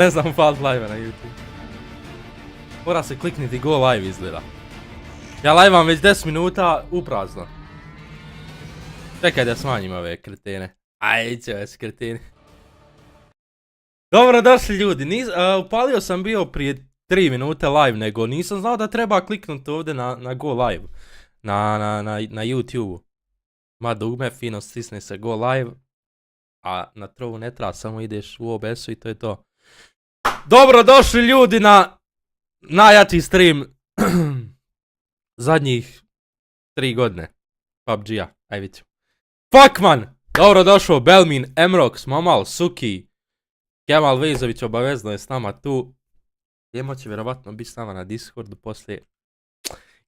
Ne znam upalt live na YouTube. Mora se klikniti go live izgleda. Ja live vam već 10 minuta uprazno. Čekaj da smanjim ove kretene. Ajde ove kretene. Dobro došli ljudi. Upalio sam bio prije 3 minute live, nego nisam znao da treba kliknuti ovdje na go live. Na YouTube. Ma dugme, fino stisne se go live. A na trovu ne treba, samo ideš u OBS-u i to je to. Dobro došli ljudi na najjači stream zadnjih 3 godine PUBG-a, aj vidite. Fuckman! Dobro došao Belmin, Emrox, Mamal, Suki, KemalVejzovic obavezno je s nama tu. Jemo će vjerovatno biti s nama na Discordu poslije.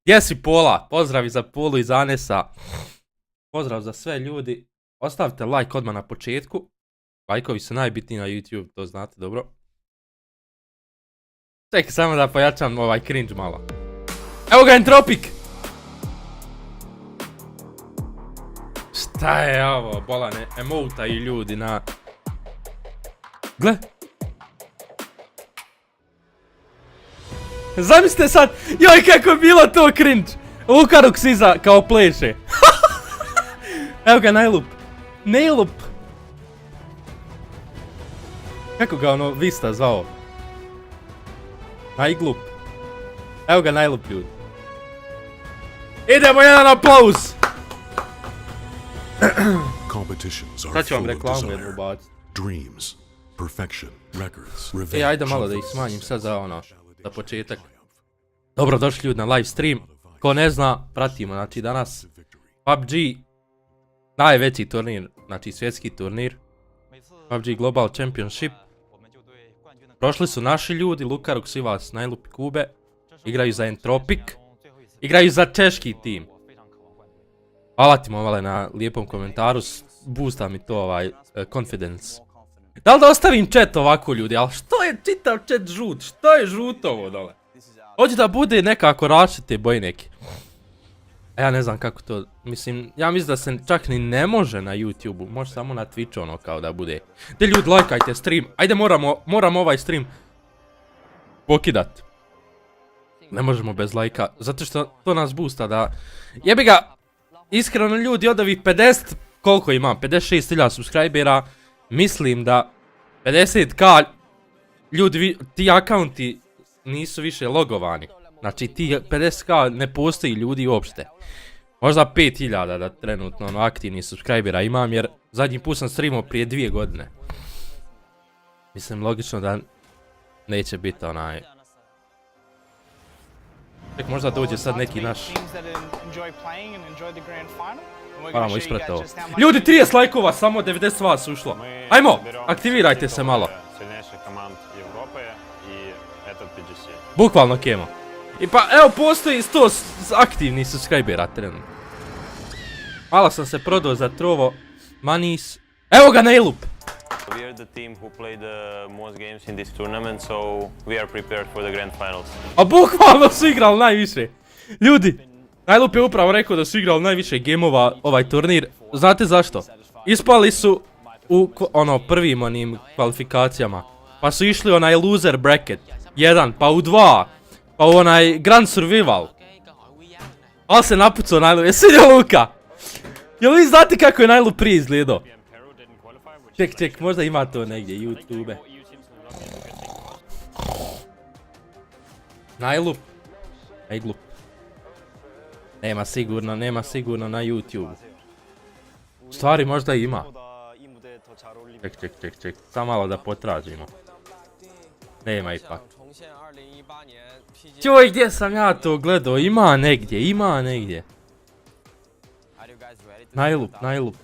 Gdje si Pola? Pozdrav i za Polu i Zanesa. Pozdrav za sve ljudi. Ostavite like odmah na početku. Lajkovi su najbitniji na YouTube, to znate dobro. Čekaj samo da pojačam ovaj cringe malo. Evo ga Entropik! Šta je ovo, bolane emota i ljudi na... Gle! Zamislite sad, joj kako je bilo to cringe! Lukarux iza kao pleše. Evo ga najlup. Najlup. Kako ga ono Vista zvao? Najglup. Evo ga najlup ljudi. Idemo jedan aplauz! Sad ću vam reklamu jednu baciti. Ajde malo da ih smanjim sad za ono, za početak. Dobro došli ljudi na live stream. Ko ne zna, pratimo, znači danas PUBG najveći turnir, znači svjetski turnir, PUBG Global Championship. Prošli su naši ljudi, Lukarux i vas, najlupi kube, igraju za Entropik, igraju za češki tim. Hvala ti Momale na lijepom komentaru, boosta mi to confidence. Da li da ostavim chat ovako ljudi, ali što je čitav chat žut, što je žuto ovo dole? Hoće da bude nekako različite boje neke. Ja ne znam kako to, mislim, ja mislim da se čak ni ne može na YouTube-u, može samo na Twitchu ono kao da bude. De ljudi, lajkajte stream, ajde moramo ovaj stream pokidat. Ne možemo bez lajka, zato što to nas boosta da... Jebi ga, iskreno ljudi od ovih 50, koliko imam, 56.000 subscribera, mislim da 50k ljudi, ti akaunti nisu više logovani. Znači ti 50k ne postoji ljudi uopšte. Možda 5000 da trenutno ono aktivnih subscribera imam jer zadnji put sam streamao prije 2 godine. Mislim logično da neće biti onaj... Ček možda dođe sad neki naš... Moramo isprati ovo. Ljudi 30 lajkova, samo 90 vas ušlo. Ajmo, aktivirajte se malo. Bukvalno kemo. I pa evo postoji 100 aktivnih subscribera trenutno. Malo sam se prodao za trovo manis. Evo ga najlup! We are the team who played the most games in this tournament, so we are prepared for the grand finals. A bukvalno su igrali najviše. Ljudi, najlup je upravo rekao da su igrali najviše gemova ovaj turnir. Znate zašto? Ispali su u prvim onim kvalifikacijama. Pa su išli onaj loser bracket 1, pa u 2. Pa u onaj Grand Survival. Ali se napucao najlup. Jesi vidio Luka? Jel vi znate kako je najlup prije izgledao? Ček, možda ima to negdje, YouTube. Najlup. Nema sigurno na YouTube. Stvari možda ima. Ček, samo malo da potražimo. Nema ipak. Joj, gdje sam ja to gledao? Ima negdje. Najlup.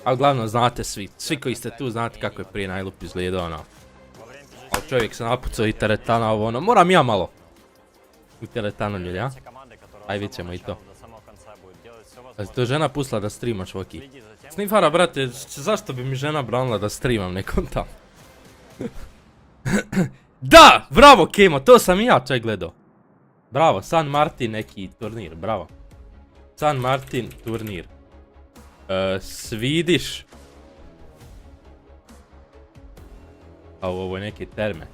A uglavnom znate svi koji ste tu znate kako je prije najlup izgledao ono. Ali čovjek se napucao i teretana ovo ono, moram ja malo. U teretanu ljudi, a? Aj vidit ćemo i to. A to je žena pustila da streamaš Voki. Snifara brate, zašto bi mi žena branila da streamam nekom tamo? Da! Bravo Kemo, to sam i ja čak gledao. Bravo, San Martin neki turnir, bravo. San Martin turnir. Svidiš. upao u ovoj neke terme.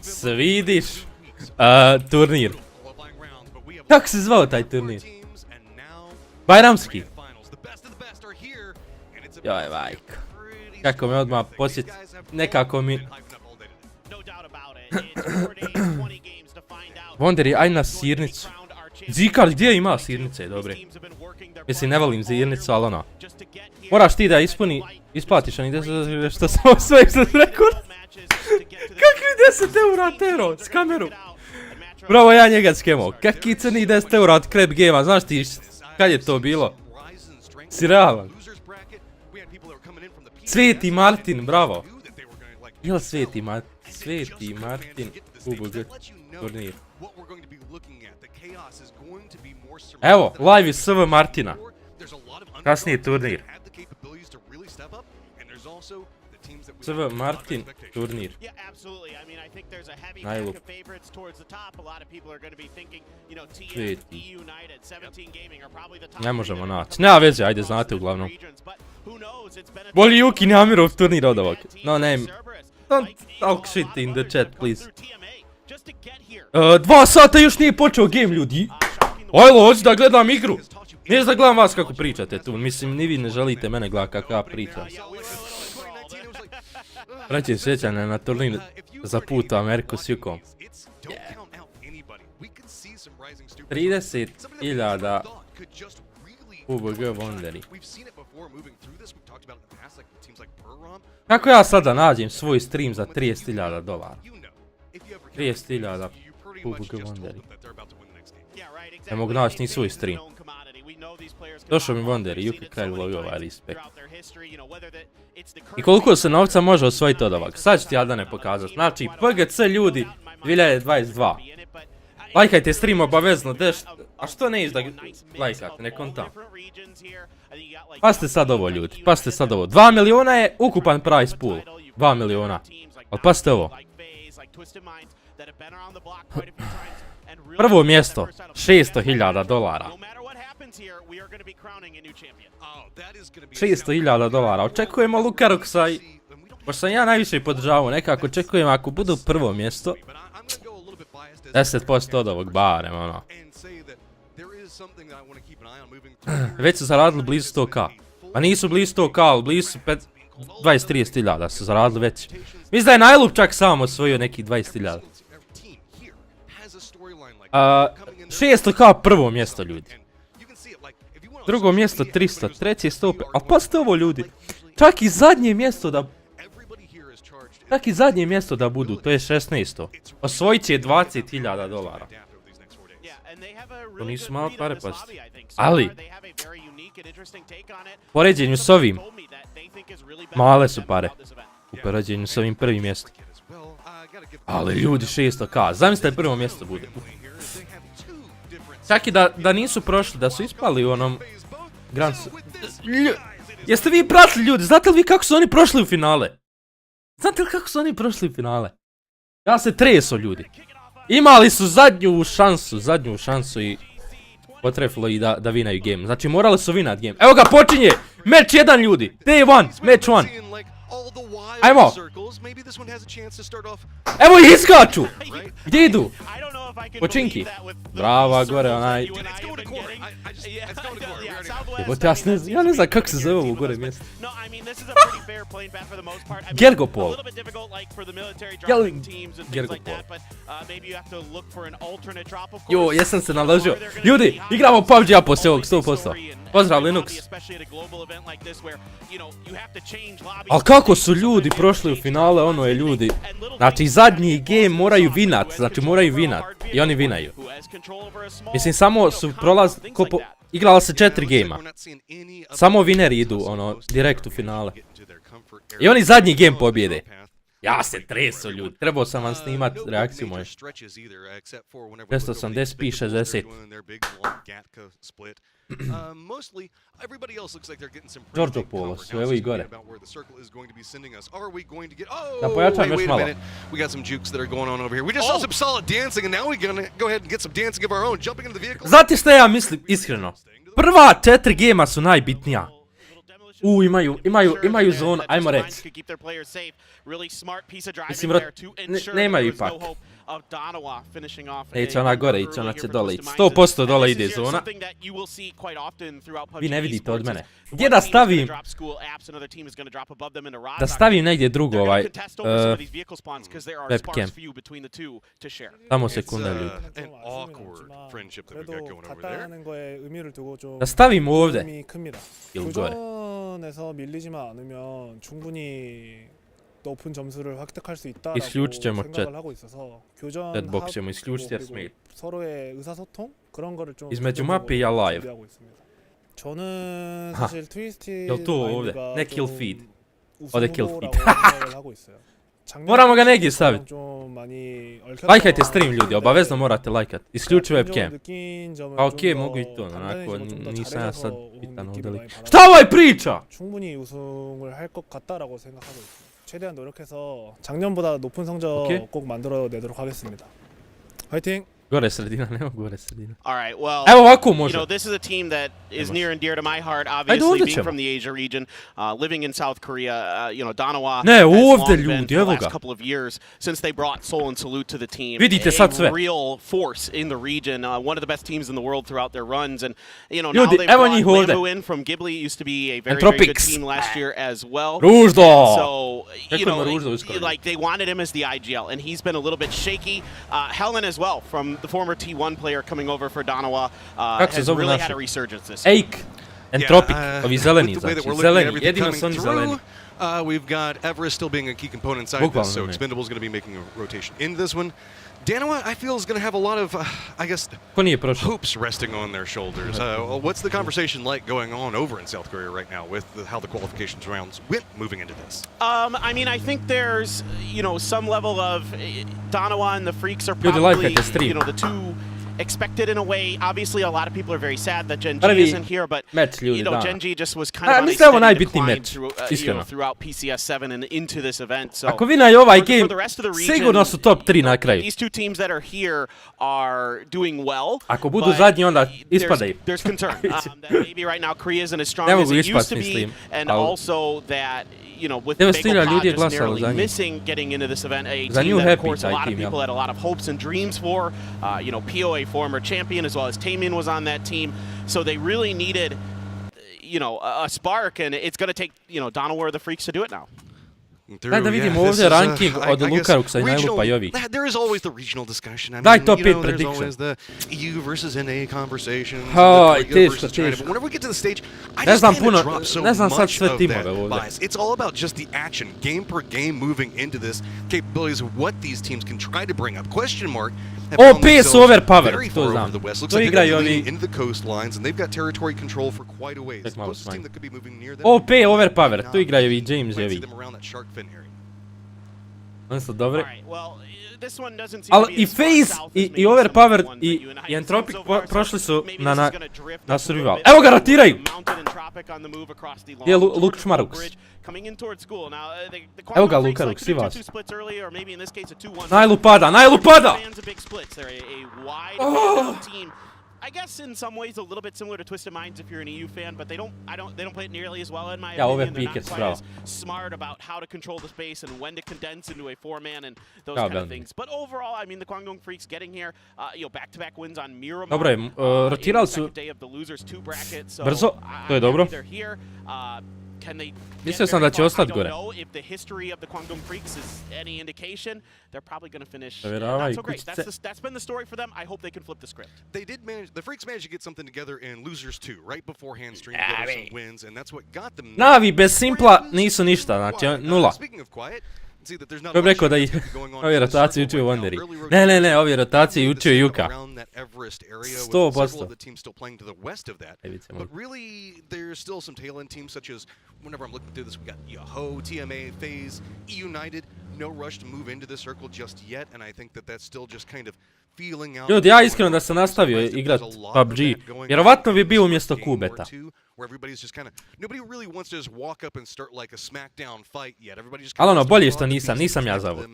Svidiš turnir. Kako se zvao taj turnir? Bajramski. Joj, vajko. Kako me odmah posjeti, nekako mi... Wonderi, aj na sirnicu. Zikar, gdje ima sirnice, dobre? Mislim, ne volim zirnicu, ali ono. Moraš ti da isplatiš oni 10 što sam sve što sam rekao. Kakvi 10 eura tero, s kameru. Bravo, ja njega skemao. Kakvi crni 10 eura od krep gema, znaš ti kad je to bilo? Si realan. Sveti Martin, bravo. Jel Sveti Martin? Sveti Martin, UBG turnir. Evo, live iz SV Martina. Kasnije turnir. SV Martin turnir. Najlup. Sveti. Ne možemo naći. Nema veze, ajde znate uglavnom. Boli Juki Namirov turnir od ovog. No name. Don't talk shit in the chat, please. 2 sata još nije počeo game, ljudi. Ojlo, hoću da gledam igru. Nije da gledam vas kako pričate tu. Mislim, ni vi ne želite mene gledati kako ja pričam. Preći sjećanje na turnir za put u Ameriku s Jukom. 30.000 UBG Wonderi. Kako ja sada nađem svoj stream za $30.000? 30.000 UBG Wonderi. Ne mogu naći ni svoj stream. Došao mi Wonderi, Juka kralj lovio ovaj respekt. I koliko se novca može osvojiti od ovog? Sad ću ti ja da ne pokazat. Znači, PGC ljudi 2022. Lajkajte stream obavezno, a što ne iš da lajkate, ne kontam. Pasite sad ovo ljudi, pasite sad ovo. 2 miliona je ukupan prize pool. 2 miliona. Ali pasite ovo. Prvo mjesto, $600.000. $600.000. Očekujemo Lukaroksa i... Pošto sam ja najviše podržavao, nekako očekujem ako budu prvo mjesto 10% od ovog barem, ono. Već su zaradili blizu 100k. Pa nisu blizu 100k, ali blizu su 20-30.000 su zaradili već. Mislim da je najlup čak sam osvojio nekih 20.000. 600k prvo mjesto, ljudi. Drugo mjesto 300, treće 105, a pasite ovo ljudi. Čak i zadnje mjesto da... Čak i zadnje mjesto da budu, to je 16. Osvojit će $20.000. To nisu malo pare, pasite. Ali, u poređenju s ovim, male su pare. U poređenju s ovim prvim mjestom. Ali ljudi, 600k, zamislite prvo mjesto bude. Čak i da nisu prošli, da su ispali u onom... Jeste vi pratili ljudi, znate li vi kako su oni prošli u finale? Znate li kako su oni prošli u finale? Ja se treso ljudi. Imali su zadnju šansu i potrefilo i da vinaju game. Znači morali su vinat game. Evo ga počinje! Match 1 ljudi! Day 1! Match 1! Ajmo! Evo ih iskaču! Gdje idu? Počinki. Brava, gore onaj. Jebote, ja ne znam kako se zove ovo gore mjesto. Gergopol. Gergopol. Jo, jesam se naložio. Ljudi, igramo PUBG-a poslije ovog 100%. Pozdrav Linux. Ali kako su ljudi prošli u finale, ono je ljudi. Znači zadnji game moraju vinat, znači moraju vinat. I oni vinaju. Mislim samo su igrala se 4 gejma. Samo vineri idu, ono, direkt u finale. I oni zadnji game pobjede. Ja se treso ljudi, trebao sam vam snimat reakciju moje. 280 pi 60. Giorgio Polos, evo i gore. Da pojačam još malo. Znate šta ja mislim, iskreno? Prva 4 gema su najbitnija. Imaju zonu, ajmo reći. Mislim, nemaju ipak. Neće ona gore ići, ona će dole ići. 100% dole ide zona. Vi ne vidite od mene. Gdje da stavim? Da stavim negdje drugo ovaj webcam. Samo sekunde ljudi. Da stavim ovdje. Ili gore. 높은 점수를 획득할 수 있다라고 있을지 생각을 하고 있어서 교전하고 서로의 의사소통 그런 거를 좀 između Napij i Live. 준비하고 있습니다. 저는 사실 트위스티드 Jel to ovdje? Ne kill feed. Ode kill feed. 생각을 하고 있어요. Moramo ga negdje staviti. Lajkajte stream ljudi, obavezno morate lajkati. Isključi webcam. A okej, mogu i to, onako nisam ja sad pitan ovdje. Šta ovaj priča? 충분히 우승을 할 것 같다라고 생각하고 있습니다. 최대한 노력해서 작년보다 높은 성적 꼭 만들어내도록 하겠습니다. 화이팅! Gore sredina, nema gore sredina. All right, well, Evo ovako može. You know, this is a team that is near and dear to my heart, obviously being from the Asia region, living in South Korea, you know, Donawa ne, has ovdje long been ljudi, for the evo last ga. couple of years since they brought Seoul and Salute to the team. Vidite sad sve. A real force in the region, one of the best teams in the world throughout their runs, and you know, ljudi, now they've brought njih ovdje. Lambo in from Ghibli, used to be a very, very good team last year as well. Ruždo! So, you know, like they wanted him as the IGL, and he's been a little bit shaky. Helen as well, from the former T1 player coming over for Donawa, has really had a resurgence this year. Ake, Entropic, ovi zeleni, znači, zeleni, jedino su oni zeleni. We've got Everest still being a key component inside this, so Expendable's going to be making a rotation into this one. Danawa, I feel, is going to have a lot of, I guess, hopes resting on their shoulders. What's the conversation like going on over in South Korea right now with how the qualifications rounds went moving into this? I mean, I think there's, you know, some level of Danawa and the Freaks are probably, you know, the two expected in a way. Obviously, a lot of people are very sad that Gen G isn't here, but you know, Gen G just was kind of on a steady decline throughout PCS 7 and into this event. So for the rest of the region, sigurno su top 3 na kraju. These two teams that are here are doing well. Ako budu zadnji, onda ispadaju. There's concern that maybe right now Korea isn't as strong as it used to be, and also that, you know, with Bagel just narrowly missing getting into this event, a team that, of course, a lot of people had a lot of hopes and dreams for. You know, PO, a former champion, as well as Taemin was on that team. So they really needed, you know, a spark, and it's going to take, you know, Donawa or the Freaks to do it now. Daj da vidimo ovdje ranking od Lukaruksa i Najlupa i ovih. There is always the regional discussion. I Daj mean, top you know, 5 there's prediction. always the EU versus NA conversations. Teško. But whenever we get to the stage, I just can't drop so much of that bias. It's all about just the action, game per game, moving into this, capabilities of what these teams can try to bring up. Question mark. OP su overpowered, to znam. To igraju ovi... into the coastlines, and they've got territory control for quite a ways. Closest team that could be moving near them. OP overpowered, tu igraju i James i ovi. Oni su dobri. Ali i FaZe i Overpowered i Entropic prošli su na survival. Evo ga, ratiraju! Gdje je Lukaruks? Evo ga Lukaruks, svi vas. Najlupada! I guess in some ways a little bit similar to Twisted Minds if you're an EU fan, but they don't play it nearly as well in my opinion. They're not quite as smart about how to control the space and when to condense into a 4-man and those kind of things. But overall, I mean, the Kwangdong Freaks getting here, you know, back-to-back wins on Miramar. Dobro je, rotirali su brzo, to je dobro. Mislio sam da će ostati gore. Vjeravaju kućice. The Freaks managed to get something together in Losers 2, right beforehand stream together some wins, and that's what got them. Navi bez Simpla nisu ništa, znači nula. To bih rekao da i ovi rotacije učio Wonderi. Ne, ovi rotacije učio Juka. 100%. But really, there's still some tail end teams such as, whenever I'm looking through this, we got Yahoo, TMA, FaZe, E United. No rush to move into this circle just yet, and I think that that's still just kind of feeling out. Ljudi, ja iskreno da sam nastavio igrat PUBG, vjerovatno bi bio umjesto Kubeta. Ali ono, bolje što nisam ja zavod.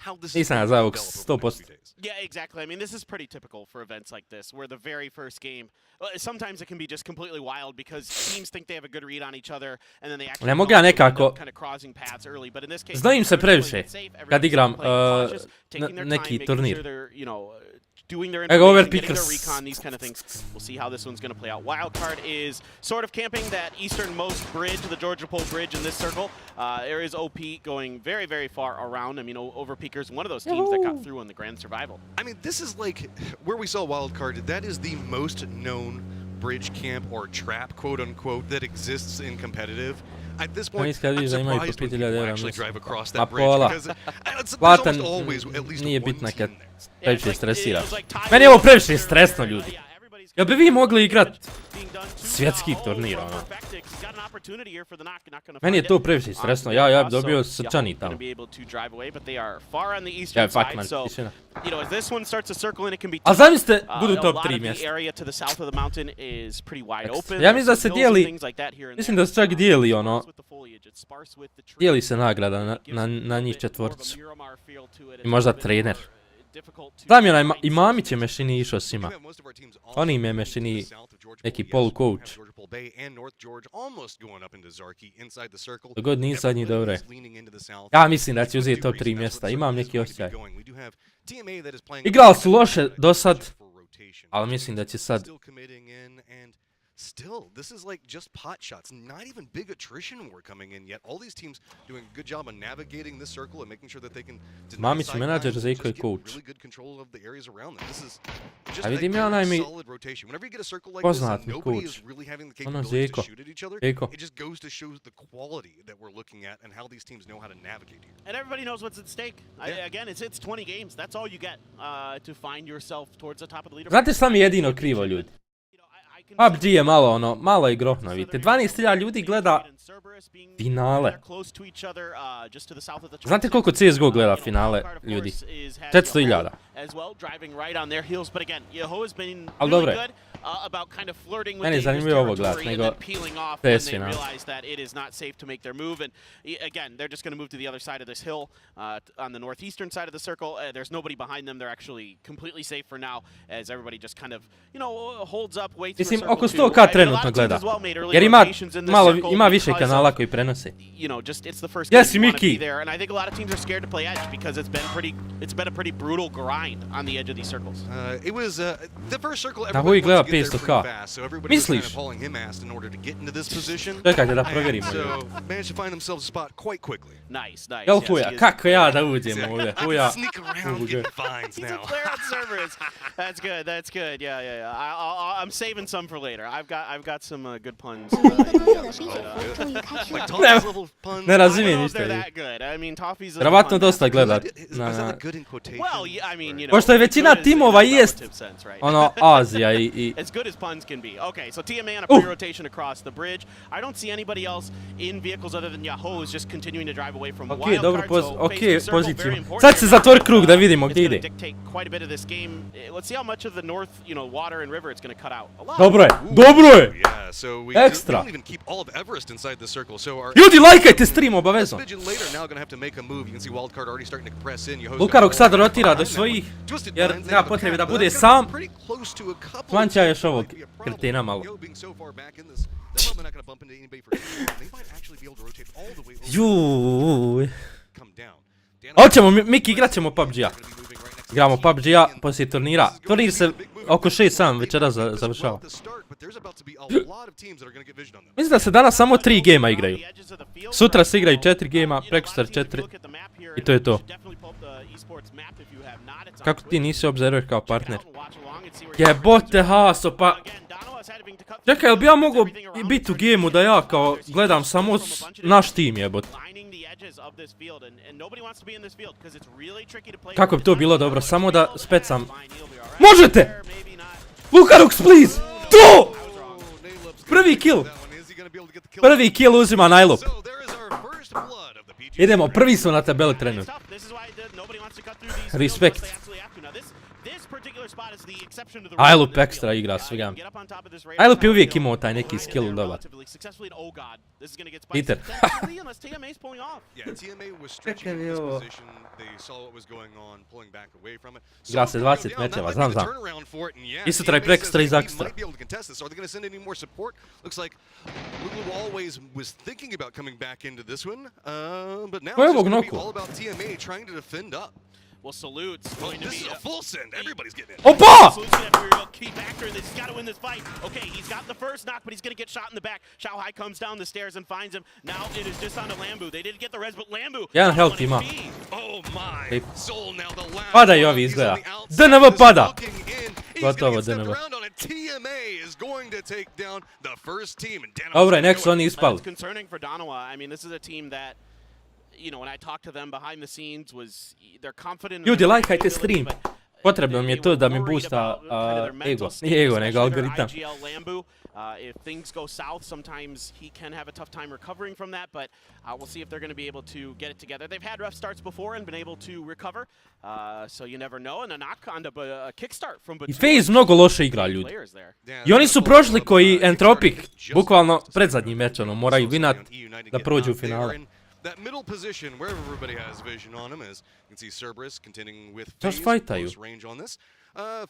how this is Nisam ja going za to ovog develop over the next 100%. few days. Yeah, exactly. I mean, this is pretty typical for events like this, where the very first game, sometimes it can be just completely wild because teams think they have a good read on each other, and then they actually Ne mogu ja nekako, kind of crossing paths early. But in this case, znojim se previše kad igram taking their neki time, turnir. making sure they're, you know, doing their Ego information, getting overpickers. their recon, these kind of things. We'll see how this one's going to play out. Wildcard is sort of camping that easternmost bridge, the Georgia Pole bridge in this circle. There is OP going very, very far around. I mean, Overpeakers, one of those teams that got through on the Grand Survival. I mean, this is like where we saw Wildcard. That is the most known bridge camp or trap, quote unquote, that exists in competitive. At this point, I'm surprised when people actually drive across that bridge because there's almost always at least Nije one bitna team kad there. previše stresira. Meni je ovo previše stresno, ljudi. Jel bi vi mogli igrat svjetski turnir, ono? Meni je to previše stresno, ja bi dobio srčani tamo. Ja, fuck man, tišina. A zamislite, budu top 3 mjesta. Ja mislim da se dijeli, mislim da se čak dijeli, ono, dijeli se nagrada na njih četvorcu. I možda trener. Znam je onaj, i Mamić je mešini išao s njima. Oni im je mešini neki polu-coach. Dok god nije zadnji dobro je. Ja mislim da će uzeti top 3 mjesta, imam neki osjećaj. Igrali su loše do sad, ali mislim da će sad... Still, this is like just pot shots, not even big attrition were coming in yet. All these teams doing a good job on navigating this circle and making sure that they can Mamić je menadžer, Zeko je coach. really good control of the areas around them. This is just A a vidim ja onaj mi solid rotation. Whenever you get a circle like this poznat and mi nobody coach. is really having the Ono capabilities to Zeko. shoot at each other, Zeko. it just goes to show the quality that we're looking at and how these teams know how to navigate here. And everybody knows what's at stake. Again, it's 20 games. That's all you get to find yourself towards the top of the leaderboard. Znate šta mi je jedino krivo, ljudi? PUBG je malo ono, malo je grohno, vidite. 12.000 ljudi gleda finale. Znate koliko CSGO gleda finale, ljudi? 400.000. Ali dobro je. Meni je zanimljivo ovo gledat, nego PS finale. Again, they're just going to move to the other side of this hill, on the northeastern side of the circle. There's nobody behind them. They're actually completely safe for now, as everybody just kind of, you know, holds up, waits for Mislim, circle oko 2. 100k trenutno gleda. Jer ima više kanala koji prenose. You know, just it's the first game Jesi, you want to Miki. be there, and I think a lot of teams are scared to play edge because it's been a pretty brutal grind on the edge of these circles. It was the first circle. Na koji gleda Everybody wants to get there 500k. pretty fast, so everybody was kind Misliš? of hauling him ass in order to get into this position. Čekajte da provjerimo. So managed to find themselves a spot quite quickly. Nice. Jel Yes, huja, he is- kako ja da uđem ovdje? Huja. Sneak around, get fines He's a now. player on servers. That's good. Yeah. I'm saving some for later. I've got some good puns. Like Tommy's level puns. Ne I don't razumijem know if ništa. they're ljudi. that good. I mean, Toffee's a Vjerovatno pun dosta master. gleda. Is that good in quotation? Well, yeah, I mean, you know. Pošto je većina good is in timova a jest relative sense, right? ono Azija i... As good as puns can be. Okay, so TMA on a pre-rotation across the bridge. I don't see anybody else in vehicles other than Yahoo is just continuing to drive away from Okej, dobro Wildcard, so poziciju. very important Sad se here. zatvori krug da vidimo It's gdje gonna ide. dictate quite a bit of this game. Let's see how much of the north, you know, water and river it's going to cut out. A lot. Dobro je, dobro je! Yeah, so we Extra. don't even keep all of Everest inside the circle. So our Ljudi, lajkajte stream obavezno. smidgen later now going to have to make a move. You can see Wildcard already starting to press in. Yoho's Lukarok got sad all rotira do behind them. svojih, Twisted jer Minds, they nema have a potrebe da path, bude but that's sam. pretty close to a couple Svanća of još ovog teams. kretina malo. Yo being so far back in this, they're probably not going to bump into anybody for they might actually be able to rotate all the way over. Juuuuj. Come down. Hoćemo, Miki, igrat ćemo PUBG-a. Igramo PUBG-a poslije turnira. Turnir se oko 6-7 večeras završava. Mislim da se danas samo 3 gema igraju. Sutra se igraju 4 gema, prekosutra 4. I to je to. Kako ti nisi obzerver kao partner? Jebote Haso, pa... Čekaj, jel bi ja mogao biti u gemu da ja kao gledam samo naš tim jebote? Kako bi to bilo dobro, samo da specam... Možete! Lukarox, please! To! Prvi kill! Prvi kill uzima najlop. Idemo, prvi smo na tabeli trenutno. Respekt. Ajlup ekstra igra svega. Ajlup je uvijek imao taj neki skill dobar. Peter. Čekaj mi ovo. Igra se 20 mečeva, znam. I sutra je prekstra iz ekstra. Ko je ovog noku? Well, Salute's going to be a full send. Everybody's getting it. Opa! Salute's going to have to be a real key factor in this. He's got to win this fight. Okay, he's got the first knock, but he's going to get shot in the back. Xiaohai comes down the stairs and finds him. Now it is just on to Lambu. They didn't get the res, but Lambu. Jedan health ima. Oh my. Soul now the last. Padaju ovi izgleda. DNV pada. Gotovo DNV. TMA is going to take down the first team. Dobro, nek su oni ispali. It's concerning for Donawa. I mean, this is a team that, you know, when I talked to them behind the scenes, was they're confident. Ljudi, lajkajte stream. Potrebno mi je to da mi boosta ego. Nije ego, nego algoritam. If things go south, sometimes he can have a tough time recovering from that, but we'll see if they're going to be able to get it together. They've had rough starts before and been able to recover, so you never know. And a knock on a kickstart from I FaZe mnogo loše igra, ljudi. I oni su prošli koji Entropic, bukvalno predzadnji meč, ono, moraju vinat da prođu u finale. That middle position where everybody has vision on him, as you can see Cerberus continuing with Just FaZe, fight you. range on this.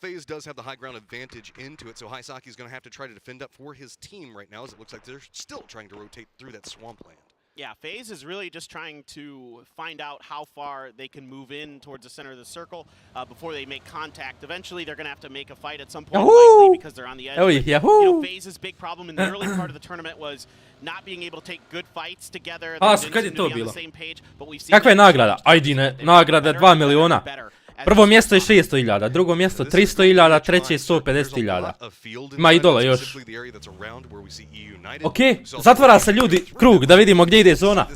FaZe does have the high ground advantage into it, so Haisaki is going to have to try to defend up for his team right now, as it looks like they're still trying to rotate through that swampland. Yeah, FaZe is really just trying to find out how far they can move in towards the center of the circle before they make contact. Eventually, they're going to have to make a fight at some point, likely because they're on the edge. You know, FaZe's big problem in the early part of the tournament was not being able to take good fights together. Kad je to bilo? Kakva je nagrada? Ajdine, nagrada 2 miliona. Prvo mjesto je 600.000, drugo mjesto 300.000, treće je 150.000. Ima idola još. Okej, zatvara se ljudi krug da vidimo gdje ide zona.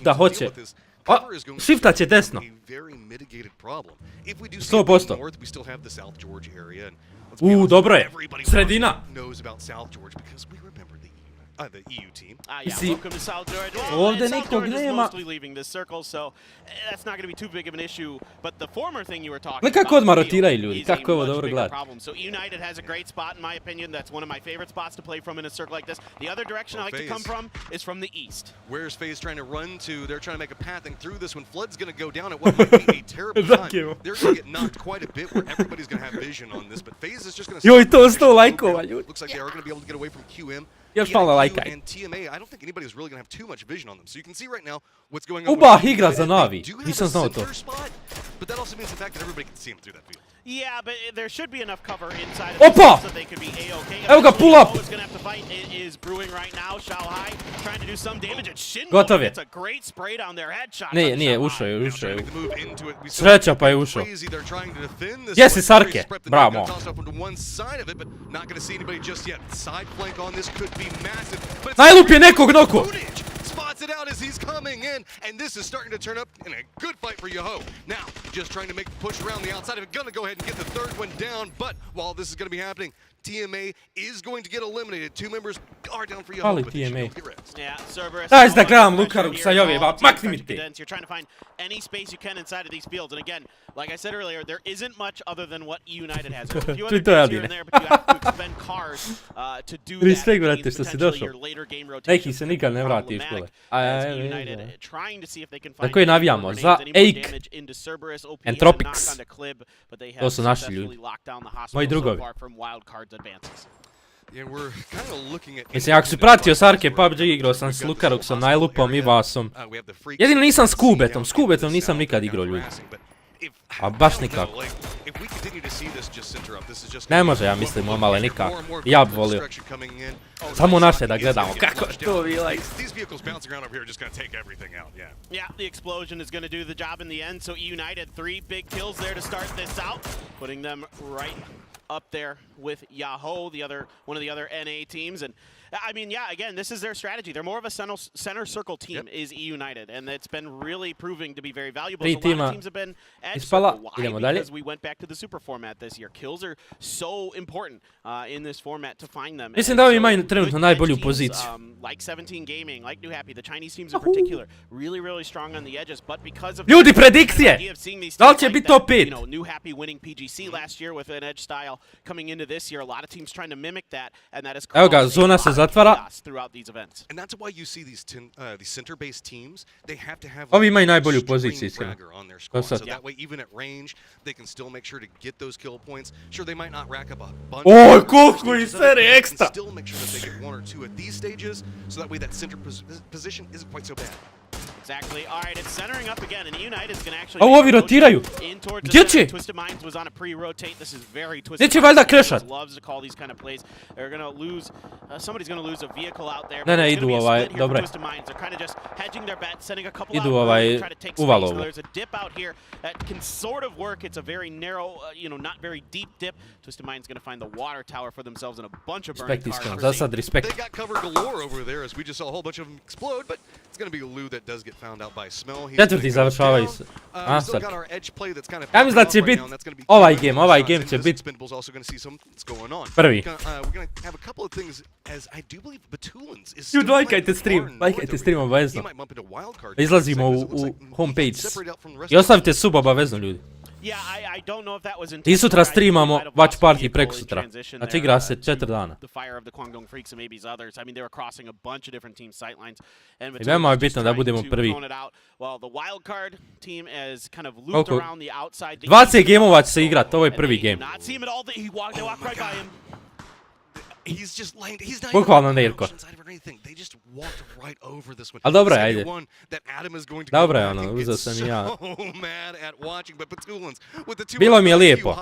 Da hoće. Shiftat će desno. 100%. Dobro je. Sredina. The EU team. Welcome to South Georgia. Ovdje nikog nema. Mostly leaving this circle, so that's not going to be too big of an issue. But the former thing you were talking about. Kako odmah rotiraju ljudi, kako je ovo dobro gledati. So United has a great spot in my opinion. That's one of my favorite spots to play from in a circle like this. The other direction I like to come from is from the east. Where's FaZe trying to run to? They're trying to make a pathing through this one. Flood's going to go down at what might be a terrible time. They're going to get knocked quite a bit where everybody's going to have vision on this, but FaZe is just going to Joj, to 100 lajkova, ljudi. Looks like they are going to be able to get away from QM. Još malo lajkaj. And TMA, I don't think anybody's really going to have too much vision on them. So you can see right now what's going on. Uba igra za Navi. Nisam znao to. But that also means the fact that everybody can see him through that field. Yeah, but there should be enough cover inside of Opa! so they could be A-okay. Evo ga, pull up! Who's gonna have to fight is brewing right now. Xiaohai trying to do some damage at Shinbo. Gotov je. It's a great spray down there, headshot. Nije, ušao je. Sreća pa je ušao. Jesi Sarke, bravo. Najlup je nekog noku. Spots it out as he's coming in, and this is starting to turn up in a good fight for Yoho. Now, just trying to make the push around the outside of it. Gonna go ahead and get the third one down, but while this is gonna be happening, TMA is going to get eliminated. Two members are down for Yoho. Pali TMA. Yeah, Cerberus. Daj da gram Lukaruksa i ove, ba, makni mi te. You're trying to find any space you can inside of these fields, and again, like I said earlier, there isn't much other than what United has. There's a few other things here and there, but you have to expend cars to do that. Respekt, brate, što si došao. Neki se nikad ne vrati iz škole. Tako je navijamo za Ake, Entropics. To su naši ljudi. Moji drugovi. Mislim, ako si pratio Sarke PUBG, igrao sam s Lukaruksom, Najlupom i Vasom. Jedino nisam s Kubetom. S Kubetom nisam nikad igrao, ljudi. A baš nikako. Ne može, ja mislim, omale nikako. Ja bi volio. Samo naše da gledamo. Kako to bi like. Yeah, the explosion is going to do the job in the end. So United 3 big kills there to start this out, putting them right up there with Yahoo, one of the other NA teams, and I mean, yeah, again, this is their strategy. They're more of a center circle team, is E United, and it's been really proving to be very valuable. A lot of teams have been edge circle. Why? Because we went back to the super format this year. Kills are so important in this format to find them. Mislim da ovi imaju trenutno najbolju poziciju. Like 17 Gaming, like New Happy, the Chinese teams in particular, really strong on the edges, but because of ljudi, predikcije! Da li će biti top 5? You know, New Happy winning PGC last year with an edge style coming into this year, a lot of teams trying to mimic that, and that is Evo ga, zona se zatvara. throughout these events. And that's why you see these center-based teams, they have to have ovi imaju najbolju poziciju, iskreno. on their squad, so that way even at range they can still make sure to get those kill points. Sure, they might not rack up a bunch. Oj, koliko ih sere ekstra! Still make sure that they get 1 or 2 at these stages, so that way that center position isn't quite so bad. Exactly. All right, it's centering up again, and United is going to actually. Ovi rotiraju. Gdje će? Twisted Minds was on a pre-rotate. This is very twisted. Gdje će valjda krešat? Loves to call these kind of plays. They're going to lose. Somebody's going to lose a vehicle out there. Ne, idu ovaj, dobro. Twisted Minds. They're kind of just hedging their bet, sending a couple idu ovaj uvalovo. There's a dip out here that can sort of work. It's a very narrow, you know, not very deep dip. Twisted Minds going to find the water tower for themselves and a bunch of burning cars. Za sad respekt. They got cover galore over there as we just saw a whole bunch of them explode, but it's going to be a Lou that does get found out by Smell. Četvrti završavaju se. Ja mislim da će biti ovaj game će biti prvi. Ljudi, lajkajte stream obavezno. Izlazimo u homepage i ostavite sub obavezno, ljudi. I sutra streamamo watch party preko sutra. Znači igra se 4 dana. I veoma je bitno da budemo prvi. Koliko? 20 gameova će se igrat, ovo je prvi game. Bukvalno Nerko. Ali dobro je, ajde. Dobro je ono, uzeo sam i ja. Bilo mi je lijepo.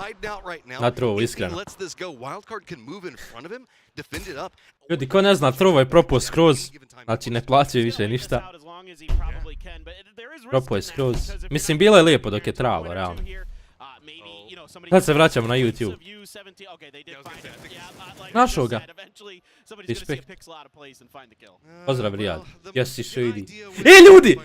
Na trovu, iskreno. Ljudi, ko ne zna, trovo je propao skroz. Znači, ne plaćaju više ništa. Propao je skroz. Mislim, bilo je lijepo dok je tralo, realno. Sad se vraćamo na YouTube. Našao ga. Respekt. Pozdrav, Rijad. Jesi šidi. Ljudi!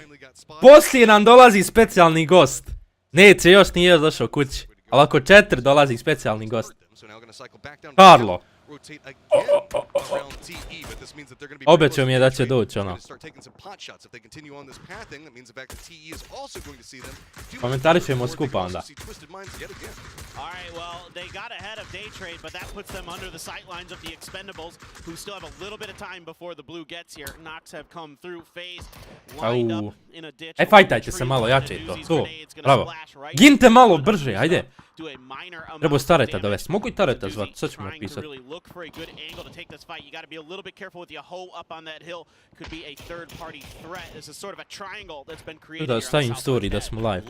Poslije nam dolazi specijalni gost. Neće još nije došao kući. Ali ako 4 dolazi specijalni gost. Karlo. Obećao mi je da će doći, ono. Komentarišemo skupa onda. Au. Fajtajte se malo jače to. Bravo. Ginite malo brže, ajde. Treba stareta dovesti. Mogu i tareta zvati, sad ćemo napisati. Da stavim story da smo live.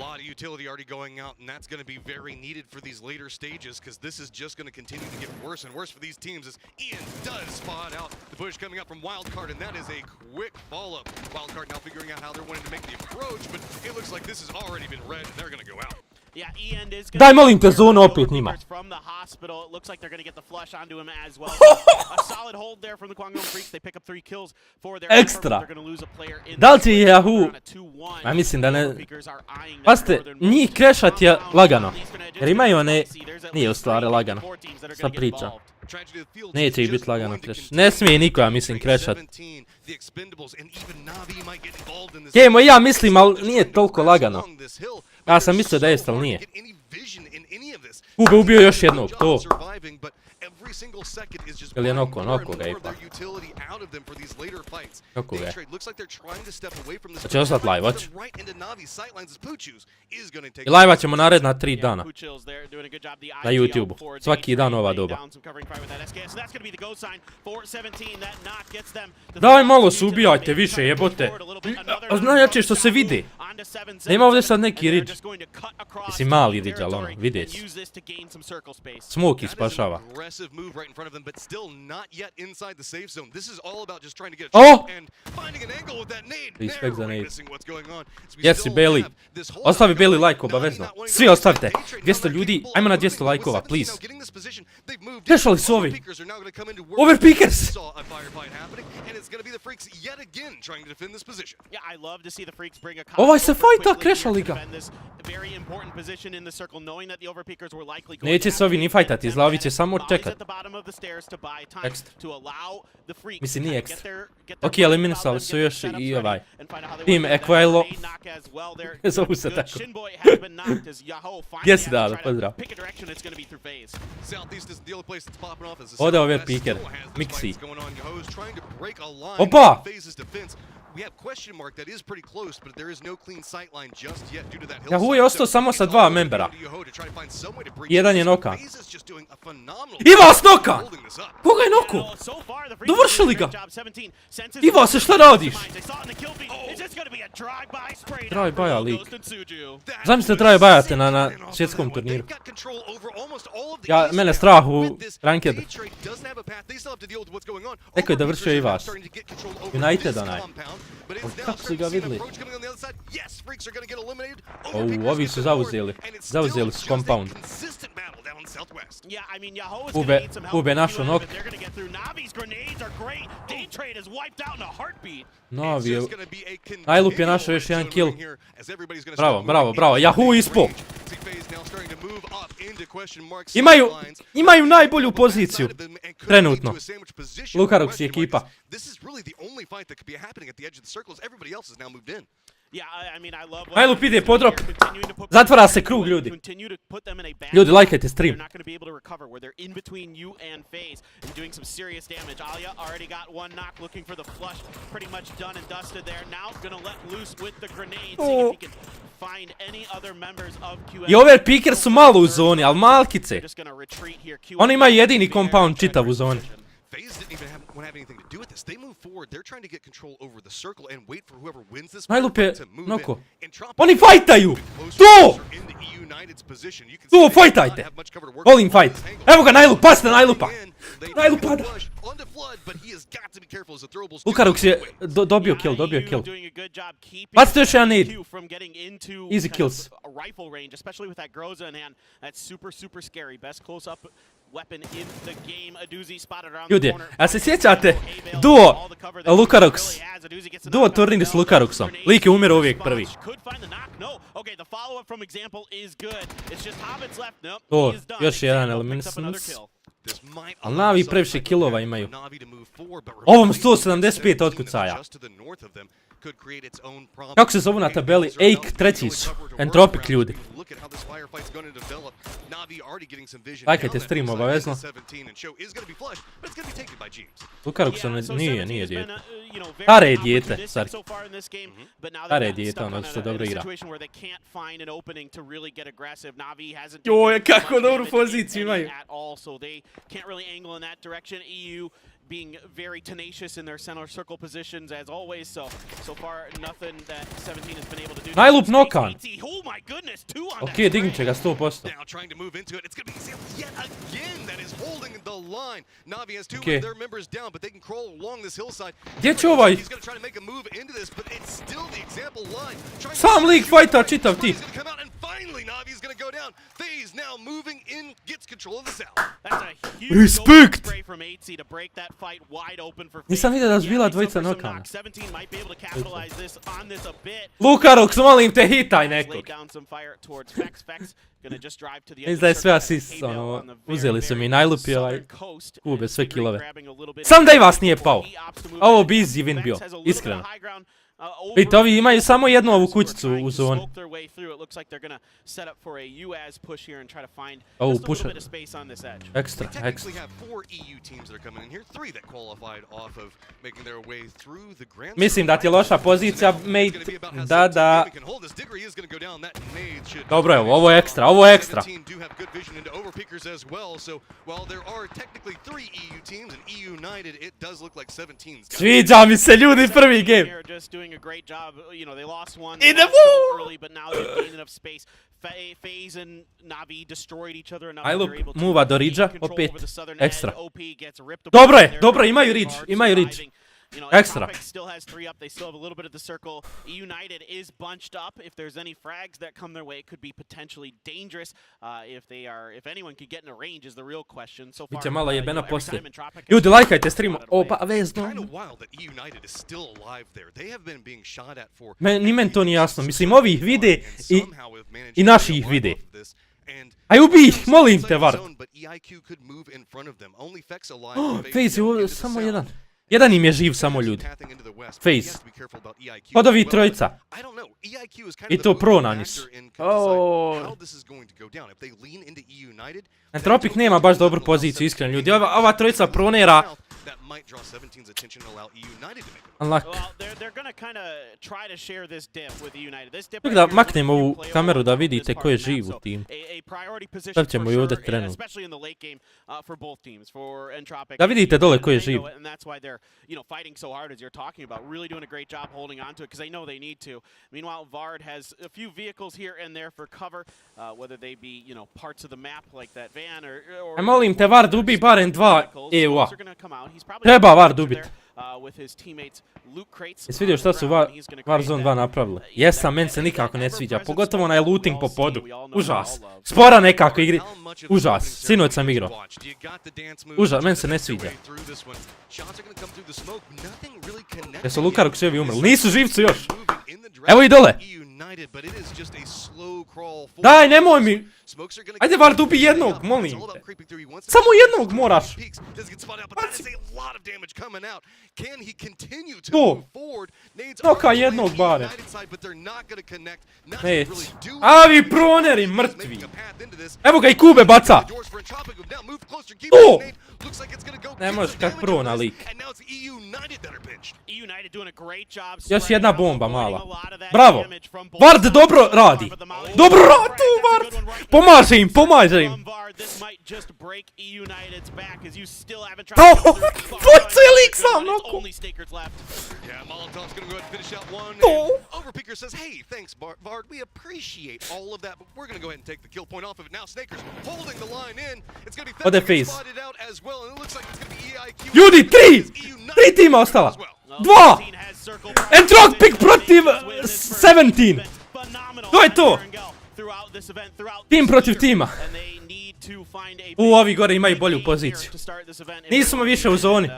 Daj molim te zonu opet njima. Ekstra. Da li će Yahoo? Ja mislim da ne. Pazite, njih krešat je lagano. Jer imaju one. Nije u stvari lagano. Sad pričam. Neće ih biti lagano kreš. Ne smije niko, ja mislim, krešat. Kemo, ja mislim, ali nije toliko lagano. Ja sam mislio da jest, ali nije. Ubio još jednog, to. Ili je noko ga ipak. Noko ga je. Da će ostati live, hoće. I live ćemo naredna 3 dana. Na YouTube-u. Svaki dan ova doba. Daj malo se ubijajte više, jebote. Najjače što se vidi. Da ima ovdje sad neki ridge. Mislim mali ridge, ali ono, vidjet ću. Smoke ispašava. Oh! Respekt za nade. Jesi Bailey. Ostavi Bailey like obavezno. Svi ostavite. 200 ljudi, ajmo na 200 lajkova, please. Dešali su ovi. Overpickers! Ovaj se fajta, krešali ga. Neće se ovi ni fajtati, izlavi će samo čekat. Ekstra. Mislim, nije ekstra. Ok, eliminisali su još i ovaj. Team Equilo. Zovu se tako. Gdje si dada, pozdrav. Ode overpicker. Mixi. Opa! Yahoo je ostao samo sa 2 membera. Jedan je nokan. Ivas nokan! Koga je noku? Dovršili ga! Ivas, šta radiš? Drive-by-a lik. Zamislite drive-by-ate na svjetskom turniru. Mene strah u ranked. Neko je dovršio Ivas. United onaj. Kako su ga vidjeli? Ovi su zauzeli. Zauzeli su compound. Ube našo nok. Navi, Najlup je našao još jedan kill. Bravo, bravo, bravo. Yahoo ispo. Imaju najbolju poziciju. Trenutno. Lukarux je ekipa. Najlup ide podrop. Zatvara se krug, ljudi. Ljudi, lajkajte stream. I overpicker su malo u zoni, ali malkice. Oni imaju jedini compound čitav u zoni. Najlup je noko. Oni fajtaju! Tu! Tu, fajtajte! Volim fajt. Evo ga Najlup, pasite Najlupa! Najlup pada! Lukarux je dobio kill. Pasite još jedan nade. Easy kills. Ljudi, a se sjećate duo Lukarux, duo turnir s Lukaruxom, lik je umiro uvijek prvi. O, još jedan eliminance. Ali Navi previše killova imaju. Ovom 175 otkucaja. Kako se zovu na tabeli? Ake treći su. Entropic ljudi. Lajkajte stream obavezno. Lukaruxom nije dijete. Stare je dijete, sorry. Stare je dijete, ono što dobro igra. Joj, kako dobru poziciju imaju. Being very tenacious in their center circle positions as always, so far nothing that 17 has been able to do. Najlup nokan. Oh my goodness, 2 on. Okay, dignut će ga 100%. Now trying to move into it. It's going to be Zale yet again that is holding the line. Navi has 2 of their members down, but they can crawl along this hillside. Gdje će ovaj? He's going to try to make a move into this, but it's still the example line. Sam lik fajta čitav tip. Finally, Navi's going to go down. FaZe now moving in, gets control of the south. That's a huge respect from Airan to break that fight wide open for FaZe. Nisam vidio da su bila dvojica nokana. Lukarux, molim te, hitaj nekog. Izda je sve asist, ono, uzeli su mi Najlup i ovaj Kube sve killove. Sam da i vas nije pao. Ovo bi easy win bio, iskreno. Vidite, ovi imaju samo jednu ovu kućicu u zoni. Ovu puša. Ekstra. Mislim da ti je loša pozicija, mate. Da. Dobro je ovo je ekstra. Sviđa mi se, ljudi, prvi game. doing a great job. You know, they lost one early, but now they've gained enough space. FaZe and Navi destroyed each other enough. Ajlo, muva do Ridgea, opet, ekstra. Dobro, imaju Ridge. You know, Extra. Still has 3 up. They still have a little bit of the circle. United is bunched up. If there's any frags that come their way, it could be potentially dangerous. If anyone could get in a range is the real question. So far, Biće malo jebena poslije. Ljudi, lajkajte stream. Opa, vezno. Ni men to nije jasno. Mislim, ovi ih vide i naši ih vide. Aj ubij ih, molim te, Vard. FaZe je samo jedan. Jedan im je živ samo, ljudi. FaZe. Kod ovi trojica. I to pro na nisu. Entropic nema baš dobru poziciju, iskreno, ljudi. Ova trojica pronera. Unluck. Tako da maknem ovu kameru da vidite ko je živ u timu. Sad ćemo i ovdje trenut. Da vidite dole ko je živ. A molim te, Vard, ubi barem 2 EU-a. Treba Vard ubit. Jesi vidio šta su Warzone 2 napravili? Jesam, men se nikako ne sviđa, pogotovo onaj looting po podu. Užas. Spora nekako igri. Užas. Sinoć sam igrao. Užas, men se ne sviđa. Jesu Lukaruk svi umrli? Nisu živci još. Evo i dole. Daj, nemoj mi. Ajde, Vard, ubi jednog, molim te. Samo jednog moraš. To. Noka jednog bare. Neć. A vi proneri mrtvi. Evo ga i Kube baca. To. Ne možeš kak prona lik. Još jedna bomba mala. Bravo. Vard dobro radi. Dobro radi tu, Vard. Pomaže im. Pojce je lik sam noko. To. Ode FaZe. Ljudi, 3 tima ostala. 2. Entropic protiv 17. To je to. Tim protiv tima. Ovi gore imaju bolju poziciju. Nismo više u zoni.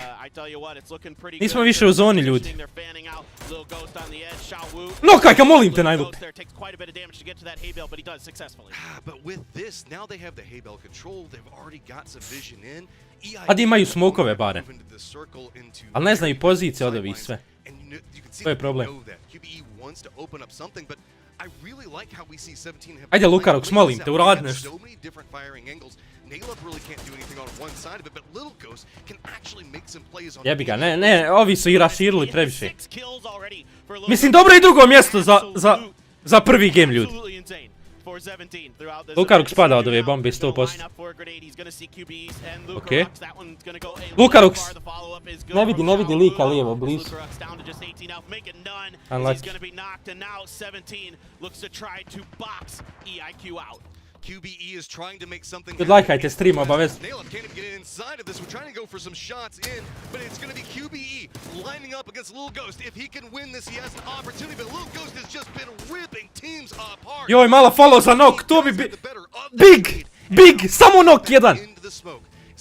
Nismo više u zoni, ljudi. No kaj, molim te, najlup. Adi imaju smokove bare. Ali ne znaju pozicije od ovih sve. To je problem. Ajde, Lukaruk, molim te, uradi nešto. Jebi ga, ne, ovi su i raširili previše. Mislim, dobro i drugo mjesto za prvi game, ljudi. Lukaruk spada od ove bombe 100%. Okej. Lukaruk ne vidi lika lijevo, blizu. Unlucky. Good lajkajte stream obavezno. Joj, malo follow za knock, to bi big, samo knock jedan.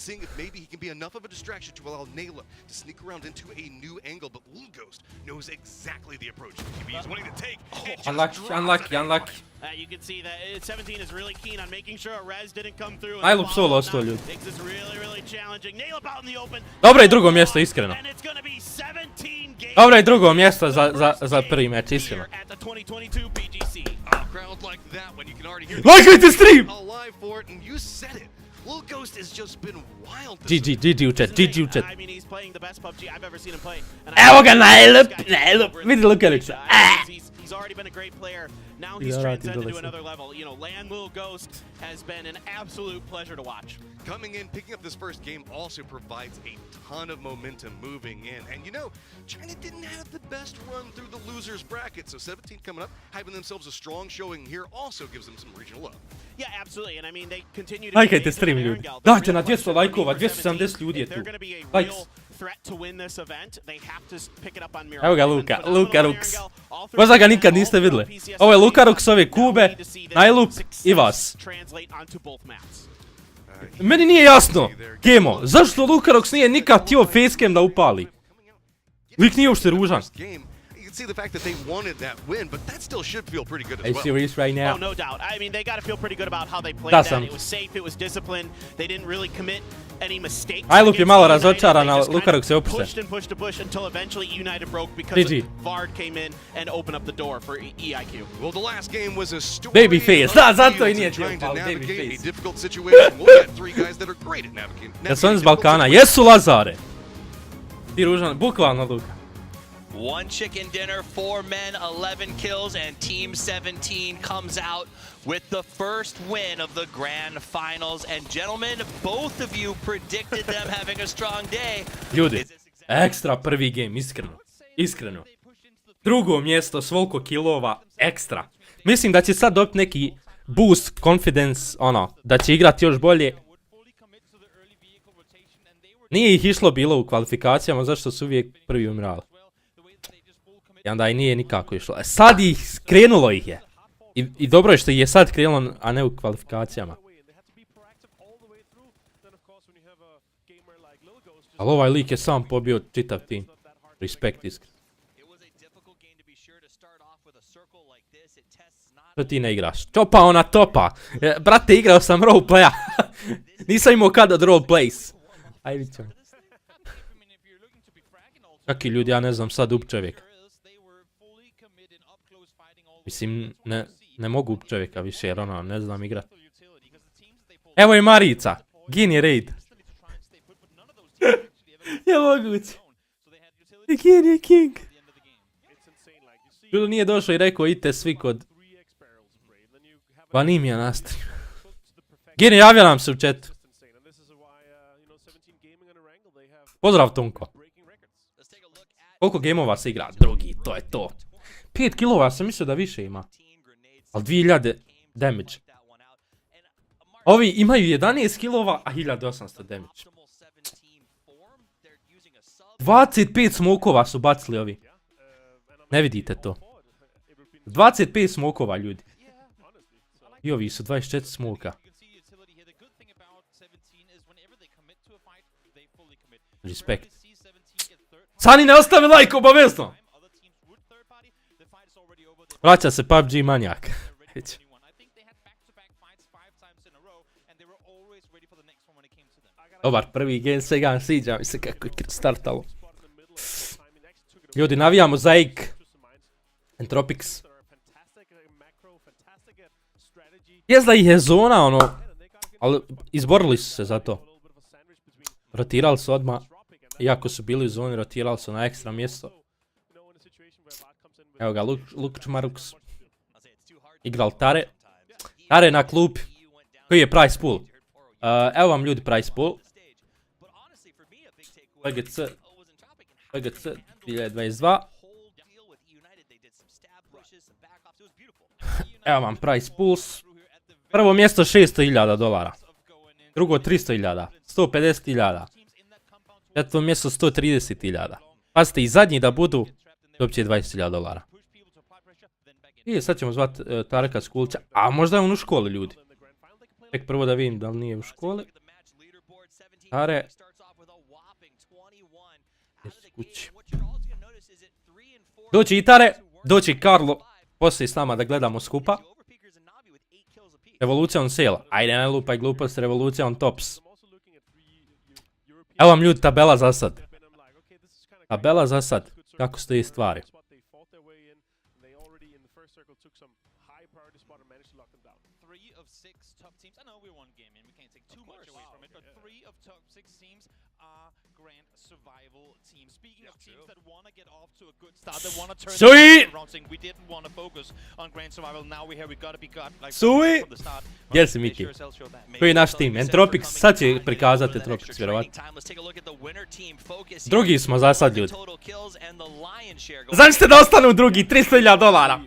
Seeing if maybe he can be enough of a distraction to allow Nayla to sneak around into a new angle, but Little Ghost knows exactly the approach QB is wanting to take. Unlucky. You can see that 17 is really keen on making sure a res didn't come through. Najlup solo ostao, ljudi. Dobro je drugo mjesto, iskreno. Dobro je drugo mjesto za prvi meč, iskreno. Lajkajte stream! GG u chat. Evo ga, najlup, vidi Lukarića. already been a great player. Now he's transcended to another level. You know, Land Little Ghost has been an absolute pleasure to watch. Coming in, picking up this first game also provides a ton of momentum moving in. And you know, China didn't have the best run through the losers bracket, so 17 coming up, having themselves a strong showing here also gives them some regional love. Yeah, absolutely. And I mean, they continue to Lajkajte stream, ljudi. Dajte na 200 lajkova, 270 ljudi je tu. Likes. Evo ga Luka Rux. Možda ga nikad niste vidjeli. Ovo je Luka Rux, ove Kube, Najlup i vas. Meni nije jasno, Kemo, zašto Luka Rux nije nikad htio facecam da upali? Lik nije uopšte ružan. See the fact that they wanted that win, but that still should feel pretty good as well. Are you serious right now? Oh, no doubt. I mean, they got to feel pretty good about how they played that. It was safe, it was disciplined. They didn't really commit any mistakes. Najlup je malo razočaran, ali Luka Rux je opšte. Pushed and pushed and pushed until eventually United broke because Vard came in and opened up the door for EIQ. Well, the last game was a story. Babyface, da, zato i nije trying to navigate a difficult situation. We'll get three guys that are great at navigating. Da su oni iz Balkana, jesu Lazare. Ti ružan, bukvalno Luka. One chicken dinner, 4 men, 11 kills, and Team 17 comes out with the first win of the grand finals. And gentlemen, both of you predicted them having a strong day. Ljudi, ekstra prvi game, iskreno. Drugo mjesto, svoliko killova, ekstra. Mislim da će sad dobiti neki boost, confidence, da će igrati još bolje. Nije ih išlo bilo u kvalifikacijama, zašto su uvijek prvi umirali. I onda i nije nikako išlo. Sad krenulo ih je. I dobro je što ih je sad krenulo, a ne u kvalifikacijama. Ali ovaj lik je sam pobio čitav tim. Respekt iskreno. Što ti ne igraš? Topa ona topa. Brate, igrao sam roleplaya. Nisam imao kad od roleplays. Ajde ću. Kaki ljudi, ja ne znam sad up čovjek. Mislim, ne mogu čovjeka više jer ne znam igrat. Evo je Marica. Gini raid. Je moguće. Gini je king. Bilo nije došao i rekao idite svi kod Vanimija na stream. Gini, javlja nam se u chatu. Pozdrav Tunko. Koliko gameova se igra? Drugi, to je to. 5 kilova sam mislio da više ima. Ali 2000 damage. Ovi imaju 11 kilova, a 1800 damage. 25 smokova su bacili ovi. Ne vidite to. 25 smokova ljudi. I ovi su 24 smoka. Respekt. Sani, ne ostavi like obavezno! Vraća se PUBG manjak. Dobar prvi game, svega sviđa mi se kako je startalo. Ljudi, navijamo za AIK. Entropics. Jest da ih je zona ali izborili su se za to. Rotirali su odmah. Iako su bili u zoni, rotirali su na ekstra mjesto. Evo ga, Lukačmaruks. Igral Tare. Tare na klupi. Koji je price pool? Evo vam ljudi price pool. PGC 2022. Evo vam price pools. Prvo mjesto $600,000. Drugo 300,000. 150,000. Četvrto mjesto 130,000. Pazite, i zadnji da budu dobit će $20,000. I sad ćemo zvat Tareka Skulića. A možda je on u školi, ljudi. Tek prvo da vidim da li nije u školi. Tare. Doći i Tare. Doći i Karlo. Poslije s nama da gledamo skupa. Revolucija on sale. Ajde, ne lupaj glupost, revolucija on tops. Evo vam ljudi tabela za sad. Tabela za sad. Kako stoji stvari. 3 of 6 top teams. I know we're one game and we can't take too much away from it, but 3 of top 6 teams are grand survival teams. Speaking of teams that want to get off to a good start, that want to turn around, saying we didn't want to focus on grand survival. Now we're here, we got to be got like from the start. Gdje si, Miki? Koji je naš tim? Entropics, sad će prikazati Entropics, vjerovatno. Drugi smo za sad, ljudi. Znači da ostanu drugi, $300,000.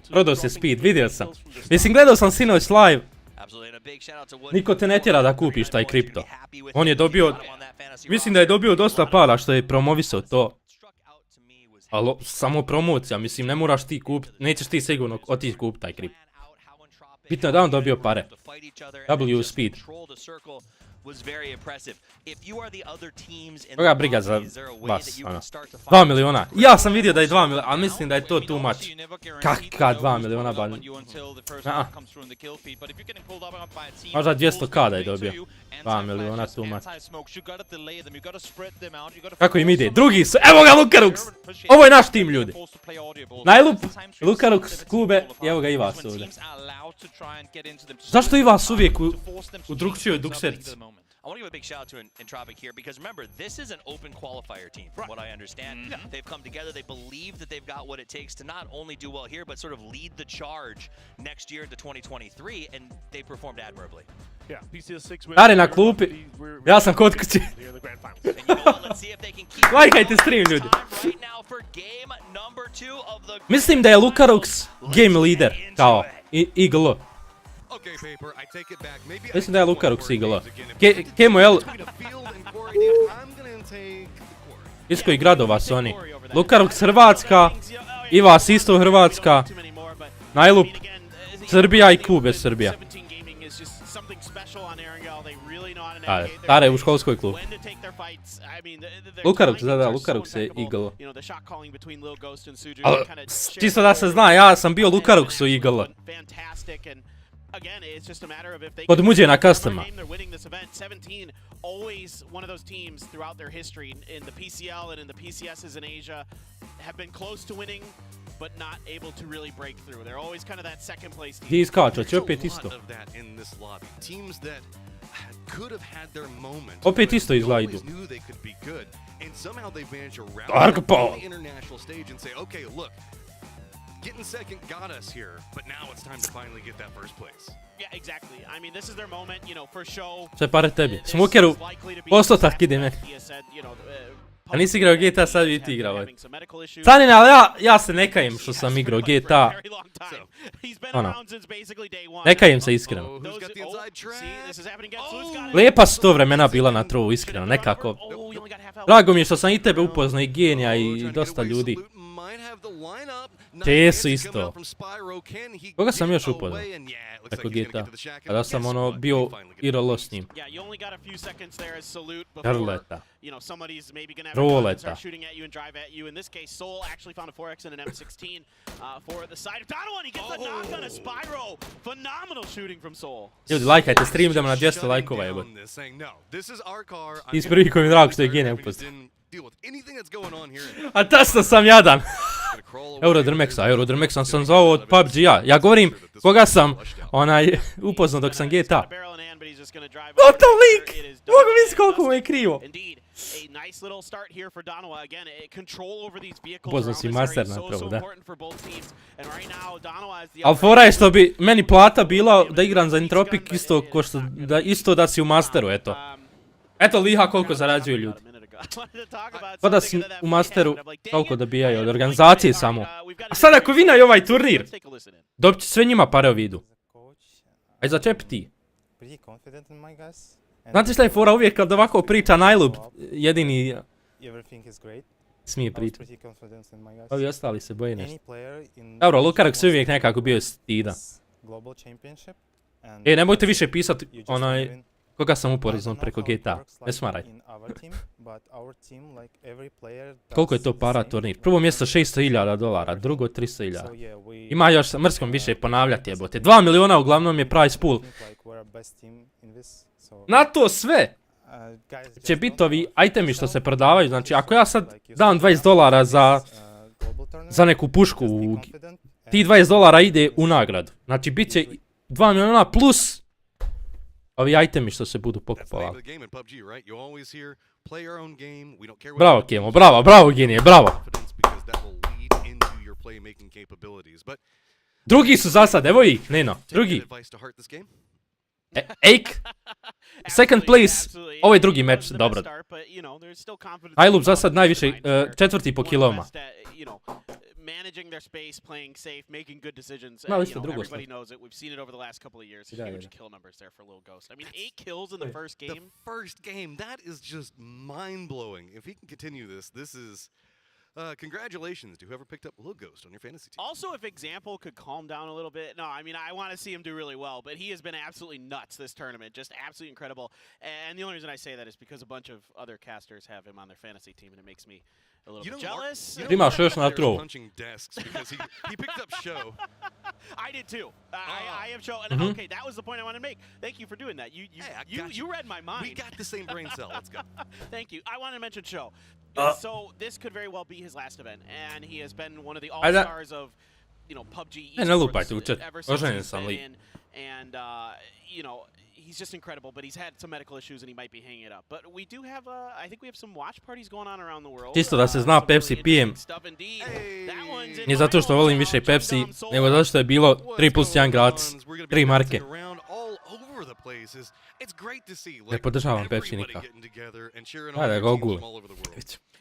Prodao se Speed, vidio sam. Mislim, gledao sam sinoć live. Niko te ne tjera da kupiš taj kripto. On je dobio, mislim da je dobio dosta para što je promovisao to. Ali samo promocija, mislim, ne moraš ti kupiti, nećeš ti sigurno otići kupiti taj kripto. Bitno je da on dobio pare. W Speed. Koga briga za vas, ono. 2 miliona. Ja sam vidio da je 2 miliona, ali mislim da je to too much. Kaka 2 miliona, ba... Možda 200k da je dobio. 2 miliona, too much. Kako im ide? Drugi su, evo ga Lukarux! Ovo je naš tim, ljudi. Najlup, Lukarux, Kube, i evo ga Ivas ovdje. Zašto Ivas uvijek u drugčijoj dukserici? I want to give a big shout out to Entropic here because remember, this is an open qualifier team, from what I understand. They've come together, they believe that they've got what it takes to not only do well here, but sort of lead the charge next year into 2023, and they performed admirably. Are na klupi, ja sam kod kuće. Lajkajte stream, ljudi. Mislim da je Lukarux game leader, kao IGL. Mislim da je Lukarux IGL. KemalVejzovic. Iz kojih gradova su oni? Lukarux Hrvatska, Ivas isto Hrvatska, Najlup Srbija i Kube Srbija. Tare u školskoj klubu. Lukarux, da, Lukarux je IGL. Ali, čisto da se zna, ja sam bio Lukaruxu IGL. Kod muđe na customa. Always one of those teams throughout their history in the PCL and in the PCSs in Asia have been close to winning but not able to really break through. They're always kind of that second place team. He's caught, će opet isto. Opet isto izgleda idu. Argpol! Getting second got us here, but now it's time to finally get that first place. Yeah, exactly. I mean, this is their moment, you know, for show. Sve pare tebi. Smokeru, postotak ide meni. A nisi igrao GTA, sad bi ti igrao. Sanin, ali ja se ne kajem što sam igrao GTA. Ono. Ne kajem se iskreno. Lijepa su to vremena bila na trovu, iskreno, nekako. Drago mi je što sam i tebe upoznao, i Genija, i dosta ljudi. Te su isto. Koga sam još upoznao? Tako GTA. Kada sam ono bio IRL s njim. Grleta. Roleta. Ljudi, lajkajte stream, idemo na 200 lajkova, jebo. Ti si prvi koji mi drago što je Genija upoznao. A tačno sam jadan. Eurodrmexa sam zvao od PUBG-a. Ja govorim koga sam upoznao dok sam GTA. Gotov lik! Mogu misliti koliko mu je krivo. Upoznao si master na prvo, da. Ali fora je što bi meni plata bila da igram za Entropic isto da si u masteru, eto. Eto liha koliko zarađuju ljudi. Pa da si u masteru toliko dobijaju od organizacije samo. A sad ako vinaju ovaj turnir, dobit će sve njima pare u vidu. Aj začepi ti. Znate šta je fora uvijek kad ovako priča Najlup, jedini smije pričati. Ovi ostali se boje nešto. Dobro, Lukarux se uvijek nekako bio stidan. Nemojte više pisati koga sam uporizno preko GTA, ne smaraj. Koliko je to para turnir? Prvo mjesto $600,000, drugo $300,000. Ima još sa mrskom više ponavljati jebote. 2 miliona uglavnom je prize pool. Na to sve! će biti ovi itemi što se prodavaju, znači ako ja sad dam $20 za neku pušku, ti $20 ide u nagradu, znači bit će 2 miliona plus ovi itemi što se budu pokupovali. Bravo Kemo, bravo genije, bravo. Drugi su za sad, evo ih, Neno, drugi. Ake, second place, ovo je drugi meč, dobro. Ajlub za sad najviše, četvrti po kilovima. Managing their space, playing safe, making good decisions. No, everybody knows it. We've seen it over the last couple of years. Huge kill numbers there for Lil Ghost. I mean, 8 kills in the first game. The first game, that is just mind-blowing. If he can continue this, this is... congratulations to whoever picked up Lil Ghost on your fantasy team. Also, if Example could calm down a little bit. No, I mean, I want to see him do really well, but he has been absolutely nuts this tournament. Just absolutely incredible. And the only reason I say that is because a bunch of other casters have him on their fantasy team, and it makes me a little bit jealous. Imaš još na throw. Punching desks because he picked up show. I did too. I have show. And okay, that was the point I wanted to make. Thank you for doing that. You read my mind. We got the same brain cell. Let's go. Thank you. I wanted to mention show. So this could very well be his last event, and he has been one of the all-stars of, PUBG esports ever since he's been in. And he's just incredible, but he's had some medical issues and he might be hanging it up. But we do have, I think we have some watch parties going on around the world. Čisto da se zna, Pepsi pijem. Nije zato što volim više Pepsi, nego zato što je bilo 3+1 gratis. 3 marke. Ne podržavam Pepsi nikak. Ajde, go Google.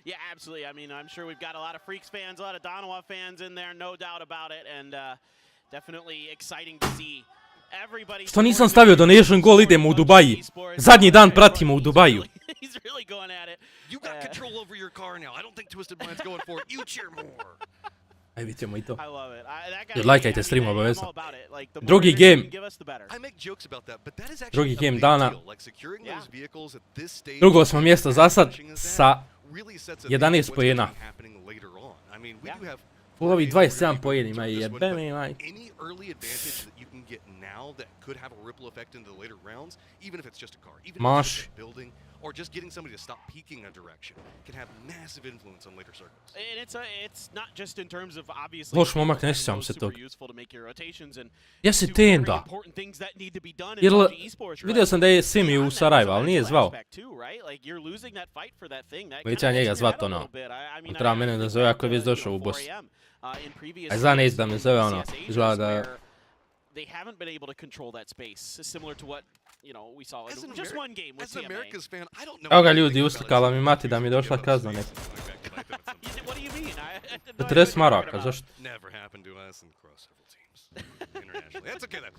Yeah, absolutely. I mean, I'm sure we've got a lot of Freaks fans, a lot of Donawa fans in there, no doubt about it, and definitely exciting to see. Što nisam stavio donation goal, idemo u Dubaji. Zadnji dan pratimo u Dubaju. He's really going at it. You got control over your car now. I don't think Twisted Mind's going for it. You cheer more. Aj, vidit ćemo i to. I love it. Lajkajte stream obavezno. Drugi game. Drugi game dana. Drugo smo mjesto za sad sa 11 pojena. U ovih 27 pojenima i jebeme imaj. Maši. Or just getting somebody to stop peeking a direction can have massive influence on later circles. And it's not just in terms of obviously. Loš momak, ne sjećam se tog. Jesi Tenda? Jer vidio sam da je Simi u Sarajevu, ali nije zvao. Već ja njega zvat ono. Treba mene da zove ako je već došao u boss. A za ne da me zove ono. Izgleda da... They haven't been able to control that space, similar to what we saw in just one game with TMA. Evo ga ljudi, uslikala mi mati da mi je došla kazna neka. What do you mean? 40 maraka, zašto? Never happened to us and cross several teams internationally. That's okay then.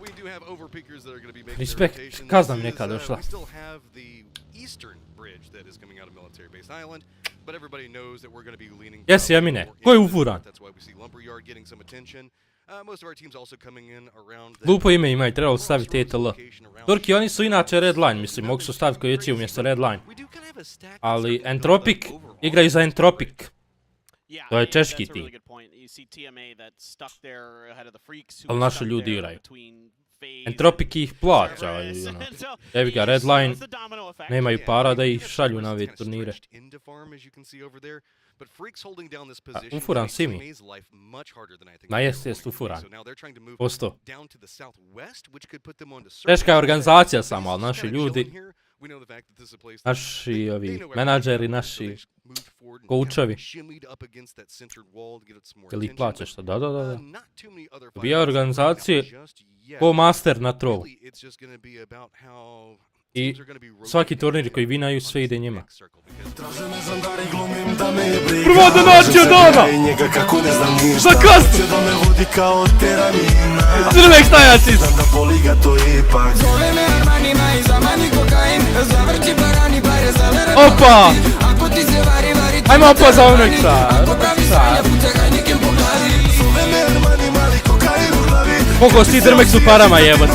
We do have overpeakers that are going to be making Respekt, their rotation. kazna mi neka došla. We still have the eastern bridge that is coming out of Military Base Island, but everybody knows that we're going to be leaning. Jesi Emine, ko je ufuran? That's why we see Lumberyard getting some attention. Most of our teams also coming in around. Lupo ime ima i trebalo staviti ETL. Turki, oni su inače Redline, mislim, mogu su staviti koji je umjesto Redline. Ali Entropic, igraju za Entropic. To je češki tim. Ali naši ljudi igraju. Entropic ih plaća, evi ga Redline, nemaju para da ih šalju na ove turnire. Ufuran si mi. Ma jest ufuran. Posto. Teška je organizacija samo, ali naši ljudi, naši menadžeri, naši koučevi. Jel ih plaćaš to? Da. Bija organizacije ko master na trovu. I svaki turnir koji vinaju sve ide njima. Prva donacija dana! Za kastu! Crvek stajaci! Opa! Ajmo opa za oneksa! Koliko si drmek su parama jebati?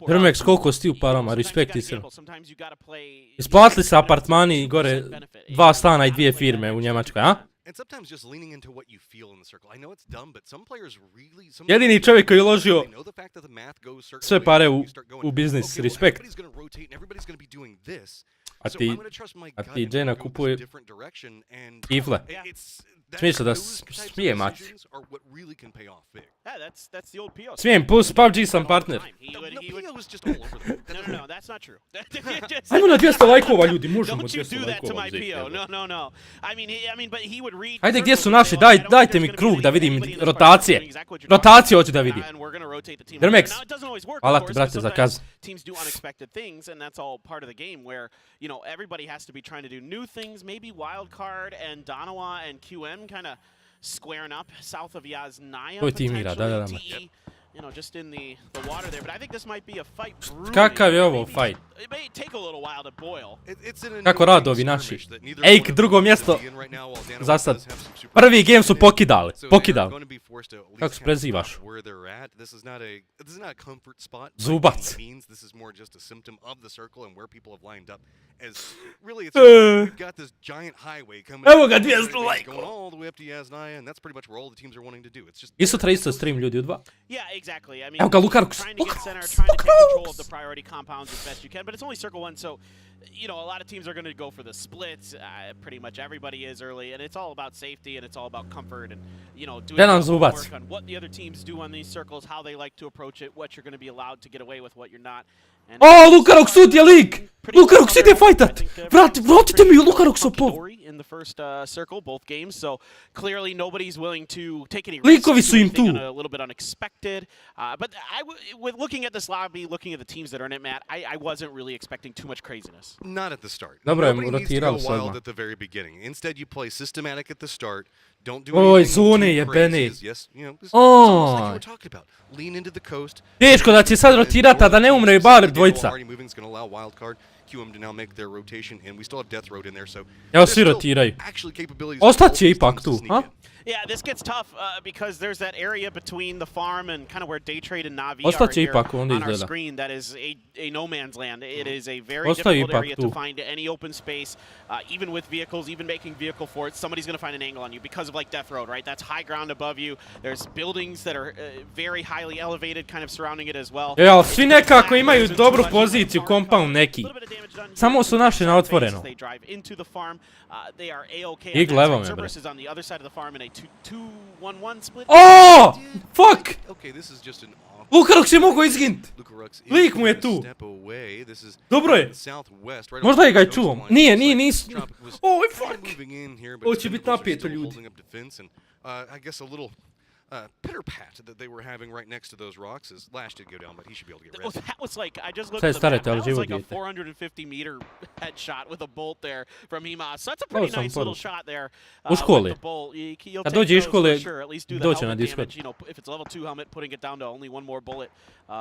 Drmex, koliko si ti u parama, respekt ti se. Isplatili se apartmani gore, 2 stana i 2 firme u Njemačkoj, a? And sometimes just leaning into what you feel in the circle. I know it's dumb, but some players really... Jedini čovjek koji je uložio sve pare u biznis, respekt. A ti Djana kupuje kifle. Smiješ se da smije mać. Smijem, plus PUBG sam partner. Ajmo na 200 lajkova, ljudi, možemo 200 lajkova uzeti. Ajde, gdje su naši? Dajte mi krug da vidim rotacije. Rotacije hoću da vidim. Grmex, hvala ti, brate, za kaz. Teams do unexpected things, and that's all part of the game where, you know, everybody has to be trying to do new things. Maybe Wildcard and Donawa and QM kind of squaring up south of Yaznaya potentially. You know, just in the water there, but I think this might be a fight. Kakav je ovo fight? It may take a little while to boil. Kako rado ovi naši. Ejk, drugo mjesto. Za sad. Prvi game su pokidali. Kako se prezivaš? Zubac. Evo ga, 200 lajkova. I sutra isto stream ljudi u 2. Exactly. I mean, Evo ga, Lukarux. Trying to get center, trying to take control of the priority compounds as best you can, but it's only circle 1, so you know a lot of teams are going to go for the splits. Pretty much everybody is early, and it's all about safety and it's all about comfort and you know doing work on what the other teams do on these circles, how they like to approach it, what you're going to be allowed to get away with, what you're not. Oh, Lukarux sud je lik! Lukarux ide fajtat! Vratite mi Lukaruxov pov! In the first circle, both games, so clearly nobody's willing to take any Likovi su im tu. A little bit unexpected. But with looking at this lobby, looking at the teams that are in it, Matt, I wasn't really expecting too much craziness. Not at the start. Nobody needs to go wild at the very beginning. Instead, you play systematic at the start. Don't do anything crazy. Yes, you know, this is like you were talking about. Lean into the coast. Teško da će sad rotirati, a da ne umre bar dvojica. QM to now make their rotation, and we still have Death Road in there, so evo svi rotiraju. Ostaće ipak tu, ha? Yeah, this gets tough because there's that area between the farm and kind of where Day Trade and Navi are here on our screen that is a no man's land. It is a very difficult area to find any open space, even with vehicles, even making vehicle forts. Somebody's going to find an angle on you because of like Death Road, right? That's high ground above you. There's buildings that are very highly elevated kind of surrounding it as well. Ja, svi nekako imaju dobru poziciju, compound neki. Samo su naši na otvoreno. Ig levo me, bre. Oh! Fuck! Lukarux je mogao izginut. Lik mu je tu. Dobro je. Možda je ga i čuo. Nije, nisu. Oh, fuck! Ovo će biti napijeto, ljudi. Pitter pat that they were having right next to those rocks as Lash did go down, but he should be able to get res. That was like, I just looked at the map, that was like a 450-meter headshot with a bolt there from Himas. So that's a pretty nice little shot there with the bolt. You'll take those for sure, at least do the helmet damage. You know, if it's a level 2 helmet, putting it down to only one more bullet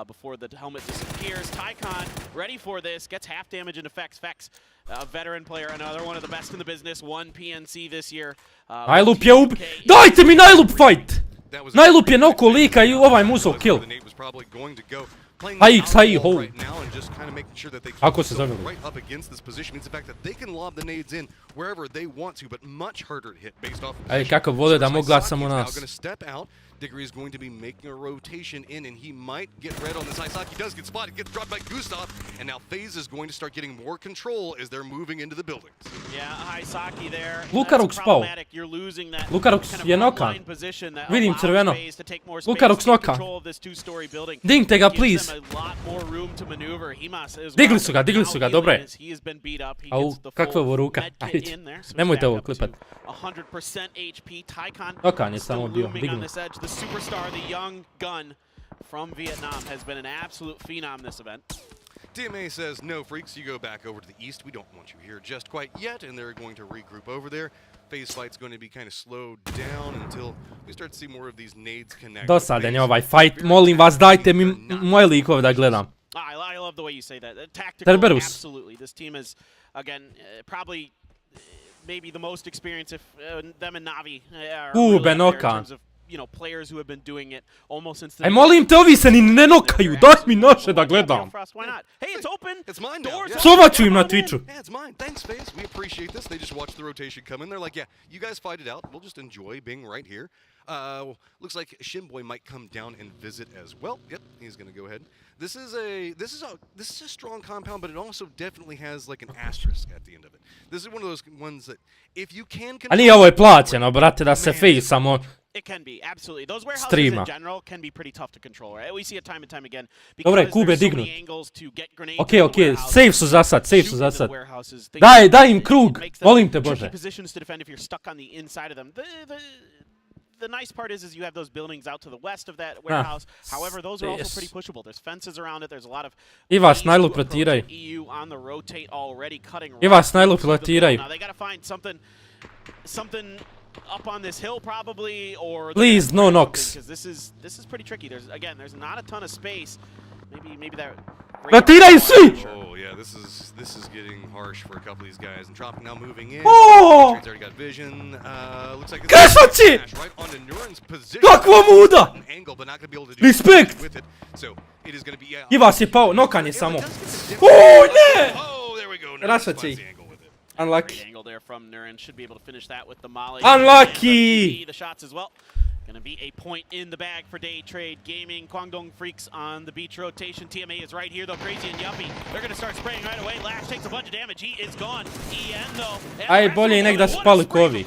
before the helmet disappears. Tycon, ready for this, gets half damage and affects Vex. A veteran player, another one of the best in the business, one PNC this year. Najlup je Dajte mi najlup fight! Najlup je noko lika i ovaj muzo kill. HX, HI, ho. Ako se zavili. Ajde, kako vole da mogu samo nas. Diggory is going to be making a rotation in, and he might get red on this. Isaki does get spotted, gets dropped by Gustav, and now FaZe is going to start getting more control as they're moving into the buildings. Yeah, Isaki there. Lukarux pao. Lukarux je nokan. Vidim crveno. Lukarux nokan. Dignite ga, please. Digli su ga, dobro je. Au, kakva ovo ruka. Ajde, nemojte ovo klipat. Nokan je samo bio, dignu. The superstar, the young gun from Vietnam, has been an absolute phenom this event. DMA says, no, freaks, you go back over to the east. We don't want you here just quite yet, and they're going to regroup over there. FaZe fight's going to be kind of slowed down until we start to see more of these nades connect. Dosadan je ovaj fight. Molim vas, dajte mi moje likove da gledam. I love the way you say that. Tactical, absolutely. This team is, again, probably maybe the most experienced if them and Navi are really in terms of you know, players who have been doing it almost since the... Aj molim te, ovi se ni ne nokaju, daj mi naše da gledam. Why not? Hey, it's open. It's mine now. Psovaću im na Twitchu. Yeah, it's mine. Thanks, FaZe. We appreciate this. They just watched the rotation come in. They're like, yeah, you guys fight it out. We'll just enjoy being right here. Looks like Shinboy might come down and visit as well. Yep, he's going to go ahead. This is a strong compound, but it also definitely has like an asterisk at the end of it. This is one of those ones that if you can... A nije ovo je plaćeno, brate, da se FaZe samo... It can be, absolutely. Those warehouses in general can be pretty tough to control, right? We see it time and time again. Dobre, Kube dignut. Okej, safe su za sad, safe su za sad. Daj im krug, molim te Bože. Positions to defend if you're stuck on the inside of them. The nice part is you have those buildings out to the west of that warehouse. However, those are also pretty pushable. There's fences around it. There's a lot of Iva snajlu protiraj. EU on the rotate already cutting. Iva snajlu protiraj. Now they got to find something up on this hill probably, or please no knocks. Because this is pretty tricky. There's not a ton of space. Maybe that. Protiraj svi. Oh yeah, this is getting harsh for a couple of these guys. And Tropic now moving in. Oh! Trade's already got vision. Looks like Krešači! right onto Nuren's position. Kakva muda! Angle, but not going to be able to do Respect! with it. So it is going to be. Iva si pao, nokan je samo. Ne! Oh, there we go. Rašači. Unlucky. Angle there from Nuren should be able to finish that with the molly. Unlucky! The shots as well. Gonna be a point in the bag for Day Trade Gaming. Kwangdong Freaks on the beach rotation. TMA is right here though. Crazy and Yuppie. They're gonna start spraying right away. Lash takes a bunch of damage. He is gone. EN though. Aj, bolje nek da su pali ko ovi.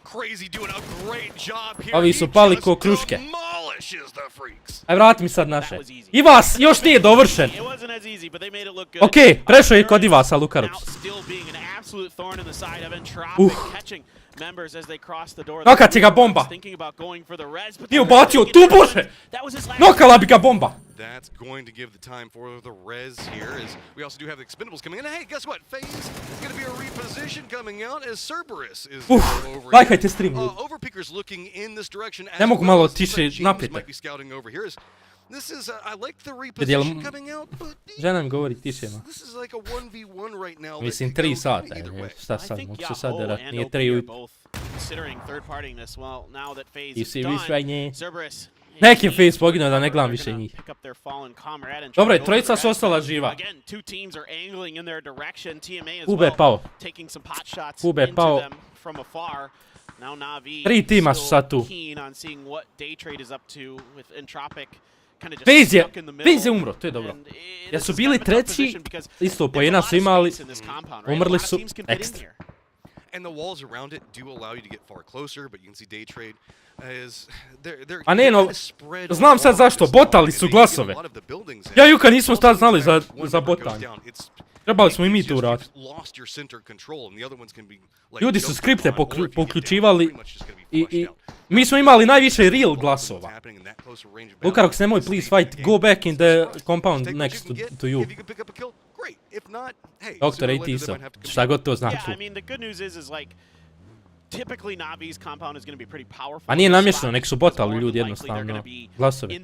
Crazy doing a great job here. Ovi su pali ko kruške. Demolishes the Freaks. Aj, vrati mi sad naše. Ivas, još nije dovršen. It wasn't as easy, but they made it look good. Okej, prešao je kod Ivasa Lukaruks. Still being an absolute thorn in the side of Entropic catching members as they cross the door. Nokat će ga bomba. Thinking about going for the res, but Nije ubacio tu, Bože! Nokala bi ga bomba. That's going to give the time for the res here. As we also do have the expendables coming in. Hey, guess what? FaZe is going to be a reposition coming out as Cerberus is over. Lajkajte stream. Overpeaker's looking in this direction. Ne mogu malo tiše napijete. Might be scouting over here. This is I like the reposition coming out, but žena mi govori tiše. This is like a 1v1 right now. Mislim 3 sata. Šta sad, mogu se sad da nije 3 considering third partying this. Well, now that FaZe is done, Cerberus nekim FaZe poginuo da ne gledam više njih. Dobro, trojica su ostala živa. Kube je pao. Kube je pao. 3 tima su sad tu. FaZe je umro, to je dobro. Jer su bili treći, isto po jedna su imali, umrli su ekstra. And the walls around it do allow you to get far closer, but you can see Day Trade is a ne, no, znam sad zašto, botali su glasove. Ja i Juka nismo tad znali za botanje. Trebali smo i mi to uraditi. Ljudi su skripte poključivali i mi smo imali najviše real glasova. Lukarox, nemoj please fight, go back in the compound next to you. Doktor ATISO, šta god to znači. Typically Navi's compound is going to be pretty powerful. A nije namješano, nek su botali ljudi jednostavno glasovi.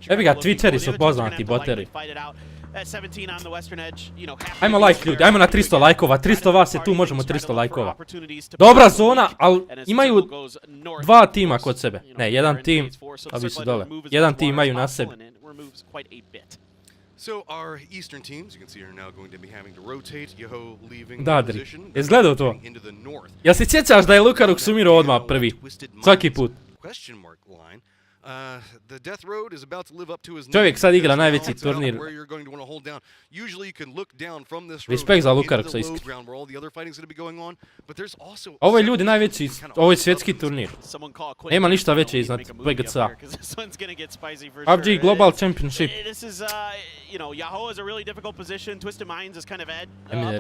Evi ga, Twitteri su poznati boteri. Ajmo like ljudi, ajmo na 300 lajkova, 300 vas je tu, možemo 300 lajkova. Dobra zona, ali imaju 2 tima kod sebe. Ne, jedan tim, ovi su dole. Jedan tim imaju na sebi. So our eastern teams, you can see, are now going to be having to rotate. Yoho leaving the position. Jesi gledao to? Jel se sjećaš da je Lukarox umirao odmah prvi? Svaki put. Question mark line. The death road is about to live up to his name. Čovjek sad igra najveći turnir. Respekt za Lukaroxa iskri. Ovo je ljudi najveći, ovo je svjetski turnir. Nema ništa veće iznad VGC-a. PUBG Global Championship. Yahoo is a really difficult position. Twisted Minds is kind of up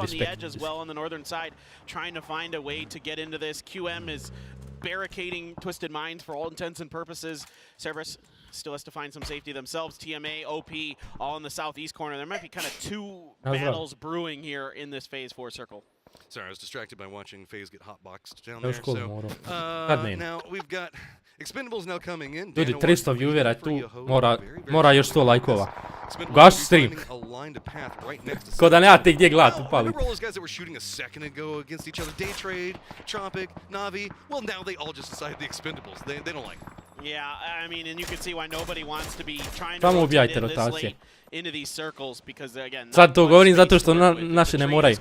on the edge as well on the northern side, trying to find a way to get into this. QM is barricading Twisted Minds for all intents and purposes. Cerberus still has to find some safety themselves. TMA, OP, all in the southeast corner. There might be kind of 2 battles brewing here in this Phase 4 circle. Sorry, I was distracted by watching FaZe get hotboxed down there. Cool, so, now we've got expendables now coming in. Ljudi, 300 viewera tu, mora još 100 lajkova. Gaš stream. Ko da nemate gdje gledat upaliti. Yeah, I mean, and you can see why nobody wants to be trying to Samo rotate ubijajte in this rotacije. late into these circles because again. Sad to govorim zato što naši ne moraju.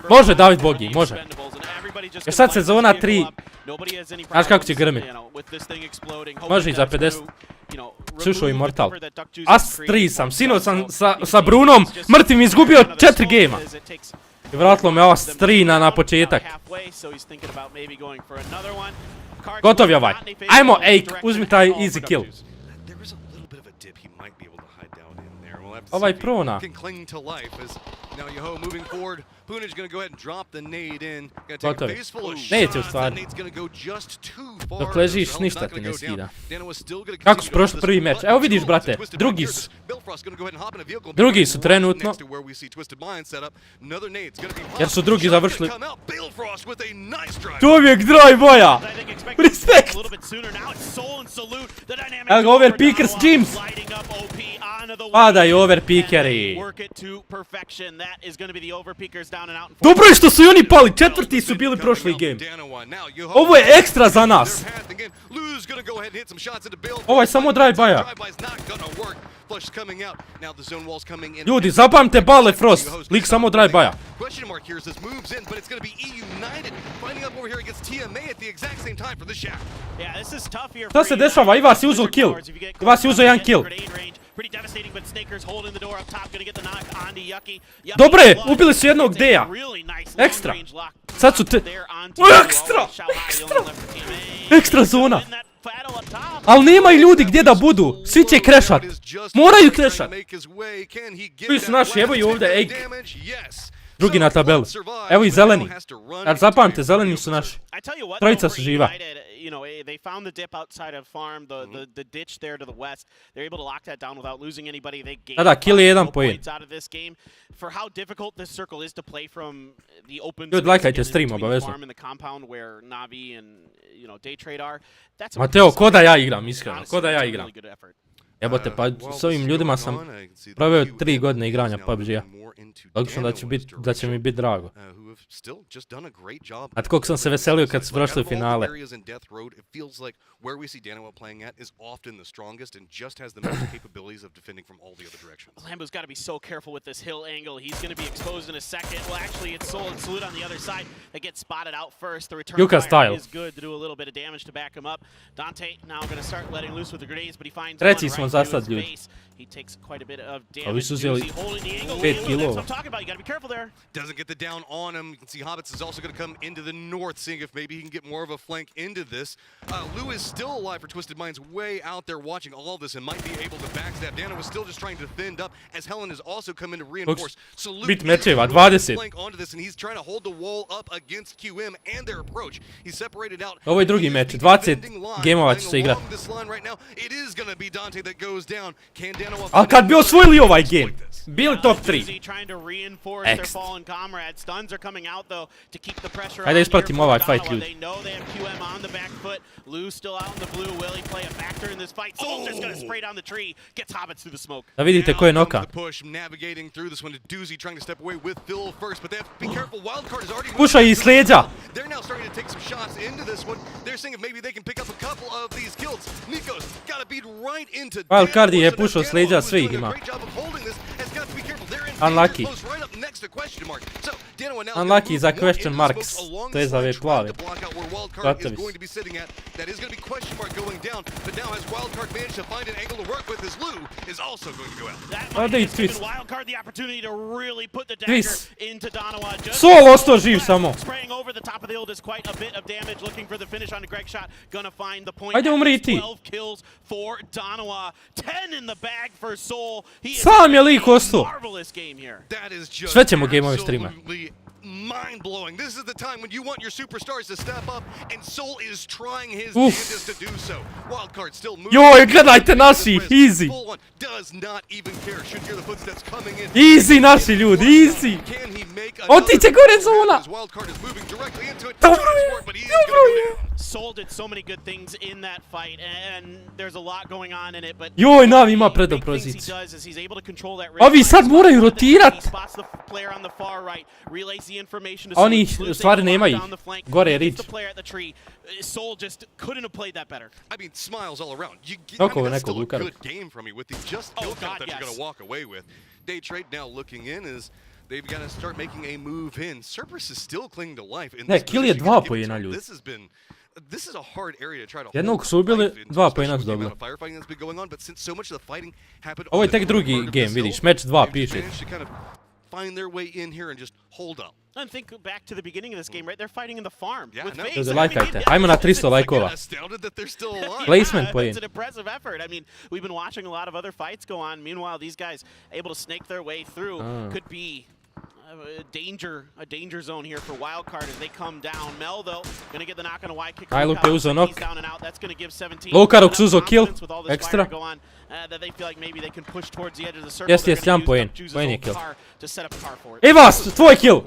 Može David Bogi, može. Jer sad sezona 3, znaš kako će grmit. Može i za 50. Šušo Immortal. As 3 sam, sino sam sa Brunom, mrtvim izgubio 4 gejma. I vratilo me ova strina na početak. Gotov je ovaj. Ajmo, Ake, uzmi taj easy kill. Ovaj prona. Gotov je. Neće u stvari. Dok ležiš ništa ti ne skida. Kako su prošli prvi meč? Evo vidiš brate, drugi su trenutno. Jer su drugi završili. Čovjek draj boja. Respekt. Evo ga overpickers James. Padaj overpickeri. Dobro je što su i oni pali, četvrti su bili prošli game. Ovo je ekstra za nas. Ovo je samo drive-by-a. Ljudi, zapamte Bale Frost, lik samo drive-by-a. Šta se dešava? Iva si uzeo kill. Iva si uzeo jedan kill. Dobre, ubili su jednog Deja. Ekstra. Sad su te... Ekstra! Ekstra! Ekstra zona. Ali nemaju ljudi gdje da budu. Svi će krešat. Moraju krešat. Koji su naši, evo i ovdje Ake. Drugi na tabelu. Evo i zeleni. Jer zapamte, zeleni su naši. Trojica su živa. You know, they found the dip outside of farm, the ditch there to the west. They're able to lock that down without losing anybody. They gained kill je jedan points out of this game. For how difficult this circle is to play from the open farm in the compound where Navi and Day Trade are. That's Mateo, ko da ja igram, iskreno, ko da ja igram. Jebote, pa s ovim ljudima sam proveo 3 godine igranja PUBG-a. Logično da će mi biti drago. A koliko sam se veselio kad su prošli finale. Where we see Djani playing at is often the strongest and just has the most capabilities of defending from all the other directions. Lambo's got to be so careful with this hill angle. He's going to be exposed in a second. Well, actually, it's Soul and Salute on the other side that gets spotted out first. The return Juka fire is good to do a little bit of damage to back him up. Dante now going to start letting loose with the grenades, but he finds one right to his face. He takes quite a bit of damage. He's holding the angle. That's what I'm talking about. You got to be careful there. Doesn't get the down on him. You can see Hobbits is also going to come into the north, seeing if maybe he can get more of a flank into this. Lou is still alive for Twisted Mind's way out there watching all of this and might be able to backstab. Dana was still just trying to defend up as Helen has also come in to reinforce. Salute flank onto this and he's trying to hold the wall up against QM and their approach. He's separated out. Ovo je drugi meč, 20 gameova će se igrati. It is going to be Dante that goes down. Ali kad bi osvojili ovaj game, bili top 3. Hajde ispratimo ovaj fight, ljudi. Da vidite ko je noka. Pušaj iz leđa. Wildcard je pušao s leđa, sve ih ima. Unlucky. Unlucky za question marks. To je za ove plave. Vratovi. Ode i twist. Twist. Sol ostao živ samo. Ajde umri i ti. Sam je lik ostao. Sve ćemo gameove streama. Mind-blowing. This is the time when you want your superstars to step up, and Soul is trying his damnedest to do so. Wildcard still moving. Joj, gledajte naši, easy. Does not even care. Should hear the footsteps coming in. Easy naši ljudi, easy. Otiće gore zona. Wildcard is moving directly into it. Dobro je. Soul did so many good things in that fight, and there's a lot going on in it, but Joj, Navi ima prednu poziciju. Ovi sad moraju rotirat. A oni u stvari nemaju gore reach. Soul just couldn't have played that better. I mean, smiles all around. That's still a good game from you with the just kill count that you're going to walk away with. Day Trade now looking in is they've got to start making a move in. Cerberus is still clinging to life in this kill je 2 poena, ljudi. This is a hard area to try to Jednog su ubili, 2 poena su dobili. Ovo je tek drugi game, vidiš, match 2 piše. Find their way in here and just hold up. And think back to the beginning of this game, right? They're fighting in the farm with To Vase. lajkajte, ajmo na 300 lajkova. Placement point. It's an impressive effort. I mean, we've been watching a lot of other fights go on. Meanwhile, these guys able to snake their way through could be a danger zone here for Wildcard as they come down. Mel though gonna get the knock on a wide kick. Luke je uzeo knock. Down and out. That's gonna give 17. Lokarok su uzeo kill. Ekstra. That they feel like maybe they can push towards the edge of the circle. Yes, jedan poen. Poen je kill. To set up a car for it. Evas, tvoj kill!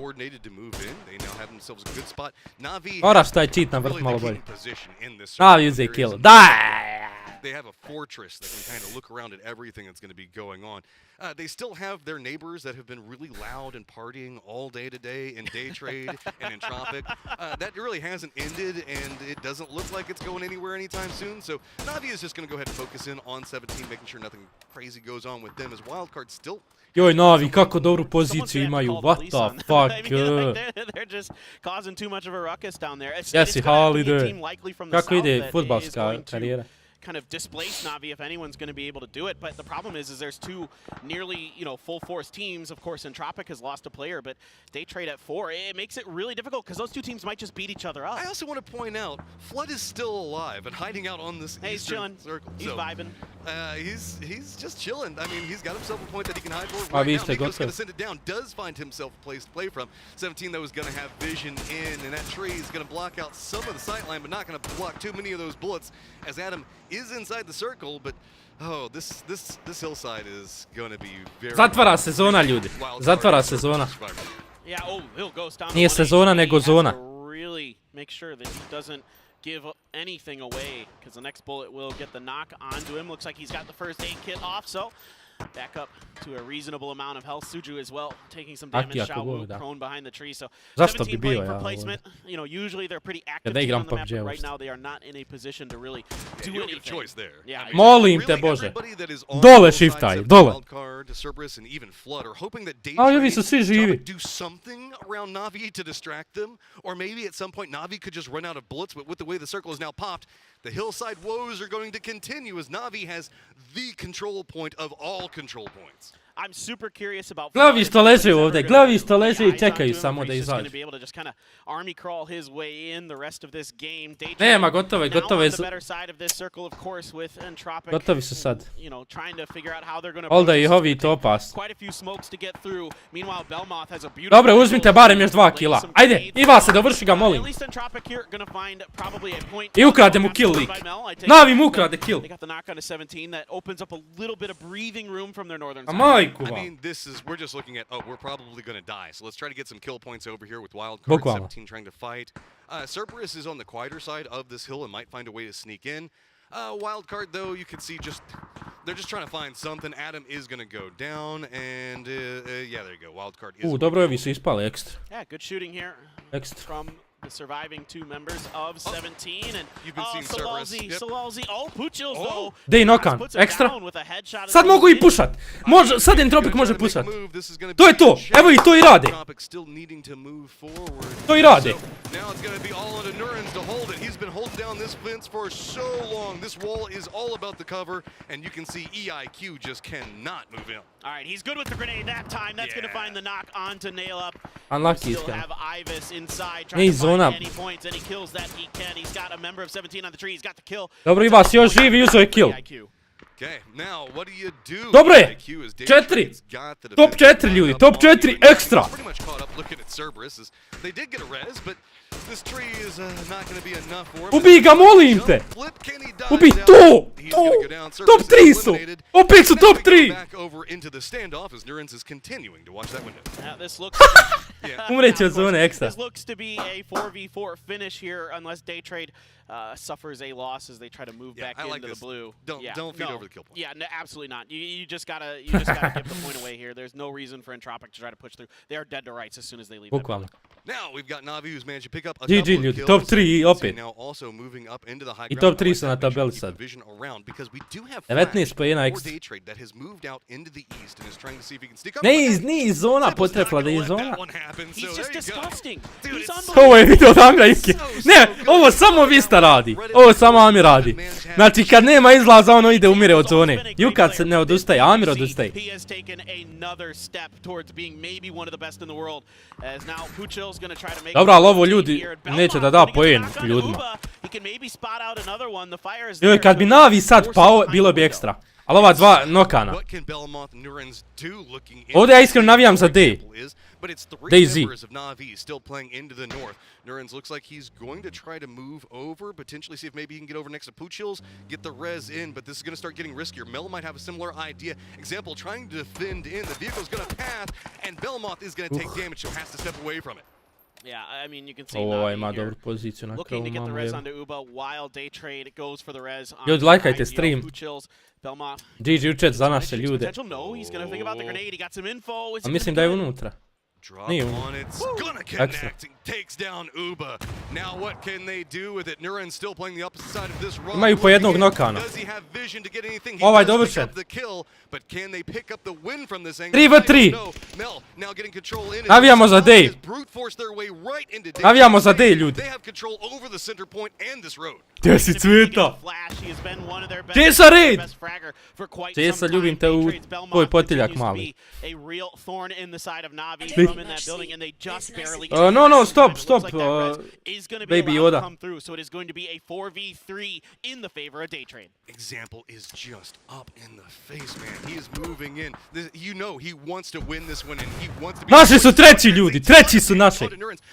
Moraš taj cheat na vrt malo bolje. Navi uze kill. Daj! They have a fortress that can kind of look around at everything that's going to be going on. They still have their neighbors that have been really loud and partying all day today in Day Trade and in Tropic. That really hasn't ended, and it doesn't look like it's going anywhere anytime soon. So Navi is just going to go ahead and focus in on 17, making sure nothing crazy goes on with them as Wildcard still. Joj, Navi, kako dobru poziciju imaju, what the fuck? They're just causing too much of a ruckus down there. Jesi, Halide, kako ide fudbalska karijera? Kind of displace Navi if anyone's going to be able to do it, but the problem is there's two nearly, full force teams. Of course, Entropic has lost a player, but Day Trade at 4, it makes it really difficult because those two teams might just beat each other up. I also want to point out, Flood is still alive and hiding out on this he's chilling. Circle. He's vibing. He's just chilling. I mean, he's got himself a point that he can hide for right now. Nico's going to send it down. Does find himself a place to play from. 17 though is going to have vision in, and that tree is going to block out some of the sight line, but not going to block too many of those bullets. As Adam is inside the circle, but this hillside is going to be very. Zatvara sezona, ljudi. Zatvara sezona. Yeah, he'll go down. Nije sezona, nego zona. Really make sure that he doesn't give anything away, because the next bullet will get the knock onto him. Looks like he's got the first aid kit off, so back up to a reasonable amount of health. Suju as well, taking some damage. Xiaowu prone behind the tree. So 17 playing for placement. Usually they're pretty active on the map, but right now they are not in a position to really do anything. Choice there. Yeah, molim te Bože. Dole shiftaj, dole. A ovi su svi živi. Do something around Navi to distract them, or maybe at some point Navi could just run out of bullets, but with the way the circle is now popped, the hillside woes are going to continue as Navi has the control point of all control points. I'm super curious about Glavisto leže ovdje, glavisto leže I čekaju samo da izađu. Nema, gotove su. Gotovi su sad. Olda I ovi to opasno. Dobro, uzmite barem još 2 kila. Ajde, Iva se dovrši ga, molim. I ukrade mu kill lik. Navi mu ukrade kill. A maj. I mean, we're just looking at, we're probably going to die. So let's try to get some kill points over here with Wildcard 17 trying to fight. Cerberus is on the quieter side of this hill and might find a way to sneak in. Wildcard, though, you can see they're just trying to find something. Adam is going to go down, and yeah, there you go. Wildcard is. Dobro, ovi su ispali ekstra. Yeah, good shooting here. Ekstra. From the surviving 2 members of 17, and you've been seeing Cerberus. Salalzi, Puchils though. Dej nokan, ekstra. Sad mogu I pušat. Sad Entropic može pušat. To je to, evo I to I rade. To I rade. Now it's going to be all on Nuren's to hold it. He's been holding down this fence for so long. This wall is all about the cover, and you can see EIQ just cannot move in. All right, he's good with the grenade that time. That's going to find the knock onto Nail Up. Unlucky. Still have Ivis inside trying to find any points, and he kills that he can. He's got a member of 17 on the tree. He's got the kill. Dobro, Ivas još živi, uzeo je kill. Okay, now what do you do? Dobro je. 4. Top 4 ljudi, top 4 ekstra. Pretty much caught up looking at Cerberus as they did get a res, but this tree is not going to be enough for him. Ubij ga, molim te. Ubij to. Top 3 su! Opet su top 3! Umreće od zone ekstra. This looks to be a 4v4 finish here unless Daytrade suffers a loss as they try to move back into the blue. Don't feed over the kill point. Yeah, no, absolutely not. You just gotta give the point away here. There's no reason for Entropic to try to push through. They are dead to rights as soon as they leave. Bukvalno. Now we've got Navi who's managed to pick up a GG ljudi, top 3 opet. I top 3 su na tabeli sad. 19 pojena ekstra. Nije zona potrefla da je zona. He's just disgusting. Ovo je video od Amira Juke. Ne, ovo samo Vista radi. Ovo samo Amir radi. Znači kad nema izlaza ono ide umire od zone. Juka se ne odustaje, Amir odustaje. Dobra, ali ovo ljudi neće da da poen ljudima. Joj, kad bi Navi sad pao, bilo bi ekstra. Ali ova dva nokana. Ovdje ja iskreno navijam za D. DayZ. Nurenz looks like he's going to try to move over, potentially see if maybe he can get over next to Puchil's, get the res in, but this is going to start getting riskier. Mel might have a similar idea. Example, trying to defend in, the vehicle's going to pass, and Belmoth is going to take damage, so has to step away from it. Yeah, I mean, you can see Navi here looking to get the res krovu, onto Uba while Daytrade goes for the res on ljudi, lajkajte stream. Puchil's. Belmoth. GG u chat za naše ljude. No, he's going to think about the grenade. He got some info. A mislim da je unutra. Drop on, it's gonna connect and takes down Uba. Now what can they do with it? Nuren's still playing the opposite side of this run. Imaju po jednog nokana. Does he have vision to get anything? He Ovaj does dovršen. pick up the kill, but can they pick up the win from this angle? 3v3. No, Mel now getting control in. Navijamo za D. Brute force their way right into D. Navijamo za D, ljudi. They have control over the center point and this road. Gdje si cveta? Gdje sa red? Gdje sa ljubim te u tvoj potiljak mali. No, stop, baby Yoda. So it is going to be a 4v3 in the favor of Daytrade. Example is just up in the face, man. He is moving in. You know he wants to win this one and he wants to be. Naši su treći ljudi, treći su naši.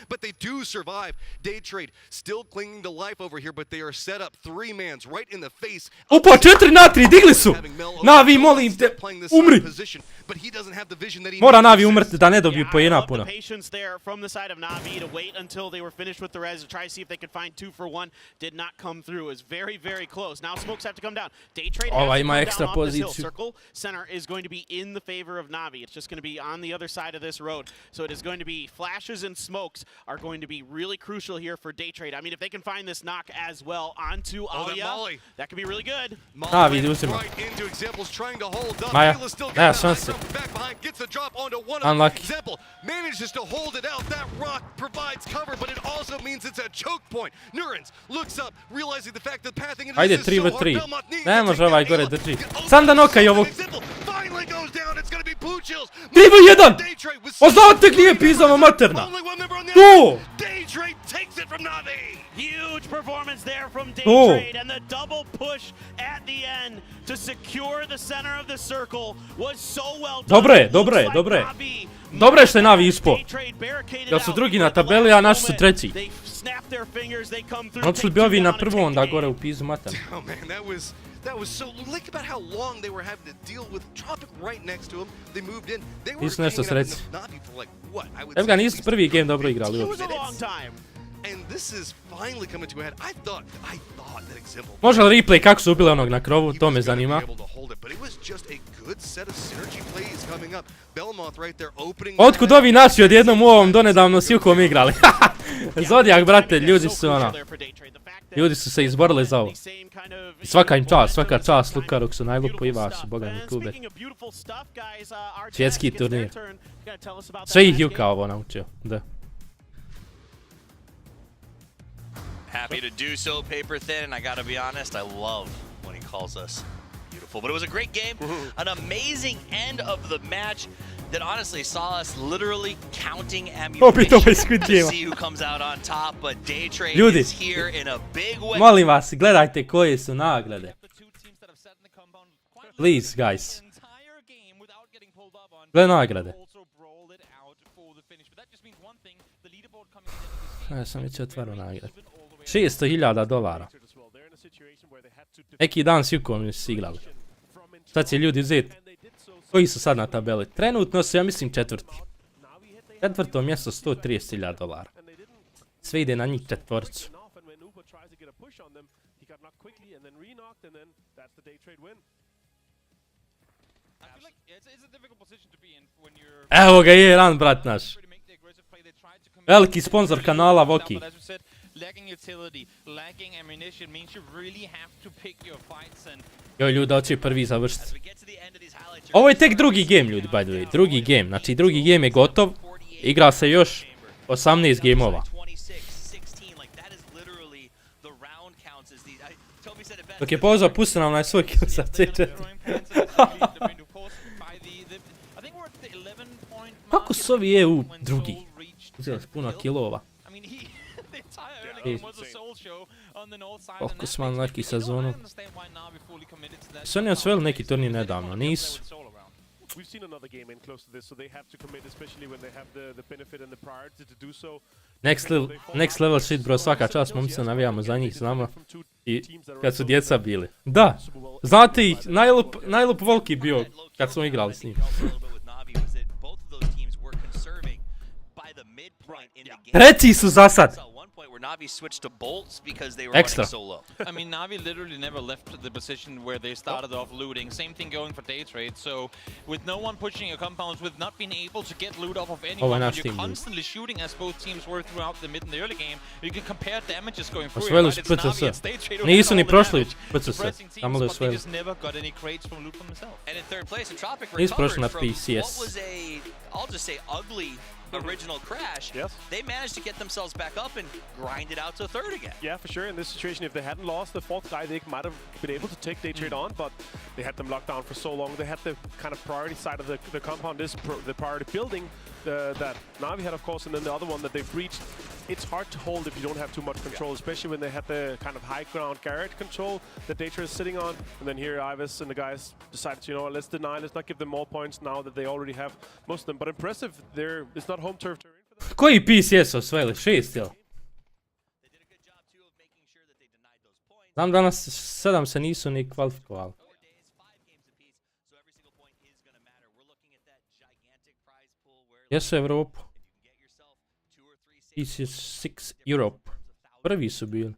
But they do survive. Daytrade still clinging to life over here, but they are set up 3 mans right in the face. Opa, 4-3, digli su. Navi, molim te, umri. Mora Navi umrti da ne dobiju pojena puno. Ova ima ekstra poziciju. Center is going to be in the favor of Navi. It's just going to be on the other side of this road. So it is going to be flashes and smokes are going to be really crucial here for Daytrade. I mean, if they can find this knock as well onto Alia, that could be really good. Navi, uzima. Maja, nema šanse. Unlucky. Manages to hold it out. That rock provides cover, but it also means it's a choke point. Nurenz looks up, realizing the fact that pathing into Ajde, 3v3. Ne može ovaj gore drži. Sam da nokaj ovog. 3v1! Oznate gdje je pizama materna. To! Huge performance there from Daytrade, and the double push at the end to secure the center of the circle was so well done. Dobre. Dobre što je Navi ispo. Jel su drugi na tabeli, a naši su treći. Odšli bi ovi na prvo, onda gore u pizu materna. That was so. Look about how long they were having to deal with Tropic right next to him. They moved in. They were nešto sreći. Navi for like what? I would Evo ga, nisu prvi game dobro igrali uopšte. And this is finally coming to a head. I thought that example. Može li replay kako su ubili onog na krovu? To me zanima. Otkud ovi naši odjednom u ovom donedavno s Jukom igrali? Zodijak, brate, ljudi su ono. Ljudi su se izborili za ovo. Svaka čast Lukaruk su najlupo i vas, boga mi klube. Svjetski turnir. Sve ih Juka ovo naučio, da. Happy to do so, paper thin, and I gotta be honest, I love when he calls us beautiful. But it was a great game, an amazing end of the match that honestly saw us literally counting ammunition to see who comes out on top, but Daytrade is here in a big way. Molim vas, gledajte koje su nagrade. Please, guys. Gledaj nagrade. Ja sam već otvarao nagrade. $600,000. Neki dan s Jukom su igrali. Sad će ljudi uzeti. Koji su sad na tabeli? Trenutno su, ja mislim, četvrti. Četvrto mjesto $130,000. Sve ide na njih četvoricu. Evo ga je Airan, brat naš. Veliki sponsor kanala Voki. Joj, ljudi, hoće prvi završiti. Ovo je tek drugi game, ljudi, by the way. Drugi game. Znači, drugi game je gotov. Igra se još 18 gameova. Dok je pozvao, pusti nam onaj svoj kill sa C4. Kako su ovi EU drugi? Uzeli su puno killova. Koliko su imali neki sezonu? Su oni osvojili neki turnir nedavno? Nisu. Next level shit, bro, svaka čast, momci navijamo za njih, znamo. I kad su djeca bili. Da, znate ih, najlup Volki bio kad smo igrali s njim. Reci su za sad! Navi switched to bolts because they were Extra. running solo. I mean, Navi literally never left the position where they started off looting. Same thing going for day trade. So, with no one pushing your compounds, with not being able to get loot off of anyone, when you're constantly shooting as both teams were throughout the mid and the early game, you can compare damages going through. Osvojili su PCS. Nisu ni prošli PCS. Tamo li osvojili. And in third place, Tropic Nisu prošli na recovered from PCS. what was a, I'll just say, ugly original crash. Yes. They managed to get themselves back up and grind it out to third again. Yeah, for sure. In this situation, if they hadn't lost the fourth guy, they might have been able to take day trade on, but they had them locked down for so long. They had the kind of priority side of the compound, the priority building that Navi had, of course, and then the other one that they've breached. It's hard to hold if you don't have too much control, especially when they had the kind of high ground Garrett control that Daytra is sitting on. And then here, Ivis and the guys decided, you know what, let's deny, let's not give them more points now that they already have most of them. But impressive, it's not home turf terrain for them. Koji PCS osvojili? 6, jel? Znam da nas 7 se nisu ni kvalifikovali. Jesu Evropu. PCS 6 Europe. Prvi su bili.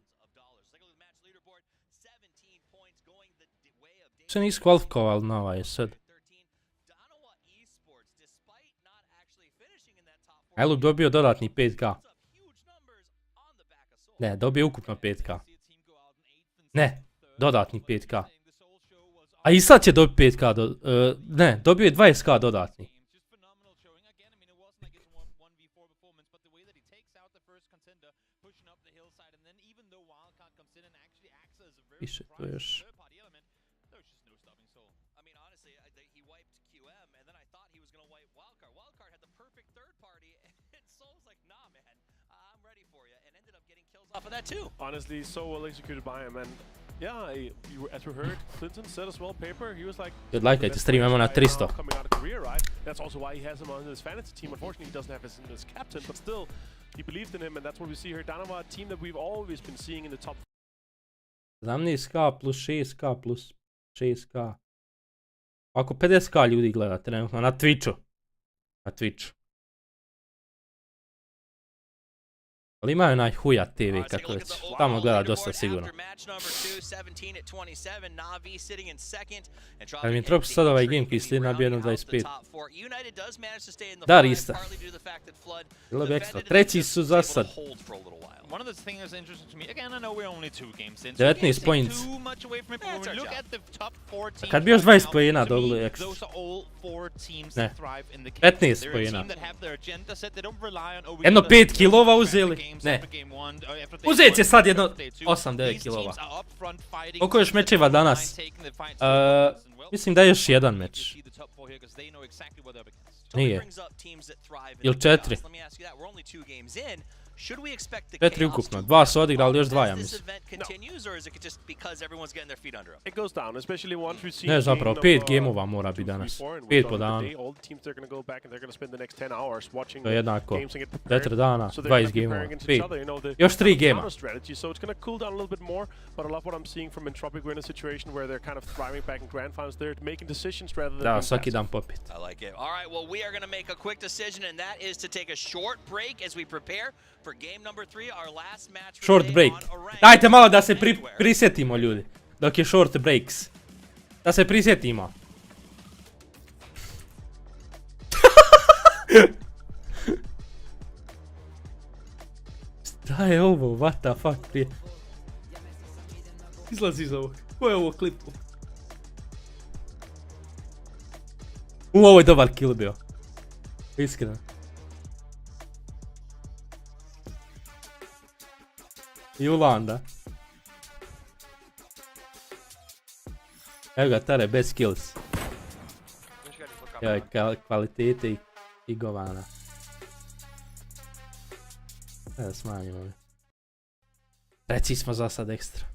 Se nisu kvalifikovali na ovaj sad. Halid dobio dodatni 5K. Ne, dobio ukupno 5K. Ne, dodatni 5K. A i sad će dobiti 5K, ne, dobio je 20K dodatni. Piše to još. Off of that too. Honestly, so well executed by him, and yeah, as we heard, Clinton said as well, paper. He was like, You'd like it to stream him on a 300. Coming out of career, right? That's also why he has him on his fantasy team. Unfortunately, he doesn't have his captain, but still, he believed in him, and that's what we see here. Danova, a team that we've always been seeing in the top. 17K plus 6K plus 6K. Ako 50K ljudi gleda trenutno na Twitchu. Na Twitchu. Ali imaju onaj huja TV kako već. Tamo gleda dosta sigurno. Kad mi tropi sad ovaj game koji slijedi nabije 1.25. Da, rista. Bilo bi ekstra. Treći su za sad. 19 points. Kad bi još 20 pojena dobili ekstra. Ne, 15 pojena. Jedno 5 kilova uzeli. Ne. Uzet će sad jedno 8-9 kilova. Koliko još mečeva danas? Mislim da je još jedan meč. Nije. Ili 4. 4 ukupno, 2 su odigrali, još 2 ja mislim. Ne, zapravo 5 gameova mora biti danas. 5 po danu. To je jednako 4 dana, 20 gameova, 5. Još 3 gamea. Da, svaki dan popit. Short break. Dajte malo da se prisjetimo ljudi. Dok je short breaks. Da se prisjetimo. Šta je ovo? What the fuck prije? Izlazi iz ovog. Ko je ovo klipu? Ovo je dobar kill bio. Iskreno. Julanda. Evo ga Tare, bez kills. Evo je kvalitete i govana. Evo smanjimo ga. Reci smo za sad ekstra.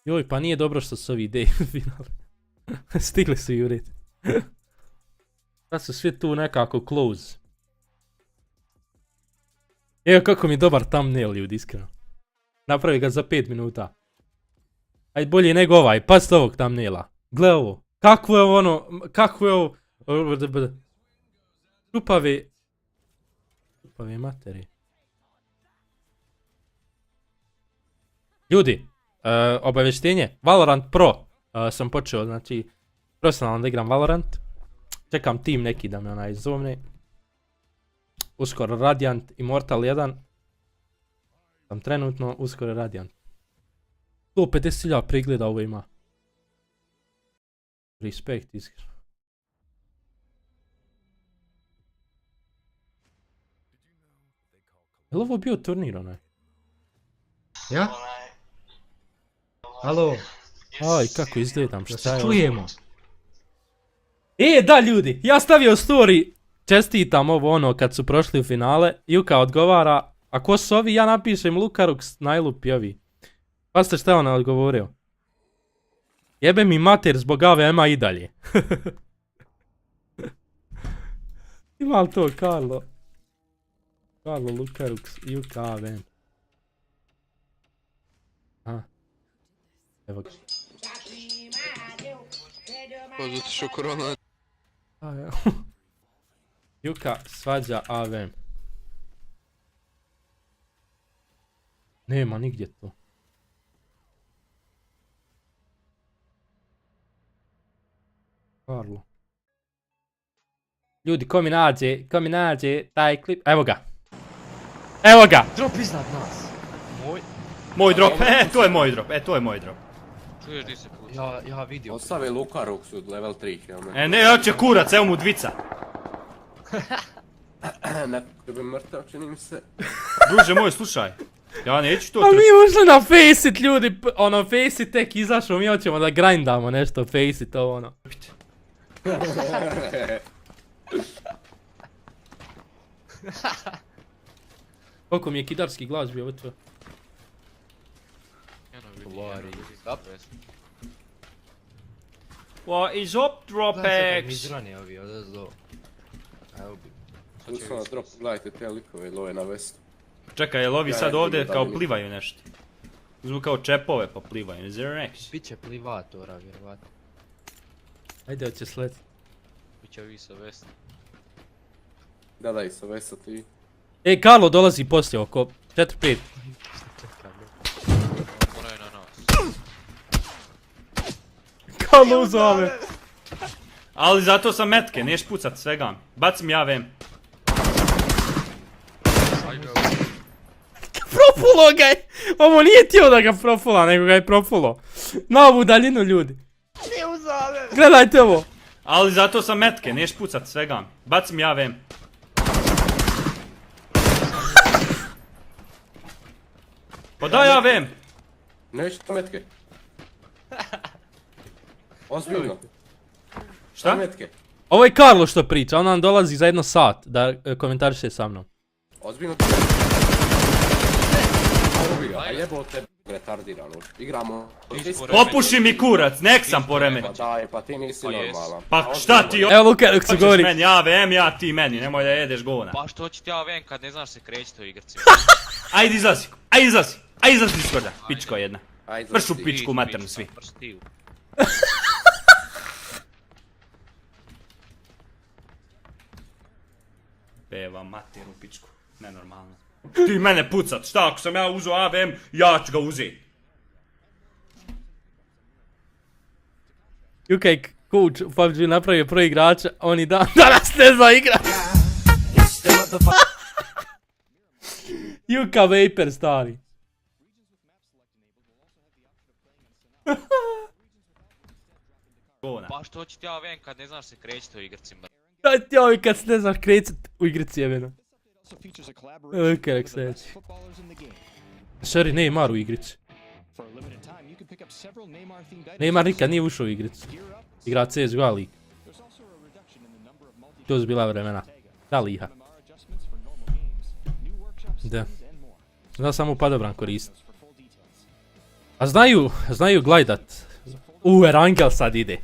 Joj, pa nije dobro što su ovi ideje u finalu. Stigli su juriti. Da su svi tu nekako close. Evo kako mi je dobar thumbnail ljudi, iskreno. Napravi ga za 5 minuta. Ajde bolje nego ovaj, pazite ovog thumbnaila. Gle ovo. Kakvo je ono, kakvo je ovo. Čupave materi. Ljudi, obavještenje. Valorant Pro sam počeo, znači, profesionalno da igram Valorant. Čekam tim neki da me onaj zovne. Uskoro Radiant, Immortal 1. Sam trenutno, uskoro Radiant. 150.000 pregleda ovo ima. Respekt, iskreno. Je li ovo bio turnir onaj? Ja? Halo? Aj, kako izgledam, šta je ovo? Čujemo. Da ljudi, ja stavio story. Čestitam ovo ono kad su prošli u finale. Juka odgovara. A ko su ovi? Ja napišem Lukarux, najlupi ovi. Pazite šta je on odgovorio. Jebe mi mater zbog AVM-a i dalje. Ima li to Karlo? Karlo Lukarux, Juka AVM. Aha. Evo ga. Zato korona. Juka svađa AVM. Nema nigdje to. Karlo. Ljudi, ko mi nađe taj klip. Evo ga. Evo ga. Drop iznad nas. Moj drop, to je moj drop, to je moj drop. Čuješ di se puši? Ja vidio. Ostave Lukarux od level 3, jel ne? Ne, hoće kurac, evo mu dvica. Neko bi mrtav, čini mi se. Druže moj, slušaj. Ja neću to... A mi ušli na Faceit ljudi, ono Faceit tek izašao, mi hoćemo da grindamo nešto Faceit, ovo ono. Koliko mi je kidarski glas bio, ovo. What is up, Dropex? Mizrani ovi, odazdo. Evo bi. Tu su na drop, gledajte te likove, love na vestu. Čekaj, jel ovi sad ovdje kao plivaju nešto? Uzmu kao čepove pa plivaju, is there next? Biće plivatora, vjerovatno. Ajde, hoće sletiti. Biće ovi sa vesta. Da, i sa vesta ti. Karlo dolazi poslije oko 4-5. Moraju na nas. Karlo uzove. Ali zato sam metke, neš pucat svega. Bacim ja AVM. Propulo ga je! Ovo nije htio da ga profula, nego ga je propulo. Na ovu daljinu ljudi. Gledajte ovo. Ali zato sam metke, neš pucat svega. Bacim ja AVM. Pa daj AVM. Neću to metke. Ozbiljno. Šta? Metke. Ovo je Karlo što priča, on nam dolazi za 1 sat da komentariše sa mnom. Ozbiljno ti... Ubi ga, a jebo te retardirano. Igramo... Popuši mi kurac, nek sam poreme. Pa daj, pa ti nisi normalan. Pa šta ti Evo Lukaruk se govori. meni, ja VM, ja ti meni, nemoj da jedeš govna. Pa što će ti ja VM kad ne znaš se krećete u igrci? Ajde izlazi, ajde izlazi Discorda, pičko jedna. Pršu pičku maternu svi. Peva materu pičku, nenormalno. Ti mene pucat, šta ako sam ja uzeo AVM, ja ću ga uzeti. Juka je coach u PUBG napravio pro igrača, oni danas ne zna igrat. Juka Vapor stari. Pa što će ti ja VM kad ne znaš se krećete u igrcima? Šta ti ovi kad se ne znaš krecat u igrici jebeno? Lukaruk sljedeći. Sorry, Neymar u igrici. Neymar nikad nije ušao u igricu. Igra CSGO lig. To su bila vremena. Da liha. Da. Zna samo padobran koristiti. A znaju glajdat. Erangel sad ide.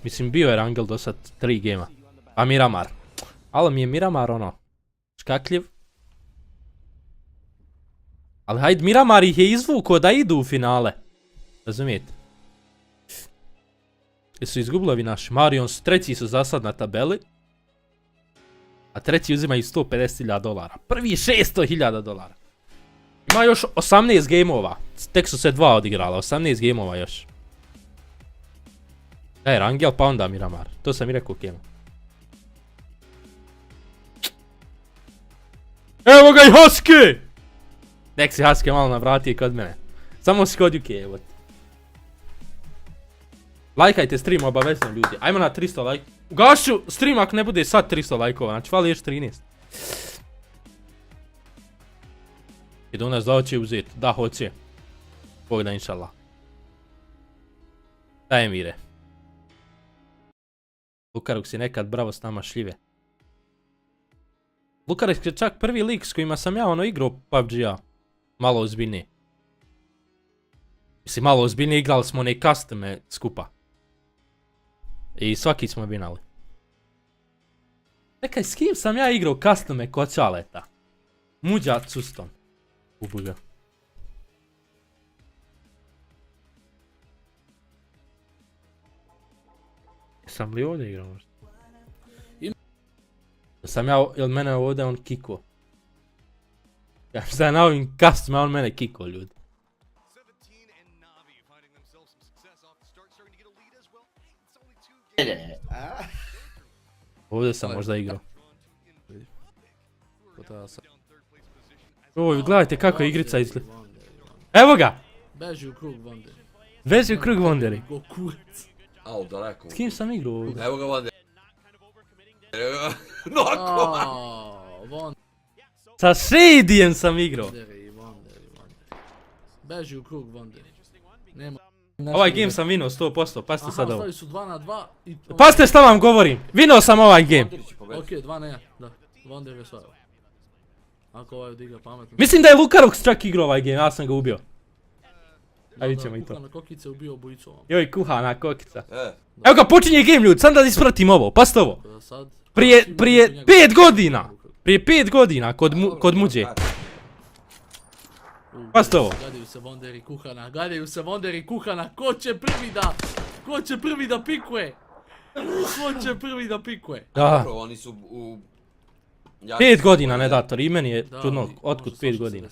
Mislim bio Erangel do sad 3 gema. A Miramar. Ali mi je Miramar ono škakljiv. Ali hajde, Miramar ih je izvukao da idu u finale. Razumijete? Jesu izgubili ovi naši. Marions, treći su za sad na tabeli. A treći uzimaju $150,000. Prvi je $600,000. Ima još 18 gameova. Tek su se 2 odigrala, 18 gameova još. Rangel pa onda Miramar. To sam i rekao Kemo. Evo ga i Husky! Nek si Husky malo navratije kod mene. Samo si kod Juke, evo ti. Lajkajte stream obavezno ljudi. Ajmo na 300 lajk. Ugašu stream ako ne bude sad 300 lajkova. Znači fali još 13. I do nas da hoće uzeti. Da hoće. Bog da inšallah. Daj mire. Lukaruk si nekad bravo s nama šljive. Lukaruk je čak prvi lik s kojima sam ja ono igrao PUBG-a. Malo ozbiljnije. Mislim malo ozbiljnije, igrali smo one customer skupa. I svaki smo binali. Nekaj, s kim sam ja igrao customer kod Čaleta? Muđa custom. Ubuga. Sam li ovdje igrao možda? Sam ja, ili mene ovdje on kiko? Ja mislim da je na ovim custom, on mene kiko ljudi. Ovdje sam možda igrao. Oj, gledajte kako je igrica izgleda. Evo ga! Beži u krug Wonderi. Beži u krug Wonderi. Go kurac. Au, daleko. S kim sam igrao ovdje? Evo ga Wonderi. Noko! Sa Shadijem sam igrao. Beži u krug Wonderi. Nema... Ovaj game sam vinuo 100%, pasite sad ovo. Aha, su 2 na 2 i... Pasite šta vam govorim, vinuo sam ovaj game. Ok, 2 na 1, da. Wonder je svajao. Ako ovaj odigra pametno. Mislim da je Lukaruk čak igrao ovaj game, ja sam ga ubio. Ajde vidit ćemo i to. Kuhana kokica ubio obojicu ovom. Joj, kuhana kokica. Evo ga, počinje game ljudi, sam da ispratim ovo, pasite ovo. Prije 5 godina. Prije 5 godina kod Muđe. Pasite ovo. Gledaju se Wonderi kuhana, gledaju se Wonderi kuhana, ko će prvi da pikuje? Ko će prvi da pikuje? Da. Oni su u... 5 godina ne dator, i meni je čudno, otkud 5 godina.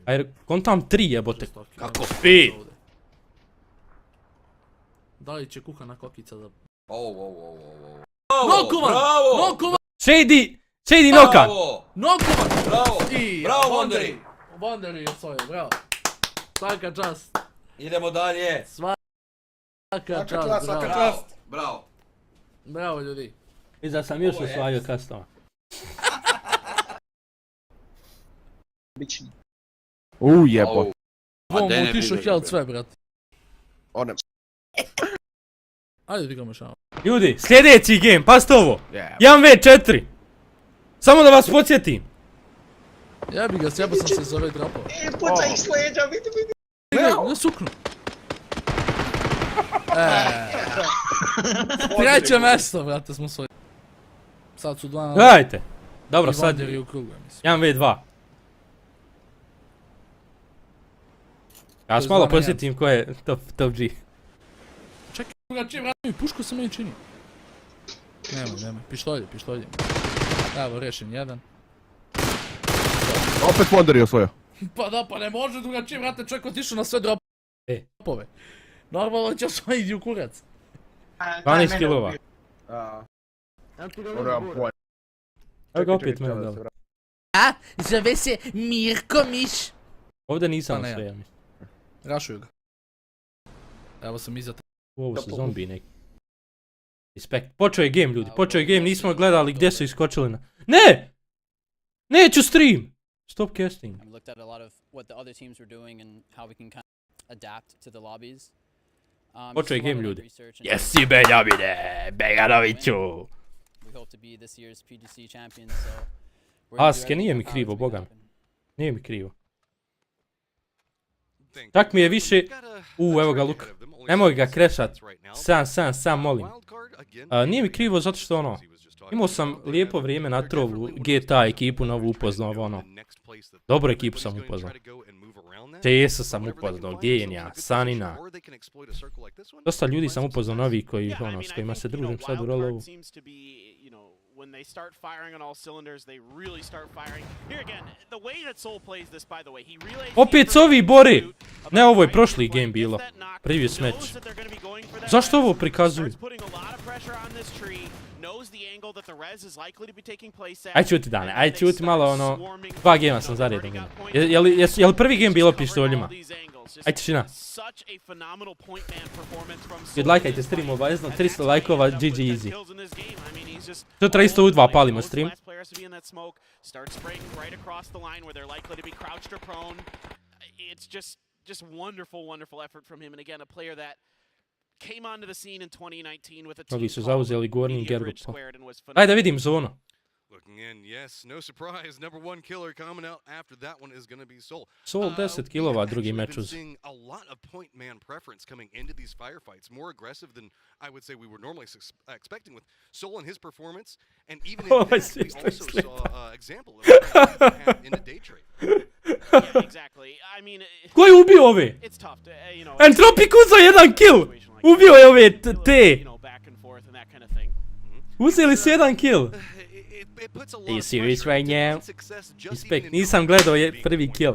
Ajde, kontam 3 jebote. Kako 5? Da li će kuhana kokica da... Nokovan! Bravo! Shady nokan! Nokovan! Bravo! Bravo Wonderi! Wonderi je svoj, bravo. Svaka čast. Idemo dalje. Svaka čast, bravo. Bravo. Bravo ljudi. I da sam još osvajao customa. Jebot. Ovom utišao health sve, brat. Ajde igramo šamo. Ljudi, sljedeći game, pasite ovo. 1v4. Samo da vas podsjetim. Jebi ga, sjebao sam se za ove drapove. Pucaj ih s leđa, vidi. Ne suknu. Treće mjesto, brate, smo svoji. Sad su 2 na... Gledajte. Dobro, sad... 1v2. Ja se malo posjetim ko je top G. Čekaj, drugačije vrati mi, pušku se meni čini. Nemoj, pištolje. Evo, rešen jedan. Opet Wonder je osvojio. Pa da, pa ne može drugačije, vrate, čovjek otišao na sve dropove. Normalno će osvojiti u kurac. 12 kilova. Evo ga opet mene dao. A, zove se Mirko Miš. Ovdje nisam sve, ja mislim. Rašuju ga. Evo sam iza... Ovo su zombiji neki. Respekt. Počeo je game, ljudi. Počeo je game, nismo gledali gdje su iskočili na... Ne! Neću stream! Stop casting. I looked at a lot of what the other teams were doing and how we can kind of adapt to the lobbies. Počeo je game, ljudi. Jesi Benjamine! Beganoviću! We hope to be this year's PGC champions, so... Aske, nije mi krivo, boga mi. Nije mi krivo. Čak mi je više... Evo ga Luka. Nemoj ga krešat. Sam molim. Nije mi krivo zato što ono... Imao sam lijepo vrijeme na trovu, GTA ekipu novu upoznao, ono. Dobru ekipu sam upoznao. Česa sam upoznao, Genija, Sanina. Dosta ljudi sam upoznao novi koji, ono, s kojima se družim sad u rolovu. When they start firing on all cylinders, they really start firing. Here again, the way that Soul plays this, by the way, he relays... Opet se ovi bori! Ne, ovo je prošli game bilo. Previous match. Zašto ovo prikazuju? Aj čuti Dane, aj čuti malo ono... 2 gema sam zaredom imao. Je li prvi game bilo pištoljima? Aj tišina. Lajkajte stream obavezno, 300 lajkova, GG easy. Sutra isto u 2 palimo stream. Just wonderful effort from him, and again a player that came onto the scene in 2019 with a team. Ovi su zauzeli gornji gergo. Ajde da vidim zonu. Looking in, yes, no surprise. Number 1 killer coming out after that one is going to be Soul. Soul 10 kilova drugi meč uz. A lot of point man preference coming into these firefights, more aggressive than I would say we were normally expecting with Soul and his performance, and even in that, we also saw example of that in the day trade. Yeah, exactly. I mean, ko je ubio ove? It's tough to, you know. Entropik uzeo jedan kill. Ubio je ove te. Uzeli su jedan kill. Are you serious right now? Respekt, nisam gledao je prvi kill.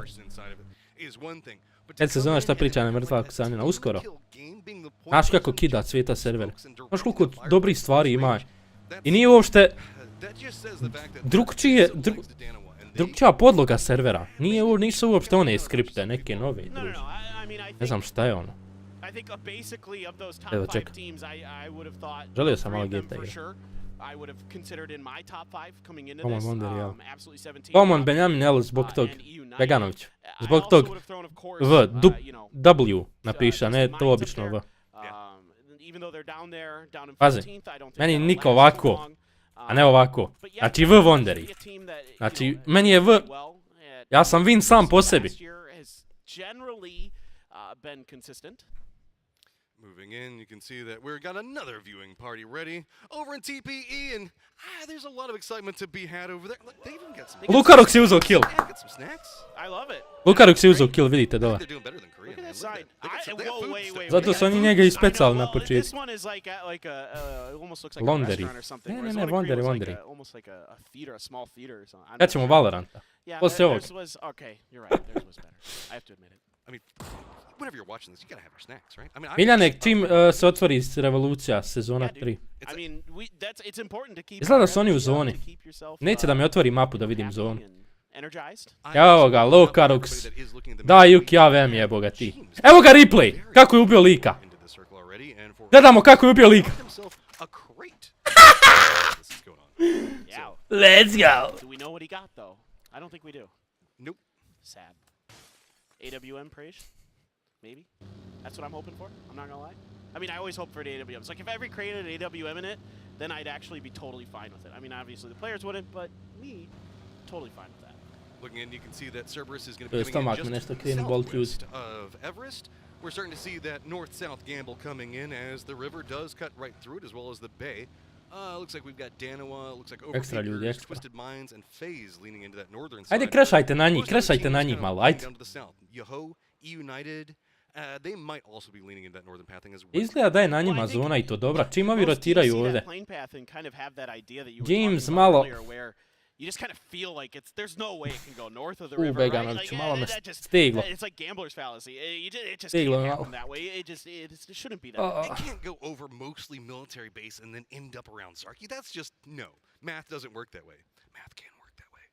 Kad se zna šta priča na mrtvaku Sanina, uskoro. Znaš kako kida cvijeta server. Znaš koliko dobrih stvari ima. I nije uopšte... Drugčija podloga servera. Nisu uopšte one skripte, neke nove. Ne znam šta je ono. Evo čekaj. Želio sam malo GTA igra. Come on, Wonder, ja. Come on, Benjamin L, zbog tog. Beganović. Zbog tog W napiša, ne to obično V. Pazi, meni niko ovako, a ne ovako. Znači V Wonderi. Znači, meni je V, ja sam win sam po sebi. Moving in, you can see that we've got another viewing party ready over in TPE, and there's a lot of excitement to be had over there. Look, they even got some. Lukaruk si uzeo kill. Get some snacks. I love it. Lukaruk si uzeo kill, vidite dole. They're doing better than Korea. Look at that side. Wait. Zato su oni njega ispecali na početku. This one is like a almost looks like Wonderi. a restaurant or something. Ne, Wonderi. Almost like a theater, a small theater or something. Kad ćemo Valoranta? Poslije ovog. Okay, you're right. Theirs was better. I have to admit it. I mean, whenever you're watching this, you gotta have your snacks, right? I mean, Miljane, čim se otvori Revolucija, sezona 3. Izgleda su oni u zoni. Neće da mi otvori mapu da vidim zonu. Evo ga, Lokarux. Da, Juki, AVM je boga ti. Evo ga replay, kako je ubio lika. Gledamo kako je ubio lika. Let's go. Do we know what he got though? I don't think we do. Nope. Sad. AWM praise? Maybe? That's what I'm hoping for, I'm not gonna lie. I mean, I always hope for an AWM. It's like if I ever created an AWM in it, then I'd actually be totally fine with it. I mean, obviously the players wouldn't, but me, totally fine with that. Looking in, you can see that Cerberus is going To to je be coming stomak in me just nešto krenu bolt ljudi. southwest of Everest. We're starting to see that north-south gamble coming in as the river does cut right through it, as well as the bay. Looks like we've got Danoa, looks like Ekstra ljudi, Overpeakers, ekstra. Twisted Minds, and FaZe leaning into that northern side. Ajde, krešajte na njih malo, ajde. Down to the south. Yoho, E-United, they might also be leaning into that northern pathing as well. Izgleda da je na njima zona i to dobra. Čim ovi rotiraju ovdje. James malo... You just kind of feel like there's no way it can go north of the river, Beganović, right? malo me stiglo. It's like gambler's fallacy. It just can't happen that way. It shouldn't be that way. It can't go over mostly military base and then end up around Sarki. That's just, no. Math doesn't work that way. Math can't work that way.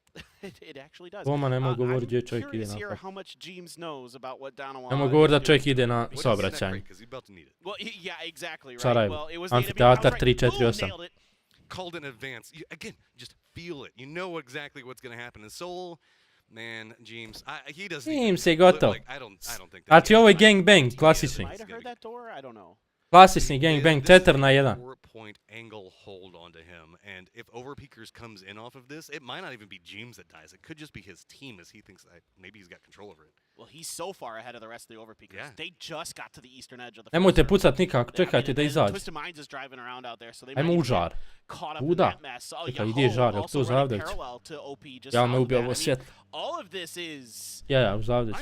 It actually does. Boma ne mogu govoriti gdje čovjek ide I'm curious here napad. how much James knows about what Danoa Ne mogu govoriti da čovjek ide na saobraćajni. Well, yeah, exactly, right. Sarajevo. Well, it was Amfiteatar the enemy house, right? 348. Boom, nailed it. Called in advance. Again, just feel it. You know exactly what's going to happen. And Soul, man, James, he doesn't. James je gotov. Like, I don't think. Znači ovo je gangbang, klasični. Might have heard that door. I don't know. Klasični gangbang, 4-1. 4-point angle hold onto him, and if Overpeakers comes in off of this, it might not even be James that dies. It could just be his team, as he thinks that maybe he's got control over it. Well, he's so far ahead of the rest of the Overpeakers. Yeah. They just got to the eastern edge of the. Nemojte pucat nikako, čekajte da izađe. Twisted Minds is driving around out there, so they Ajmo u žar. Uda. Čekaj, ide žar, jel to Zavdeć? Ja me ubio ovo svjetlo. All of this is. Ja, u Zavdeć.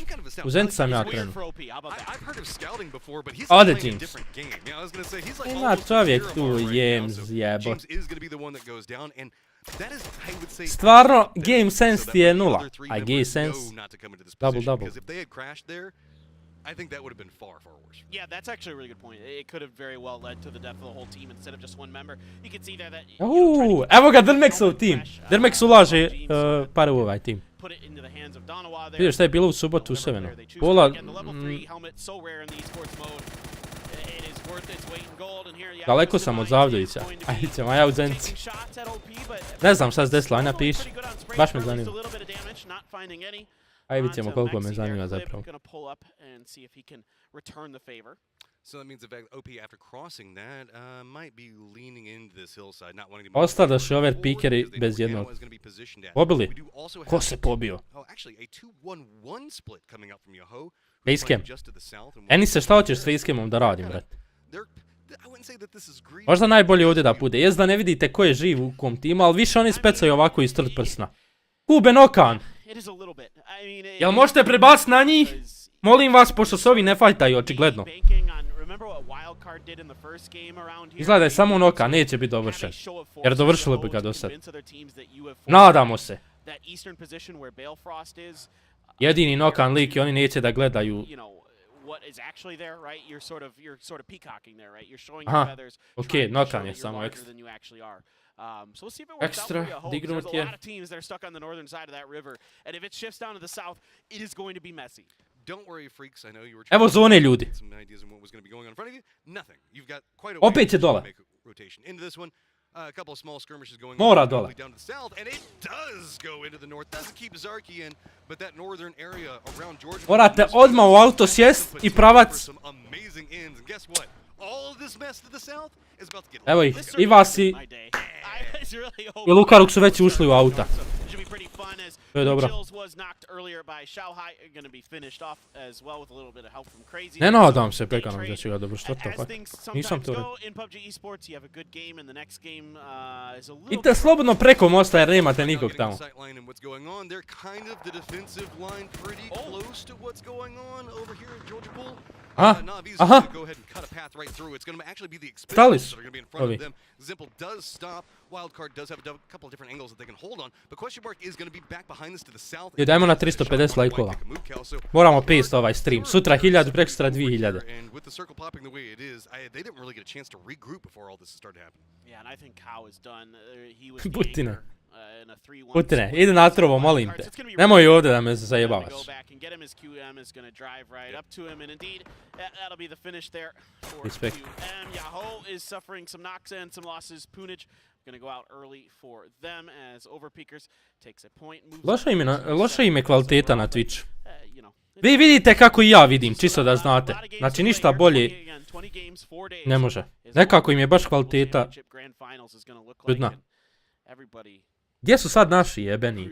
U Zenci sam ja krenuo. I've heard of scouting before, but he's Ode playing a James. different game. Yeah, I was going to say he's like Ima almost čovjek zero tu bar right now, James so jebo. James is going to be the one that goes down, and that is, I would say, Stvarno, game sense ti je nula. other three A members game know sense, not to come into this double, position, double. because if they had crashed there, I think that would have been far, far worse. Yeah, that's actually a really good point. It could have very well led to the death of the whole team instead of just one member. You can see there that. Evo ga Drmexov tim. Drmex ulaže pare u ovaj tim. Put it into the hands of Danoa there. Vidiš šta je bilo u subotu u Sevenu. Pola... Daleko sam od Zavdovića. Ajde ćemo, ja u Zenci. Ne znam šta se desilo, aj napiši. Baš me zanima. Ajde vidit ćemo koliko me zanima zapravo. So that means the fact that OP after crossing that might be leaning into this hillside, not wanting to. Ostadaš over pikeri bez jednog. Pobili? Ko se pobio? Oh, actually a 2-1-1 split coming up from Yoho. Facecam. Enise, šta hoćeš s facecamom da radim, brate? Možda najbolje ovdje da bude. Jest da ne vidite ko je živ u kom timu, ali više oni specaju ovako iz trt prsna. Kube Nokan! Jel možete prebaciti na njih? Molim vas, pošto se ovi ne fajtaju, očigledno. Izgleda je samo Nokan, neće biti dovršen. Jer dovršili bi ga do sad. Nadamo se. Jedini Nokan lik i oni neće da gledaju. Aha, okej, Nokan je samo ekstra. Ekstra, dignut je. Evo zone ljudi. Opet je dole. Mora dole. Morate odmah u auto sjest i pravac. Evo ih, i vas i Lukaruk su već ušli u auta. To je dobro. Ne nadam se Pekanom da će ga dobro štorta, pa nisam to rekao. Idite slobodno preko mosta jer nemate nikog tamo. Aha, aha. Stali su ovi. I dajmo na 350 lajkova. Moramo pest ovaj stream. Sutra 1000, prekstra 2000. Putina. Putine, ide na trovo, molim te. Nemoj ovdje da me zajebavaš. Respekt. Loša im je kvaliteta na Twitchu. Vi vidite kako i ja vidim, čisto da znate. Znači ništa bolje ne može. Nekako im je baš kvaliteta čudna. Gdje su sad naši jebeni?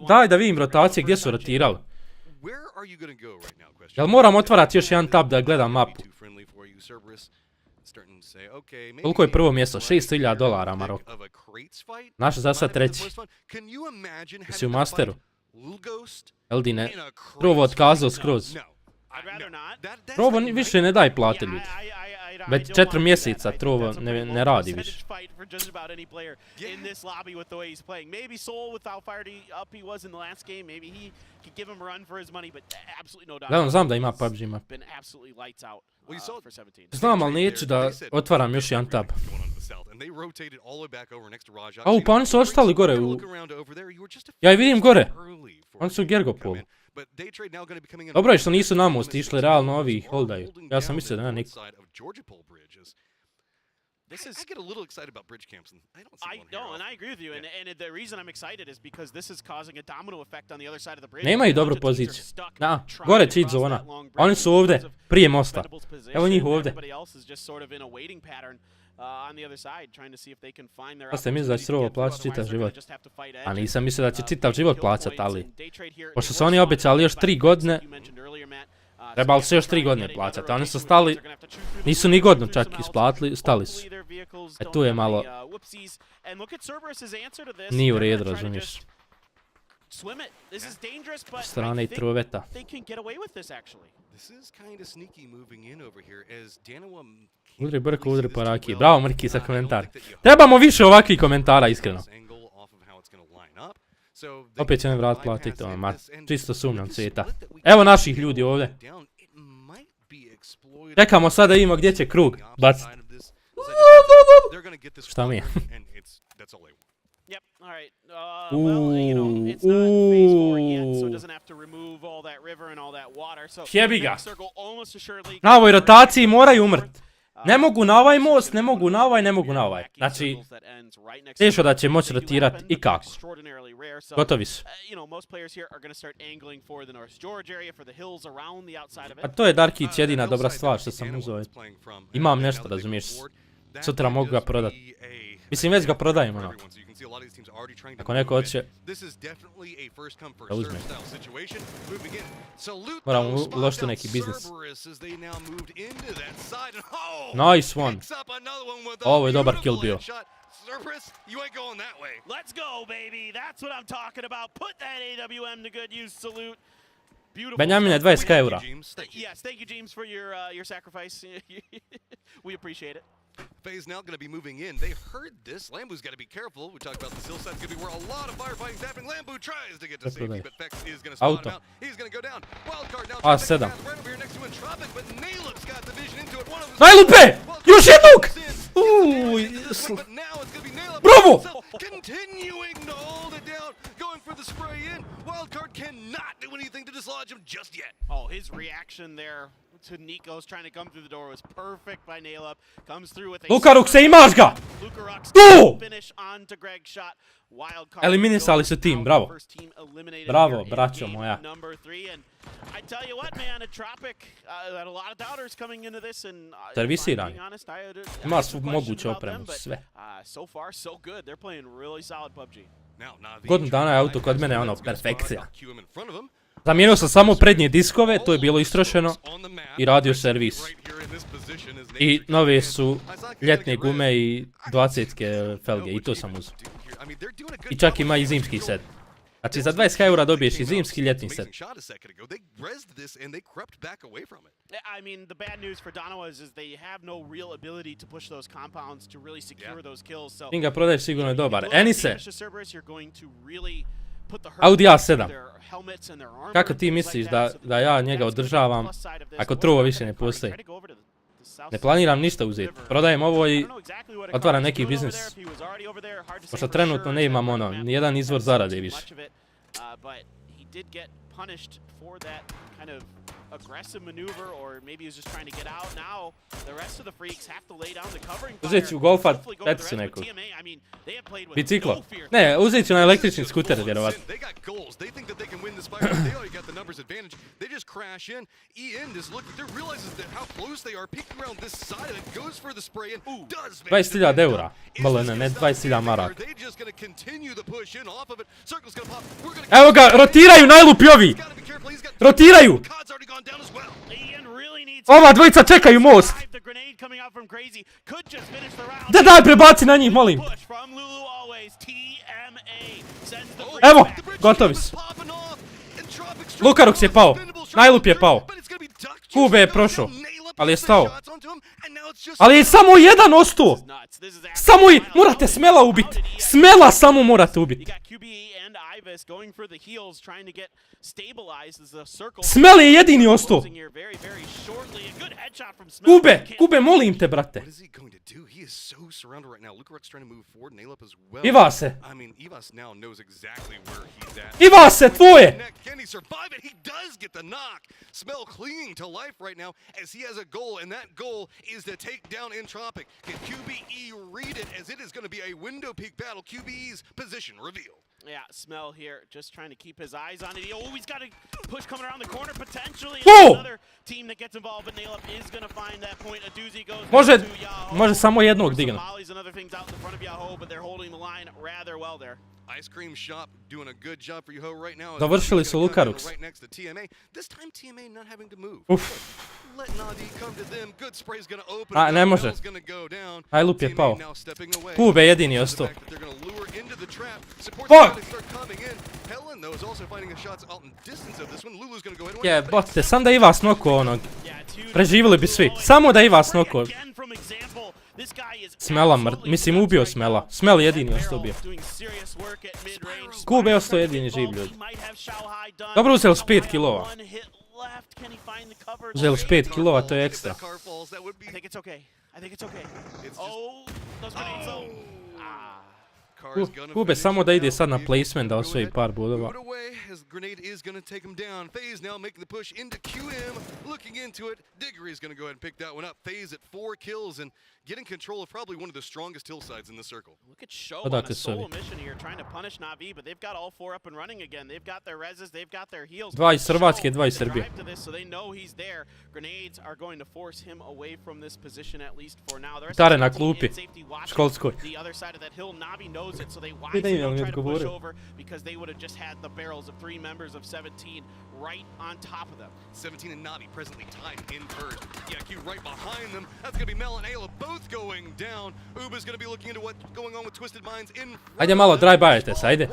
Daj da vidim rotacije gdje su rotirali. Jel moram otvarati još jedan tab da gledam mapu? Koliko je prvo mjesto? $600,000 Maroko. Naš za sad treći. Jesi u masteru? Eldine, Provo otkazao skroz. Provo više ne daj plate ljudi. Već 4 mjeseca Trovo ne radi više. Gledam, znam da ima PUBG map. Znam, ali neću da otvaram još jedan tab. Au, pa oni su ostali gore u... Ja ih vidim gore. Oni su u Gergopolu. Dobro je što nisu na most išli, realno ovi ih holdaju. Ja sam mislio da nema niko. I get a little excited about bridge camps, and I don't see one here. And I agree with you. And the reason I'm excited is because this is causing a domino effect on the other side of the bridge. Nemaju dobru poziciju. Da, gore cheat zona. Oni su ovdje, prije mosta. Evo njih ovdje. Pa ste mislili da će Trovo plaćati čitav život. A nisam mislio da će čitav život plaćati, ali... Pošto su oni obećali još 3 godine... Trebali su još 3 godine plaćati, a oni su stali, nisu ni godinu čak isplatili, stali su. E tu je malo, nije u redu, razumiješ. Strane i Troveta. Udri Brko, udri po rakiji. Bravo Mrki za komentar. Trebamo više ovakvih komentara, iskreno. Opet će me vrat platiti to, ma čisto sumnjam svijeta. Evo naših ljudi ovdje. Čekamo sada imamo gdje će krug baciti. Šta mi je? Jebi ga. Na ovoj rotaciji moraju umrt. Ne mogu na ovaj most, ne mogu na ovaj, ne mogu na ovaj. Znači, teško da će moći rotirati i kako. Gotovi su. A to je Darkić jedina dobra stvar što sam uzeo. Imam nešto, razumiješ. Sutra mogu ga prodati. Mislim, već ga prodajem, ono. Ako neko hoće da uzme. Moram uložiti neki biznis. Nice one. Ovo je dobar kill bio. Let's go, baby. That's what I'm talking about. Put that AWM to good use. Salute. Benjamine, 20 eura. Yes, thank you, James, for your sacrifice. We appreciate it. Faye's now going to be moving in. They heard this. Lambu's got to be careful. We talked about this hillside. It's going to be where a lot of firefighting is happening. Lambu tries to get to safety, but Fex is going to spot him out. He's going to go down. Wildcard now. Right over here next to Entropic, but Nalup's got the vision into it. One of Najlupe! Još jednog! Bravo! Continuing to hold it down. Going for the spray in. Wildcard cannot do anything to dislodge him just yet. Oh, his reaction there to Nico's trying to come through the door was perfect by Nalup. Comes through with a Lukaruk se imaš ga! Tu! Eliminisali su tim, bravo. Bravo, braćo moja. Servisiran. Ima svu moguću opremu, sve. Godinu dana je auto kod mene, ono, perfekcija. Zamijenio sam samo prednje diskove, to je bilo istrošeno, i radio servis. I nove su ljetne gume i 20 felge, i to sam uzeo. I čak ima i zimski set. Znači za 20 eura dobiješ i zimski ljetni set. I mean, the bad news for Donawa is they have no real ability to push those compounds to really secure those kills. So Ti ga prodaješ sigurno je dobar. Enise! Audi A7. Kako ti misliš da ja njega održavam ako Trovo više ne postoji? Ne planiram ništa uzeti. Prodajem ovo i otvaram neki biznis. Pošto trenutno ne imam ono, nijedan izvor zarade više. punished for that kind of aggressive maneuver, or maybe he's just trying to get out. Now the rest of the freaks have to lay down the covering fire. Uzet ću golfa, peticu nekog. Biciklo. Ne, uzet ću na električni skuter, vjerovatno. €20,000. Malo ne 20,000 maraka. Evo ga, rotiraju, najlupi ovi! Rotiraju! Ova dvojica čekaju most! Daj, prebaci na njih, molim! Evo, gotovi su. Lukarox je pao, najlup je pao. Kube je prošao, ali je stao. Ali je samo jedan ostao! Samo i... Morate Smela ubiti! Smela samo morate ubiti! Smel je jedini ostao! Kube, molim te, brate! Ivase! Ivase, tvoje! Smell clinging to life right now as he has a goal, and that goal is to take down Entropic. Can QBE read it, as it is going to be a window peek battle? QBE's position revealed. Yeah, Smell here, just trying to keep his eyes on it. Oh, he's got a push coming around the corner, potentially. Another team that gets involved, but Nalep is going to find that point. A doozy goes Može samo jednog digna. Mollies and other things out in front of Yahoo, but they're holding the line rather well there. Ice Cream Shop doing a good job for Yahoo right now. Završili su Lukarox. Right next to TMA. This time TMA not having to move. Let Navi come to them. Good spray is going to open. A, ne može. Najlup je pao. Kube jedini ostao. Fuck! Jebote, sam da Iva snoko onog. Preživjeli bi svi. Samo da Iva snoko. Smela mislim ubio Smela. Smel jedini ostao bio. Kube je ostao jedini živ ljudi. Dobro, uzeli su 5 kilova. Uzeli su 5 kilova, to je ekstra. Kube samo da ide sad na placement da osvoji par bodova. Grenade is going to take him down. FaZe now making the push into QM, looking into it. Diggory is going to go ahead and pick that one up. FaZe at 4 kills and getting control of probably one of the strongest hillsides in the circle. Look at Show on a solo mission here, trying to punish Navi, but they've got all 4 up and running again. They've got their reses, they've got their heals. 2 iz Hrvatske, 2 iz Srbije. So they know he's there. Grenades are going to force him away from this position at least for now. Tare na klupi, školskoj. The other side of that hill, Navi knows it, so they wisely don't try to push over because they would have just had the barrels of 3 members of 17 right on top of them. 17 and Navi presently tied in first. Yeah, Q right behind them. That's going to be Mel and Ayla both going down. Uba's going to be looking into what's going on with Twisted Minds in front. Ajde malo, drive-byte se, ajde.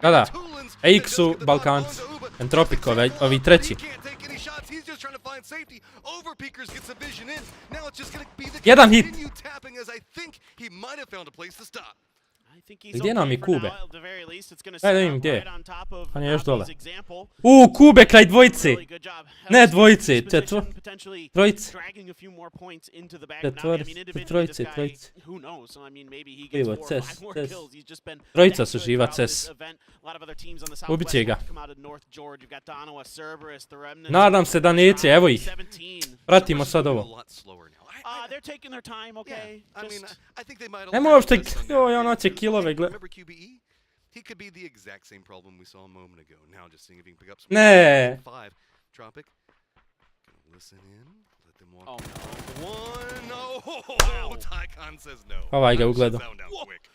Da. AX-u, Balkanci. Entropic, ovi treći. Jedan hit. Gdje nam je Kube? Ajde da vidim gdje je. On je još dole. Kube kraj dvojice. Ne dvojice, trojice. Trojice. Evo, ces. Trojica su živa, ces. Ubit će ga. Nadam se da neće, evo ih. Pratimo sad ovo. They're taking their time, okay? I mean, I think they might. Nemo uopšte, ono će kilove gleda. He could be the exact same problem we saw a moment ago. Now just seeing if he can pick up some. Ne. 5 Tropic. Listen in. Let them walk. No. Tycon says no. Ovaj ga ugledao.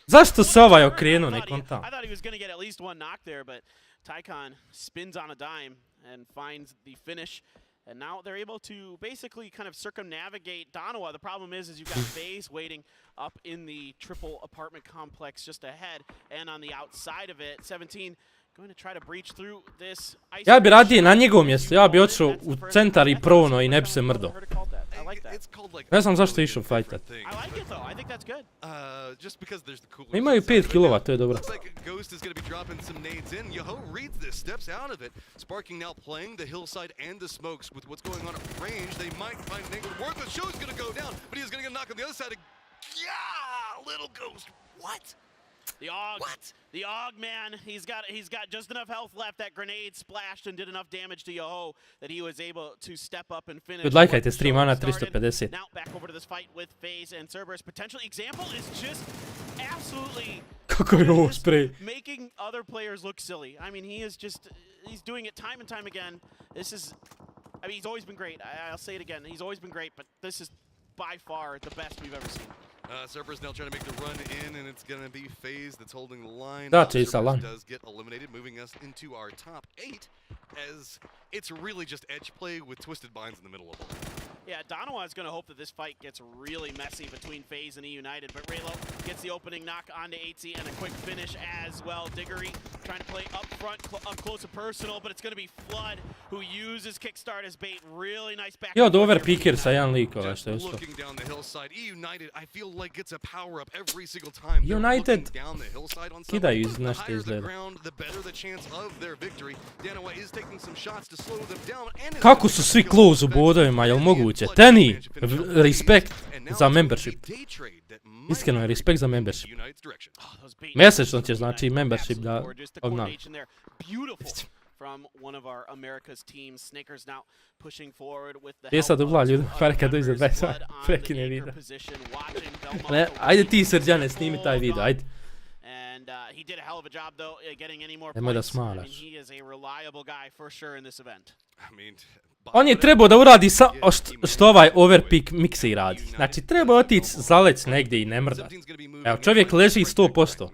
Zašto se ovaj okrenuo, ne kontam? I thought he was going to get at least one knock there, but Tycon spins on a dime and finds the finish. And now they're able to basically kind of circumnavigate Donawa. The problem is you've got FaZe waiting up in the triple apartment complex just ahead. And on the outside of it, 17 going to try to breach through this. Ja bi radije na njegovom mjestu, ja bi otišao u centar i prono i ne bi se mrdo. Ne znam zašto je išao fajtat. Imaju 5 kilova, to je dobro. Ghost is going to be dropping some nades in. Yahoo reads this, steps out of it. Sparking now playing the hillside and the smokes with what's going on at range. They might find an angle. Worthless Show's going to go down, but he's going to get a knock on the other side. Yeah, little Ghost. What? The AUG, man, he's got just enough health left. That grenade splashed and did enough damage to Yoho that he was able to step up and finish. Good lajkajte stream, Ana 350. Now back over to this fight with FaZe and Cerberus. Potential example is just absolutely Kako je ovo spray? making other players look silly. I mean, he's doing it time and time again. I mean, he's always been great. I'll say it again. He's always been great, but this is by far the best we've ever seen. Cerberus now trying to make the run in, and it's going to be FaZe that's holding the line. Cerberus does get eliminated, moving us into our top 8, as it's really just edge play with Twisted Minds in the middle of it. Yeah, Donawa is going to hope that this fight gets really messy between FaZe and E-United, but Raylo gets the opening knock onto Airan and a quick finish as well. Diggory trying to play up front, up close and personal, but it's going to be Flood who uses Kickstart as bait. Really nice back. Jo, dover piker sa jedan lik, što je usto. Looking down the hillside, E-United, I feel like gets a power up every single time. United down the hillside on kidaju iz nešto izgleda. The better the chance of their victory. Danawa is taking some shots to slow them down. Kako su svi close u bodovima, jel moguće? Teni, respekt za membership. Iskreno je respekt za membership. Mjesečno će znači membership da obnavi. From one of our America's teams, Snakers now pushing forward with the Je sad uvla ljudi, pa kad dođe 20, prekine video. Ne, ajde ti Srđane, snimi taj video, ajde. And he did a hell of a job though getting any more Nemoj da points. smaraš. I mean, he is a reliable guy for sure in this event. On je trebao da uradi što ovaj overpick mixi radi. Znači treba otići zaleć negdje i ne mrdat. Evo čovjek leži 100%.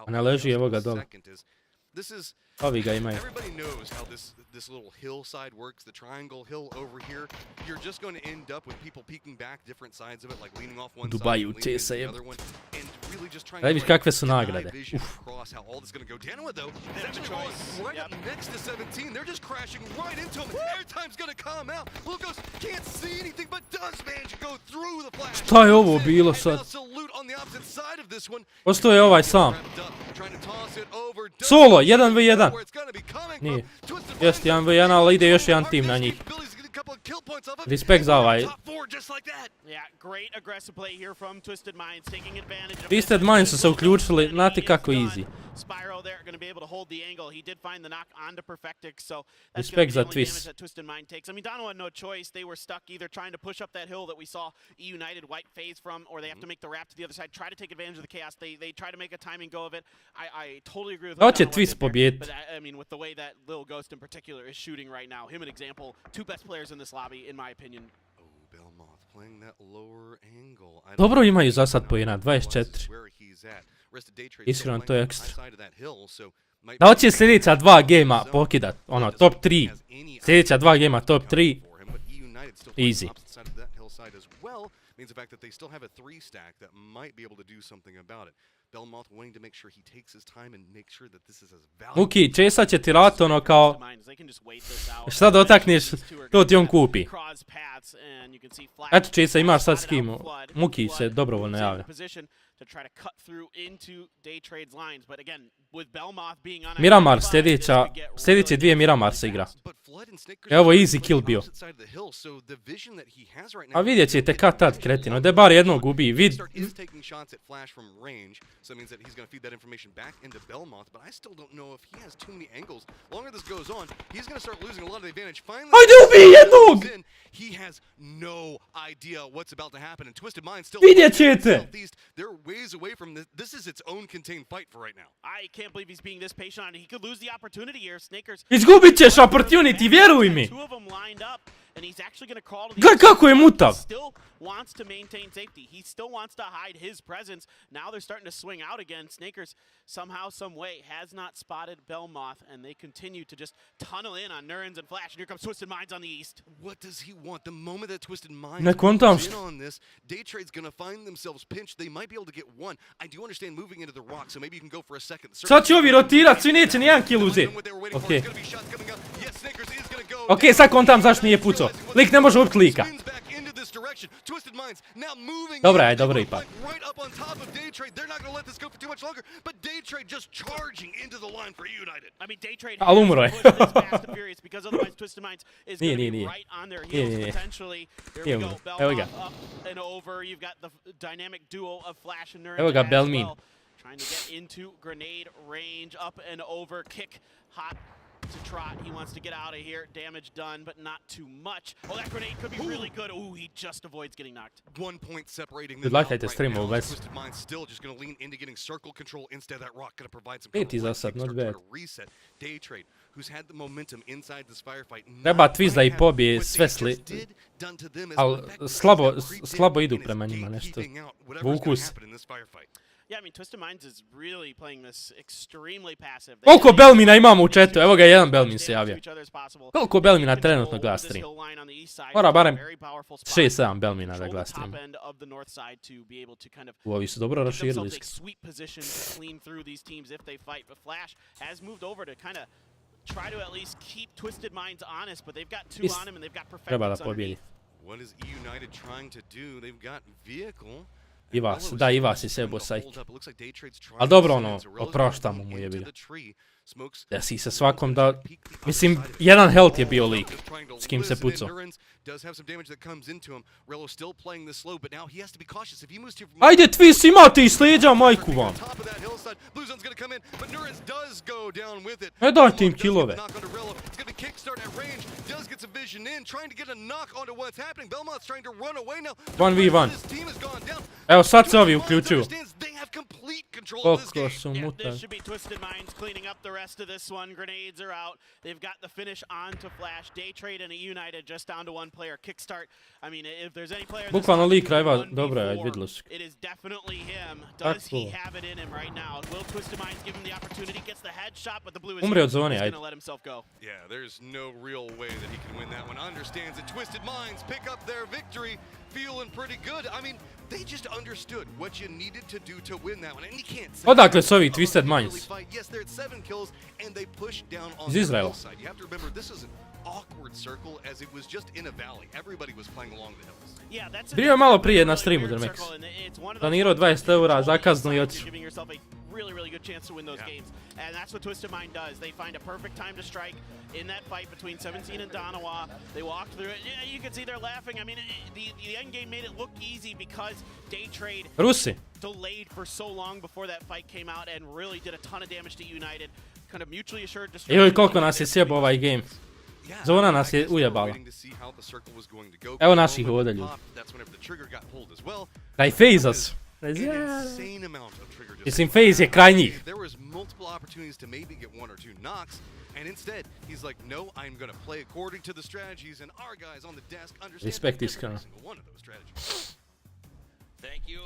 A ne leži, evo ga dole. Ovi ga imaju. Everybody knows how this little hillside works, the triangle hill over here. You're just going to end up with people peeking back different sides of it, like leaning off one side and leaning to the other one, and really just trying to vidiš kakve su nagrade. across how all this is going to go. Danawa though, right up next to 17, they're just crashing right into him. Airtime's going to come out. Lukos can't see anything, but does manage to go through the flash. Šta je ovo bilo sad? Ostao je ovaj sam. Solo, 1v1. Nije. Jest 1v1, ali ide još jedan tim na njih. Respekt za ovaj. Twisted Minds su se uključili, znate kako easy. Respekt za Twist. I mean, Donovan had no choice. They were stuck either trying to push up that hill that we saw E-United wipe FaZe from, or they have to make the wrap to the other side, try to take advantage of the chaos. They try to make a timing go of it. I totally agree with what Donovan did there, but I mean, with the way that Lil Ghost in particular is shooting right now, him an example, two best players in this lobby, in my opinion. Dobro imaju za sad po 1.24. Iskreno to je ekstra. Da hoće sljedeća 2 gema pokidat, ono, top 3. Sljedeća 2 gema top 3. Easy. Muki, česa će ti rat ono kao, šta dotakneš, to ti on kupi. Eto česa, imaš sad s kim, Muki se dobrovoljno javlja. Miramar sljedeće 2 Miramar se igra. Evo easy kill bio. A vidjet ćete kad tad kretino, da je bar jednog ubi, vid. Ajde ubij jednog! Vidjet ćete! Izgubit ćeš opportunity, vjeruj mi! Gledaj kako je mutav! Wants to maintain safety. He still wants to hide his presence. Now they're starting to swing out again. Snakers somehow, some way, has not spotted Belmoth, and they continue to just tunnel in on Nurens and Flash. And here comes Twisted Minds on the east. What does he want? The moment that Twisted Minds in on this, Daytrade's going to find themselves pinched. They might be able to get one. I do understand moving into the rock, so maybe you can go for a second. Sad će ovi rotirat, svi neće ni jedan kill uzeti. Okej. Okej, sad kontam zašto nije pucao. Lik ne može ubiti lika. Dobra je, dobro ipak. Ali umro je. Nije. Nije umro. Evo ga. Evo ga Belmin. Trying to get into grenade range, up and over, kick, hot to trot. He wants to get out of here. Damage done, but not too much. Oh, that grenade could be really good. Ooh, he just avoids getting knocked. 1 point separating them Like right the stream now. always. Twisted Mind's still just going to lean into getting circle control. Instead, that rock going to provide some It is Asad, not bad. reset. Day Trade, who's had the momentum inside this firefight. Treba Twist da i pobije sve ali slabo idu prema njima nešto. Vuku se. Yeah, I mean, Twisted Minds is really playing this extremely passive. Koliko Belmina imamo u chatu? Evo ga, jedan Belmin se javio. Koliko Belmina trenutno gleda stream? Mora barem 6-7 Belmina da gleda stream. Ovi su dobro raširili. Treba da pobjedi. Ivas, da, Ivas je sebo sajk. Ali dobro ono, oproštamo mu je bilo. Desi se svakom da... Mislim, jedan health je bio lik s kim se pucao. Ajde Twist, imate i slijeđa, majku vam. Ne dajte im killove. 1v1. Evo sad se ovi uključuju. Koliko su mutani. Rest of this one, grenades are out. They've got the finish on to Flash. Day Trade and a United just down to one player. Kickstart. I mean, if there's any player bukvalno lik rajva, dobro je, vidjelo se. It is definitely him. Does he have it in him right now? Will Twisted Minds give him the opportunity? Gets the headshot, but the blue is umre od zone, going to let himself go. Yeah, there's no real way that he can win that one. Understands that Twisted Minds pick up their victory, feeling pretty good. I mean, they just understood what you needed to do to win that one, and you can't say. Odakle su ovi Twisted Minds? Yes, they're at 7 kills, and they push down on Iz Izraela. the side. You have to remember, this is an awkward circle, as it was just in a valley. Everybody was playing along the hills. Yeah, that's bio je malo prije na streamu Drmex. Donirao 20 eura, zakazno i otišao. Really good chance to win those games. And that's what Twisted Mind does. They find a perfect time to strike in that fight between 17 and Donawa. They walk through it. Yeah, you can see they're laughing. I mean, the end game made it look easy because Day Trade delayed for so long before that fight came out and really did a ton of damage to United. Kind of mutually assured destruction. Evo i koliko nas je sjebao ovaj game. Zona nas je ujebala. Evo naših ovdje ljudi. Daj FaZe su. Mislim, FaZe je kraj njih. Respekt iskreno.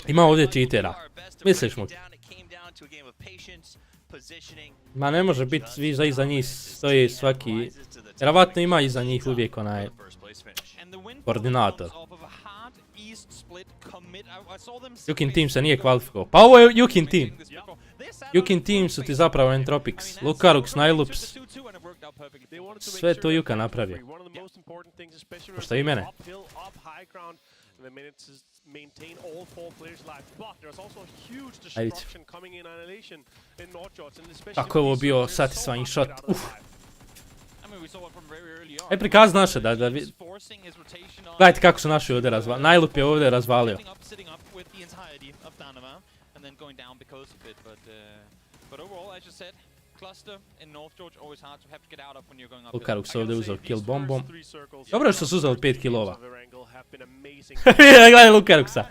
Ima ovdje cheatera. Misliš mu? Ma ne može biti, svi iza njih stoji svaki... Vjerovatno ima iza njih uvijek onaj koordinator. Jukin team se nije kvalifikao. Pa ovo je Jukin team. Jukin team su ti zapravo Entropics, Lukarux, Nylups. Sve to Juka napravio. Pošto i mene. Ajde. Kako je ovo bio satisfying shot. Aj prikaz naše da gledajte kako su naši ovdje razvalili. Nylup je ovdje razvalio. Lukarux ovdje uzeo kill bombom. Dobro što su uzeli 5 killova. Gledaj Lukaruxa.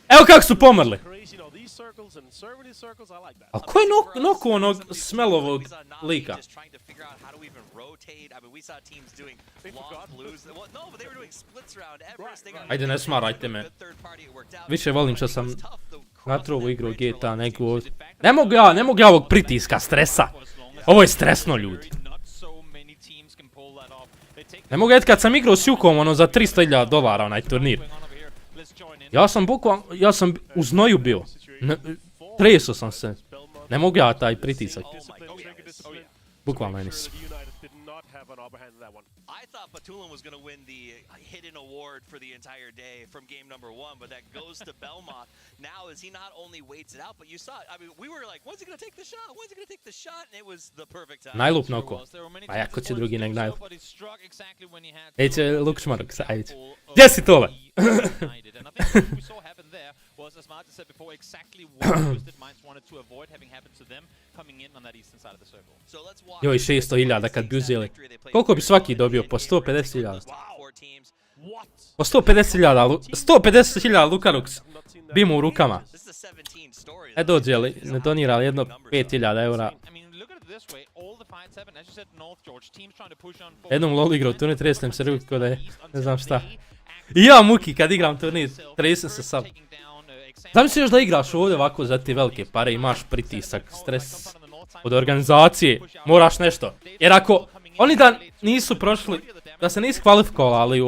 Evo kako su pomrli. A ko je noku onog smelovog lika? Ajde ne smarajte me. Više volim što sam natruo ovu igru GTA neku ovdje. Ne mogu ja ovog pritiska, stresa. Ovo je stresno ljudi. Ne mogu jeti kad sam igrao s Jukom ono za $300,000 onaj turnir. Ja sam u znoju bio. Treso sam se. Ne mogu ja taj pritisak. Bukvalno nisam. have an upper hand in that one. I thought Batulan was going to win the hidden award for the entire day from game number 1, but that goes to Belmont. Now, as he not only waits it out, but you saw it. I mean, we were like, when's he going to take the shot? When's he going to take the shot? And it was the perfect time. Najlup noko. A jako će drugi nek najlup. Neće Lukšmarok sajit. Gdje si tole? Was, as Martin said before, exactly what Twisted Minds wanted to avoid having happened to them coming in on that eastern side of the circle. Joj, 600.000 kad bi uzeli. Koliko bi svaki dobio? Po 150.000. Po 150.000 Lukaruks bi mu u rukama. E dođe li, ne donira li jedno 5.000 eura. Jednom LoL igrao turnir, tresnem se ruku ko da je, ne znam šta. I ja muki kad igram turnir, tresem se sam. Zamisli još da igraš ovdje ovako za ti velike pare, imaš pritisak, stres od organizacije, moraš nešto. Jer ako oni da nisu prošli, da se nisu kvalifikovali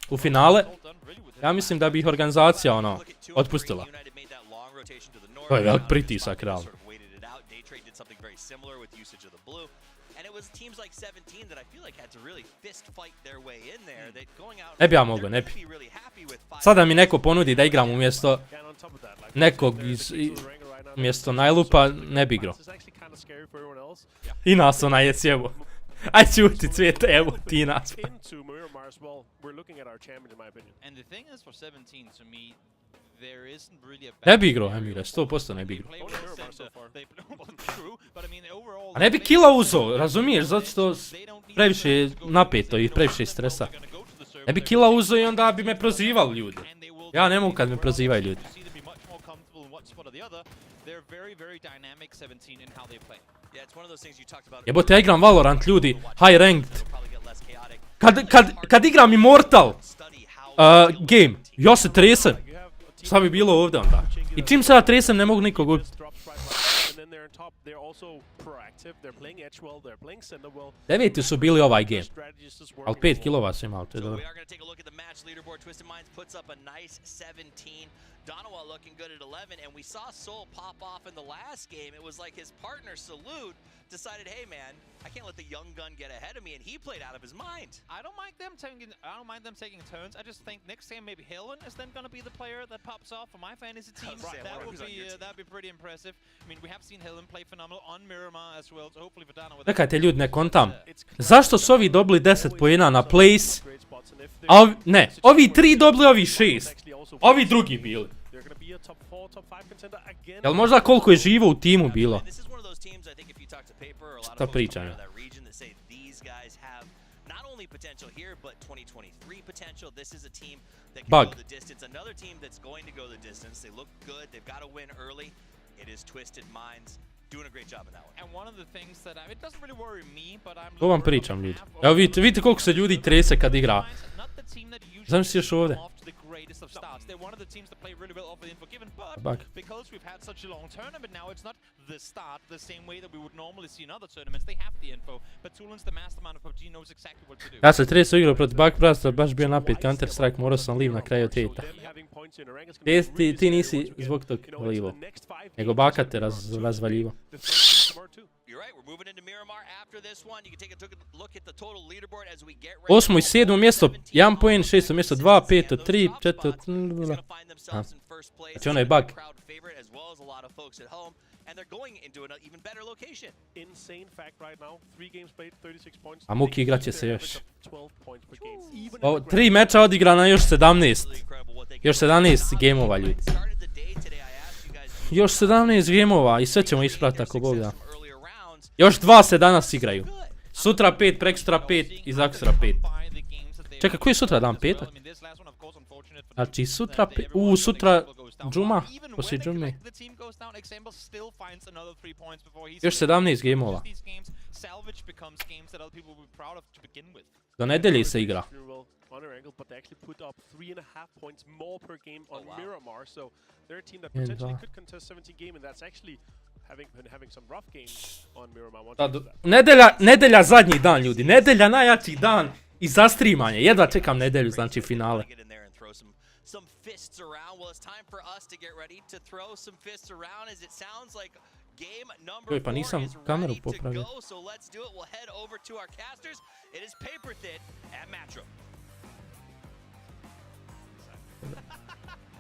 u finale, ja mislim da bi ih organizacija otpustila. To je velik pritisak, realno. Ne bi ja mogao, ne bi. Sada mi neko ponudi da igram umjesto nekog umjesto najlupa, ne bi igrao. I nas ona je sjevo. Aj čuti cvijete, evo ti nas. Ne bi igrao, Emire, 100% ne bi igrao. A ne bi killa uzeo, razumiješ, zato što previše je napeto i previše je stresa. Ne bi killa uzeo i onda bi me prozivali ljudi. Ja ne mogu kad me prozivaju ljudi. Jebote, ja igram Valorant, ljudi, high ranked. Kad igram Immortal game, ja se tresem. Šta bi bilo ovdje onda? I čim se ja tresem, ne mogu nikog ubiti. 9 su bili ovaj game, ali 5 kilova su imali, to je dobro. Donawa looking good at 11, and we saw Soul pop off in the last game. It was like his partner, Salute, decided, hey man, I can't let the young gun get ahead of me, and he played out of his mind. I don't mind them taking turns. I just think next game maybe Helen is then going to be the player that pops off for my fantasy team. That'd be pretty impressive. I mean, we have seen Helen play phenomenal on Miramar as well, so hopefully for Donawa. Čekajte ljudi, ne kontam. Zašto su ovi dobili 10 poena na place? A ne, ovi 3 dobili, ovi 6. Ovi drugi bili. Jel možda koliko je živo u timu bilo? Šta pričam ja? Bug. To vam pričam ljudi. Evo vidite koliko se ljudi trese kad igra. Znam si još ovdje. Of starts. They're one of the teams that play really well off the info given, but because we've had such a long tournament now, it's not the start the same way that we would normally see in other tournaments. They have the info, but Tulin's the mastermind of PUBG, knows exactly what to do. Ja sam 30 igrao protiv Backbrasta, baš bio napet Counter Strike, morao sam live na kraju Tita. Ti nisi zbog tog livo, nego Baka te razvaljivo. Osmo i 7. mjesto, 1 poen, 6. mjesto, 2, 5, 3, 4... Znači ono je bug. A Muki igrat će se još. 3 meča odigrana, još 17. Još 17 gameova ljudi. Još 17 gameova i sve ćemo isprati ako Bog da. Još 2 se danas igraju. Sutra 5, prekstra 5 i zakstra 5. Čekaj, koji je sutra dan? Petak? Znači sutra... sutra... Džuma? Poslije džume. Još 17 gameova. Do nedelje se igra. Nedelja zadnji dan ljudi, nedelja najjači dan i za streamanje, jedva čekam nedelju, znači finale. Game number Joj, pa 4 nisam is kameru ready to popravio. go, so let's do it. We'll head over to our casters. It is paper thin at Matchroom.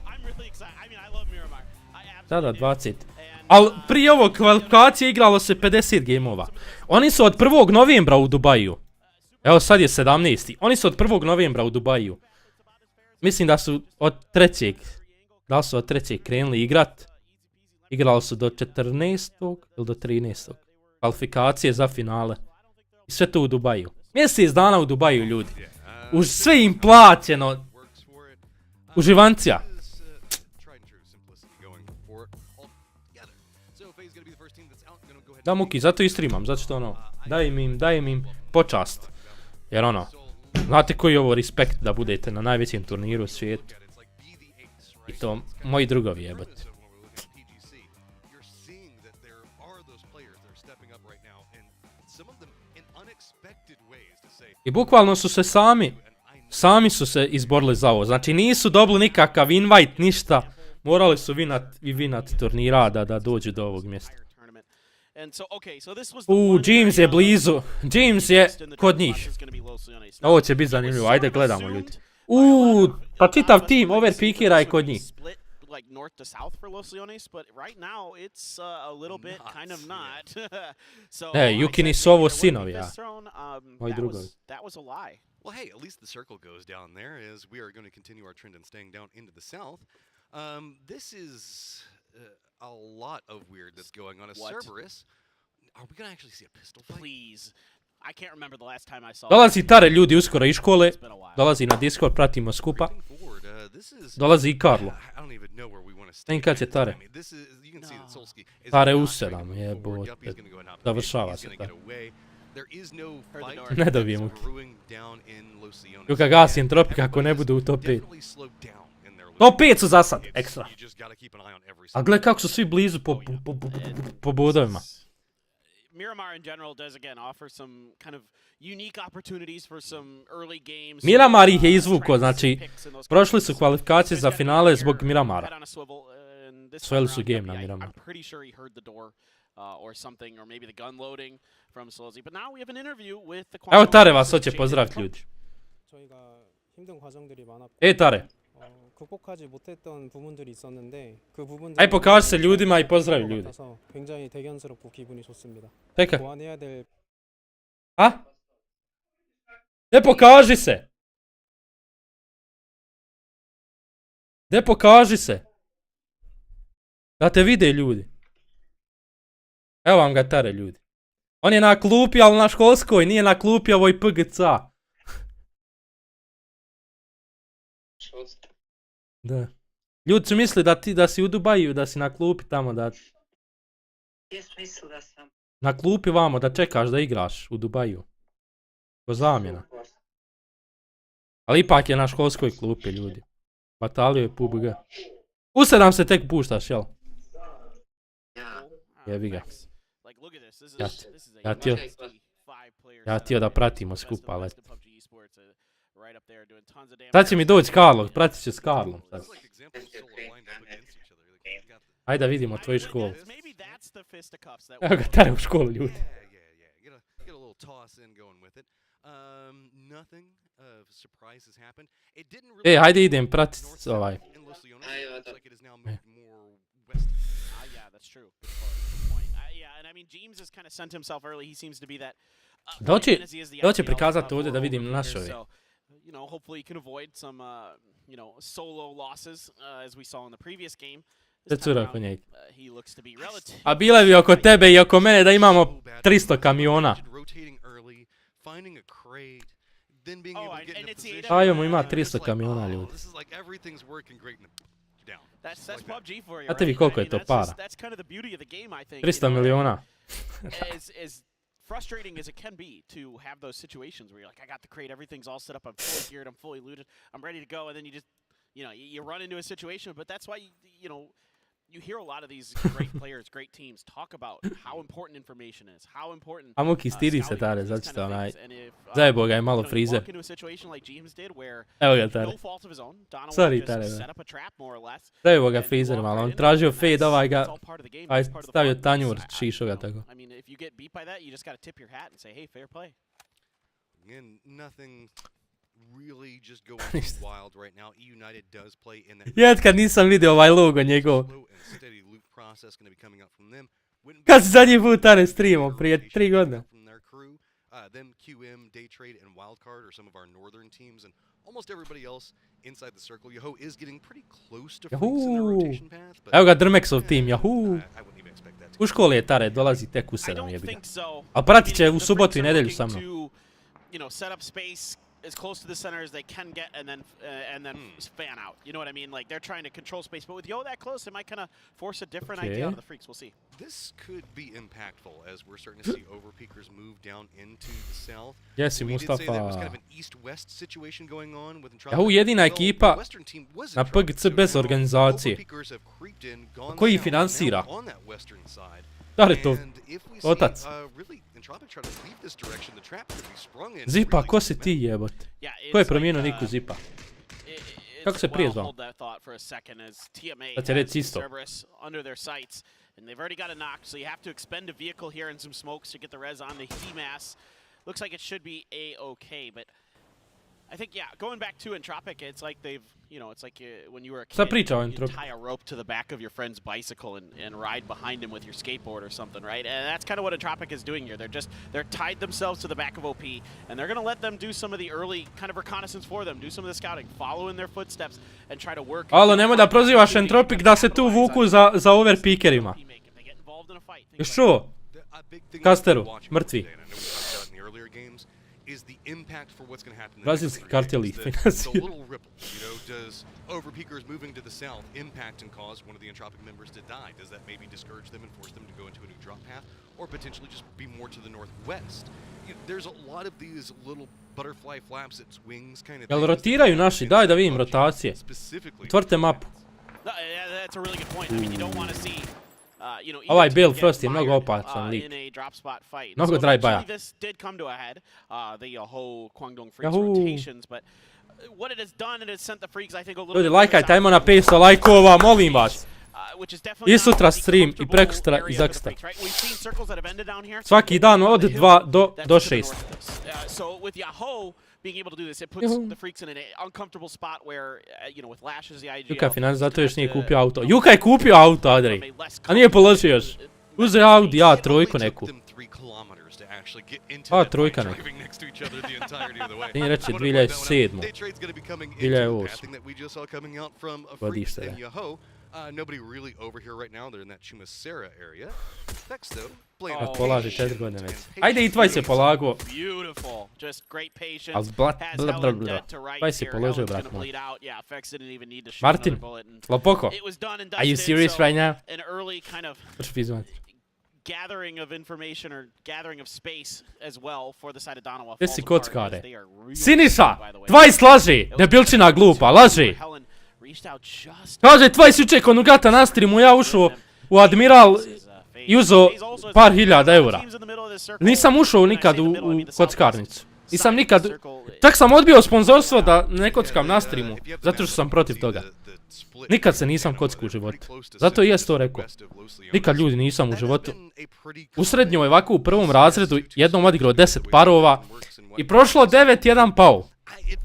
I'm really excited. I mean, I love Miramar. Da, 20. Ali prije ovog kvalifikacije igralo se 50 gameova. Oni su od 1. novembra u Dubaju. Evo sad je 17. Oni su od 1. novembra u Dubaju. Mislim da su od 3. Da su od 3. krenuli igrat. Igralo su do 14. ili do 13. Kvalifikacije za finale. I sve to u Dubaju. Mjesec dana u Dubaju, ljudi. Uz sve im plaćeno. Uživancija. Da, Muki, zato i streamam, zato što ono, dajem im počast. Jer ono, znate koji je ovo respekt da budete na najvećem turniru u svijetu. I to moji drugovi jebate. I bukvalno su se sami su se izborili za ovo. Znači nisu dobili nikakav invite, ništa. Morali su vinat turnira da dođu do ovog mjesta. James je blizu. James je kod njih. Ovo će biti zanimljivo, ajde gledamo ljudi. Pa čitav tim overpikira je kod njih. Jukini su ovo sinovi, ja. Moji drugovi. Well, hey, at least the circle goes down there as we are going to continue our trend and staying down into the south. This is a lot of weird that's going on. A Cerberus. Are we going to actually see a pistol fight? Please. I can't remember the last time I saw. Dolazi Tare ljudi uskoro iz škole. Dolazi na Discord, pratimo skupa. Dolazi i Karlo. Ne kad će Tare. Tare u 7, jebote. Završava se Tare. Ne dobijem Muki. Juka gasi entropik ako ne budu u top 5. Top 5 su za sad, ekstra. A gle kako su svi blizu po bodovima. Miramar in general does again offer some kind of unique opportunities for some early games. Miramar ih je izvukao, znači prošli su kvalifikacije za finale zbog Miramara. Sveli su game na Miramar. Evo Tare vas hoće pozdraviti ljudi. Tare. 극복하지 못했던 부분들이 있었는데 그 부분들 Aj pokaži se ljudima i pozdravi ljudi. 굉장히 대견스럽고 기분이 좋습니다. Čekaj. 보완해야 될 A? Ne pokaži se. Ne pokaži se. Da te vide ljudi. Evo vam ga Tare ljudi. On je na klupi, ali na školskoj, nije na klupi ovoj PGC. Da. Ljudi su misli da si u Dubaju, da si na klupi tamo, da... Na klupi vamo, da čekaš da igraš u Dubaju. Ko zamjena. Ali ipak je na školskoj klupi, ljudi. Batalio je PUBG. U 7 se tek puštaš, jel? Jebi ga. Ja tio da pratimo skupa, ali... Sad će mi doći Karlo, pratit će s Karlom. Ajde da vidimo tvoju školu. Evo ga Tare u školu, ljudi. Hajde idem pratit ovaj. Da će prikazati ovdje da vidim našovi. You know, hopefully you can avoid some, you know, solo losses as we saw in the previous game. He looks to be relative. A bile bi oko tebe i oko mene da imamo 300 kamiona. Ajmo ima 300 kamiona, ljudi. Znate vi koliko je to para? 300 miliona. Frustrating as it can be to have those situations where you're like, I got the crate, everything's all set up, I'm fully geared, I'm fully looted, I'm ready to go, and then you just, you know, you run into a situation, but that's why, you know, you hear a lot of these great players, great teams talk about how important information is, how important. A Muki stidi se tare, zato što onaj zajebo ga je malo frizer. Evo ga tare. Sorry tare. Zajebo ga frizer malo, on tražio fade, ovaj ga stavio tanjur, šišo ga tako. Jed kad nisam vidio ovaj logo njegov. Kad si zadnji put tare streamom, prije 3 godine. Jahuu! Evo ga Drmexov tim, jahuu! U školi je tare, dolazi tek u 7 jebi. Ali pratit će u subotu i nedjelju sa mnom. As close to the center as they can get, and then fan out. You know what I mean? Like they're trying to control space, but with Yo that close, it might kind of force a different idea out of the Freaks. We'll see. This could be impactful as we're starting to see overpeakers move down into the south. Jesi Mustafa. There was kind of an east-west situation going on with Jahu jedina ekipa na PGC bez organizacije. Koji finansira? Da li to? Otac. Zipa, ko si ti jebote? Ko je promijenio niku Zipa? Kako se prije zvao? Da će reći isto. And they've already got a knock, so you have to expend a vehicle here and some smokes to get the res on the HEMAS. Looks like it should be a-okay, but I think, yeah, going back to Entropic, it's like they've, you know, it's like when you were a kid, you tie a rope to the back of your friend's bicycle and ride behind him with your skateboard or something, right? And that's kind of what Entropic is doing here. They're tied themselves to the back of OP, and they're going to let them do some of the early kind of reconnaissance for them, do some of the scouting, follow in their footsteps, and try to work. Alo, nemoj da prozivaš Entropic da se tu vuku za overpeakerima. Još čuo? Kasteru, mrtvi. Is the impact for what's going to happen. Brazilski kartel ih finansira. Does overpeakers moving to the south impact and cause one of the Entropic members to die? Does that maybe discourage them and force them to go into a new drop path, or potentially just be more to the northwest? There's a lot of these little butterfly flaps its wings kind of. Jel rotiraju naši? Daj da vidim rotacije. Otvorite mapu. That's a really good point. I mean, you don't want to see. Ovaj Bill Frost je mnogo opasan lik. Mnogo drive-bya. Ljudi, lajkajte, ajmo na 500 lajkova, molim vas. I sutra stream, i prekosutra, i zakstra. Svaki dan od 2 do 6. Being able to do this, it puts the Freaks in an uncomfortable spot where, you know, with lashes, the IGL... Juka finansira zato još nije kupio auto. Juka je kupio auto, Adri. A nije položio još. Uze Audi A3 neku. A3 neku. Nije reći 2007. 2008. Godište, da. Nobody really over here right now. They're in that Chumasera area. Vex though, A polaži 4 godine već. Ajde i tvaj se polago. Ali tvaj se položio, brat moj. Martin, Lopoko, are you serious right now? Hoću pizvati. Gathering of information or gathering of space as well for the side of Donowa. Gdje si kockare? Siniša! Tvaj laži! Debilčina glupa, laži! Kaže, tvaj si uček od Nugata na streamu, ja ušao u Admiral i uzeo par hiljada eura. Nisam ušao nikad u kockarnicu. Nisam nikad... Čak sam odbio sponzorstvo da ne kockam na streamu, zato što sam protiv toga. Nikad se nisam kockao u životu. Zato i jes to rekao. Nikad ljudi nisam u životu. U srednjoj ovako u prvom razredu jednom odigrao 10 parova i prošlo 9, jedan pao.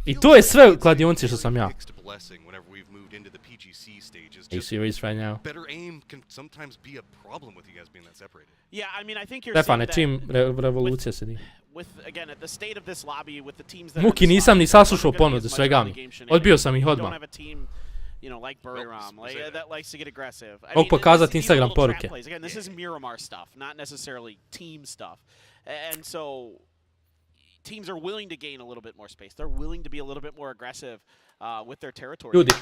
I to je sve u kladionci što sam ja. Are you serious right now? Stefane, čim revolucija se di? Muki, nisam ni saslušao ponude svega mi. Odbio sam ih odmah. Mogu pokazati Instagram poruke. Teams are willing to gain a little bit more space. They're willing to be a little bit more aggressive with their territory. Ljudi,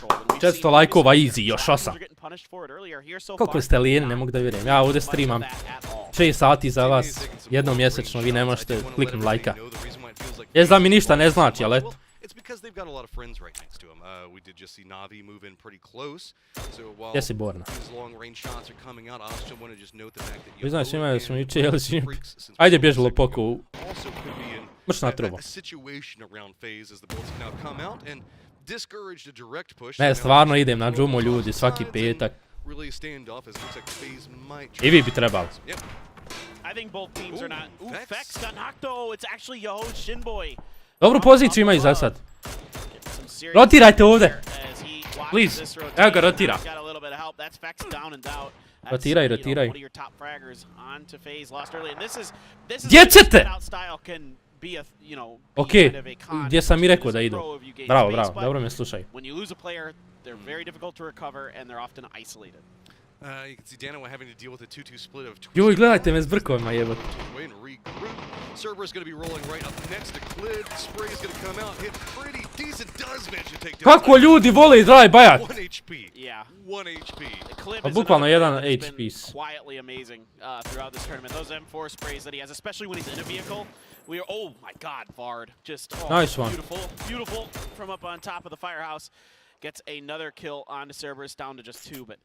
400 lajkova easy, još 8. Koliko ste lijeni, ne mogu da vjerujem. Ja ovdje streamam 6 sati za vas, jednom mjesečno, vi ne možete kliknuti lajka. Jes da mi ništa ne znači, ali eto. it's because they've got a lot of friends right next to him. We did just see Navi move in pretty close. So while Gdje si Borna? these long-range shots are coming out, I also want to just note the fact that Vi znaš ima da smo juče jeli s njim. Ajde bježilo poku. Mrš na trubo. Ne, stvarno idem na džumu ljudi svaki petak. I vi bi trebali. I think both teams are not. Ooh, Vex got knocked though. It's actually Yo Shinboy. Dobru poziciju imaju za sad. Rotirajte ovdje. Please. Evo ga, rotira. Rotiraj, rotiraj. Gdje ćete? Ok, gdje sam i rekao da idu. Bravo, bravo, dobro me slušaj. You can see Djani having to deal with a 2-2 split of Joj, gledajte me s brkovima jebot. Cerberus going to be rolling right up next to Clid. Spray is going to come out, hit pretty decent, does manage to take down. Kako ljudi vole i dry bajat? 1 HP. Yeah, 1 HP. Pa bukvalno 1 HP. Quietly amazing throughout this tournament. Those M4 sprays that he has, especially when he's in a vehicle. We are, oh my god, Vard. Just nice one. Beautiful, beautiful from up on top of the firehouse. Gets another kill on Cerberus, down to just 2, but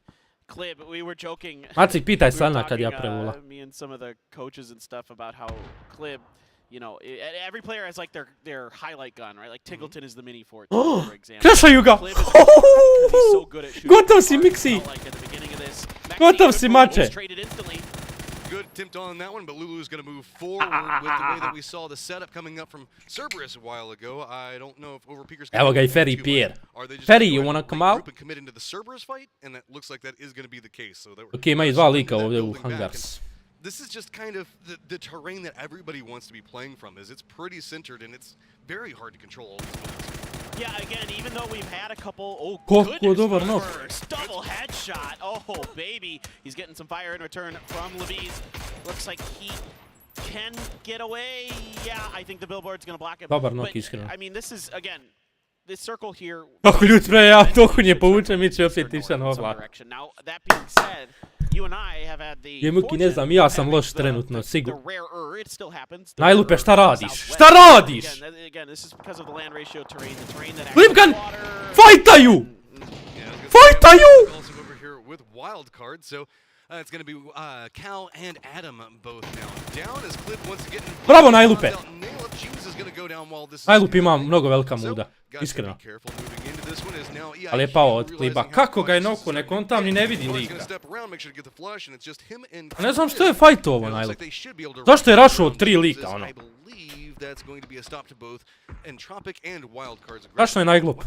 Clib, we were joking. Maci, pitaj Sana kad ja prevula. Me and some of the coaches and stuff about how Clib, you know, every player has like their highlight gun, right? Like Tiggleton is the mini for example. Krešaju ga! Gotov si, Mixi! Gotov si, mače! Good attempt on that one, but Lulu's going to move forward with the way that we saw the setup coming up from Cerberus a while ago. I don't know if Overpeaker's Evo ga I Ferry Pierre. Ferry, you wanna come out? Commit into the Cerberus fight, and that looks like that is going to be the case. So that okay, imaju dva lika ovdje u Hangars. This is just kind of the terrain that everybody wants to be playing from. Is it's pretty centered and it's very hard to control all these bullets. Yeah, again, even though we've had a couple, goodness, double headshot. Oh, baby. He's getting some fire in return from Leviz. Looks like he can get away. Yeah, I think the billboard's going to block it. Dobar nok, iskreno. I mean, this is, again, this circle here. Kako ljud preja, toliko nje povuče, mi će opet išan ovla. Now, that being said, you and I have had the Jemuki, ne znam, ja sam loš trenutno, sigurno. Najlupe, šta radiš? Šta radiš? Lipgan! Fajtaju! Fajtaju! It's going to be Cal and Adam both now down as Clip wants to get in. Bravo, Najlupe! Najlup ima mnogo velika muda, iskreno. Ali je pao od Kliba. Kako ga je noku, ne kontam ni ne vidi lika. Ne znam što je fajto ovo, Najlup. Zašto je rašao od 3 lika, ono? Zašto je najglup?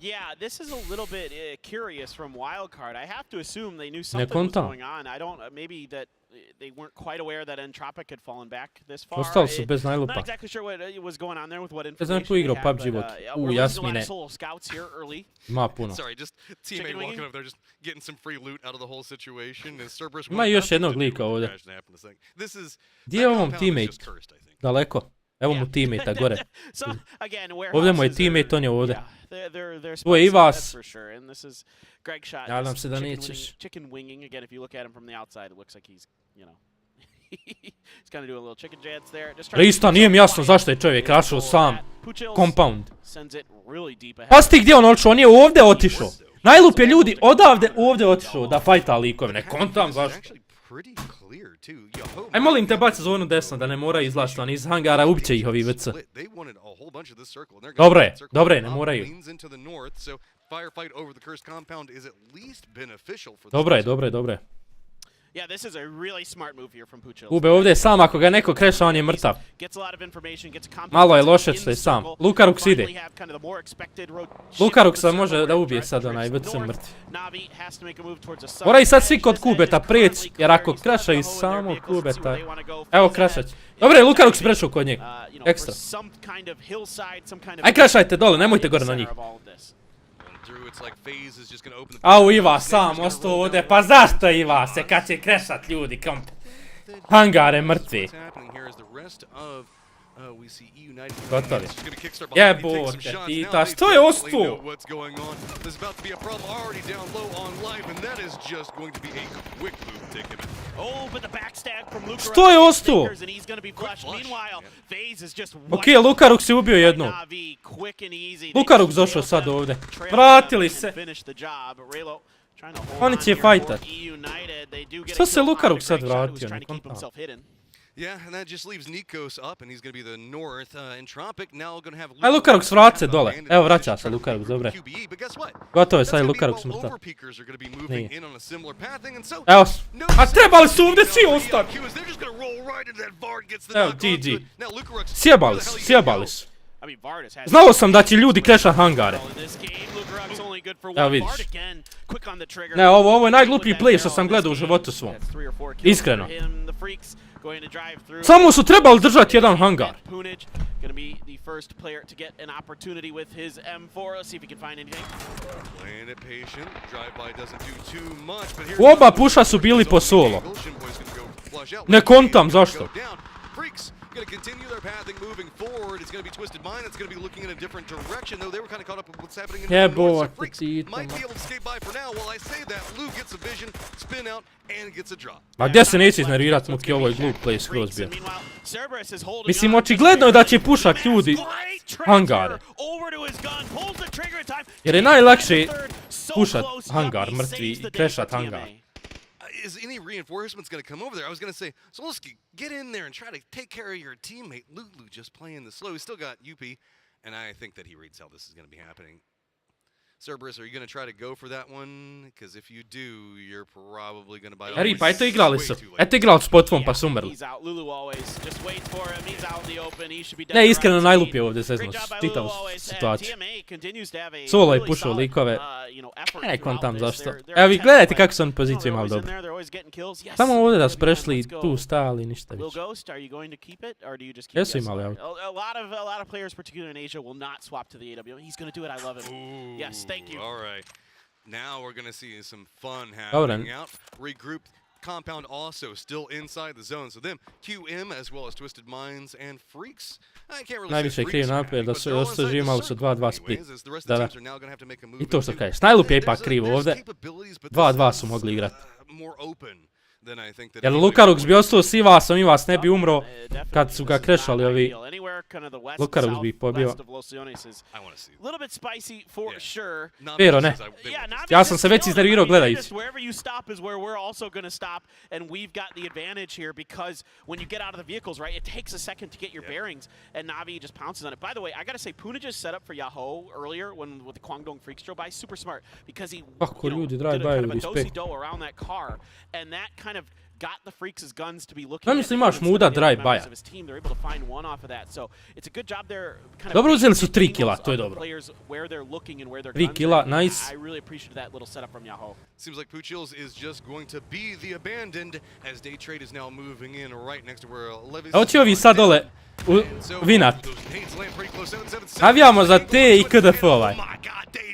Yeah, this is a little bit curious from Wildcard. I have to assume they knew something was going on. I don't, maybe that they weren't quite aware that Entropic had fallen back this far. Ostali su bez Najlupa. Not exactly sure what was going on there with what information. Ne znam tu igrao PUBG život. Jasmine. Ima puno. Sorry, just teammate walking up there, just getting some free loot out of the whole situation. Ima još jednog lika ovdje. Gdje je ovom teammate? Daleko. Evo mu teammate-a gore. Ovdje mu je teammate, on je ovdje. Tu je i vas. Nadam se da nećeš. Rista, nije mi jasno zašto je čovjek rašao sam. Compound. Pasti gdje on otišao, on je ovdje otišao. Najlup je ljudi odavde ovdje otišao da fajta likove, ne kontam zašto. Aj molim te baci zonu desno da ne mora izlašiti oni iz hangara, ubiće ih ovi VC. Dobro je, ne moraju. Dobro je. Ube ovdje je sam, ako ga neko kreša on je mrtav. Malo je loše što je sam. Lukarux ide. Lukaruxa može da ubije sad onaj VC mrtvi. Moraju sad svi kod kubeta preći, jer ako krašaju samo kubeta... Evo krašać. Dobro je, Lukarux prešao kod njega. Ekstra. Aj krašajte dole, nemojte gore na njih. Au, Iva sam ostao ovdje, pa zašto Iva se kad će krešat ljudi, hangare mrtvi. Gotovi. Jebote, Tita, što je ostalo? Što je ostalo? Okej, Lukaruk si ubio jednu. Lukaruk došao sad ovdje. Vratili se. Oni će fajtat. Što se Lukaruk sad vratio? Ne kontam. Yeah, and that just leaves Nikos up, and he's going to be the north. Entropic now going to have. Aj Lukaruk svrat se dole. Evo vraća se Lukaruk, dobre. Gotovo je sad Lukaruk smrta. Nije. Evo, a trebali su ovdje svi ostati. Evo, GG. Sjebali su. Znao sam da će ljudi krešat hangare. Evo vidiš. Ne, ovo je najglupiji play što sam gledao u životu svom. Iskreno. Samo su trebali držati jedan hangar. U oba puša su bili po solo. Ne kontam zašto. Going to continue their pathing moving forward. It's going to be Twisted Mind that's going to be looking in a different direction, though they were kind of caught up with what's happening in the north. So Freaks might be able to skate by for now. While I say that, Lou gets a vision, spin out, and gets a drop. Ma gdje se neće iznervirat, Mutki, ovo je glup play skroz bio. Mislim, očigledno je da će pušat ljudi hangare. Jer je najlakše pušat hangar, mrtvi, i krešat hangar. Is any reinforcements going to come over there? I was going to say, Solski, get in there and try to take care of your teammate. Lulu just playing the slow. He's still got UP, and I think that he reads how this is going to be happening. Cerberus, are you going to try to go for that one? Because if you do, you're probably going to buy... Eri, pa eto igrali su. Eto igrali s potvom pa su umrli. Ne, iskreno najlupije ovdje zezno Titovu situaciju. Solo je pušao likove. Ne, kontam zašto. Evo vi gledajte kako su on poziciju imali dobro. Samo ovdje da su prešli tu stali, ništa više. Jesu imali auto. Thank you. All right. Now we're going to see some fun happening out. Regroup compound also still inside the zone. So them, QM as well as Twisted Minds and Freaks. I can't really najviše kriv naprijed da su dosta imali su 2-2 split. Da. I to što kažeš. Najlupije je ipak krivo ovdje. 2-2 su mogli igrati. Jer Lukaruk bi ostao s Ivasom, Ivas ne bi umro kad su ga krešali ovi. Lukaruk bi pobio. Pero ne. Ja sam se već iznervirao gledajući. Kako ljudi drive-by respekt. Got the Freaks' guns to be looking. Mislim imaš muda drive-by. Dobro uzeli su 3 kila, to je dobro. 3 kila, nice. Seems like Puchil's is just going to be the abandoned as day trade is now moving in right next to where Levy's. Hoće ovi sad dole vinat. Navijamo za te i KDF ovaj.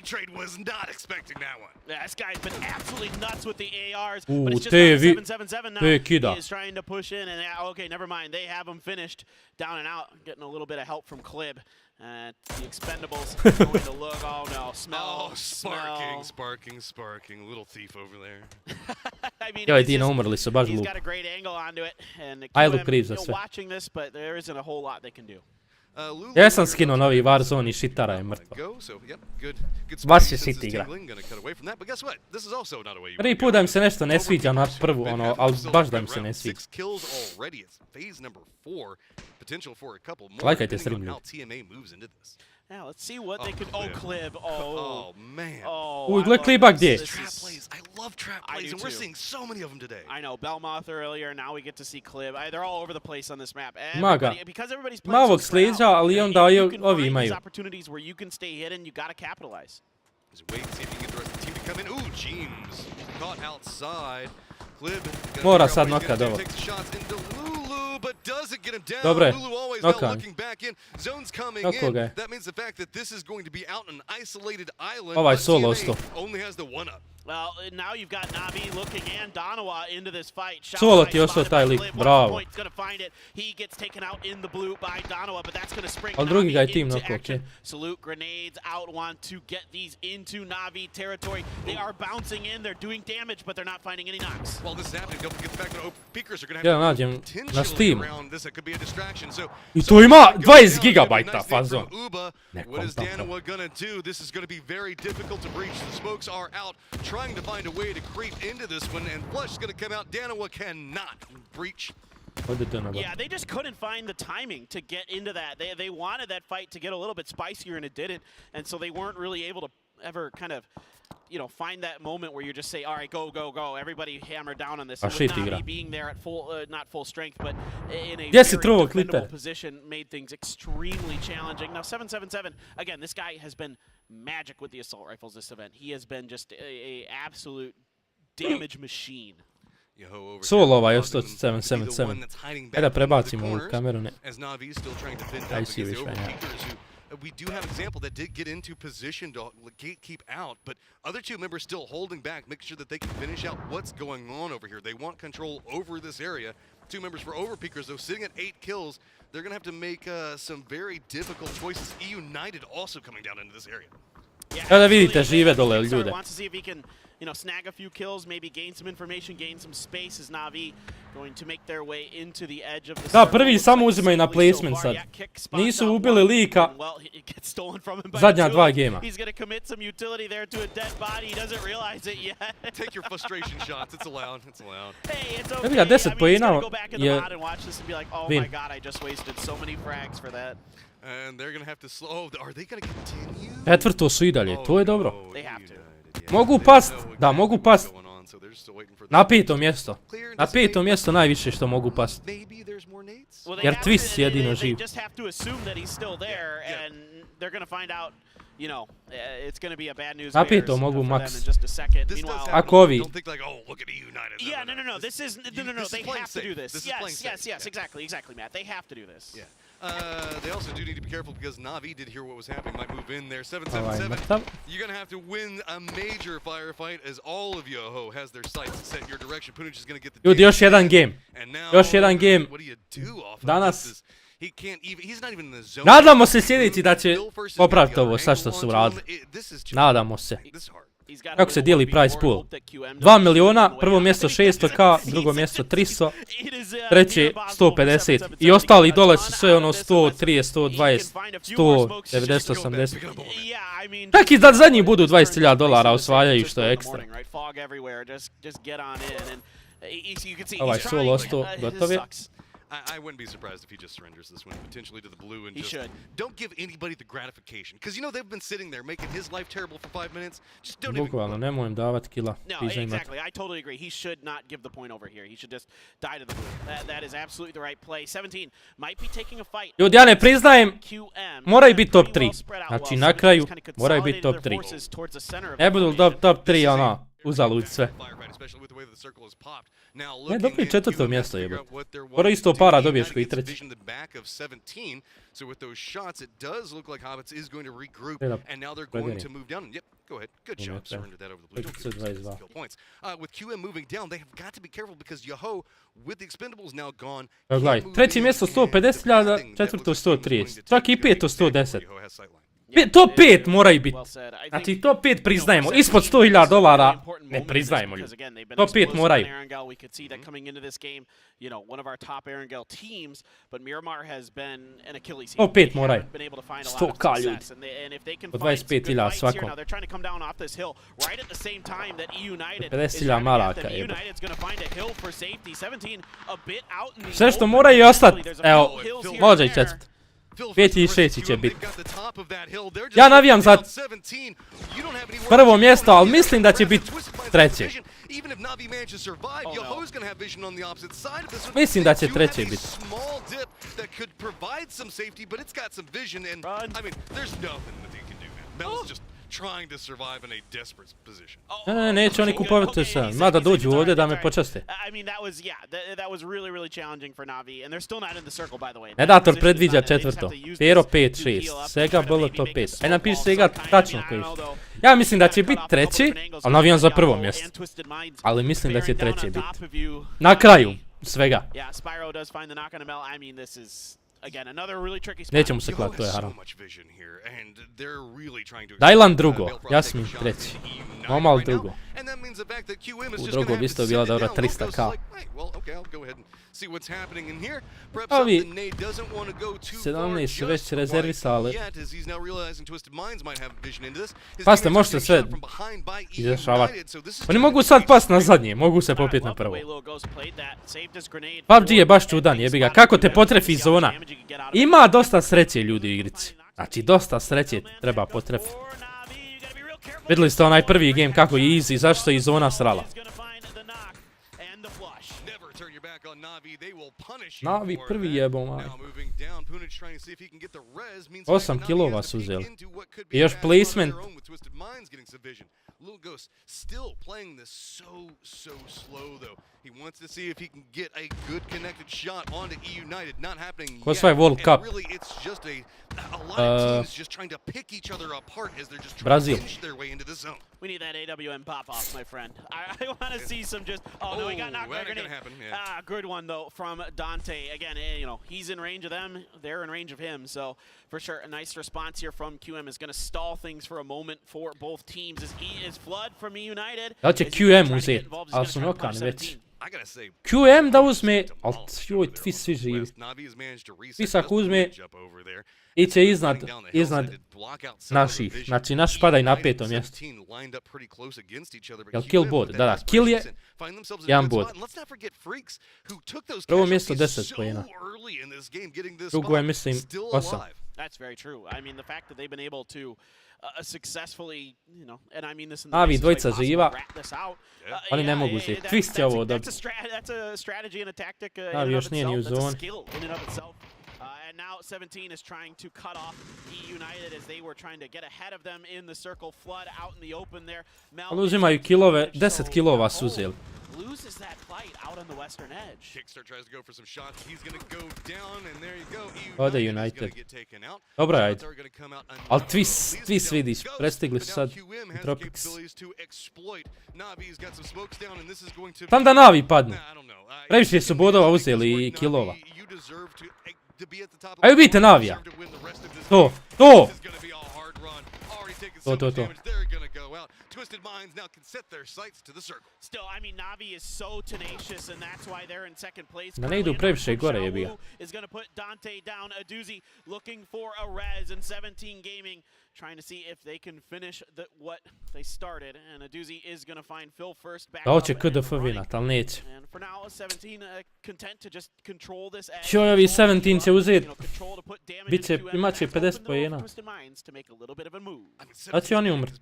Trade was not expecting that one. This guy's been absolutely nuts with the ARs, but it's just 777 now. He is trying to push in, and okay, never mind. They have him finished, down and out, getting a little bit of help from Klib. The expendables going to look. Oh no, smell. Oh, sparking. Little thief over there. I mean, Joj, Dina umrli su baš glupo. He's got a great angle onto it, and watching this, but there isn't a whole lot they can do. Ja sam skinuo novi Warzone i šitara je mrtva. Baš je shit igra. Prvi put da mi se nešto ne sviđa na prvu, ono, ali baš da mi se ne sviđa. Lajkajte stream ljudi. Yeah, let's see what they can. Oh, Klib. Oh man. Uj, gle Kliba gdje. Trap plays. I love trap plays, and we're seeing so many of them today. I know Belmoth earlier. Now we get to see Klib. They're all over the place on this map. Maga. Because everybody's playing. Mavog sliđa, ali onda ovi imaju. Opportunities where you can stay hidden. You got to capitalize. Just wait and see if you can get the rest of the team to come in. Ooh, James caught outside. Klib. Mora sad nokat ovo. Dobre, nokan. Kako ga je? Ovaj solo ostao. Well, now you've got Napij looking and Donawa into this fight. Solo ti ostao taj lik, bravo. He gets taken out in the blue by Donawa, but that's going to spring drugi ga je tim into noko, action. okej. Salute grenades out, want to get these into Napij territory. They are bouncing in, they're doing damage, but they're not finding any knocks. Well, this is happening. Don't forget the fact that peekers are going Ja to nađem have na Steam. around this. That could be a distraction. So I to ima 20 gigabajta fazon. what is Danawa going to do? This is going to be very difficult to breach. The smokes are out, trying to find a way to creep into this one, and Flush is going to come out. Danawa cannot breach. Yeah, they just couldn't find the timing to get into that. They wanted that fight to get a little bit spicier, and it didn't. And so they weren't really able to ever kind of, you know, find that moment where you just say, all right, go, go, go. Everybody hammer down on this. And with Napij being there at full, not full strength, but in a very defendable position, made things extremely challenging. Now, 777, again, this guy has been magic with the assault rifles this event. He has been just a absolute damage machine. Solova je ostao 777. Ajde da prebacimo ovu kameru, ne. Aj si više manja. We do have an example that did get into position to keep out, but other two members still holding back, making sure that they can finish out what's going on over here. They want control over this area. Two members were overpeakers, though, sitting at 8 kills. They're going to have to make some very difficult choices. United also coming down into this area. Kada vidite žive dole ljude. You know, snag a few kills, maybe gain some information, gain some space as Napij going to make their way into the edge of the Da, prvi samo uzimaju na placement sad. Nisu ubili lika zadnja 2 gema. He's going to commit some utility there to a dead body. He doesn't realize it yet. Take your frustration shots. It's allowed. It's allowed. Hey, it's I okay. mean, he's going to go back in the mod and watch this and be like, oh my god, I just wasted so many frags for that. And they're going to have to slow. Are they going to continue? Četvrto su i dalje, to je dobro. They have to. Mogu past, da, mogu past. Na 5. mjesto. Na 5. mjesto najviše što mogu past. Jer Twist jedino živ. Na 5. mogu max. Ako ovi... Yeah, no, this is, no, they have to do this. Yes, exactly, Matt. They have to do this. They also do need to be careful because Napij did hear what was happening, might move in there. 777, you're going to have to win a major firefight as all of Yoho has their sights set in your direction. Punic is going to get the Ljudi, još jedan game. Još jedan game. Danas. Nadamo se sljedeći da će popraviti ovo sad što su uradili. Nadamo se. Kako se dijeli prize pool? 2 miliona, prvo mjesto 600k, drugo mjesto 300, treće 150 i ostali dole su sve ono 130, 120, 190, 80. Čak i da zadnji budu $20,000 osvajaju što je ekstra. Ovaj solo ostao, gotov je. I wouldn't be surprised if he just surrenders this one potentially to the blue and don't give anybody the gratification because you know they've been sitting there making his life terrible for 5 minutes. Just don't Bukvalno nemoj im davati kila. No, exactly. I totally agree. He should not give the point over here. He should just die to the blue. That is absolutely the right play. 17 might be taking a fight. Ljudi, ja ne priznajem, moraju biti top 3. Znači na kraju moraju biti top 3. Ne budu top 3 ono, uzalud sve. Ne, dobro je 4. mjesto jebate. Skoro isto para dobiješ koji 3. So with those shots, it does look like Hobbits is going to regroup, and now they're going to move down. And yep, go ahead. Good shot. Surrendered that over the blue. Don't get skill points. With QM moving down, they have got to be careful because Yoho, with the expendables now gone. Gledaj, 3. mjesto 150,000, 4. 130. Čak i 5. 110. Top 5 moraju biti. Znači top 5 priznajemo. Ispod $100,000 ne priznajemo ljudi. Top 5 moraju. Top 5 moraju. 100k ljudi. Po 25,000 svakom. 50,000 maraka jebe. Sve što moraju ostati, evo, može i 4. 5 i 6 će biti. Ja navijam za prvo mjesto, ali mislim da će biti 3. Mislim da će 3 biti. trying to survive in a desperate position. Ne, neće oni kupovati se. Mada dođu ovdje da me počaste. Nedator predviđa četvrto. Pero 5-6. Sega bilo to 5. Aj napiši Sega tačno koji što. Ja mislim da će biti treći, ali navijam za prvo mjesto. Ali mislim da će treći biti. Na kraju svega. Neće mu se klati, to je haram. Dajlan drugo, Jasmin treći. Normal drugo. U drugom isto bila dobra 300k. Ovi 17 već rezervisali. Pazite, možete sve izrašavati. Oni mogu sad past na zadnje, mogu se popiti na prvo. PUBG je baš čudan, jebi ga. Kako te potrefi zona? Ima dosta sreće ljudi u igrici. Znači, dosta sreće treba potrefiti. Vidjeli ste onaj prvi game kako je easy, zašto je i zona srala. Navi prvi jebo maj. 8 kilova su uzeli. I još placement. Lugos still playing this so slow though. He wants to see if he can get a good connected shot onto E United. Not happening yet. What's World Cup? Really, it's just a lot of teams just trying to pick each other apart as they're just trying Brazil. to inch their way into the zone. We need that AWM pop-off, my friend. I want to see some just... Oh, no, he got knocked by a grenade. Yeah. Good one, though, from Dante. Again, you know, he's in range of them. They're in range of him. So, for sure, a nice response here from QM is going to stall things for a moment for both teams. As Flood from E United... Da će QM uzeti, ali su nokani već. QM da uzme, ali joj, tvi svi živi. Tvisak uzme i će iznad naših. Znači, naš pada i na 5. mjestu. Jel kill bod? Da, kill je 1 bod. Prvo mjesto 10 pojena. Drugo je, mislim, 8. That's very true. I mean, the fact that they've been able to successfully, you know, and I mean this in the Navi dvojica živa. Oni ne mogu uzeti. Twist je ovo dobiti. That's a strategy and a tactic Navi još nije ni u zoni. And now 17 is trying to cut off E United as they were trying to get ahead of them in the circle. Flood out in the open there. Ali uzimaju kilove, 10 kilova su uzeli. Loses that fight out on the western edge. Kickstart tries to go for some shots. He's going to go down and there you go. Ode United. Dobro, ajde. Ali Twist vidiš, prestigli su sad Tropics. Tam da Navi padne. Previše su bodova uzeli i kilova. Ajde ubijte Navija. To. Twisted Minds now can set their sights to the circle. Still, I mean, Navi is so tenacious, and that's why they're in second place. Da ne idu previše gore, jebi ga. Is going to put Dante down. Aduzi looking for a res, and 17 Gaming trying to see if they can finish what they started. And Aduzi is going to find Phil first back. Da hoće KDF vinat, ali neće. And for now, 17 content to just control this edge. Što ovi 17 će uzeti? Biće, imat će 50 pojena. Da će oni umrti.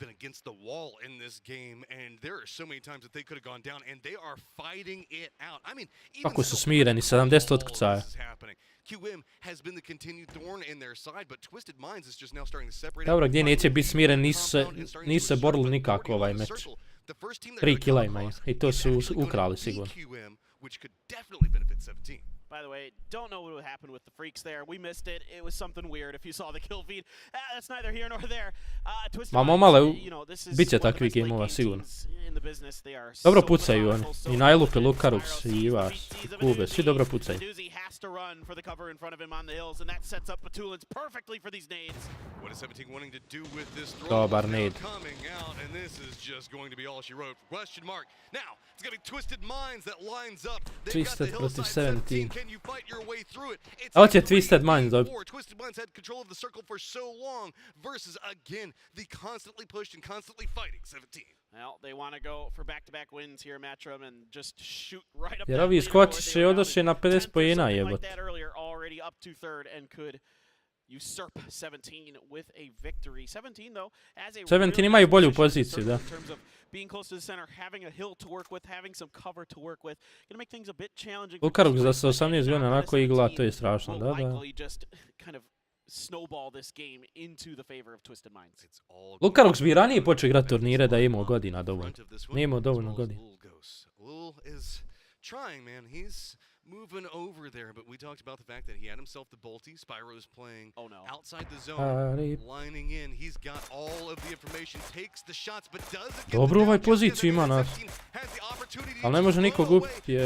In this game, and there are so many times that they could have gone down, and they are fighting it out. I mean, kako su smireni, 70 otkucaja. QM has been the continued thorn in their side, but Twisted Minds is just now starting to separate. Dobro, gdje neće biti smiren, nisu se borili nikako ovaj meč. 3 kila imaju, i to su ukrali sigurno. By the way, don't know what happened with the freaks there. We missed it. It was something weird if you saw the kill feed. That's neither here nor there. Mamo male, bit će takvih gameova sigurno. Dobro pucaju oni. I Najlup, i Lukarux, i Ivas, i Kube, svi dobro pucaju. Dobar nade. Twisted protiv 17. Ovo će Twisted Minds dobiti. Twisted Minds had control of the circle for so long versus again the constantly pushed and constantly fighting 17. Well, they want to go for back-to-back wins here, Matchroom, and just shoot right up. Jer ovi skočiše i odoše na 50 pojena, jebote. Already up to third and could usurp 17 with a victory. 17 though, as a 17 imaju bolju poziciju, da. Being close to the center, having a hill to work with, having some cover to work with, gonna make things a bit challenging. Lukarux za 18 godina onako igla, to je strašno, da. snowball this game into the favor of Twisted Minds. Lutalica bi ranije počeo igrati turnire da je imao godina dovoljno. Nije imao dovoljno godina. Moving over there, but we talked about the fact that he had himself the Bolty. Spyro's playing outside the zone, lining in. He's got all of the information, takes the shots, but doesn't get Dobro, ovaj poziciju ima nas. Ali ne može nikog upiti.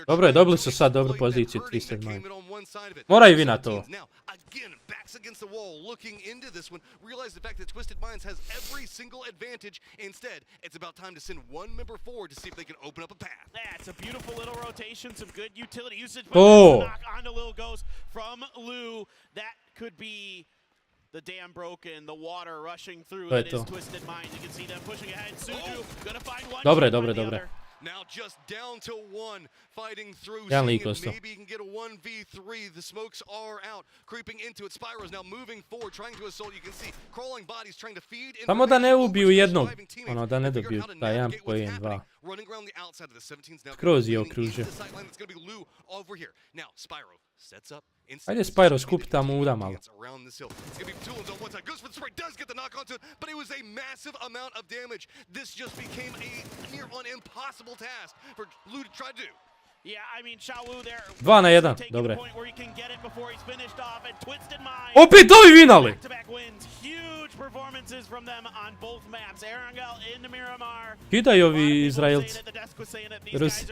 Dobro je, dobili su sad dobru poziciju Twisted Minds. Moraju vi na to. Again, backs against the wall, looking into this one, realize the fact that Twisted Minds has every single advantage. Instead, it's about time to send one member forward to see if they can open up a path. Yeah, it's a beautiful little rotation, some good utility usage, but knock onto Lil Ghost from Lou. That could be the dam broken, the water rushing through. That is Twisted Minds. You can see them pushing ahead. Suju gonna find one. Dobre. Now just down to one, fighting through. Maybe he can get a 1v3. The smokes are out, creeping into it. Spyro's now moving forward, trying to assault. You can see crawling bodies trying to feed. Samo da ne ubiju jednog, ono da ne dobiju taj 1 po 1-2. Skroz je okružio. Ajde Spyro, skupi tamo uda malo. Dva na jedan, dobre. Opet ovi vinali! Kidaju ovi Izraelci. Rusi.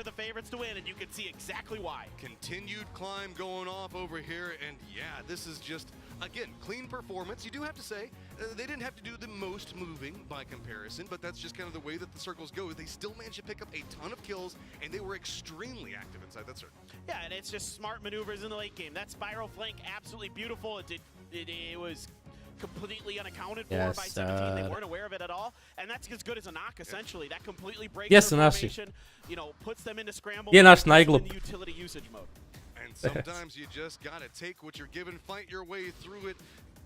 Continued climb going off over here, and yeah, this is just, again, clean performance. You do have to say, they didn't have to do the most moving by comparison, but that's just kind of the way that the circles go. They still managed to pick up a ton of kills, and they were extremely active inside that circle. Yeah, and it's just smart maneuvers in the late game. That spiral flank, absolutely beautiful. It was completely unaccounted for by 17. They weren't aware of it at all, and that's as good as a knock, essentially. That completely breaks their formation, you know, puts them into scramble in the utility usage mode. And sometimes you just gotta take what you're given, fight your way through it.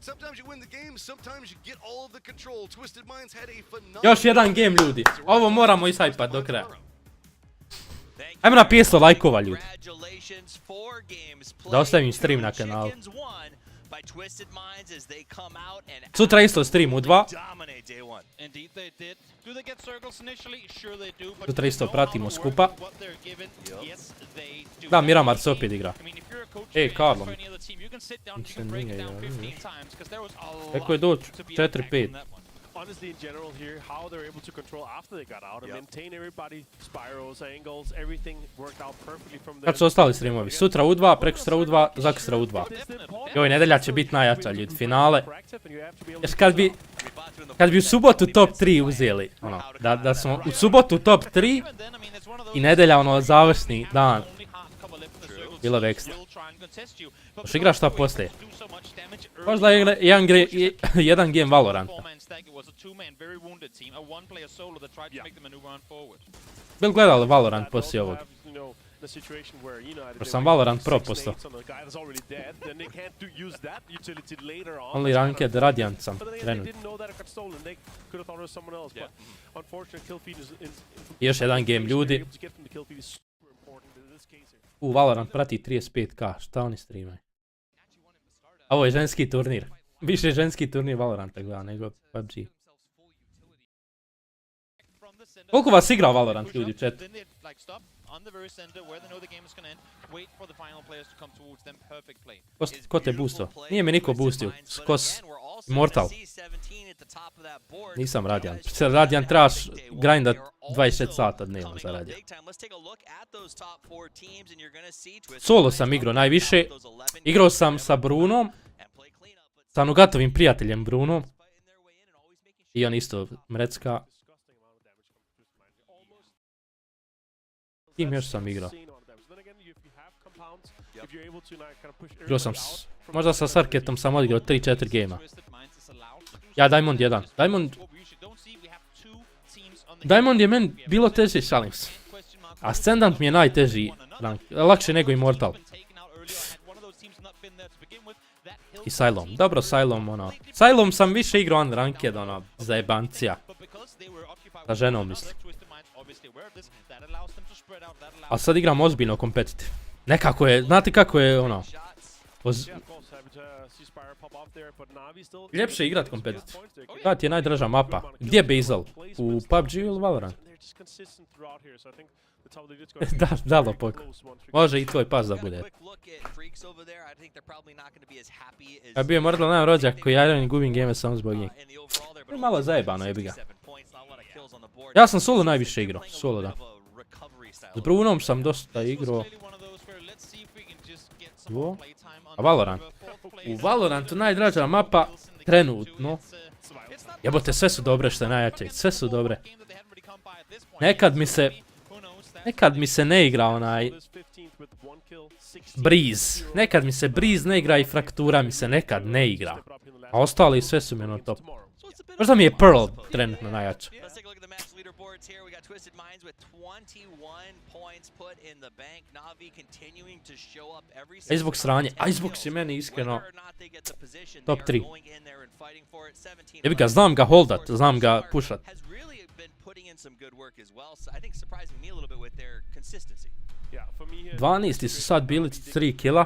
Sometimes you win the game, sometimes you get all of the control. Twisted Minds had a phenomenal... Još jedan game, ljudi. Ovo moramo ishajpat do kraja. Ajmo na 500 lajkova, ljudi. Da ostavim stream na kanalu. Sutra isto stream u 2. Sutra isto pratimo skupa. Da, Miramar se opet igra. Karlo. Eko je doći 4-5. Honestly, in general here, how they're able to control after they got out and maintain everybody, spirals, angles, everything worked out perfectly from there. Kad su ostali streamovi? Sutra U2, prekosutra U2, zaksutra U2. Joj, nedelja će biti najjača, ljudi, finale. Jer kad bi u subotu top 3 uzeli, ono, da smo u subotu top 3 i nedelja, ono, završni dan, bilo bi ekstra. Još igraš šta poslije? Možda jedan game Valoranta. Bil gledali Valorant poslije ovog? Jer sam Valorant pro postao. Only ranked Radiant sam trenutno. I još jedan game, ljudi. Valorant prati 35k, šta oni streamaju? Ovo je ženski turnir. Više ženski turnir Valoranta gleda nego PUBG. Koliko vas igra Valorant, ljudi, chat? Ko te boostao? Nije me niko boostio. Skos Immortal. Nisam Radiant. Radiant trebaš grindat 26 sata dnevno za Radiant. Solo sam igrao najviše. Igrao sam sa Brunom. Sa Nugatovim prijateljem Brunom. I on isto Mrecka. Kim još sam igrao? Igrao sam možda sa Sarketom sam odigrao 3-4 gejma. Ja Diamond 1. Diamond je meni bilo teže, šalim se. Ascendant mi je najteži rank, lakše nego Immortal. I Sylom, dobro Sylom, ono. Sylom sam više igrao unranked, ono, za jebancija. Sa ženom mislim. A sad igram ozbiljno competitive. Nekako je, znate kako je, ono, Ljepše igrat kompetitiv. Koja ti je najdraža mapa? Gdje je Bazel? U PUBG ili Valorant? Da, lopok. Može i tvoj pas da bude. Ja bio možda onaj rođak koji Airan gubim game samo zbog njih. To je malo zajebano, jebi ga. Ja sam solo najviše igrao, solo da. S Brunom sam dosta igrao. A Valorant? U Valorantu najdraža mapa trenutno. Jebote, sve su dobre što je najjače, sve su dobre. Nekad mi se ne igra onaj Breeze. Nekad mi se Breeze ne igra i Fraktura mi se nekad ne igra. A ostali sve su mi ono top. Možda mi je Pearl trenutno najjače. Icebox sranje. Icebox je meni iskreno top 3. Jebi ga, znam ga holdat, znam ga pushat. 12 su sad bili 3 killa.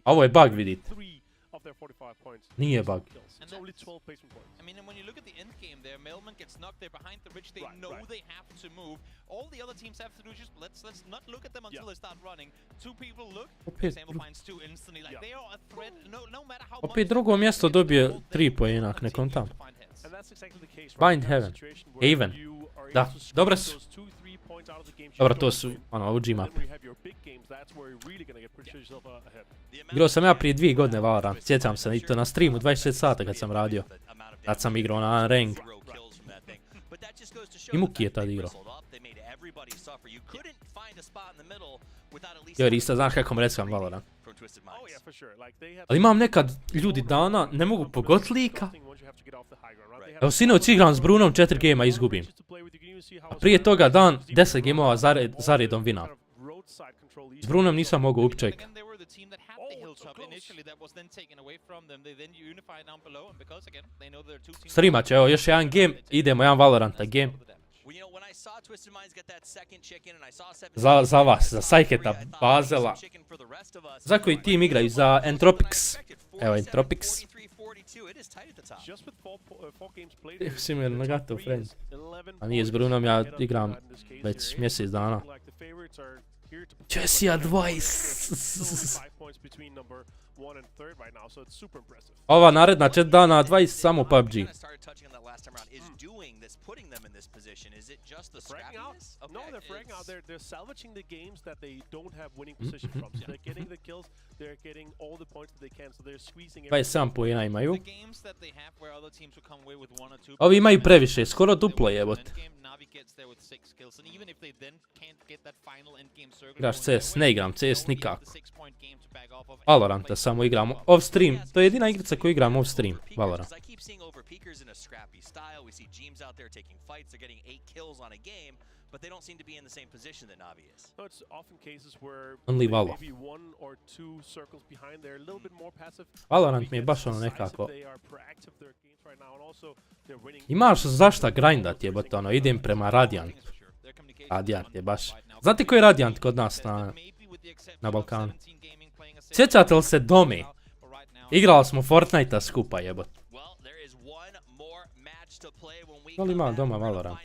A ovo je bug, vidite. Nije bug. I mean, when you look at the end game there, Melman gets knocked there behind the ridge. They know they have to move. All the other teams have to do is just let's not look at them until they start running. Two people look. Sample finds two instantly. Like they are a threat. No matter how much. Opet drugo mjesto dobije 3 poena, ak ne kontam. Bind Heaven. Haven. Da, dobre su. Dobro, to su ono OG map. Igrao sam ja prije 2 godine Valorant. Sjećam se i to na streamu 26 sata kad sam radio. Tad sam igrao na rank. I Muki je tad igrao. Jo, Rista, znaš kako me recam Valorant. Ali imam nekad ljudi dana, ne mogu pogot lika. Evo sinoć igram s Brunom 4 gema i izgubim. A prije toga dan 10 gemova zaredom vinam. S Brunom nisam mogao upček. Streamat će, evo još jedan game, idemo jedan Valoranta game. Za vas, za Sajketa, Bazela. Za koji tim igraju? Za Entropics. Evo Entropics. Svi na gotov, friend. A nije s Brunom, ja igram već mjesec dana. Česija 20. Ova naredna 4 dana 20 samo PUBG. No, they're fragging out. They're salvaging the games that they don't have winning position from. So they're getting the kills, they're getting all the points that they can. So they're squeezing 27 poena imaju. Ovi imaju previše, skoro duplo jebote. Igraš CS, ne igram CS nikako. Valoranta samo igram off stream, to je jedina igrica koju igram off stream, Valorant. But they don't seem to be in the same position that Navi is. So it's often cases where maybe 1 or 2 circles behind, they're a little bit more passive. Valorant mi je baš ono nekako. Imaš zašta grindat jebote, ono, idem prema Radiant. Radiant je baš. Znate koji je Radiant kod nas na Balkanu? Sjećate li se Dome? Igrali smo Fortnite-a skupa jebote. Da li ima doma Valorant?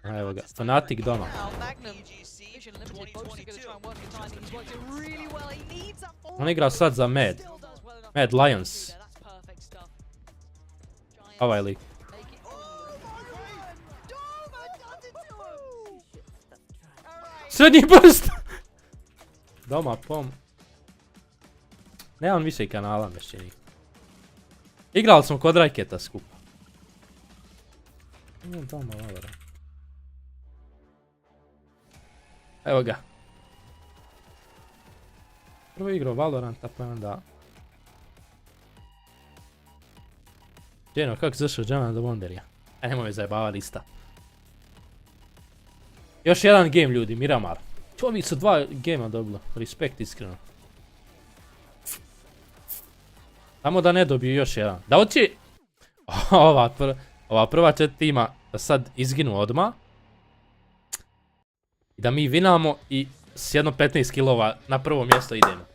A evo ga, Fanatic doma. On igra sad za Mad Lions. Ovaj lik. Srednji prst! Doma, pom. Nemam više kanala, mešćeni. Igrali smo kod Raketa skupa. Doma, Valorant. Evo ga. Prvo igrao Valoranta, pa onda... Djeno, kako zašao Djana do Wonderija? Nemoj me zajebava lista. Još jedan game, ljudi, Miramar. Ovi su 2 gema dobilo, respekt iskreno. Samo da ne dobiju još jedan. Da hoće... Ova prva 4 tima da sad izginu odmah. I da mi vinamo i s jedno 15 kilova na prvo mjesto idemo.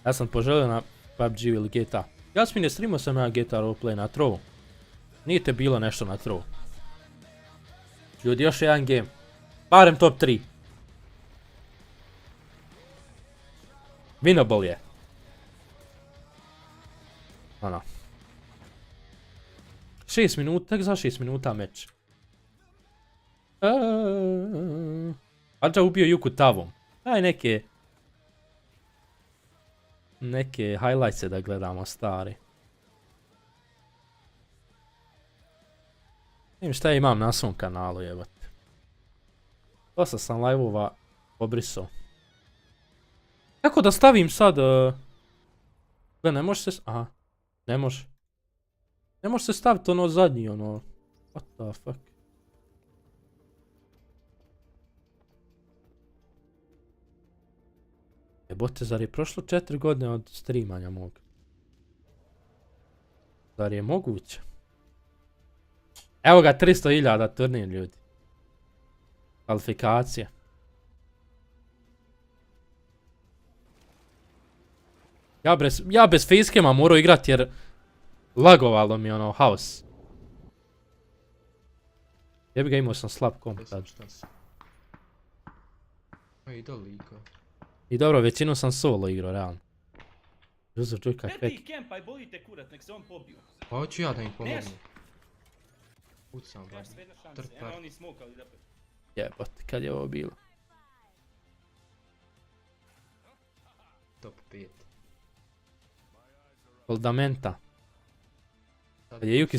Ja sam poželio na PUBG ili GTA. Jasmine, streamao sam ja GTA roleplay na trovu. Nije te bilo nešto na trovu. Ljudi, još jedan game. Barem top 3. Winnable je. Ono. 6 minuta, tek za 6 minuta meč. Ađa ubio Juku tavom. Daj neke highlightse da gledamo stari. Vidim šta imam na svom kanalu, jebate. Dosta sam live-ova obrisao. Kako da stavim sad... Gle, ne može se... Aha, ne može. Ne može se staviti ono zadnji, ono... What the fuck? Jebote, zar je prošlo 4 godine od streamanja mog? Zar je moguće? Evo ga, 300.000 turnir, ljudi. Kvalifikacija. Ja bez facecama morao igrat jer lagovalo mi ono house. Jebi ga, imao sam slab komp tad. I dobro, većinu sam solo igrao, realno. Juzo Juka, Peti kempa i bolite kurat, nek se on pobiju. Pa hoću ja da im pomognu. Pucam ga. Jebote, kad je ovo bilo? Top 5. Fundamenta. Kad je Juki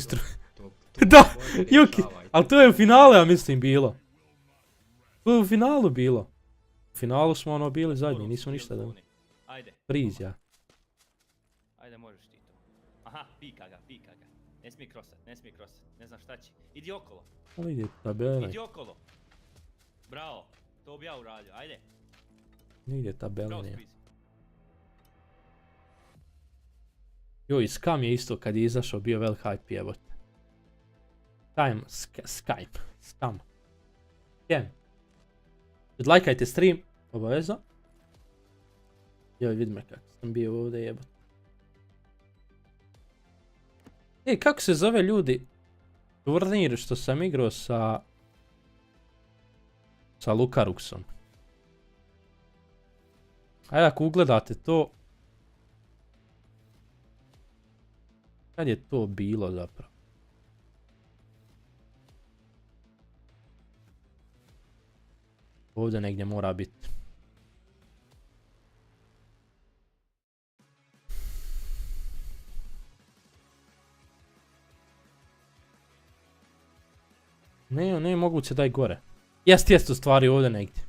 Da, Juki, ali to je u finalu, ja mislim, bilo. To je u finalu bilo. U finalu smo ono bili zadnji, nismo ništa da... Priz, ja. Ajde, možeš Tito. Aha, pika ga. Ne smije krosat, ne znam šta će. Idi okolo. Ali ide tabela. Idi okolo. Bravo, to bi ja uradio, ajde. Ne ide tabela, nije. Joj, Skam je isto kad je izašao bio velik hype, jebote. Skam. Jem. Lajkajte stream, obaveza. Joj, vidi me kako sam bio ovdje, jebote. Kako se zove, ljudi? Turnir što sam igrao sa Lukaruxom. Ajde, ako ugledate to... Kad je to bilo zapravo? Ovdje negdje mora biti. Ne moguće da je gore. Jest u stvari ovdje negdje.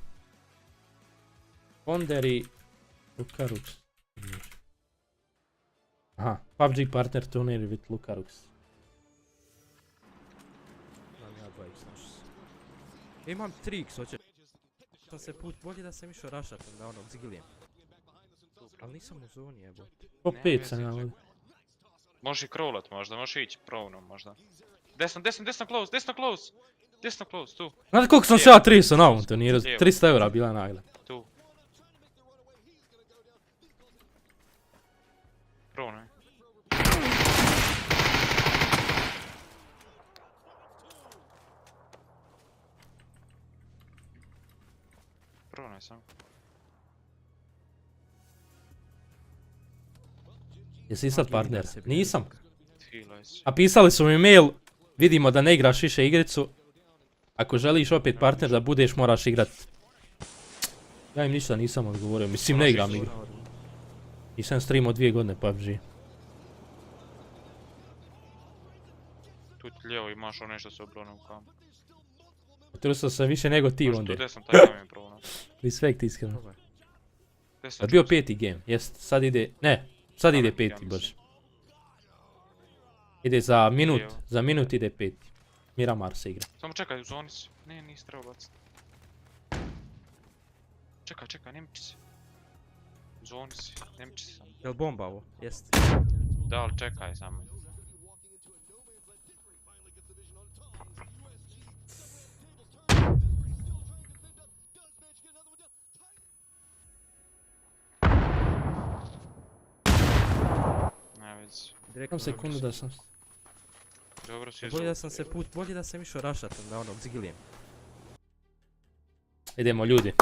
Ponderi... Lukarux. Aha, PUBG partner turnir with Lukarux. Imam 3x, hoće... Sam se put bolje da sam išao rašatom na onog zgilijem. Ali nisam u zoni, jebote. Po 5 sam ja ovdje. Možeš i crawlat možda, možeš ići prownom možda. Desno close, tu. Znate koliko sam se ja 300 na ovom turniru? 300 eura bila nagrada. Tu. Prownaj. Prownaj sam. Jesi sad partner? Nisam. A pisali su mi mail, vidimo da ne igraš više igricu. Ako želiš opet partner da budeš, moraš igrat. Ja im ništa nisam odgovorio, mislim ne igram igru. Nisam streamao 2 godine PUBG. Tu lijevo imaš ono nešto se obrano u kamu. Otrusao sam više nego ti onda. Tu desno, taj kam je probano. Respekt, iskreno. Je bio 5. game, jest, sad ide, ne, sad ide 5. brže. Ide za minut ide 5. Miramar se igra. Samo čekaj, u zoni si. Ne, nisi trebao baciti. Čekaj, nemiči se. U zoni si, nemiči se samo. Jel bomba ovo? Jest. Da, ali čekaj samo. Direktno sekundu da sam... Dobro si Bolje da sam išao rašatom da onog zgilijem. Idemo ljudi.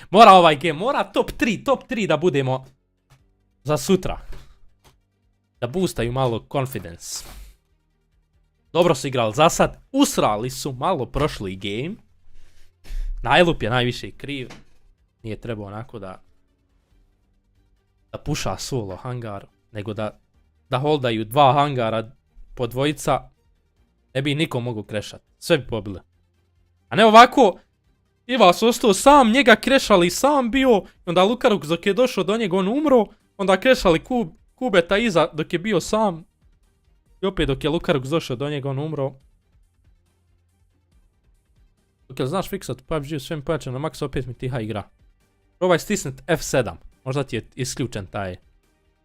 Mora ovaj game, mora top 3 da budemo za sutra. Da boostaju malo confidence. Dobro su igrali za sad, usrali su malo prošli game. Najlup je najviše kriv. Nije trebao onako da puša solo hangar, nego da holdaju dva hangara po dvojica. Ne bi niko mogu krešat, sve bi pobili. A ne ovako, Ivas ostao sam, njega krešali sam bio, onda Lukaruk dok je došao do njega on umro, onda krešali Kubeta iza dok je bio sam. I opet dok je Lukaruk došao do njega on umro. Dok je znaš fiksat PUBG u svem pojačano max, opet mi tiha igra. Probaj stisnut F7, možda ti je isključen taj,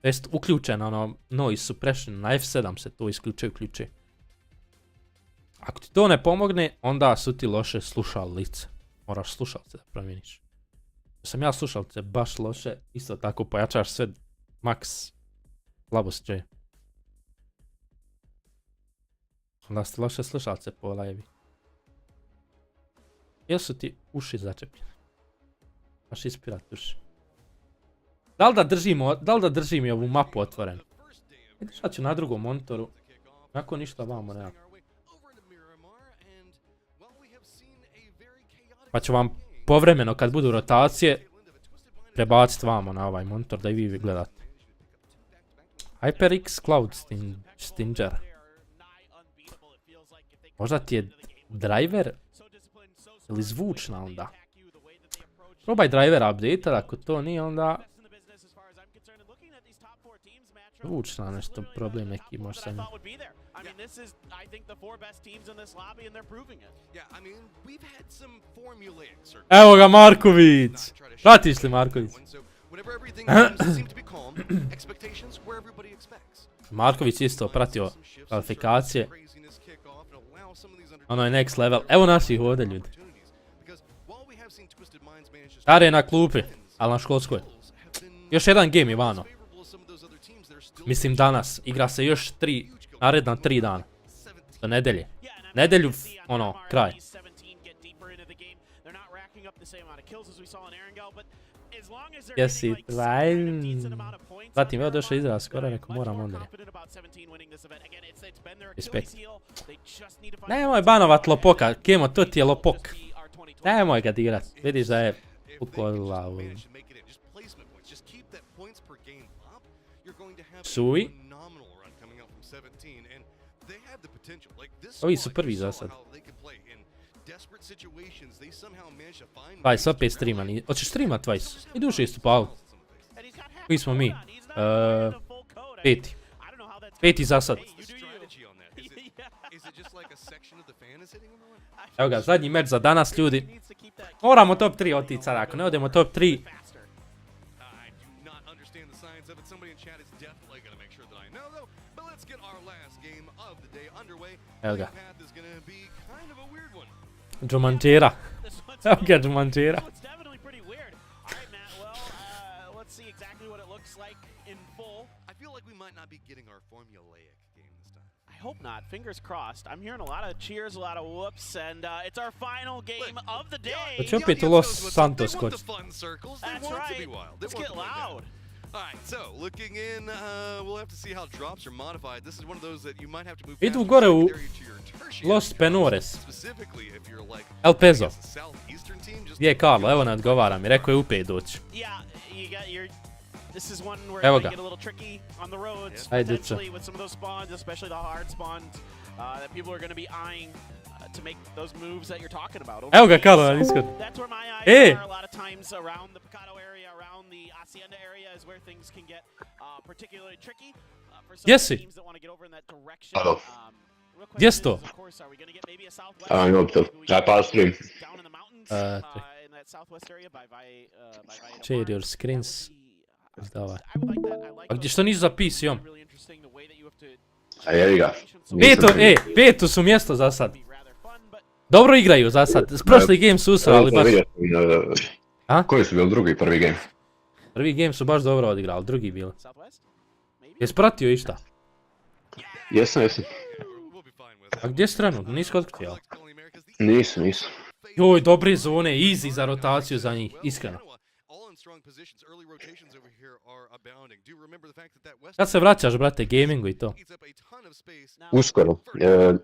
to jest uključen ono noise suppression, na F7 se to uključi. Ako ti to ne pomogne, onda su ti loše slušalice. Moraš slušalice da promijeniš. Sam ja slušalice baš loše, isto tako pojačaš sve max slabost J. Onda su ti loše slušalice po live. Jel su ti uši začepljene? Baš ispirat uši. Da li da držim ovu mapu otvorenu? Vidiš šta ću na drugom monitoru. Nakon ništa vamo nema. Pa ću vam povremeno kad budu rotacije prebaciti vamo na ovaj monitor da i vi gledate. HyperX Cloud Stinger. Možda ti je driver ili zvučna onda. Probaj driver update, ako to nije onda zvučna nešto problem neki može sa njim. Evo ga Marković! Pratiš li Marković? Marković isto pratio kvalifikacije. Ono je next level. Evo naših ovdje ljudi. Stare na klupi, ali na školskoj. Još jedan game Ivano. Mislim danas. Igra se još naredna 3 dana. Do nedelje. Nedelju, ono, kraj. Jesi tvajn. Zatim, evo došao izraz skoro, neko moram onda. Respekt. Nemoj banovat lopoka, Kemo, to ti je lopok. Nemoj ga dirat, vidiš da je ukolila u... Suvi. Ovi su prvi za sad. Vajs opet streama, hoćeš streamat Vajs? I duše isto palu. Koji smo mi? Peti za sad. Evo ga, zadnji meč za danas ljudi. Moramo top 3 otići sad, ako ne odemo top 3. Evo ga. Džumančera. Evo ga Džumančera. I hope not. Fingers crossed. I'm hearing a lot of cheers, a lot of whoops, and it's our final game of the day. Hoće opet u Los Santos skoči. That's right. Let's get loud. Alright, so looking in, we'll have to see how drops are modified. This is one of those that you might have to move idu gore u Los Penores. El Pezo. Gdje je Karlo? Evo ne odgovara mi, rekao je upet doći. This is one where Evo it ga. might get a little tricky on the roads, Ajde, potentially with some of those spawns, especially the hard spawns that people are going to be eyeing to make those moves that you're talking about. Evo ga Karlo na Discord. That's where my eyes are a lot of times around the Picado area, around the Hacienda area is where things can get particularly tricky for some of the teams that want to get over in that direction. Hello. Gdje si to? Ja pa stream. Share your screens. Давай. A gdje što nisu za PC-om? A jevi ga. Petu su mjesto za sad. Dobro igraju za sad. Prošli game su usrali baš. Koji su bili drugi prvi game? Prvi game su baš dobro odigrali, drugi bili. Jesi pratio išta? Jesam, jesam. A gdje si trenutno? Nisi kod htjela? Nisu. Joj, dobre zone, easy za rotaciju za njih, iskreno. Kad se vraćaš, brate, gamingu i to? Uskoro.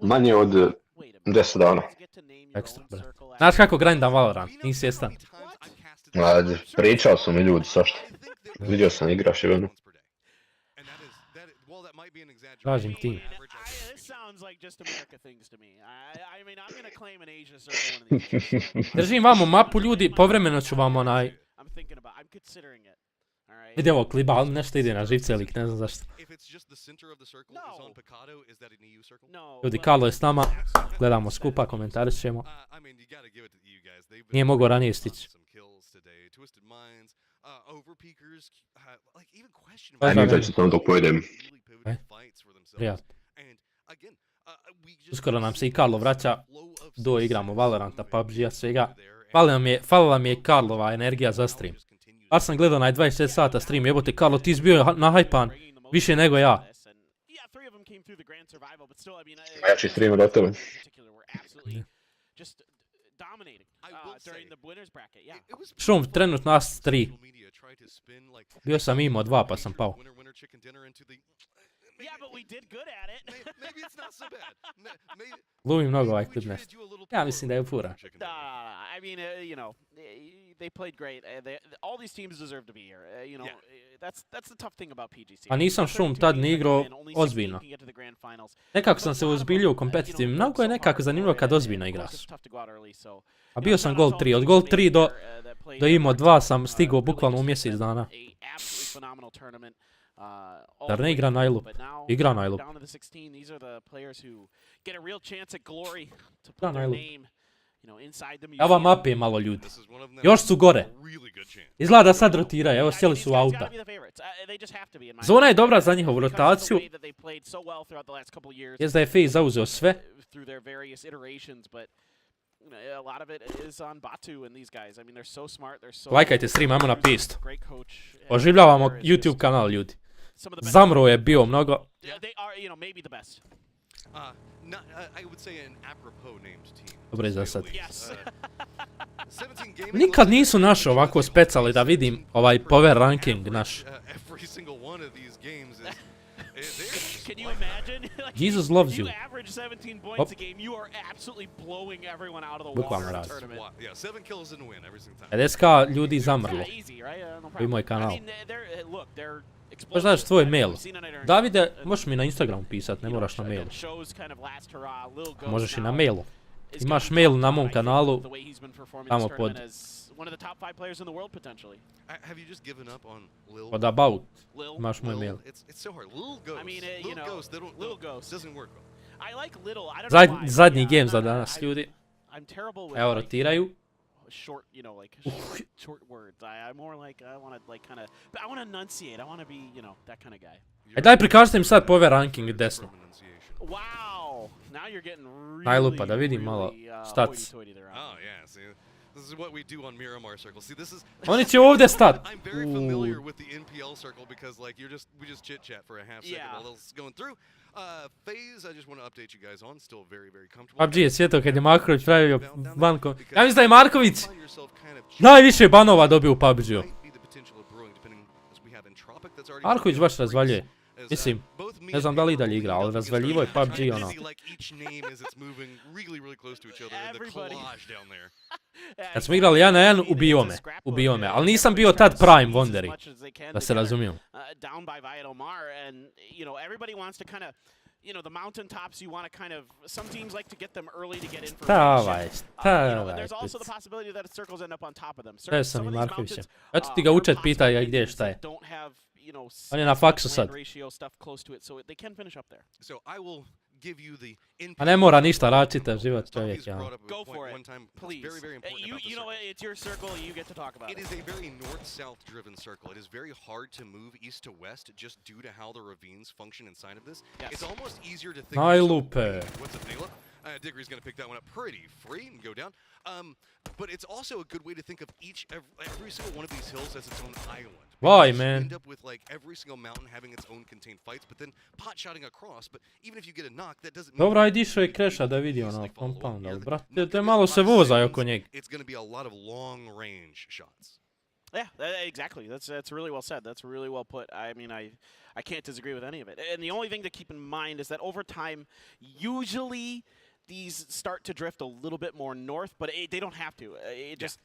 Manje od 10 dana. Ekstra, brate. Znaš kako grindam Valorant? Nisi svjestan. Pričao su mi ljudi, svašta. Vidio sam igraš i ono. Tražim tim. Držim vamo mapu ljudi, povremeno ću vam onaj... Ide ovo kliba, ali nešto ide na živce lik, ne znam zašto. Ljudi, Karlo je s nama, gledamo skupa, komentarišemo. Nije mogao ranije stići. Ajme da ću sam dok pojedem. Prijatno. Uskoro nam se i Karlo vraća, igramo Valoranta, PUBG-a, svega. Falila mi je Karlova energija za stream. Baš sam gledao na 26 sata stream, jebote Karlo, ti si bio nahajpan više nego ja. Ja ću streamer od tebe. Šum, trenutno nas 3. Bio sam imao 2 pa sam pao. Glumim mnogo ovaj klip nešto. Ja mislim da je fura. I mean, you know, they played great. All these teams deserve to be here. You know, that's the tough thing about PGC. A nisam Šum tad ni igrao ozbiljno. Nekako sam se uzbiljio u kompetitivnim. Mnogo je nekako zanimljivo kad ozbiljno igraš. A bio sam Gold 3. Od Gold 3 do imao 2 sam stigao bukvalno u mjesec dana. Dar ne igra najlup? Igra najlup. Igra najlup. Ova mapa je malo ljudi. Još su gore. Izgleda da sad rotiraju, evo sjeli su u auta. Zona je dobra za njihovu rotaciju. Jest da je FaZe zauzeo sve. Lajkajte stream, ajmo na 500. Oživljavamo YouTube kanal ljudi. Zamro je bio mnogo. Dobre za sad. Nikad nisu našli ovako specijalni da vidim ovaj power ranking naš. Jesus loves you. Hop. Bukvalno raz. 50k ljudi zamrlo. Ovo je moj kanal. Pa znaš tvoj mail. Davide, možeš mi na Instagramu pisat, ne moraš na mailu. Možeš i na mailu. Imaš mail na mom kanalu, tamo pod... Pod about, imaš moj mail. Zadnji game za danas, ljudi. Evo, rotiraju. Short, you know, like short words. I'm more like I want to like kind of, but I want to enunciate. I want to be, you know, that kind of guy. Daj prikažite mi sad power ranking desno. Wow, now you're getting really, najlupa da vidim malo stats. Oh yeah, see. This is what we do on Miramar Circle. See, this is oni će ovdje stat. I'm very familiar with the NPL circle because like we just chit chat for a half second while it's going through. FaZe, I just want to update you guys on, still very, very comfortable. PUBG je sjetao kad je Marković pravio bankom. Ja mislim da je Marković najviše banova dobio u PUBG-u. Marković baš razvaljuje. Mislim, ne znam da li dalje igra, ali razvaljivo je PUBG ono. Kad smo igrali 1 na 1, ubio me, ali nisam bio tad Prime Wonderi, da se razumijem. You know, the mountaintops you want to kind of, some teams like to get them early to get information. There's also the possibility that circles end up on top of them. Some of these mountains don't have, you know, on je na faksu sad. So they can finish up there. So I will give you the a ne mora ništa račita, život čovjek, ja. Go for it, please. You know, it's your circle, you get to talk about it. It is a very north-south driven circle. It is very hard to move east to west just due to how the ravines function inside of this. It's almost easier to think najlupe. What's up, Nila? Diggory's going to pick that one up pretty free and go down. But it's also a good way to think of every single one of these hills as its own island. Why, man? You end up with like every single mountain having its own contained fights, but then pot-shotting across. But even if you get a knock, that doesn't mean... Dobro, ajde išao je Kreša da vidi ono compound, ali brate, te malo se vozaj oko njega. It's going to be a lot of long-range shots. Yeah, exactly. That's really well said. That's really well put. I mean, I can't disagree with any of it. And the only thing to keep in mind is that over time, usually these start to drift a little bit more north, but they don't have to. It just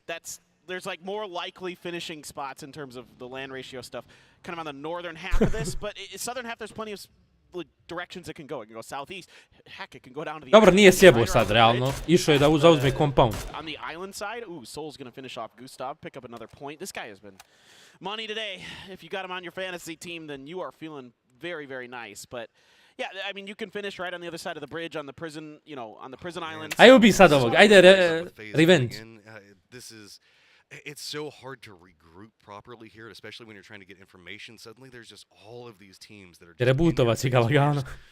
there's like more likely finishing spots in terms of the land ratio stuff, kind of on the northern half of this. But southern half, there's plenty of directions it can go. It can go southeast. Heck, it can go down to the... Dobro, nije sjebo sad, realno. Išao je da zauzme compound. On the island side, Soul's going to finish off Gustav, pick up another point. This guy has been money today. If you got him on your fantasy team, then you are feeling very, very nice. But yeah, I mean, you can finish right on the other side of the bridge on the prison, you know, on the prison island. Ajde ubi sad ovog, ajde revenge. This is... It's so hard to regroup properly here, especially when you're trying to get information. Suddenly there's just all of these teams that are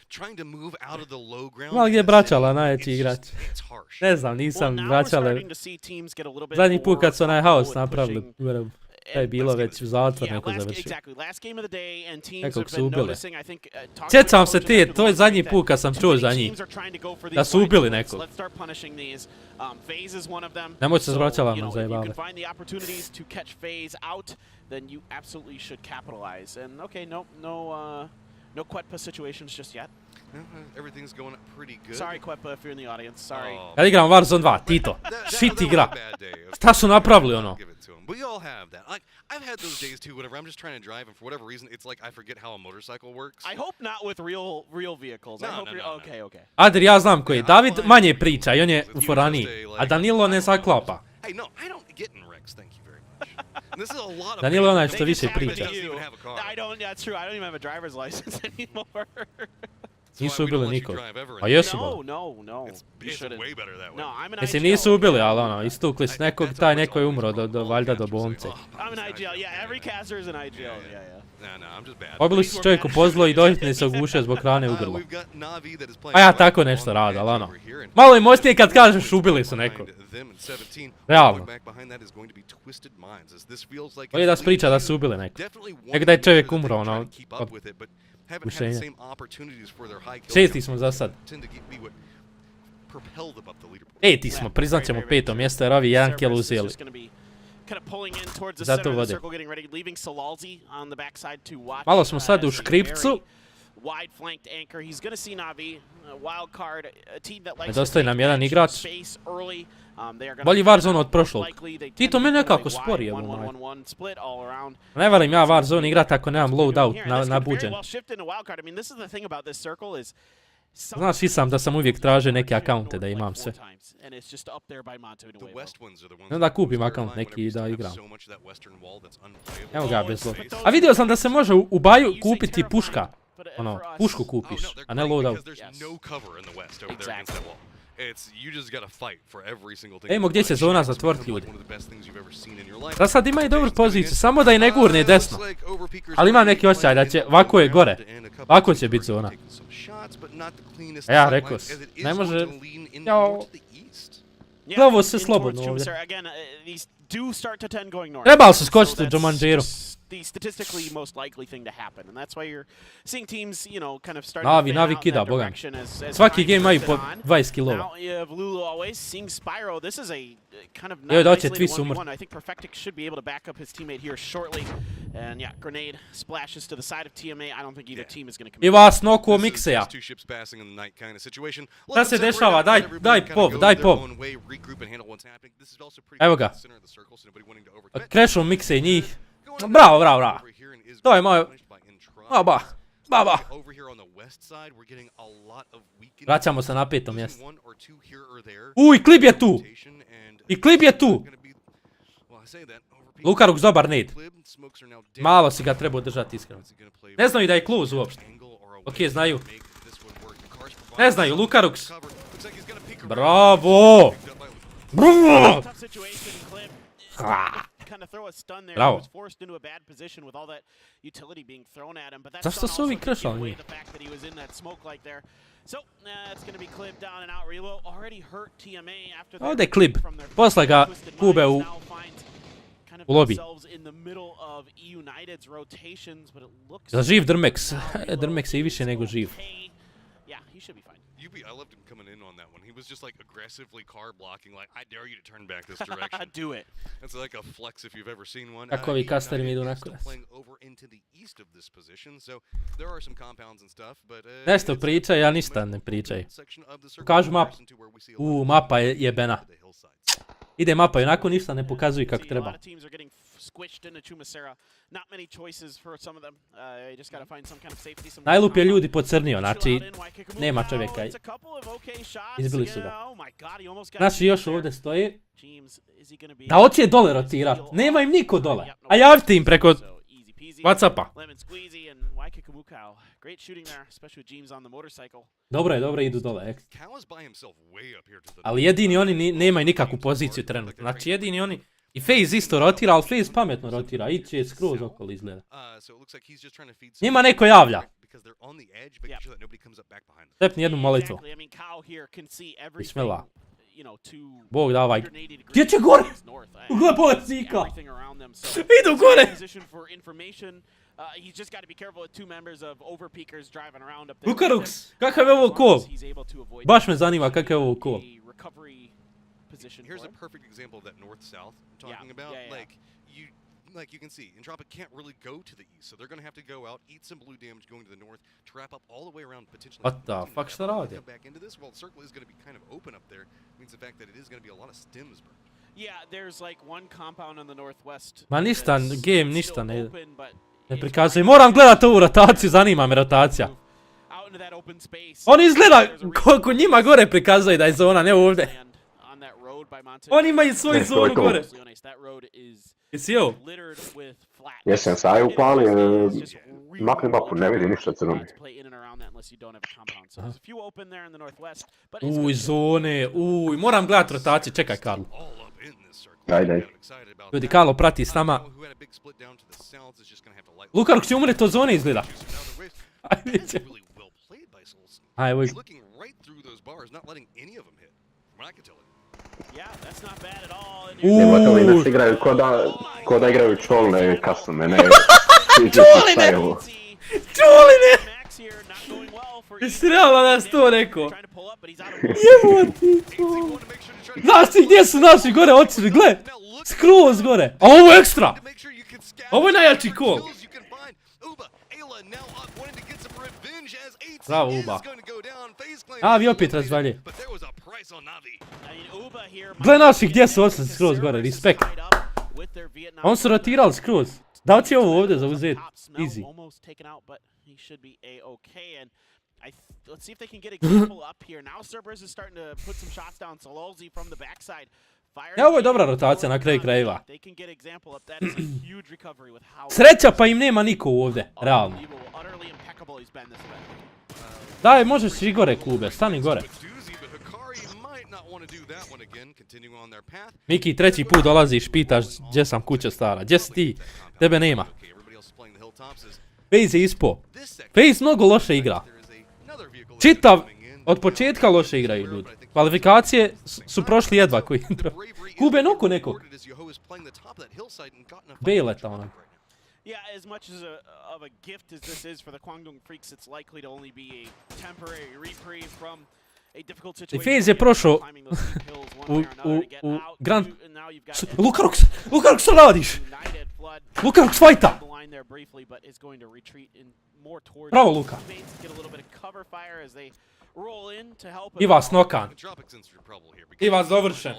trying to move out of the low ground. Malo gdje je Bračala najveći igrač. Ne znam, nisam Bračale. Zadnji put kad su onaj haos napravili, to je bilo već u zatvor neko završio. Nekog su ubili. Sjećam se to je zadnji put kad sam čuo za njih. Da su ubili nekog. Nemoj se s Bračalama zajebavati. No Quetpa situations just yet. Everything's going pretty good. Sorry Quetpa if you're in the audience. Sorry. Kad igram Warzone 2, Tito. Shit igra. Šta su napravili ono? But we all have that. Like, I've had those days too, whatever. I'm just trying to drive, and for whatever reason, it's like I forget how a motorcycle works. I hope not with real vehicles. Okay. Adri, ja znam koji. David manje priča i on je u forani, a Danilo ne zaklapa. Hey, no, I don't get in wrecks, thank you very much. This is a lot of... Danilo je onaj što više priča. That's true. I don't even have a driver's license anymore. Nisu ubili nikog. A jesu ba? No. Mislim, nisu ubili, ali ono, istukli s nekog, taj neko je umro valjda do bolnice. Pobili su čovjeku pozlo i dohitni se ugušio zbog rane u grlu. A ja tako nešto rad, ali ono. Malo je moćnije kad kažeš ubili su nekog. Realno. Bolje da spriča da su ubili nekog. Nek da je čovjek umro, ono, od ušenja. 6. smo za sad. 5. smo, priznat ćemo 5. mjesto jer ovi 1 kill uzeli. Zato vode. Malo smo sad u Skrillxu. Nedostaje nam jedan igrač. Bolji Warzone od prošlog. Tito me nekako spori je moj. Ne valim ja Warzone igrat ako nemam loadout nabuđen. Znaš i sam da sam uvijek tražio neke akaunte da imam sve. I onda kupim akaunt neki i da igram. Evo ga bez load. A vidio sam da se može u baju kupiti puška. Ono, pušku kupiš, a ne loadout. Ejmo gdje će zona zatvoriti ljudi. Da sad ima i dobru poziciju, samo da i ne gurne desno. Ali imam neki osjećaj da će, ovako je gore. Ovako će biti zona. A ja rekao si, ne može... Jao. Ovo se slobodno ovdje. Trebalo se skočiti u Jumanjiru. The statistically most likely thing to happen, and that's why you're seeing teams, you know, kind of starting to Navi kida, bogam. Svaki game imaju po 20 kilova. Now you have Lulu always seeing Spyro. This is a kind of nice 1v1. I think Perfectic should be able to back up his teammate here shortly. And yeah, grenade splashes to the side of TMA. I don't think either team is going to come. I vas nokuo Mikseja. Šta se dešava? Daj pov. Evo ga. Crashom Miksej njih. Bravo. To je moj... Baba. Vraćamo se na 5. mjesto. I Klib je tu. Lukarux dobar nade. Malo si ga trebao držati iskreno. Ne znaju da je close uopšte. Ok, znaju. Ne znaju, Lukarux. Bravo. Bravo. Zašto su ovi crashali njih? Ovdje je klip. Posle ga kube u lobby. Za živ Drmex. Drmex je i više nego živ. I loved him coming in on that one. He was just like aggressively car blocking, like, I dare you to turn back this direction. Do it. That's like a flex if you've ever seen one. Kako ovi kasteri mi idu na kurac. Playing over into the east of this position, so there are some compounds and stuff, but Nešto pričaj, ja ništa ne pričaj. Pokažu map. Mapa je jebena. Ide mapa i onako ništa ne pokazuju kako treba. Najlup je ljudi pocrnio, znači nema čovjeka. Izbili su ga. Znači još ovdje stoji. Da hoće dole rotirat, nema im niko dole. A javite im preko Whatsappa. Dobro, idu dole. Ali jedini oni nemaju nikakvu poziciju trenutno. Znači jedini oni... I FaZe isto rotira, ali FaZe pametno rotira. Iće skroz okolo izgleda. Njima neko javlja. Stepni jednu molitvu. Bismillah. Bog davaj. Gdje će gore? Ugle polet Zika. Idu gore. Lukarux, kakav je ovo call? Baš me zanima kakav je ovo call. Here's a perfect example of that north-south I'm talking about. Like you can see, Entropic can't really go to the east, so they're going to have to go out, eat some blue damage going to the north, trap up all the way around potentially. What the fuck šta radi? Come back into this. Well, the circle is going to be kind of open up there. Means the fact that it is going to be a lot of stims burned. Yeah, there's like one compound in the northwest. Ma ništa, game ništa ne prikazuje. Moram gledat ovu rotaciju, zanima me rotacija. On izgleda koliko njima gore prikazuje da je zona, ne ovdje. Oni imaju svoju zonu gore. Jesi jeo? Jesam saj upali, makne mapu, ne vidi ništa crveni. Zone, moram gledat rotaciju, čekaj Karlo. Ajde. Ljudi, Karlo prati s nama. Lukaruk će umreti od zone izgleda. Ajde će. Ajde, ovoj. Nemojte li nas igraju ko da igraju čolne custome, ne. Čoline! Čoline! Jesi realno nas to rekao? Jeboti to! Znaš ti gdje su naši gore otišli, gle! Skroz gore! A ovo je ekstra! Ovo je najjači call! Bravo Uba. Vi opet razvalje. Gle naši gdje su otišli skroz gore, respekt. On su rotirali skroz. Da li će ovo ovdje zauzeti? Easy. Let's see if they can get a example up here. Now Cerberus is starting to put some shots down. Sololzi from the backside. Ovo je dobra rotacija na kraju krajeva. Sreća pa im nema niko ovdje, realno. Daj, možeš i gore Kube, stani gore. Miki, treći put dolaziš, pitaš gdje sam kuća stara. Gdje si ti? Tebe nema. FaZe je ispo. FaZe mnogo loše igra. Čitav, od početka loše igraju ljudi. Kvalifikacije su prošli jedva koji intro. Kube noku nekog. Bejleta onak. Yeah, as much of a gift as this is for the Kwangdong Freaks, it's likely to only be a temporary reprieve from a difficult situation. FaZe je prošao u Grand... Lukarux, što radiš? Lukarux fajta! Bravo Luka. Ivas nokan. Ivas dovršen.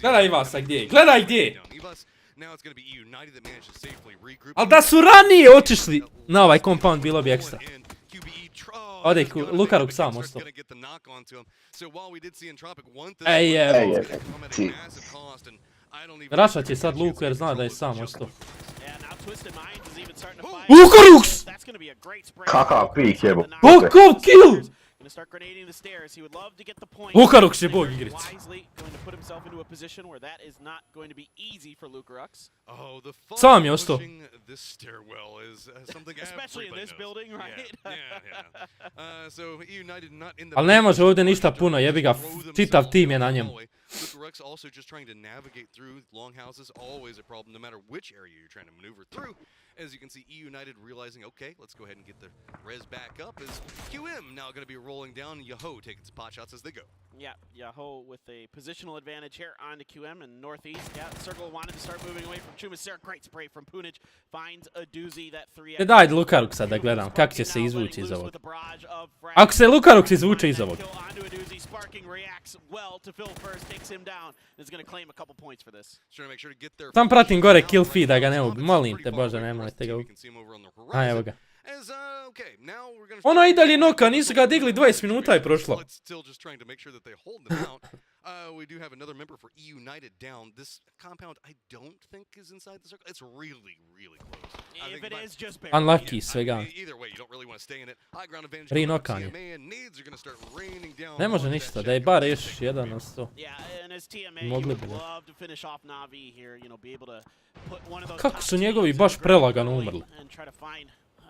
Gledaj Ivasa gdje je, gledaj gdje je. Ali da su ranije otišli na ovaj compound bilo bi ekstra. Ode Lukaruk sam ostao. Raša će sad Luku jer zna da je sam ostao. Lukaruks! Kakav pik jebo. Kakav kill! Lukaruks je bog igrice. Sam je ostao. Ali ne može ovdje ništa puno, jebi ga, čitav tim je na njemu. Lukaruks also just trying to navigate through longhouses, always a problem no matter which area you're trying to maneuver through. As you can see, E United realizing, okay, let's go ahead and get the res back up as QM now going to be rolling down, Yahoo taking some pot shots as they go. Yeah, Yahoo with a positional advantage here on the QM in northeast. Yeah, Circle wanted to start moving away from Chumaser. Great spray from Punic. Finds a doozy that 3x. Daj Lukaruksa da gledam kako će se izvući iz ovog. Ako se Lukaruks izvuče iz ovog. Sam pratim gore kill feed da ga ne ubi. Molim te Bože, nemojte ga ubi. A evo ga. Ono i dalje noka, nisu ga digli 20 minuta je prošlo. We do have another member for E United down. This compound, I don't think is inside the circle. It's really, really close. If it is just barely. Unlucky svega. Either way, you don't really want to stay in it. High ground advantage. Rinokanje. Ne može ništa, da je bar još jedan na 100. Mogli bi da. Kako su njegovi baš prelagano umrli.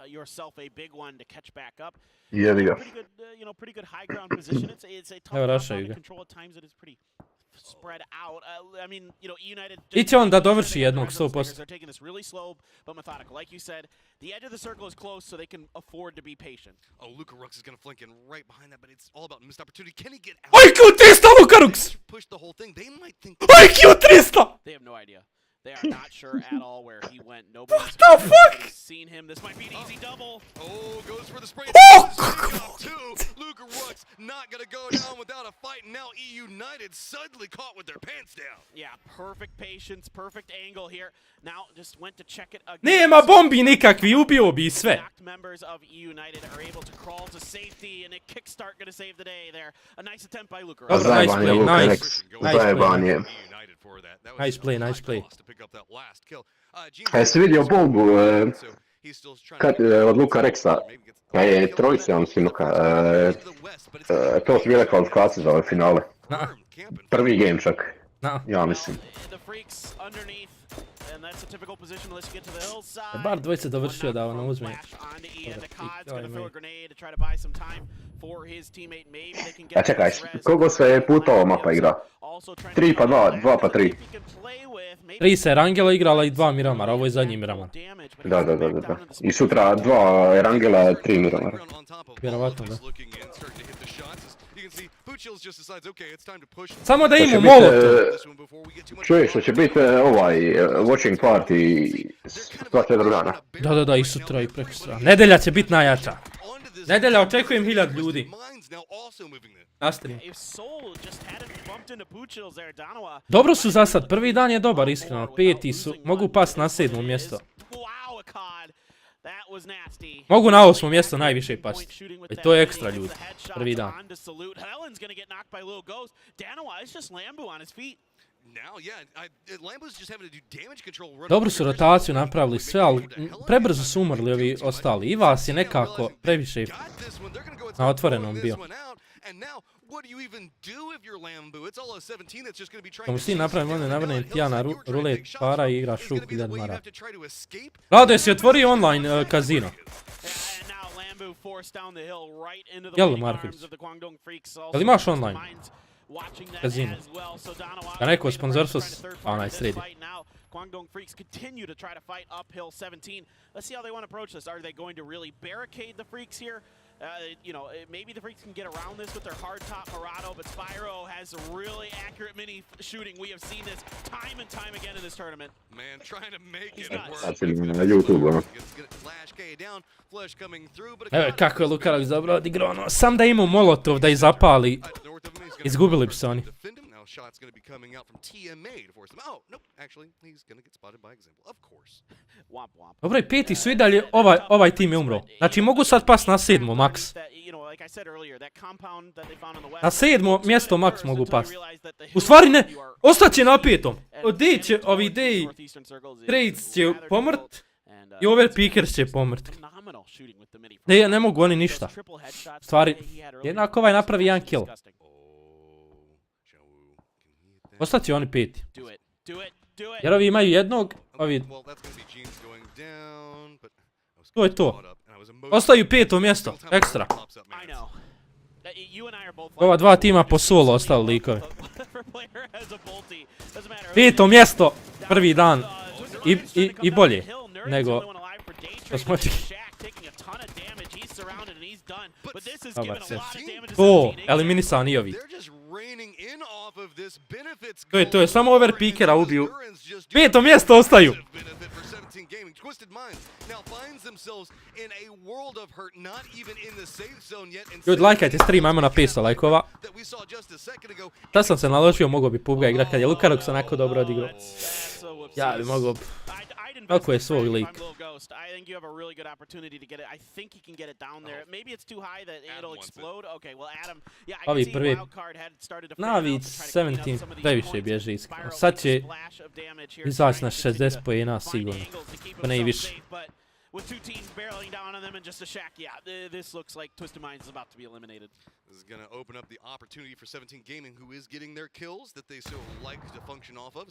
Yourself a big one to catch back up. Jevi ga. Pretty good high ground position. It's a tough ground to control at times. It is pretty spread out. I mean, United. Iće on da dovrši jednog 100%. They're taking this really slow but methodical. Like you said, the edge of the circle is close, so they can afford to be patient. Oh, Lukaruks is going to flank in right behind that, but it's all about missed opportunity. Can he get out? IQ 300 Lukaruks! Push the whole thing. They might think. IQ 300! They have no idea. They are not sure at all where he went. Nobody's seen him. This might be an easy double. Oh, goes for the spray. Lukaruks not going to go down without a fight. And now E United suddenly caught with their pants down. Yeah, perfect patience, perfect angle here. Now just went to check it again. Nema bombi nikakvi, ubio bi sve. Members of E United are able to crawl to safety and a kickstart going to save the day there. A nice attempt by Lukaruks. Nice play, nice. Nice play, nice play. Jesi vidio bombu od Lukareksa? Je trojice, on sinuka. To su bile kvalifikacije za ove finale. Prvi game čak. Ja mislim. Bar dvojice dovršio da ono uzme. A čekaj, kogo se puta ova mapa igra? 3 pa 2, 2 pa 3. 3 se Erangela igrala i 2 Miramara, ovo je zadnji Miramar. Da. I sutra 2 Erangela, 3 Miramara. Vjerovatno da. Samo da imamo molotov. Čuješ što će biti ovaj watching party sva 4 dana. Da, i sutra i prekstra. Nedelja će biti najjača. Nedelja očekujem 1000 ljudi. Nastavim. Dobro su za sad, prvi dan je dobar iskreno, 5. su, mogu past na 7. mjesto. Mogu na 8. mjesto najviše pasti. I to je ekstra ljudi, prvi dan. Dobru su rotaciju napravili sve, ali prebrzo su umrli ovi ostali. I vas je nekako previše na otvorenom bio. Tomu si napravim onda navrnem ti ja na rulet para i igraš šuk 1000 mara. Rado, jesi otvorio online kazino? Jel Marković? Jel imaš online kazino? Da neko sponzorstvo onaj sredi. Guangdong Freaks continue to try to fight uphill 17. Let's see how they want to approach this. Are they going to really barricade the Freaks here? Maybe the Freaks can get around this with their hard top Murado, but Spyro has a really accurate mini shooting. We have seen this time and time again in this tournament. Man, trying to make it work. Evo kako je Lukaruks dobro odigrao ono. Sam da imao molotov da ih zapali. Izgubili bi se oni. Shots going to be coming out from TMA to force him. Oh, nope, actually, he's going to get spotted by example, of course. Dobro, i 5. su i dalje, ovaj tim je umro. Znači, mogu sad pas na 7. max. Na 7. mjesto max mogu pas. U stvari ne, ostaće na 5. Ode će, ovi Day Trades će pomrt i Overpickers će pomrt. Ne mogu oni ništa. Stvari, jednako ovaj napravi jedan kill. Ostat će oni 5. Jer ovi imaju jednog, ovi... To je to. Ostaju 5. mjesto, ekstra. Ova 2 tima po solo ostali likovi. 5. mjesto, prvi dan. I bolje nego što smo očekivali. O, eliminisani i ovi. To je samo overpickera ubiju. 5. mjesto ostaju. Ljudi, lajkajte stream, ajmo na 500 lajkova. Da sam se naložio, mogo bi PUBG igrat kad je Lukarox onako dobro odigrao. Ja bi mogo... Kako je svoj lik. Ovi prvi. Napij 17, previše bježi iskreno. Sad će izaći na 60 pojena sigurno. Pa ne i više. With 2 teams barreling down on them and just a shack, yeah, this looks like Twisted Minds is about to be eliminated. This is going to open up the opportunity for 17 Gaming, who is getting their kills that they so like to function off of.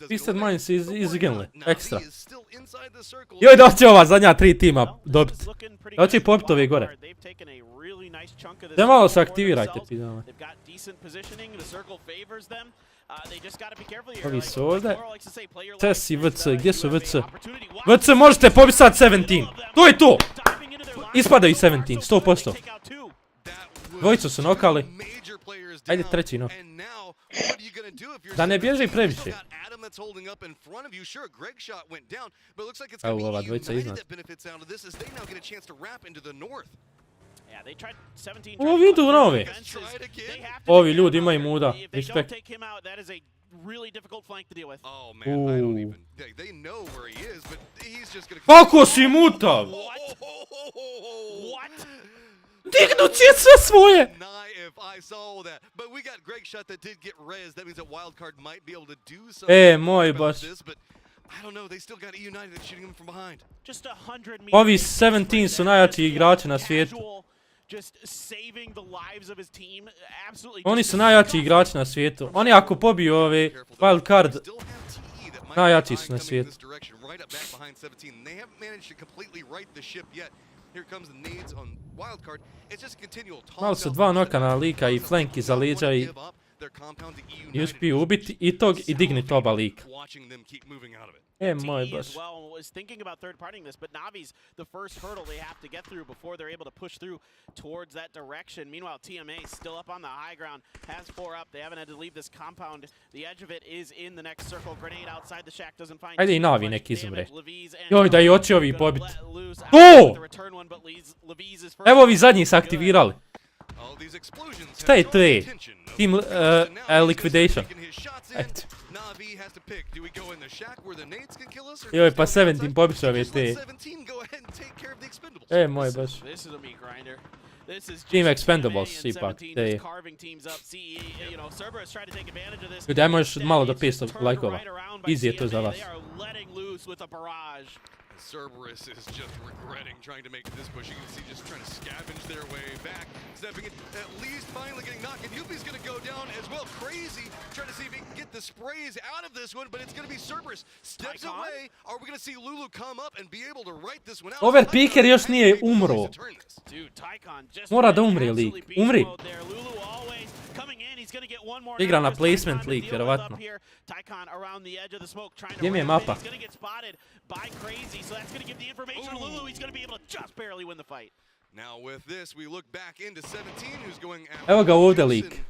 Twisted Minds iziginuli, ekstra. Joj, doće ova zadnja 3 tima dobiti. Doći popit ove gore. Da malo se aktivirajte, pidama. Ovi su ovdje. Ces i VC, gdje su VC? VC možete pobiti sad 17. To je to! Ispadaju 17, 100%. Dvojicu su nokali. Ajde treći nok. Da ne bježi previše. Evo ova dvojica iznad. Ovi idu na ove. Ovi ljudi imaju muda. Respekt. Kako si mutav? Dignu će sve svoje! Moj baš. Ovi 17 su najjači igrači na svijetu. Oni su najjači igrači na svijetu. Oni ako pobiju ove wild card, najjači su na svijetu. Malo su 2 noka na lika i flank iza leđa i uspiju ubiti i tog i digniti oba lika. Moj baš. Ajde i Navi nek izumre. Joj, da i oči ovi pobiti. To! Evo ovi zadnji se aktivirali. Šta je to je? Team liquidation. Eto. Joj, pa 17 pobišao ove te. Moj baš. Team Expendables, ipak, te. Ljudi, ajmo još malo do 500 lajkova. Easy je to za vas. Cerberus is just regretting trying to make this push. You can see just trying to scavenge their way back. Stepping in, at least finally getting knocked. And Yuppie's going to go down as well. Crazy trying to see if he can get the sprays out of this one, but it's going to be Cerberus. Steps away. Are we going to see Lulu come up and be able to write this one out? Overpicker još nije umro. Mora da umre lik. Umri. Igra na placement lik, vjerovatno. Gdje mi je mapa? Evo ga ovdje lik.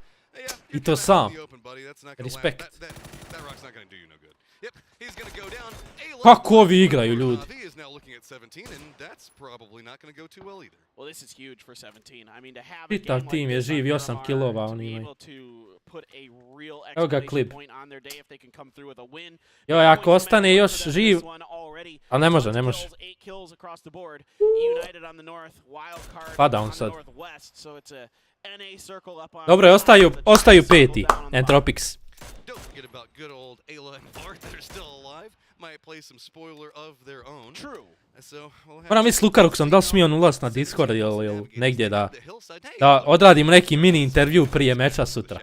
I to sam. Respekt. Kako ovi igraju ljudi? Čitav tim je živ i 8 kilova oni imaju. Evo ga klip. Joj, ako ostane još živ... Ali ne može, ne može. Pada on sad. Dobro, ostaju 5. Entropics. Don't forget about good old Ayla and Bart that are still alive. Might play some spoiler of their own. True. So, moram misli s Lukaruksom, da li smije on ulaz na Discord ili negdje da odradimo neki mini intervju prije meča sutra.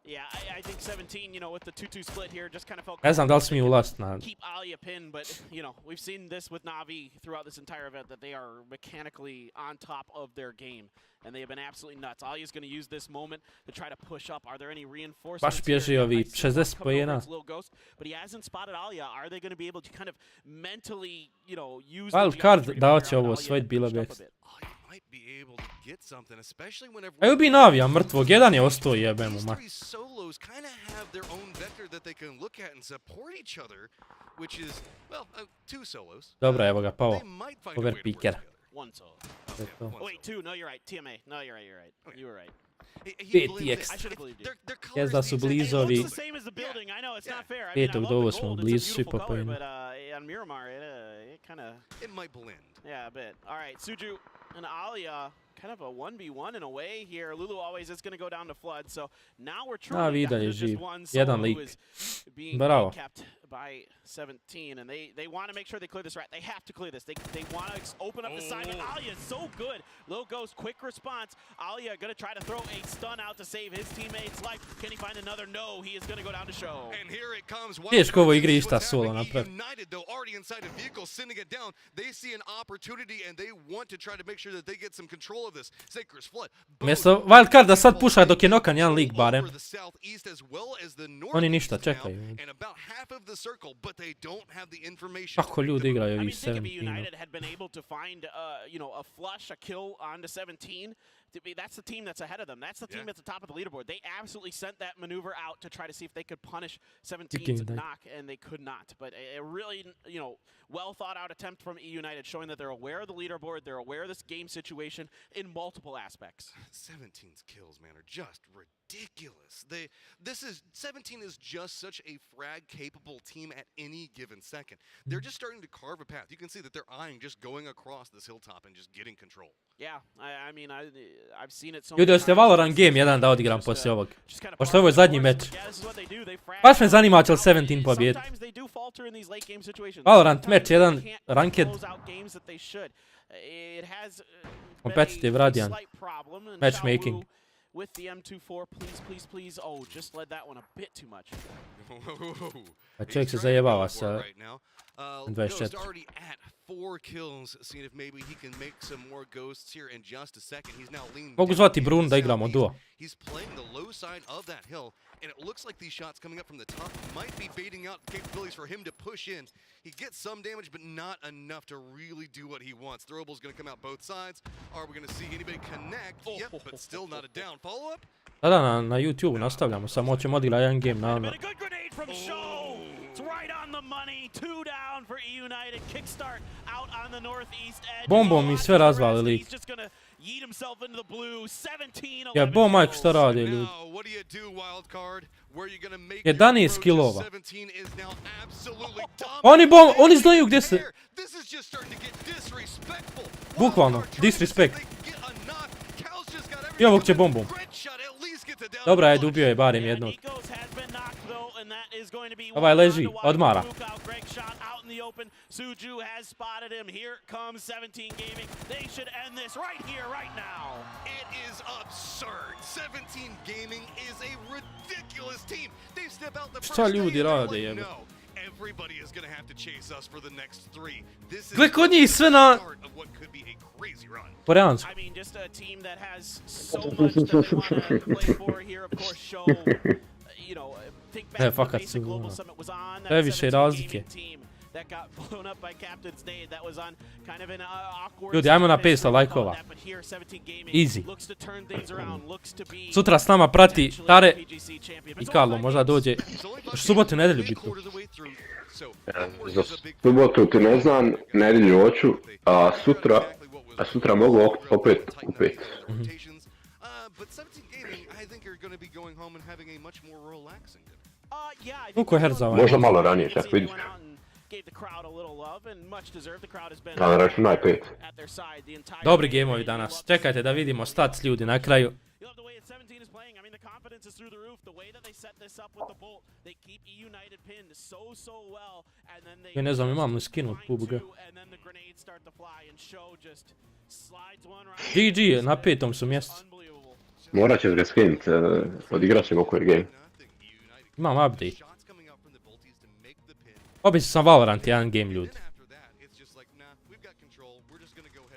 Yeah, I think 17, you know, with the 2-2 split here, just kind of felt Ne znam da li smije ulaz na... keep Alia pinned, but, you know, we've seen this with Navi throughout this entire event, that they are mechanically on top of their game, and they have been absolutely nuts. Alia's going to use this moment to try to push up. Are there any reinforcements? Baš bježi ovi 60 pojena. But he hasn't spotted Alia. Are they going to be able to kind of mentally, you know, use Wild card da će ovo osvojiti bilo bi ekstra. Evo bi Navija mrtvog, jedan je ostao jebem u mak. Dobra, evo ga, pao. Overpicker. Wait, two. No, you're right. TMA. No, you're right. You were right. 5 ekstra. Jes da su blizu ovi... 5. do 8. blizu svi po pojenu. Yeah, a bit. All right, Suju and Alia, kind of a 1v1 in a way here. Lulu always is going to go down to Flood, so now we're trying to just one solo who is being kept by 17, and they want to make sure they clear this rat. They have to clear this. They want to open up the side, but Alia is so good. Lil goes quick response. Alia going to try to throw a stun out to save his teammate's life. Can he find another? No, he is going to go down to show. And here it comes. Teško ovo igri išta solo napravi. United though, already inside a vehicle, sending it down. They see an opportunity and they want to try to make sure that they get some control of this. Saker's Flood. Mjesto wildcarda sad puša dok je nokan jedan lik barem. Oni ništa čekaju. Kako ljudi igraju ovih 17. United had been able to find, you know, a flush, a kill onto 17. That's the team that's ahead of them. That's the team at the top of the leaderboard. They absolutely sent that maneuver out to try to see if they could punish 17's knock, and they could not. But a really, you know, well thought out attempt from E United, showing that they're aware of the leaderboard, they're aware of this game situation in multiple aspects. 17's kills, man, are just ridiculous. 17 is just such a frag-capable team at any given second. They're just starting to carve a path. You can see that they're eyeing just going across this hilltop and just getting control. Yeah, I mean, I've seen it so Ljudi, hoćete Valorant game 1 da odigram poslije ovog. Pošto ovo je zadnji meč. Baš me zanima će li 17 pobijeti. Valorant meč 1, ranked. Competitive, Radiant. Matchmaking. With the M24, please. Oh, just led that one a bit too much. A čovjek se zajebava sa 24. 4 kills, seeing if maybe he can make some more ghosts here in just a second. He's now leaning. Mogu zvati Brun da igramo duo. He's playing the low side of that hill, and it looks like these shots coming up from the top might be baiting out capabilities for him to push in. He gets some damage, but not enough to really do what he wants. Throwable's going to come out both sides. Are we going to see anybody connect? Yep, but still not a down. Follow up? Da, na YouTube nastavljamo, samo ćemo odigrati jedan game na... Bombom mi sve razvali lik. Ja, bom majko šta radi ljudi. 11 skillova. Oni znaju gdje se... Bukvalno, disrespect. I ovog će bombom. Dobra, ajde, ubio je barem jednog. Ovaj leži, odmara. Suju has spotted him. Here comes 17 Gaming. They should end this right here, right now. It is absurd. 17 Gaming is a ridiculous team. They step out the first Šta ljudi rade, jebe? Everybody is going to have to chase us for the next 3. This is gle kod njih sve na... Koreansku. I mean, just a team that has so much that they want to play for here, of course, show, you know, think back when the Global Summit was on. That was a Gaming team that got blown up by Captain's Nade. That was on kind of an awkward... Ljudi, ajmo na 500 lajkova. Easy. Sutra s nama prati Tare i Karlo, možda dođe. Još subotu i nedelju bitno. Za subotu ti ne znam, nedelju hoću, a sutra mogu opet u 5. Koliko je herza ovaj? Možda malo ranije, čak vidiš. Da, računaj 5. Dobri gameovi danas. Čekajte da vidimo stats ljudi na kraju. Ja ne znam, imam li skinut PUBG. GG, na 5. su mjestu. Morat ćeš ga skinut, odigrat ćemo koji game. Imam update. Obično sam Valorant jedan game ljudi.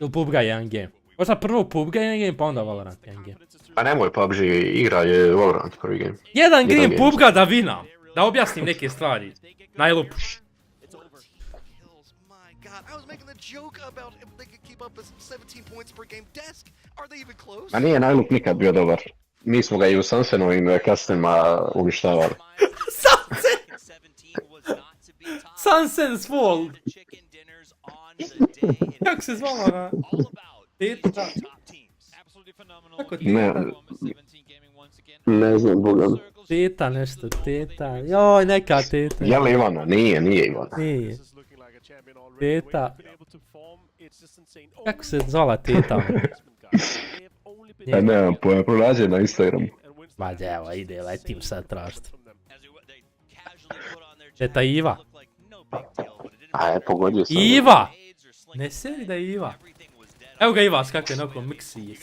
Ili PUBG jedan game. Možda prvo PUBG jedan game pa onda Valorant jedan game. Pa nemoj PUBG, igra je Valorant prvi game. Jedan game PUBG da vinam. Da objasnim neke stvari. Najlup. A nije najlup nikad bio dobar. Mi smo ga i u Sansenovim kastima uništavali. Sansen's Fall! Kako se zvala na... Tita? Ne znam, bogam. Tita nešto, Tita. Joj, neka Tita. Je li Ivana? Nije Ivana. Nije. Tita. Kako se zvala Tita? Nemam pojma, pronađe na Instagramu. Ma evo, ide, letim sad tražiti. Teta Iva. A pogodio sam. Iva! Ne seri da je Iva. Evo ga Iva, skak je nakon miksi.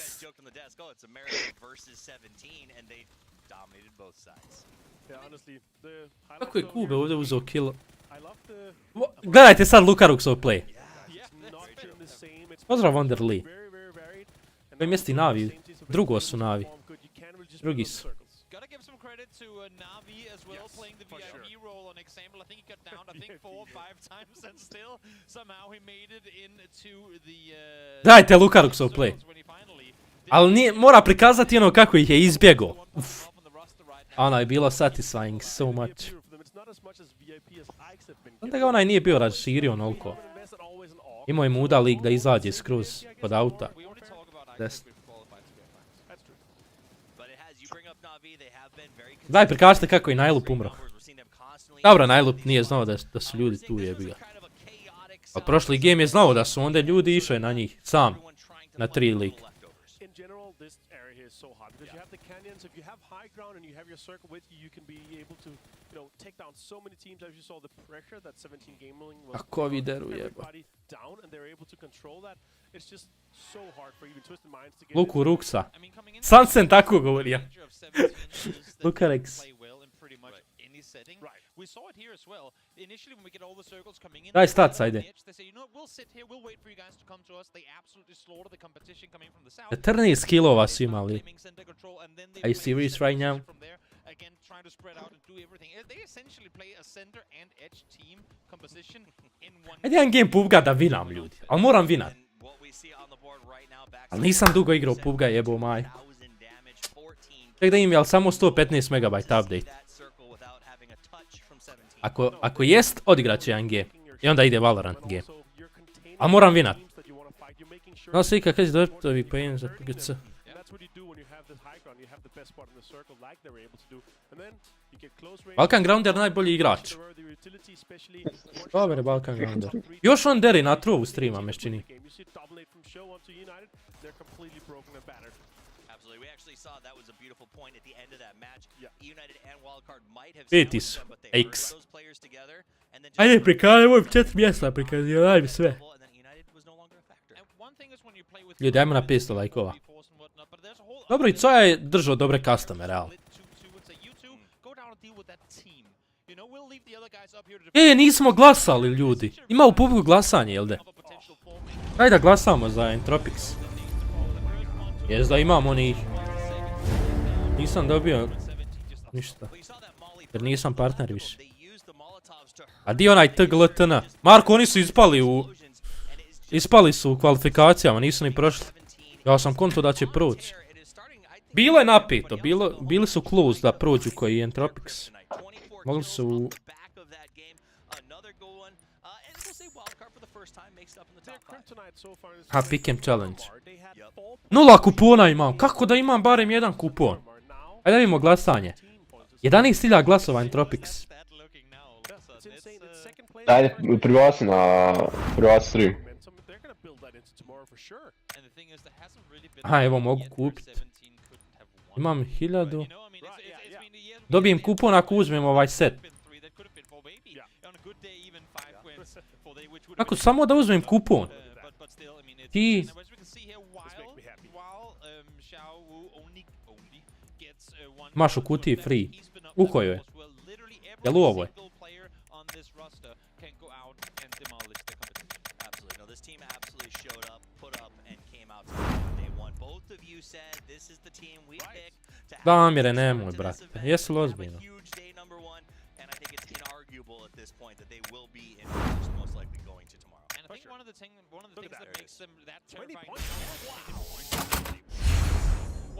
Kako je Kube ovdje uzeo kill? Gledajte sad Lukaruxov play. Pozdrav Wonderly. Koji mjesti Navi? Drugo su Navi. Drugi su. Dajte Lukaruxov play. Ali mora prikazati ono kako ih je izbjegao. Ono je bilo satisfying so much. Onda ga onaj nije bio raširio onoliko. Imao je muda lik da izađe skroz kod auta. Daj prikažite kako je Najlup umro. Dobro, Najlup nije znao da su ljudi tu, jebi ga. A prošli game je znao da su onda ljudi, išao je na njih sam. Na 3 lik. Ako videru jeba. Luku Ruksa. Sansen tako govorio. Lukarex. Daj stats, ajde. 14 killova su imali. Are you serious right now? Ajde jedan game PUBG da vinam ljudi. Ali moram vinat. Ali nisam dugo igrao PUBG jebo maj. Ček da im je ali samo 115 MB update. Ako jest, odigrat će jedan game. I onda ide Valorant game. A moram vinat. No svi kakvi dobi pojen za PGC. Balkan Grounder najbolji igrač. Dobar je Balkan Grounder. Još on deri na trovu streama me čini. Peti su. X. Ajde prikazujem, ovim 4 mjesta prikazujem, daj mi sve. Ljudi, ajmo na 500 lajkova. Dobro, i Coja je držao dobre custome, realno. Nismo glasali, ljudi. Ima u PUBG glasanje, jel de? Daj da glasamo za Entropics. Jes da imam onih... Nisam dobio... ništa. Jer nisam partner više. A di onaj TGLTN? Marko, oni su ispali u... Ispali su u kvalifikacijama, nisu ni prošli. Ja sam konto da će proći. Bilo je napito, bili su close da prođu koji je Entropics. Mogli su... Ha, pick em challenge. 0 kupona imam, kako da imam barem jedan kupon? Ajde da vidimo glasanje. 11.000 glasova Entropics. Ajde, privaci na... privaci stream. Aha, evo mogu kupit. Imam 1000. Dobijem kupon ako uzmem ovaj set. Kako samo da uzmem kupon? Ti... Imaš u kutiji free. U kojoj je? Jel u ovoj? Damire, nemoj, brate. Jesi li ozbiljno?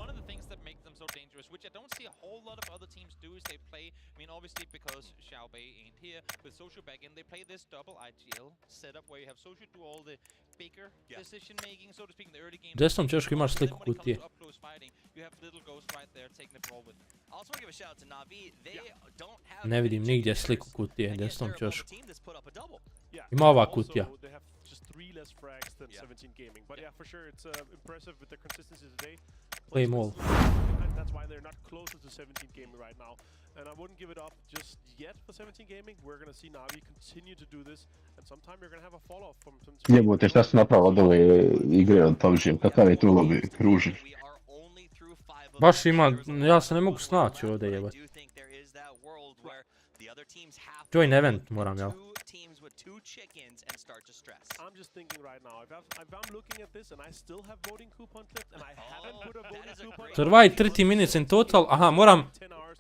One of the things that make them so dangerous, which I don't see a whole lot of other teams do, is they play, I mean, obviously because Xiaobei ain't here, with Social back in, they play this double IGL setup where you have Social do all the bigger decision making, so to speak, in the early game. Desnom ćeš imaš sliku kutije. Ne vidim nigdje sliku kutije, desnom ćeš. Ima ova kutija. Play them all. That's why they're not closer to 17 gaming right now. And I wouldn't give it up just yet for 17 gaming. We're going to see Navi continue to do this. And sometime you're going to have a fall off from some... Jebote, šta su napravili od ove igre od PUBG? Kakav je tu lobby kruži? Baš ima, ja se ne mogu snaći ovdje jebati. Join event moram, jel? I'm just thinking right now, if I'm looking at this and I still have voting coupon clips and I haven't put a voting coupon... Survive 30 minutes in total, aha, moram...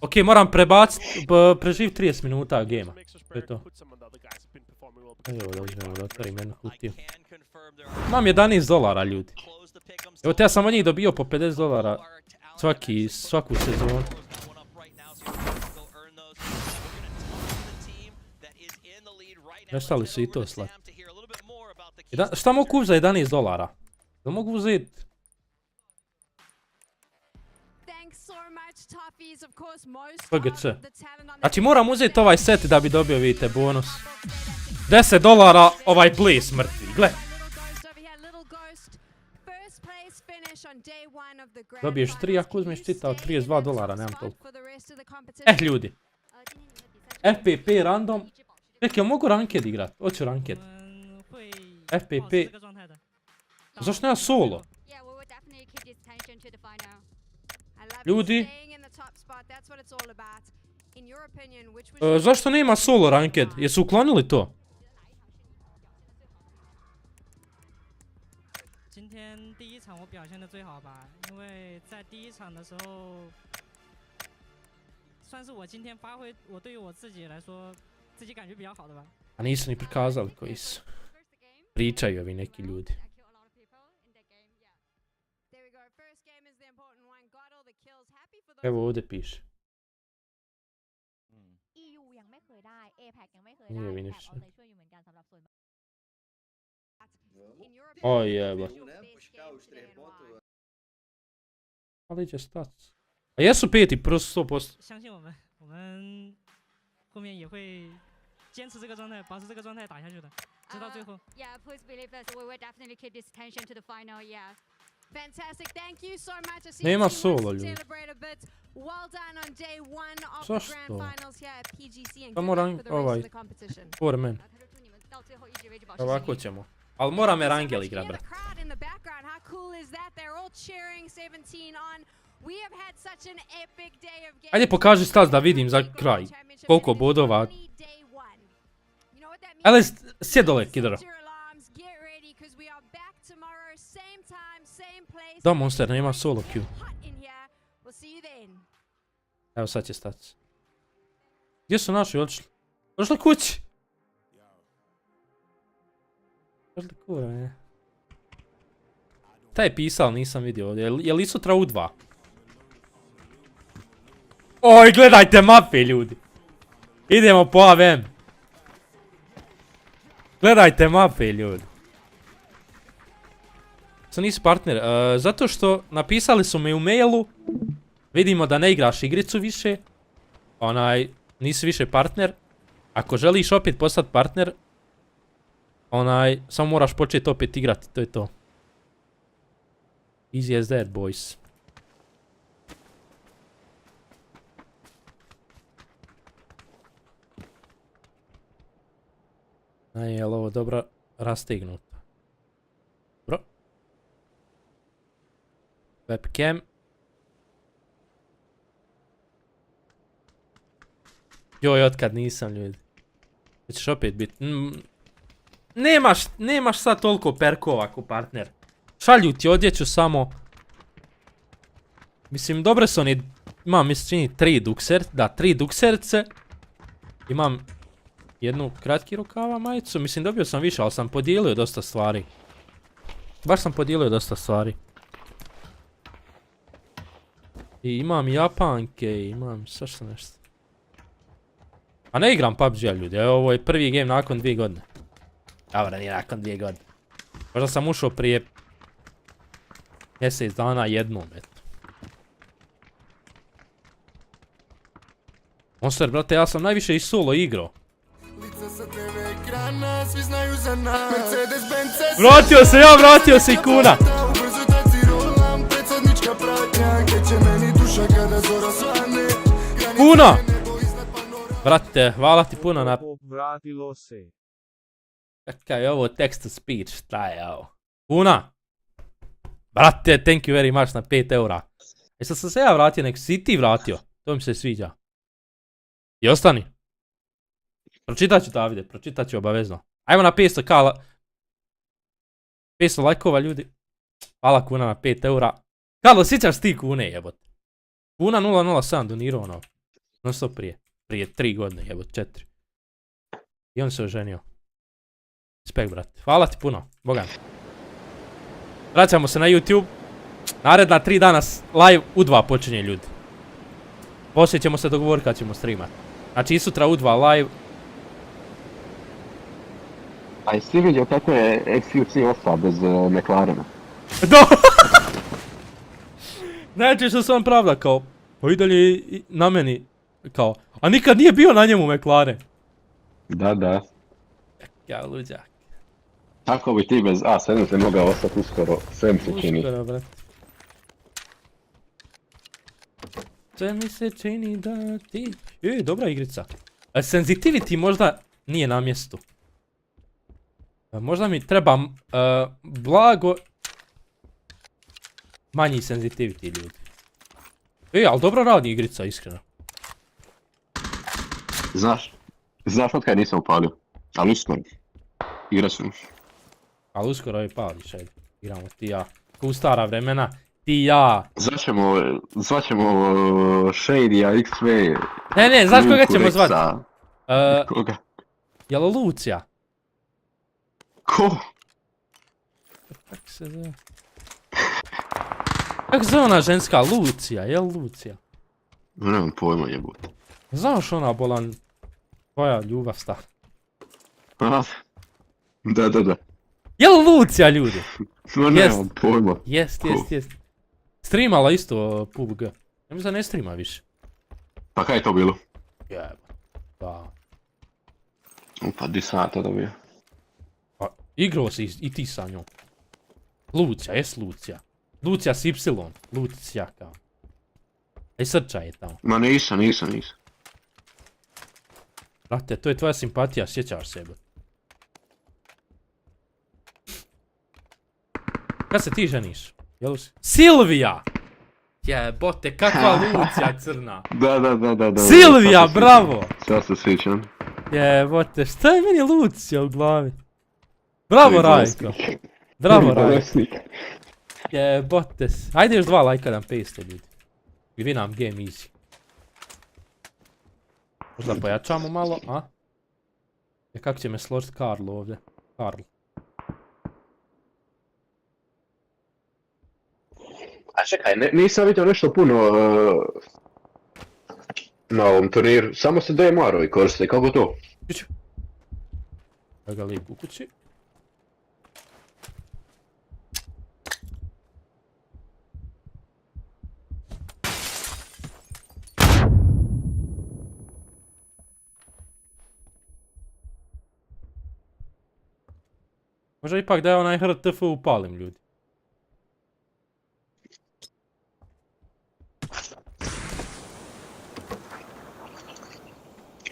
Ok, moram preživ 30 minuta gema. To je to. Evo da uzmemo da otvorim jednu kutiju. Imam $11 ljudi. Evo te ja sam od njih dobio po $50 svaku sezonu. Nestali su i to slat. Šta mogu kupiti za $11? Da mogu uzeti? PGC. Znači moram uzeti ovaj set da bi dobio, vidite, bonus. $10 ovaj place mrtvi, gle. Dobiješ 3 ako uzmeš čita od $32, nemam toliko. Ljudi. FPP random. Čekaj, mogu ranked igrat? Hoću ranked. FPP. Zašto nema solo? Ljudi. Zašto nema solo ranked? Jesu uklonili to? 今天第一场我表现的最好吧，因为在第一场的时候，算是我今天发挥，我对于我自己来说，自己感觉比较好的吧。A nisu ni prikazali koji su. Pričaju ovi neki ljudi. Evo ovdje piše. Nije vi ništa. Oj jeba. Ali će stats. A jesu peti, prosto 100%. 相信我们，我们后面也会坚持这个状态，保持这个状态打下去的，直到最后。Yeah, please believe us. We will definitely keep this tension to the final. Yeah. Fantastic. Thank you so much. Nema solo ljudi. Well done on day 1 of the grand finals here at PGC and samo rank ovaj. For men. Ovako ćemo. Ali moram Erangel igrat, brat. Ajde pokaži stats da vidim za kraj. Koliko bodova. Ajde sjed dole, kidara. Da, Monster, nema solo queue. Evo sad će stats. Gdje su naši odšli? Odšli kući! Odšli kura, ne. Šta je pisao, nisam vidio ovdje. Je li sutra u 2? Oj, gledajte mape, ljudi. Idemo po AVM. Gledajte mape, ljudi. Što nisi partner? Zato što napisali su mi u mailu. Vidimo da ne igraš igricu više. Nisi više partner. Ako želiš opet postati partner, samo moraš početi opet igrati, to je to. Easy as that, boys. Je li ovo dobro rastegnuto? Dobro. Webcam. Joj, otkad nisam, ljudi. Ćeš opet biti... Nemaš sad toliko perkova ko partner. Šalju ti odjeću samo... Mislim, dobre su oni... Imam, mislim, 3 dukserce. Imam jednu kratki rukava majicu. Mislim, dobio sam više, ali sam podijelio dosta stvari. Baš sam podijelio dosta stvari. I imam japanke, imam svašta nešto. A ne igram PUBG-a, ljudi, ovo je prvi game nakon 2 godine. Dobro, nije nakon 2 godine. Možda sam ušao prije mjesec dana jednom, eto. Monster, brate, ja sam najviše i solo igrao. Vratio se i kuna! Kuna! Brate, hvala ti puno na... Vratilo se. Kakav je ovo text to speech, šta je ovo? Kuna! Brate, thank you very much na 5 eura. Sad sam se ja vratio, nek si ti vratio. To mi se sviđa. I ostani. Pročitat ću, Davide, pročitat ću obavezno. Ajmo na 500 lajkova, ljudi. Hvala kuna na 5 eura. Karlo, sjećaš ti kune, jebot? Kuna 007 donirao ono. No što prije 3 godine, jebot, 4. I on se oženio. Respekt, brate. Hvala ti puno, bogan. Vraćamo se na YouTube. Naredna 3 dana live u 2 počinje, ljudi. Poslije ćemo se dogovoriti kad ćemo streamat. Znači i sutra u 2 live. A jesi vidio kako je XQC ostao bez McLarena? Znači što sam pravda kao, pa i dalje na meni, kao, a nikad nije bio na njemu McLaren. Da. Ja luđak. Kako bi ti bez A7 se mogao ostati uskoro, sve mi se čini. Uskoro, brate. Sve mi se čini da ti... dobra igrica. Sensitivity možda nije na mjestu. Možda mi treba blago manji sensitivity, ljudi. Ali dobro radi igrica, iskreno. Znaš od kada nisam upalio, ali uskoro. Igrat ću. Ali uskoro je pališ, ajde. Igramo ti ja. Ko u stara vremena, ti i ja. Zvaćemo Shady-a, XV. Ne, znaš koga ćemo zvati? Koga? Jel' Lucija? Ko? Kako se zove? Kako se zove ona ženska? Lucija, jel' Lucija? Nemam pojma, jebote. Znaš ona bolan tvoja ljubavsta? Da. Jel' Lucija, ljudi? Nemam pojma. Jest. Streamala isto PUBG. Ja mislim da ne streama više. Pa kaj je to bilo? Pa. Pa di sam to dobio? Igrao si i ti sa njom. Lucija, jes Lucija. Lucija s Y, Lucija kao. Srča je tamo. Ma nisam. Brate, to je tvoja simpatija, sjećaš sebe. Kad se ti ženiš? Silvija! Jebote, kakva Lucija crna. Da. Silvija, bravo! Sad se sjećam. Jebote, šta je meni Lucija u glavi? Bravo, Rajko. Bravo, Rajko. Jebote. Ajde još 2 lajka da nam pejste, ljudi. I vi nam game easy. Možda pojačamo malo, a? Kako će me složiti Karlo ovdje? Karlo. A čekaj, nisam vidio nešto puno na ovom turniru, samo se DMR-ovi koriste, kako to? Da ga lijep u kući. Možda ipak da je onaj HRTF upalim, ljudi.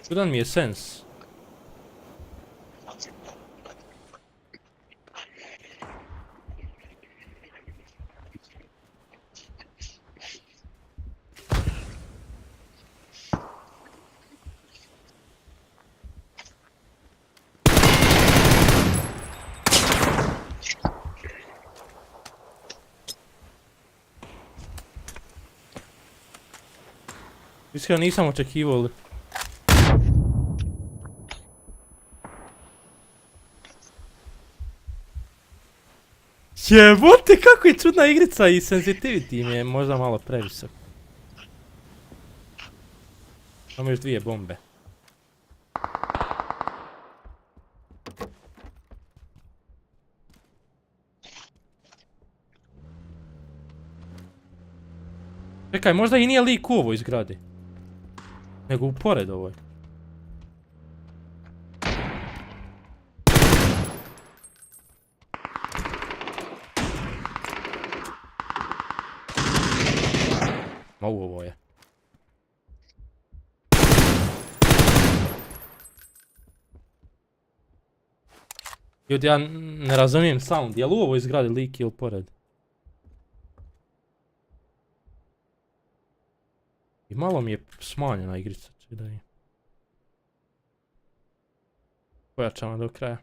Čudan mi je sens. Iskreno nisam očekivao. Jebote, kako je čudna igrica i sensitivity mi je možda malo previsok. Samo još 2 bombe. Čekaj, možda i nije lik u ovoj zgradi. Nego u pored ovoj. Ma u ovo je. Ljudi, ja ne razumijem sound. Jel u ovoj zgradi lik ili pored? I malo mi je smanjena igrica, če da je. Pojačamo do kraja.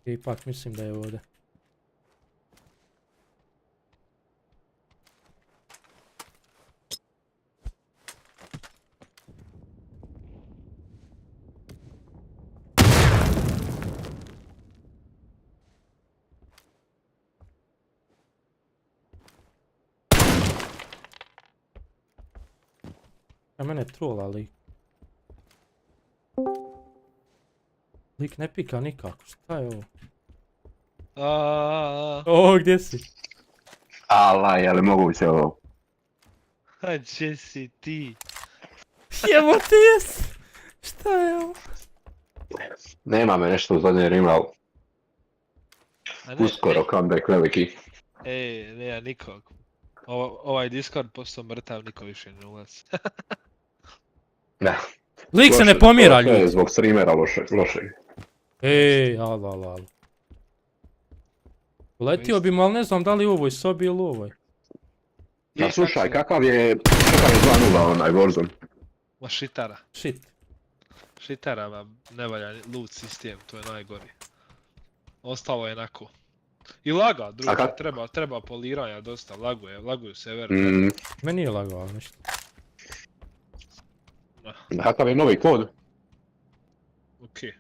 Ipak mislim da je ovdje. A mene trola lik. Lik ne pika nikako, šta je ovo? O, gdje si? Ala, je li moguće ovo? A gdje si ti? Jebote jes! Šta je ovo? Nema me nešto u zadnje rimla. Uskoro comeback veliki. Nema nikog. Ovaj Discord postao mrtav, niko više ne ulazi. Ne. Lik se ne pomjera, ljudi. To je zbog streamera lošeg. Al. Uletio bi mu, ali ne znam da li u ovoj sobi ili u ovoj. Ja slušaj, kakav je 2.0 onaj Warzone? Ma šitara. Shit. Šitara vam ne valja loot sistem, to je najgori. Ostalo je onako. I laga, drugo, treba poliranja dosta, laguju server. Meni je lagao, ali ništa. Kakav je novi kod? Okej,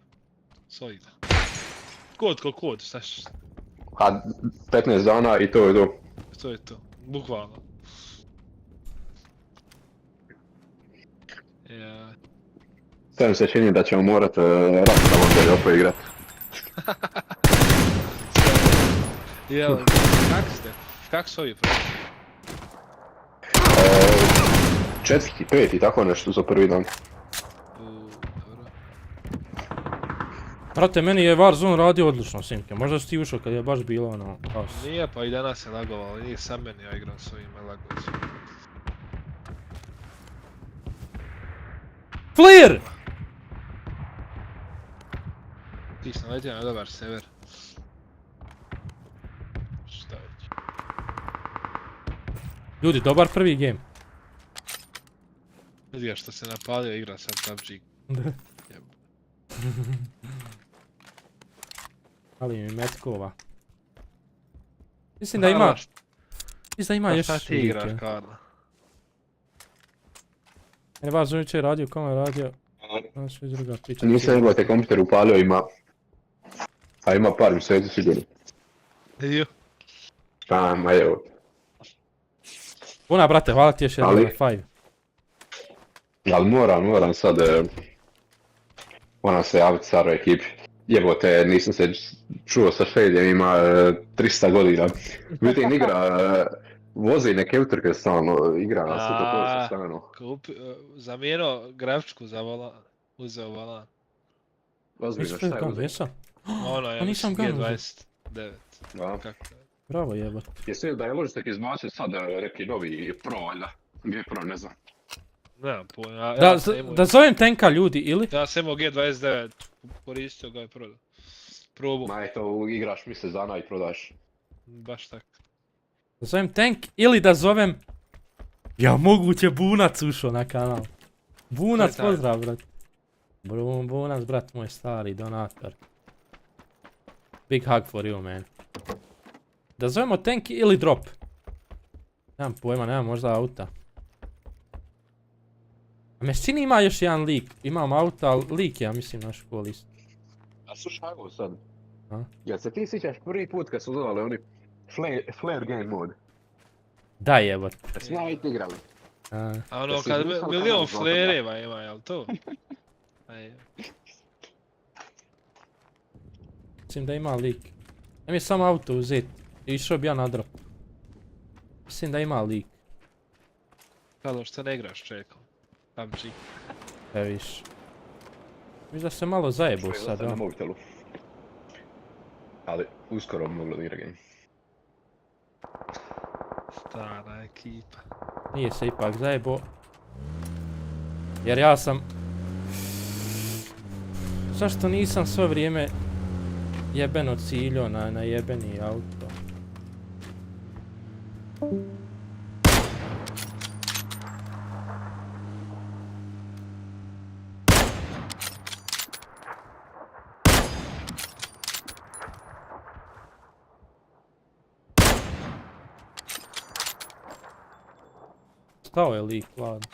solidno. Kod ko kod, znaš? 15 dana i to je to. To je to, bukvalno. Sve mi se čini da ćemo morat Rasta Wonder opet igrat. Jel, kak ste? Kak su ovi prošli? 4. 5. tako nešto za prvi dan. Brate, meni je Warzone radio odlično, Simke. Možda si ti ušao kad je baš bilo ono... Nije, pa i danas se lagovalo, nije sam meni, ja igram s ovima lagovicom. FLIR! Ti sam letio na dobar server. Šta već? Ljudi, dobar prvi game. Vidi ga što se napalio, igra sad PUBG. Ali mi metkova. Mislim da ima... Mislim da ima još... Šta ti igraš, Karla? Ne vas zuniče radio, kome radio... Sve druga priča. Nisam nego te kompjuter upalio, ima... A ima par mjeseci sigurno. Jo. Ma evo. Puna, brate, hvala ti još jedan na 5. Ali moram sad... Moram se javiti staroj ekipi. Jebote, nisam se čuo sa Šedjem, ima 300 godina. Vidim, igra, vozi neke utrke stalno, igra na sve to stalno. Zamijeno grafičku za volan, uzeo volan. Ozbiljno, šta je uzeo? Ono je G29. Bravo jebot. Jesi da je Logitech izbacio sad neki novi Pro, valjda? G Pro, ne znam. Nemam pojma. Da zovem tenka ljudi, ili? Ja sam imao G29, koristio ga je prodao. Probu. Ma eto, igraš mjesec dana i prodaš. Baš tako. Da zovem tank ili da zovem... Ja, moguće Bunac ušao na kanal. Bunac, pozdrav, brat. Bunac, brat, moj stari donator. Big hug for you, man. Da zovemo tank ili drop. Nemam pojma, nemam možda auta. A Messini ima još jedan lik. Imam auta, ali lik ja mislim na školi isto. A slušaj ovo sad. Jel se ti sjećaš prvi put kad su dodali oni flare game mod? Da jebot. Da smo najti igrali. A ono kad milion flereva ima, jel to? Mislim da ima lik. Ne mi je samo auto uzeti. Išao bi ja na drop. Mislim da ima lik. Kada što ne igraš čekao. PUBG. Viš. Viš da se malo zajebu sad, na mobitelu. Ali uskoro bi moglo da igra game. Stara ekipa. Nije se ipak zajebo. Jer ja sam... Zašto nisam svo vrijeme jebeno ciljio na jebeni auto? Stao je lik, ladno.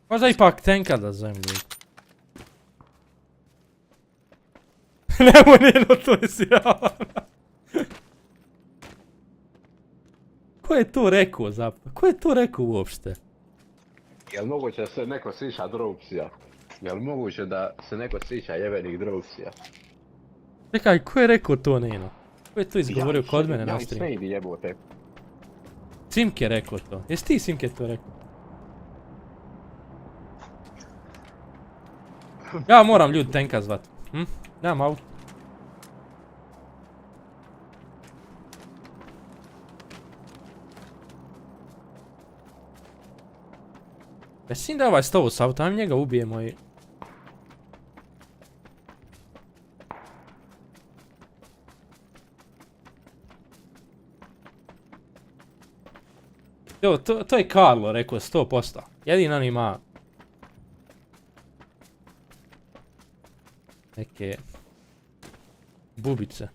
Možda ipak tenka da zovem lik. Nemoj njeno, to je sjavno. Ko je to rekao zapravo? Ko je to rekao uopšte? Jel moguće da se neko sviša dropsija? Jel moguće da se neko sviša jebenih dropsija? Čekaj, ko je rekao to Neno? Ko je to izgovorio kod mene na streamu? Ja i sve jebote. Simke rekao to. Jesi ti Simke to rekao? Ja moram ljudi tenka zvat. Nemam auto. Mislim da je ovaj stao s auta, ajme njega ubijemo i... Jo, to je Karlo rekao 100%. Jedin on ima... neke... bubice.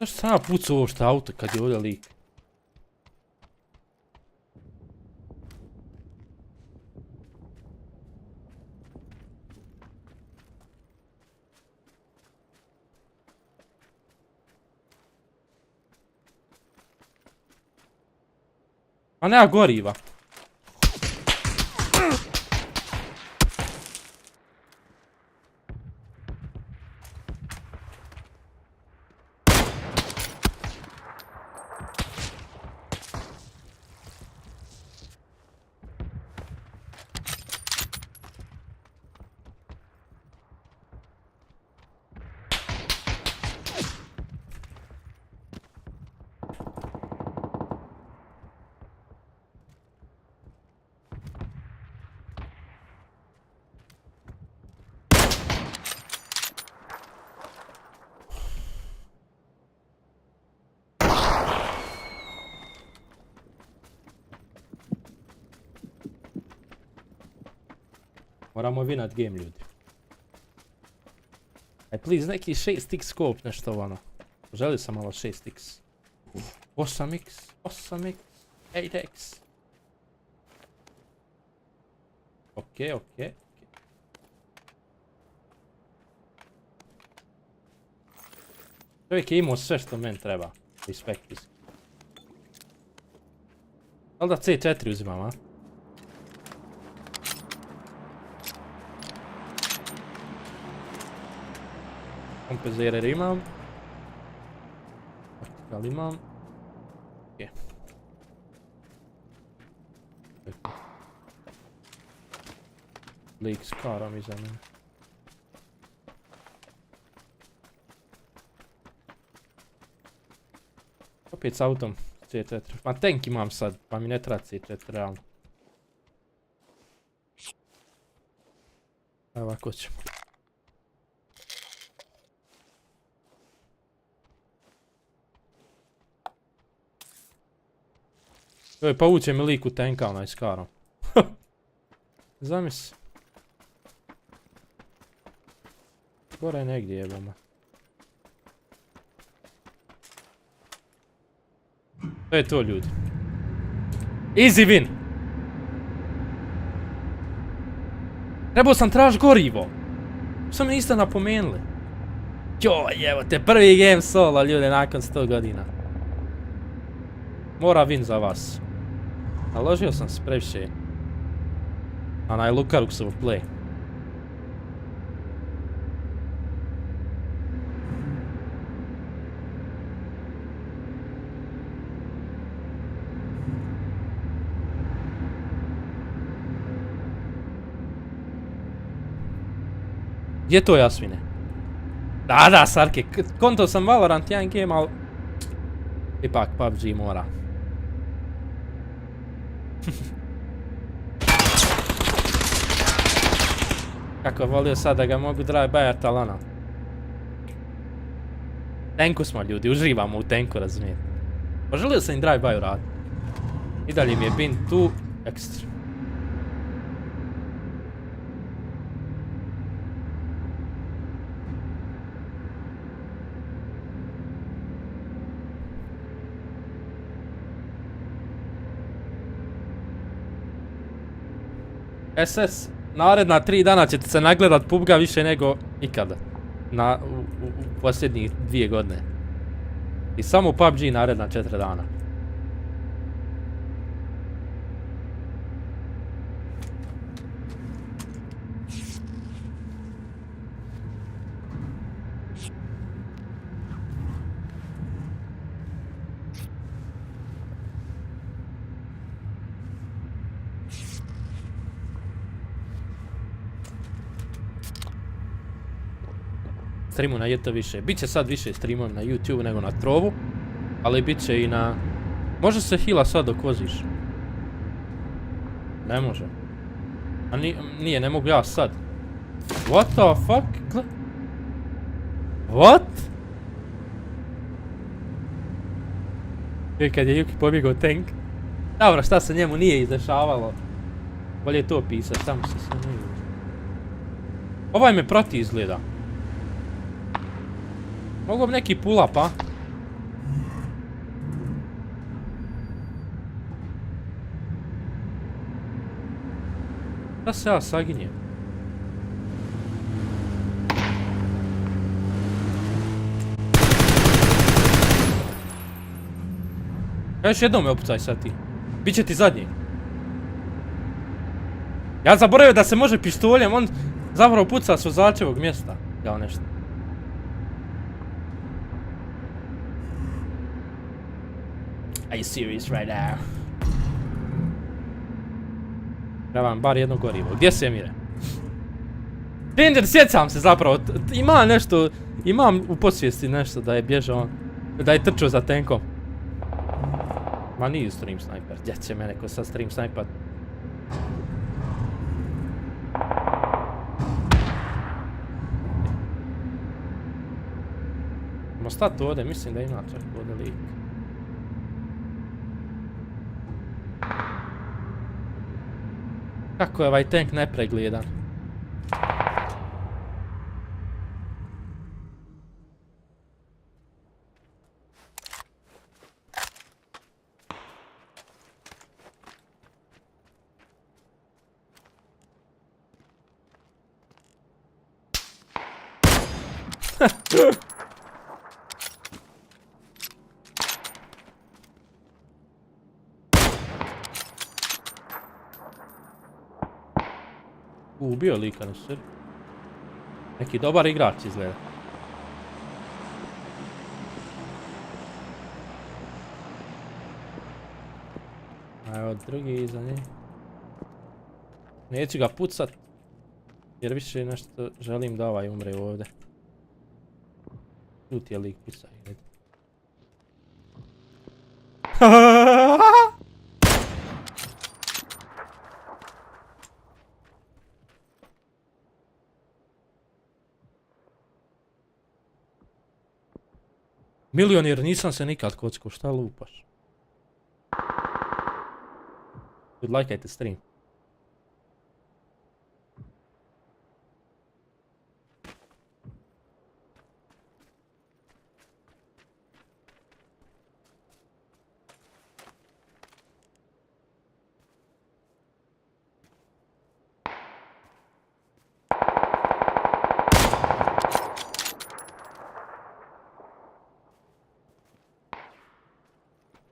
Zašto sam ja pucao uopšte auto kad je ovdje lik? A nema goriva. Moramo winat game, ljudi. Aj, please, neki 6x scope, nešto ono. Želio sam malo 6x. 8x, 8x, 8x. Okej. Čovjek je imao sve što meni treba. Respekt iski. Ali da C4 uzimam, a? Kompenzerer imam. Vertikal imam. Okej. Lik s karom iza mene. Opet s autom C4. Ma tank imam sad, pa mi ne treba C4 realno. Evo ovako ćemo. Joj, pa uće mi lik u tanka onaj s karom. Zamisli. Gore je negdje jebama. To je to, ljudi. Easy win! Trebao sam traž gorivo. Što me niste napomenuli? Joj, evo te prvi game solo, ljudi, nakon 100 godina. Mora win za vas. Naložio sam se previše. Onaj Lutalicsov play. Gdje to Jasmine? Da, Sarke, konto sam Valorant jedan game, ali... Ipak PUBG mora. Kako volio sad da ga mogu drive-by talana. Tenku smo, ljudi, uživamo u tenku, razumijete. Poželio sam im drive-by uraditi. I dalje mi je bin tu ekstra. SS, naredna 3 dana ćete se nagledat PUBG više nego ikada. U posljednjih 2 godine. I samo PUBG naredna 4 dana. Streamu na JT više. Biće sad više streamom na YouTube nego na Trovu. Ali bit će i na... Može se hila sad dok voziš? Ne može. A nije, ne mogu ja sad. What the fuck? What? I kad je Juki pobjegao tank. Dobro, šta se njemu nije izdešavalo. Bolje to pisat, tamo se sve nije. Ovaj me proti izgleda. Mogu bi neki pull-up, a? Da se ja saginjem. Ja još jednom me opucaj sad ti. Biće ti zadnji. Ja zaboravio da se može pištoljem, on zapravo puca s vozačevog mjesta. Jel nešto. Are you serious right now? Trebam bar jedno gorivo. Gdje se Emire? Danger, sjećam se zapravo. Ima nešto, imam u podsvijesti nešto da je bježao, da je trčao za tankom. Ma nije stream sniper. Gdje će mene ko sad stream sniper? Mo stati ovdje, mislim da ima čak ovdje lik. Kako je ovaj tank nepregledan? Ubio lika na sir. Neki dobar igrač izgleda. A evo drugi iza nje. Neću ga pucat. Jer više nešto želim da ovaj umre ovdje. Tu ti je lik pisaj. Milionir, nisam se nikad kockao, šta lupaš? Lajkajte stream.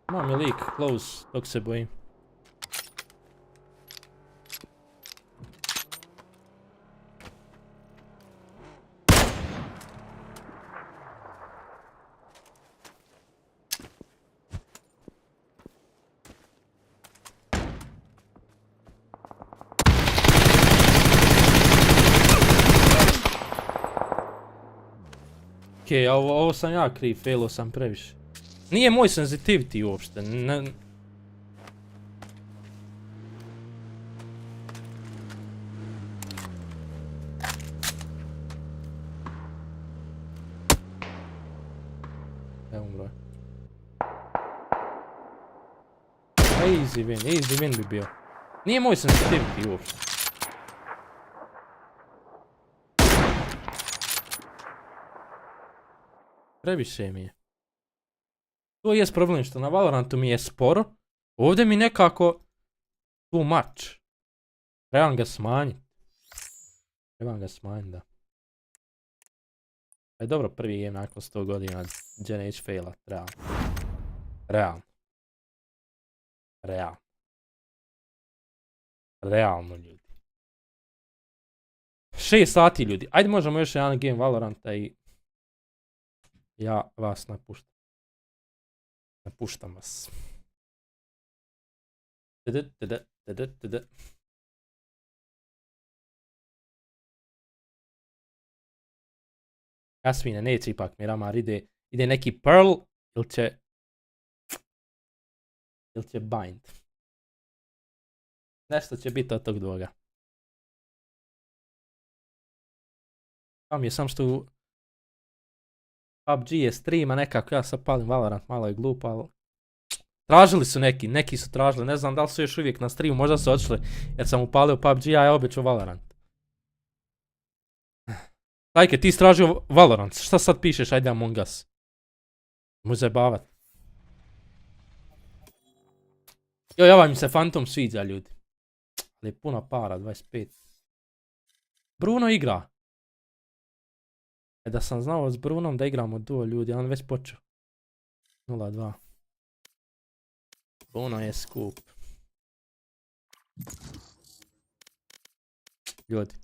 Imam je lik, close, dok se bojim. Okej, ovo sam ja kriv, failo sam previše. Nije moj sensitivity uopšte, Evo umro je. Easy win bi bio. Nije moj sensitivity uopšte. Previše mi je. To je problem što na Valorantu mi je sporo. Ovdje mi nekako too much. Trebam ga smanjiti. Da. Aj dobro, prvi game nakon 100 godina gdje neće failat, realno ljudi. 6 sati ljudi, ajde možemo još jedan game Valoranta i ja vas napuštam vas. Jasmine, neće ipak Miramar, ide neki Pearl ili će Bind. Nešto će biti od tog dvoga. Sam što PUBG je streama nekako, ja sad palim Valorant, malo je glupo, ali tražili su neki su tražili, ne znam da li su još uvijek na streamu, možda su odšli jer sam upalio PUBG, a ja obećao Valorant. Tajke, ti stražio Valorant, šta sad pišeš, ajde Among Us? Možeš zajebavat. Joj, ovaj mi se Phantom sviđa ljudi. Ali je puno para, 25. Bruno igra. Da sam znao s Brunom da igramo duo ljudi, on već počeo. 0-2. Bruno je skup. Ljudi.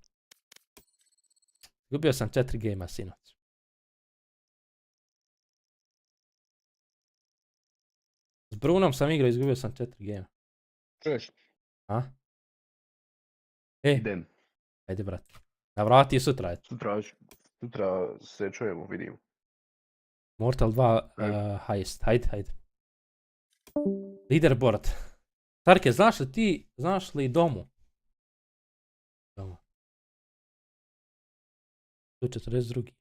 Gubio sam 4 gejma sinoć. S Brunom sam igrao i izgubio sam 4 gejma. Čuješ? A? Idem. Ajde brate. Navrati sutra. Sutra se čujemo, vidimo. Mortal 2 heist. Hajde. Leaderboard. Starke, znaš li Domu? 142.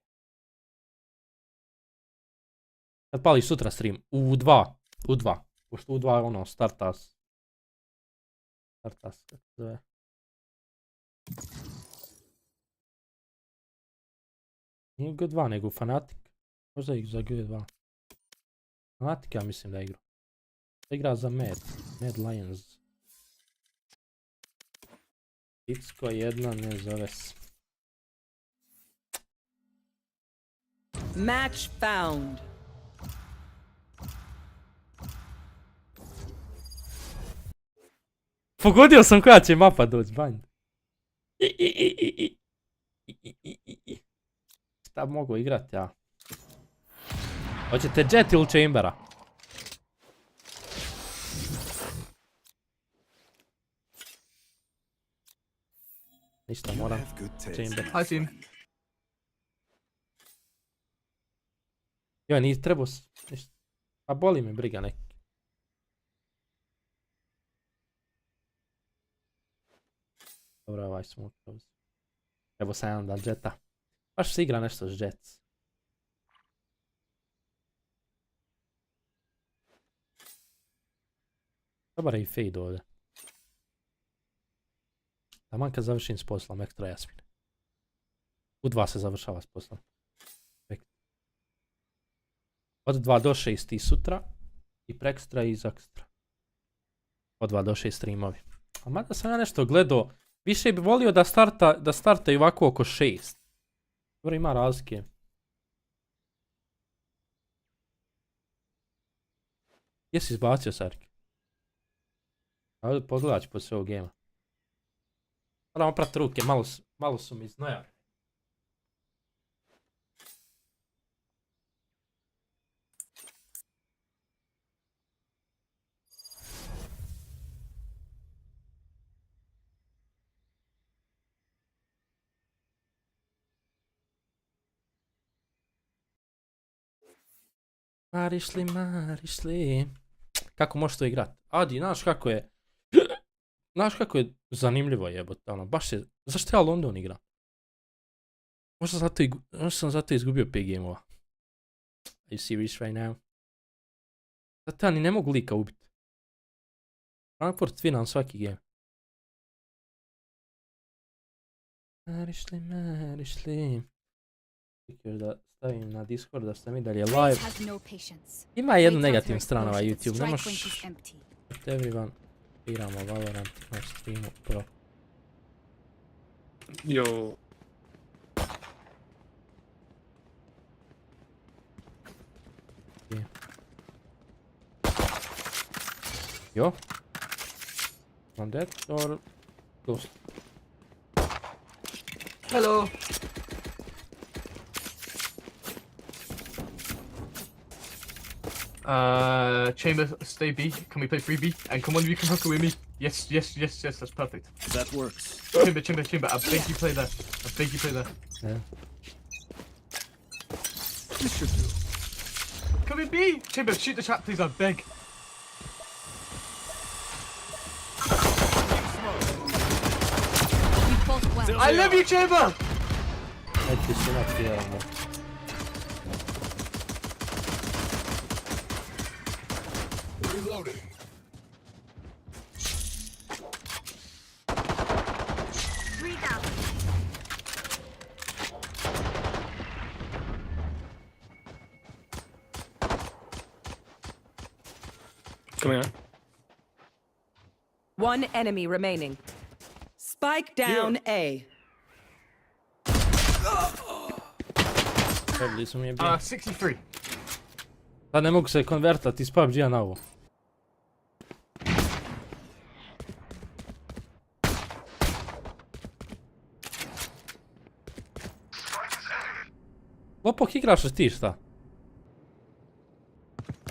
Kad pališ sutra stream? U2. Pošto U2 je ono, startas, kako se zove. Nije G2, nego Fanatic. Možda ih za G2. Fanatic ja mislim da igra. Da igra za Mad Lions. Icko jedna ne zove se. Match found. Pogodio sam koja će mapa doći, banj. Šta mogu igrat ja? Hoćete Jet ili Chambera? Ništa, moram. Chamber. Hi team. Joj, nisi trebao ništa. Pa boli me briga neki. Dobro, ovaj smut. Trebao sam jedan da Jeta. Baš se igra nešto s Jets. Dobar je i fade ovdje. Taman kad završim s poslom, ekstra jasmine. U 2 se završava s poslom. Od 2 do 6 i sutra. I prekstra i zakstra. Od 2 do 6 streamovi. A mada sam ja nešto gledao. Više bi volio da starta i ovako oko 6. Dobro, ima razlike. Gdje si izbacio Sarki? Ajde pogledat ću poslije ovog gema. Moram oprat ruke, malo su mi znojali. Marišli. Kako možeš to igrat? Adi, znaš kako je... Znaš kako je zanimljivo jebote, ono, baš je... Zašto ja London igram? Možda sam zato izgubio 5 gameova. Are you serious right now? Zato ja ni ne mogu lika ubiti. Frankfurt winam svaki game. Marišli. Još da stavim na Discord da ste mi dalje live. Ima jednu negativnu stranu ovaj YouTube, ne možeš... Everyone, igramo Valorant na streamu pro. Yo. Yo. On dead or ghost? Hello. Chamber, stay B. Can we play 3B? And come on, you can hook with me. Yes, that's perfect. That works. Chamber, I beg you play there. Yeah. This should do. Come in B! Chamber, shoot the trap please, I beg. I love you, Chamber! Reloading. Come here. One enemy remaining. Spike down A. 63. Sad ne mogu se konvertati iz PUBG-a na ovo. Lopok igraš li ti šta?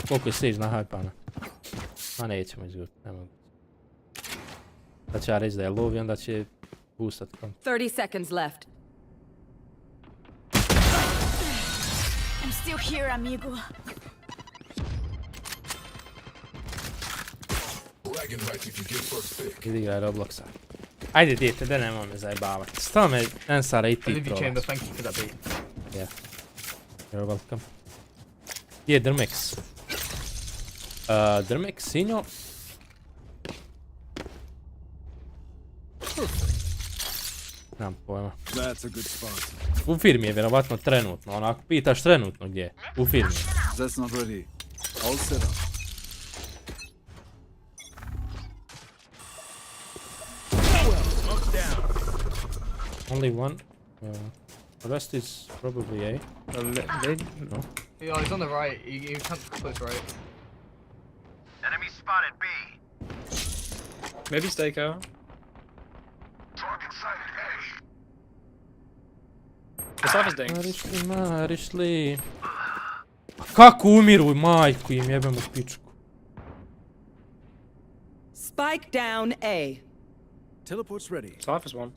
Koliko je stage na hajpana? Ma nećemo izgubiti, ne mogu. Da će ja reći da je low i onda će boostat kom. 30 seconds left. I'm still here, amigo. Idi igraj Robloxa. Ajde dijete, da nemoj me zajebavati. Stava me Ensara i ti provac. Thank you for that bait. Yeah. You're welcome. Gdje je Drmex? Drmex, sinjo. Nemam pojma. U firmi je vjerovatno trenutno, onako pitaš trenutno gdje je. U firmi. That's not ready. All set up. Only one. The rest is probably A. No. Yeah, he's on the right. He can't close right. Enemy spotted B. Maybe stake out. Target sighted A. The stuff is ding. Marišli. Kako umiru, majku im jebem u pičku. Spike down A. Teleport's ready. Stuff is one.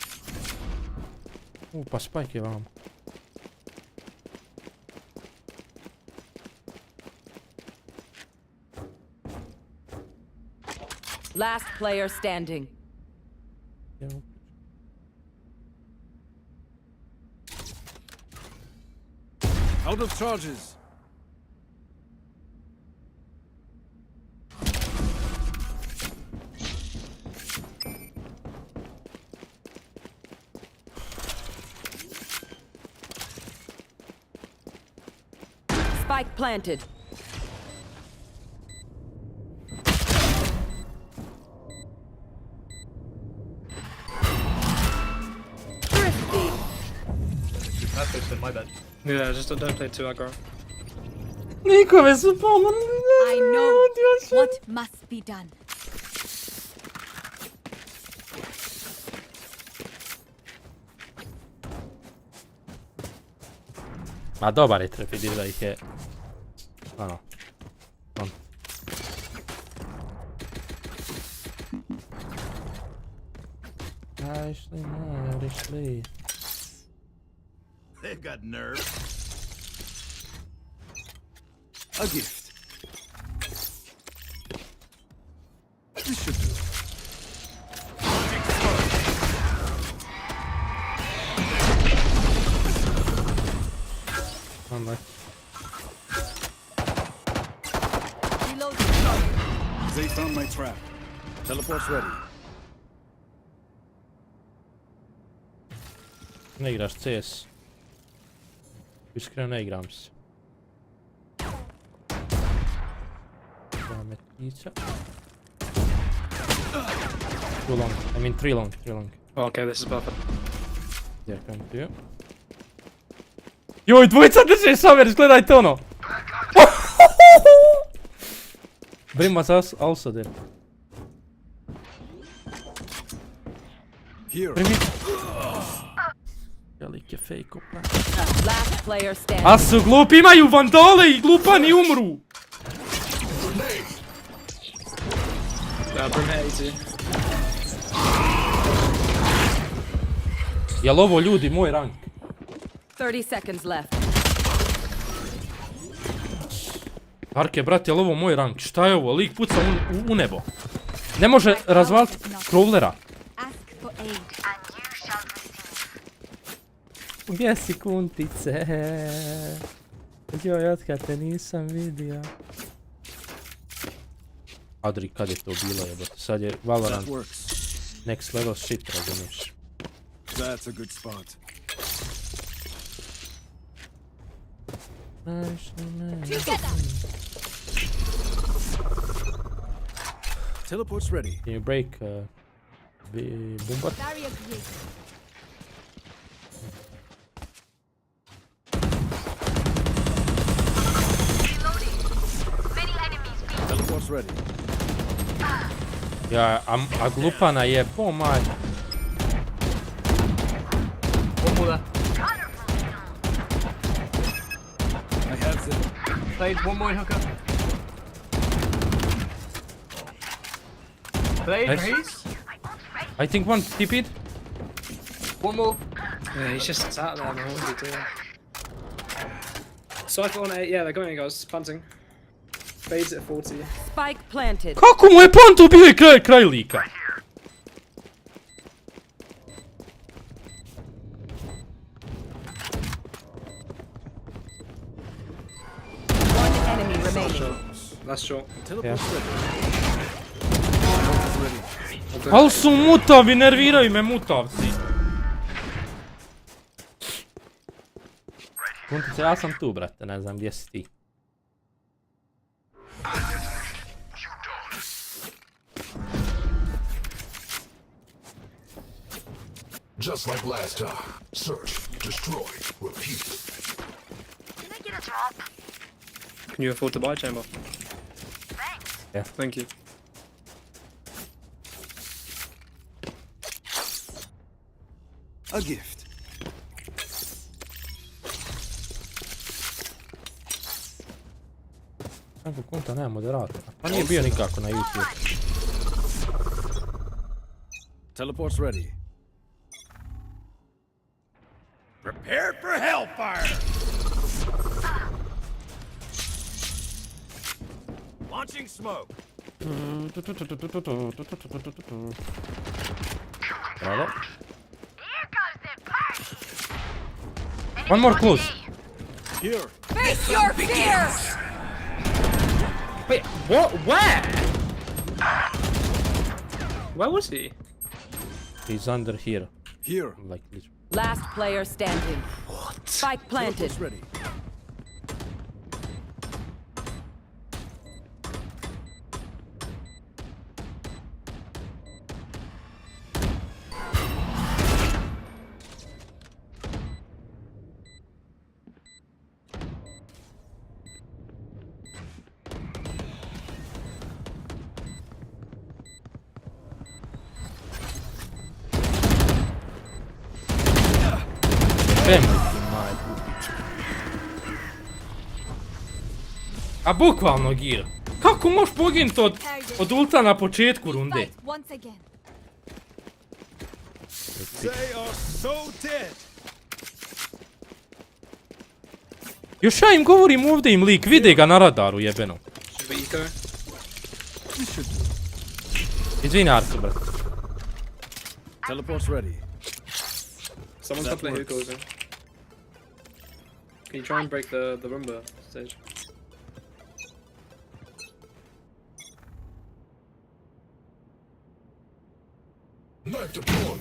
Pa Spike je vamo. Last player standing. Out of charges. Spike planted. My bad. Yeah, just don't play too aggro. Nikome su pomogli. I know what must be done. Ma dobar je tref, vidiš da ih je... Ano. Išli. They've got nerve. A gift. This should do. They found my trap. Teleport's ready. Ne igraš CS. Iskreno ne igram se. Pametnica. Too long. I mean 3 long. Okay, this is perfect. Yeah, come to you. Joj, dvojica drže Savers, gledajte ono! Brim was also there. Here. Velike fake opla. Last player standing. A su glupi, imaju vandale i glupani umru! Jel ovo ljudi moj rank? 30 seconds left. Arke, brate, jel ovo moj rank? Šta je ovo? Lik puca u nebo. Ne može razvaliti crawlera. Gdje si kuntice? Joj, otkad te nisam vidio. Adri, kad je to bilo jebote? Sad je Valorant next level shit, razumiješ? That's a good spot. Teleport's ready. Can you break Bumbar? Teleport's ready. Ja, a glupana je pomaj. I have them. Played one more hooker. Played, Nice. raise. I think one TP'd. One more. Yeah, he's just sat there, man. What is he doing? Cypher on 8, yeah, they're going, guys. Punting. Fades at 40. Spike planted. Kako mu je panto bio i kraj lika? One enemy remaining. Last shot. Al su mutavi, nerviraju me mutavci. Kuntice, ja sam tu, brate, ne znam gdje si ti. Just like last time. Search. Destroy. Repeat. Can I get a drop? Can you afford to buy chamber? Thanks. Yeah. Thank you. A gift. Kako konta nema moderatora. Pa nije bio nikako na YouTube. Teleport's ready. Prepared for hellfire! Launching smoke. Bravo. One more close. Here. Face your fears! Wait, what? Where? Where was he? He's under here. Here. Like this. Last player standing. What? Spike planted. Teleport's ready. A bukvalno gir. Kako možeš poginut od ulta na početku runde? Još ja im govorim ovdje im lik, vide ga na radaru jebeno. Izvini Arsu, brat. Teleport's ready. Someone's top lane Juka was in. Can you try and break the Rumba stage? Knife deployed.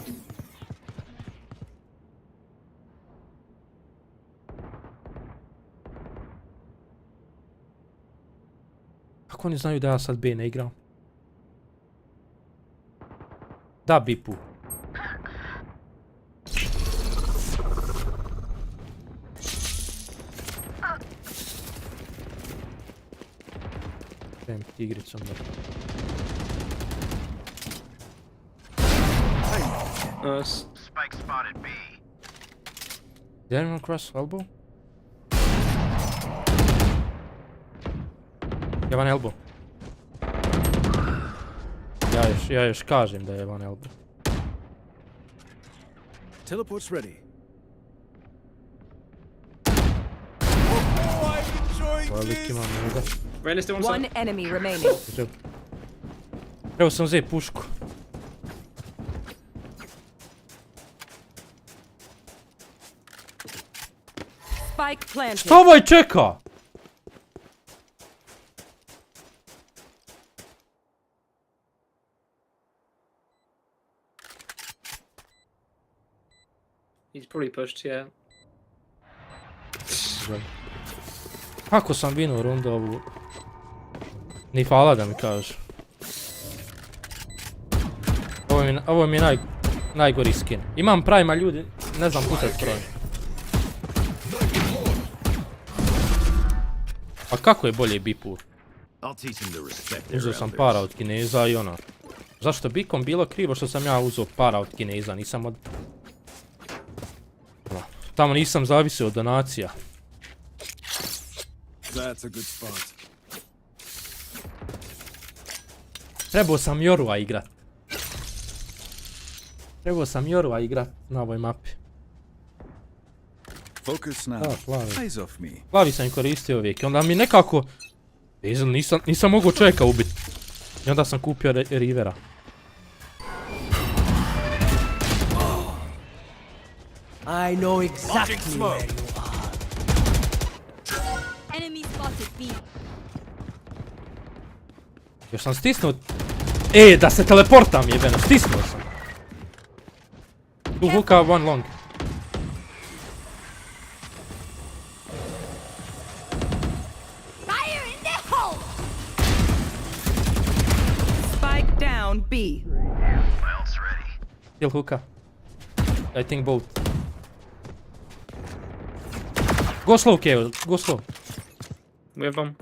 Kako oni znaju da ja sad B ne igram? Da, bipu. Krem tigricom da. Nice. Spike spotted B. Did anyone cross elbow? Je van elbow. Ja još kažem da je van elbow. Teleport's ready. Veliki imam njega. Reyna still on side. One enemy remaining. Evo sam uzeti pušku. Spike planted. Šta ovaj čeka? He's probably pushed, yeah. Kako sam vinuo rundu ovu? Ni hvala da mi kažeš. Ovo mi je najgori skin. Imam prime, a ljudi ne znam pucat prime. A kako je bolje bipu? Uzeo sam para od Kineza i ono. Zašto bikom bilo krivo što sam ja uzeo para od Kineza, nisam od... Tamo nisam zavisio od donacija. That's a good spot. Trebao sam Jorua igrat. Trebao sam Jorua igrat na ovoj mapi. Focus now. Da, plavi. Eyes off me. Plavi sam ih koristio uvijek. I onda mi nekako... Nisam mogao čovjeka ubiti. I onda sam kupio Rivera. I know exactly where you are. Enemy spotted B. Još sam stisnuo... da se teleportam jebeno, stisnuo sam. Tu Juka, one long. Fire in the hole! Spike down B. Else ready. Kill Juka. I think both. Go slow, Kev, go slow. We have bomb.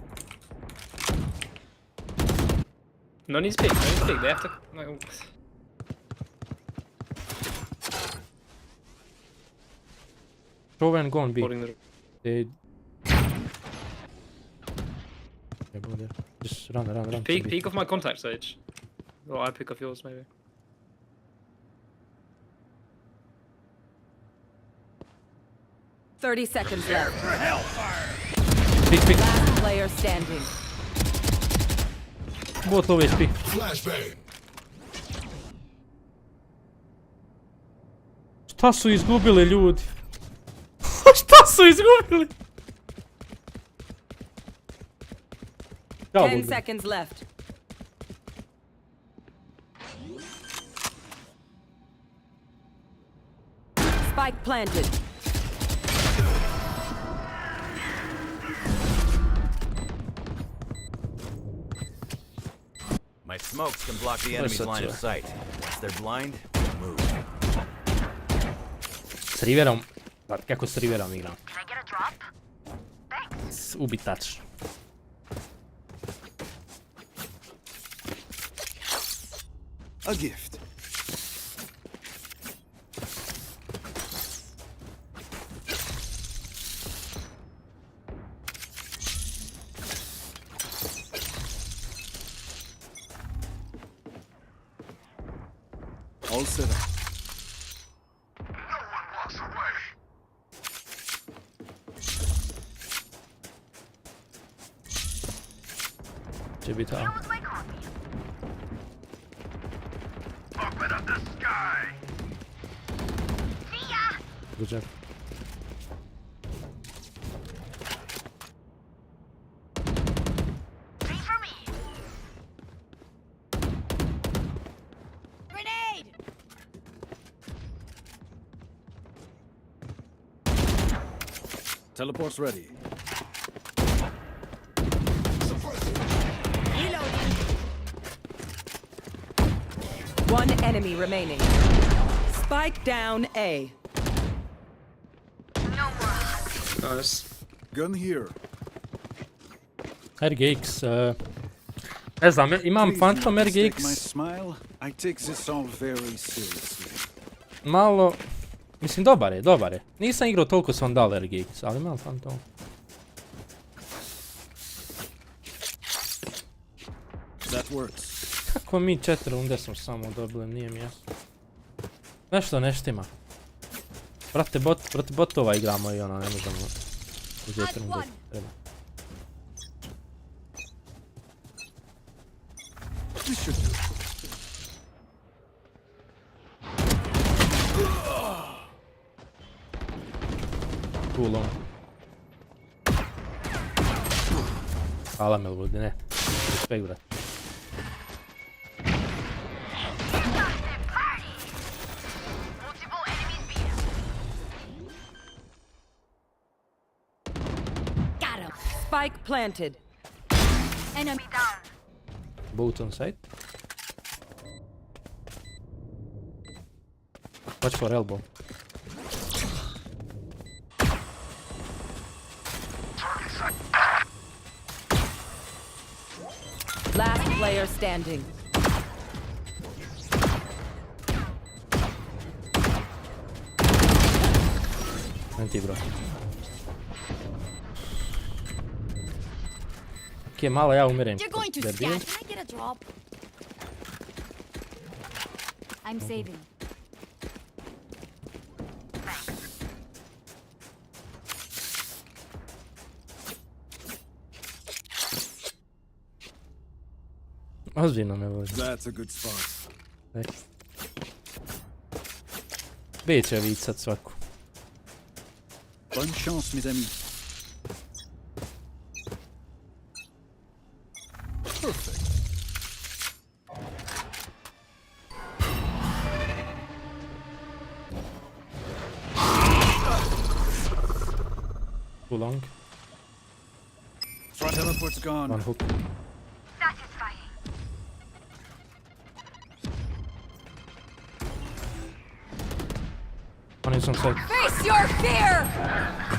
No needs big, no needs big. They have to. No. Throw and go on B. Holding the. They... Yeah, go there. Just run. Peek off my contact stage. Or I pick off yours maybe. $30 seconds left. Peek. Last player standing. Both low HP. Flashbang. Šta su izgubili ljudi? Šta su izgubili? 10 seconds left. Spike planted. My smokes can block the enemy's line of sight. Once they're blind, move. S Riverom, kako s Riverom igram? Ubitač. A gift. All set up. Će biti A. Good job. Teleport's ready. One enemy remaining. Spike down A. Nice. Gun here. RGX, ne znam, imam Phantom RGX. I take this all very seriously. Malo, mislim dobar je. Nisam igrao toliko s Vandal RGX, ali imam Phantom. That works. Kako mi 4 runde smo samo dobili, nije mi jasno. Nešto ne štima. Protiv botova igramo i ono, ne možemo uzeti runde. Treba. Too long. Hvala me ljudi, ne. Respekt, brat. Spike planted. Enemy down. Both on site. Watch for elbow. Last player standing. Anti bro. Okay, malo ja umirem. You're going to scat. Can I get a drop? I'm saving. Ozbiljno me vozi. That's a good spot. B će vidjeti sad svaku. Bonne chance, mes amis. Perfect. Too long. Teleport's gone. One hook. Satisfying. On is on side. Face your fear!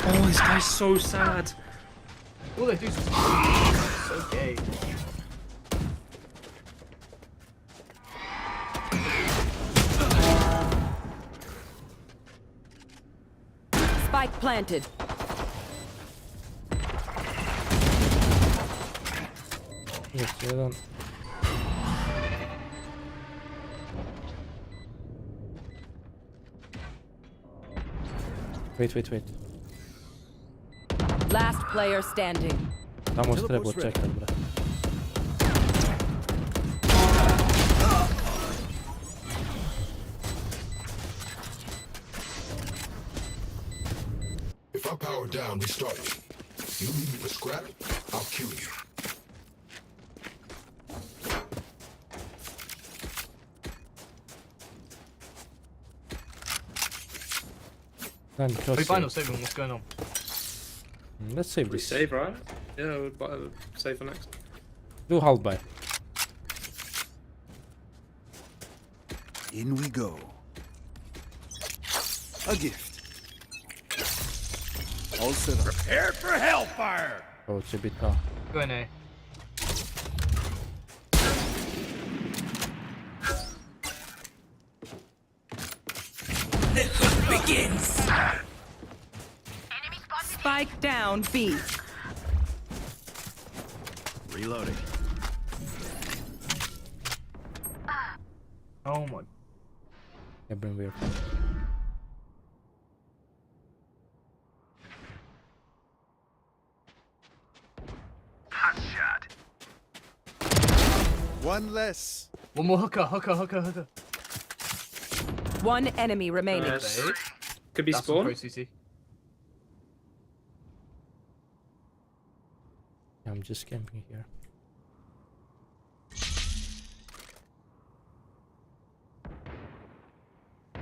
Oh, this guy's so sad. All they do is so gay. Spike planted. Još jedan. Wait. Last player standing. Tamo se treba čekat, bre. If I power down, we start. You leave me for scrap, I'll kill you. We final saving, what's going on? Let's save We this. save, right? Yeah, we'll save for next. Do Halid by. In we go. A gift. All set up. Prepare for hellfire! Ovo će biti kao. Go in A. The hunt begins. Spike down B. Reloading. Oh my. Ja bym weird. Hot shot. One less. One more hooker. One enemy remaining. Nice. Could be That's spawn. pro CT. I'm just camping here.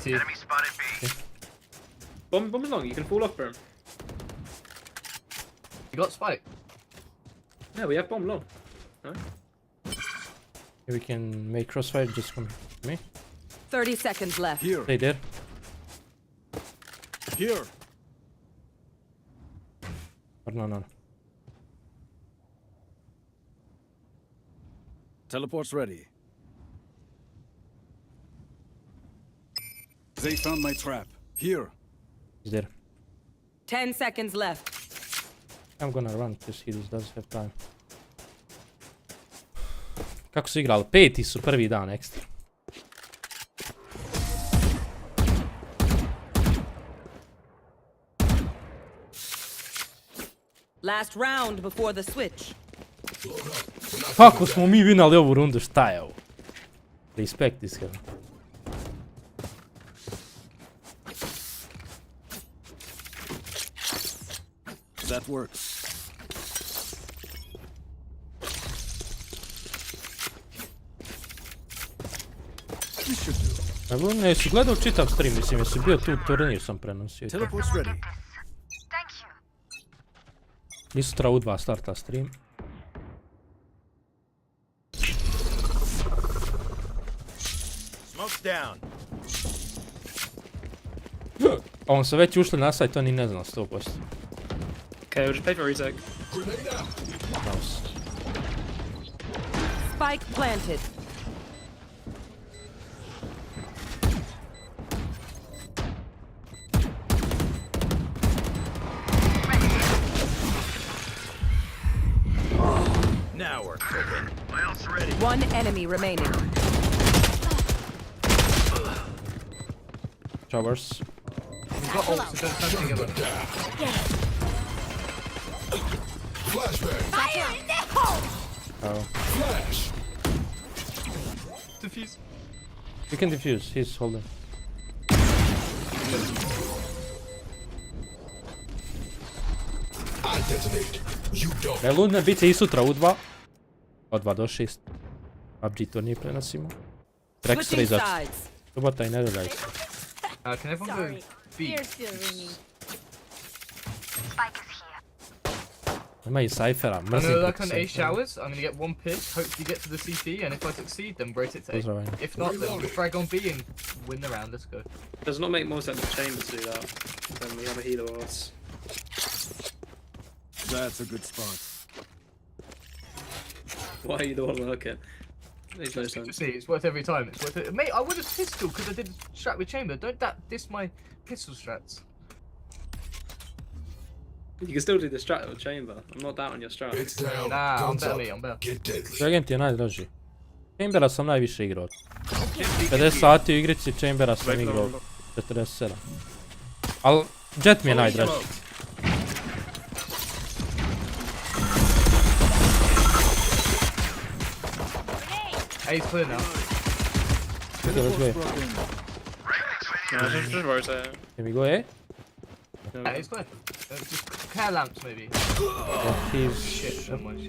Enemy spotted B. Bomb along, you can fall off for him. You got Spike? Yeah, we have bomb long. No? We can make crossfire, just come to me. 30 seconds left. Here. Stay there. Here. Or no. Teleport's ready. They found my trap. Here. He's there. 10 seconds left. I'm gonna run because he does have time. Kako su igrali? 5. su prvi dan ekstra. Last round before the switch. Kako smo mi vinali ovu rundu, šta je ovo? Respekt iskreno. That works. This should do. Evo, ne, si gledao čitav stream, mislim, jesi bio tu turnir sam prenosio. Teleport's ready. Thank you. Mi sutra u 2 starta stream. Smoke's down. A on se već ušli na sajt, to ni ne zna 100%. Okay, we'll just pay for retake. Nice. Spike planted. Now we're cooking. My ult's ready. One enemy remaining. Showers. We've got ults, so don't touch together. Flashbang. Fire in the hole! Oh. Flash. Defuse. You can defuse, he's holding. I detonate. You don't. Ne ludne bice i sutra u 2. Od 2 do 6. PUBG to nije prenosimo. Rekstra izaći. Subota i nedelja. Can everyone go B? Ears still ringing. Spike is here. Ima i Cyphera, I'm mrzim gonna proti look on A Cyphera. showers. I'm gonna get one pick, hopefully get to the CT, and if I succeed, then rotate to A. Pozdravljam. If not, then we'll frag on B and win the round. Let's go. Does not make more sense for Chamber to do that than the other healer was. That's a good spot. Why are you the one looking? Makes no You sense. see, it's worth every time. It's worth it. Mate, I would have pistol because I did strat with Chamber. Don't diss my pistol strats. You can still do the strat with Chamber. I'm not doubting your strat. Nah, I'm better, mate. I'm better. Agent je najdraži. Chambera sam najviše igrao. 50 sati u igrici Chambera sam igrao 47. Al Jet mi je najdraži. A's clear now. Okay, let's go. No, just rotate. Can we go A? Yeah, A's clear. Just care lamps, maybe. Yeah, he's... Shit, never mind.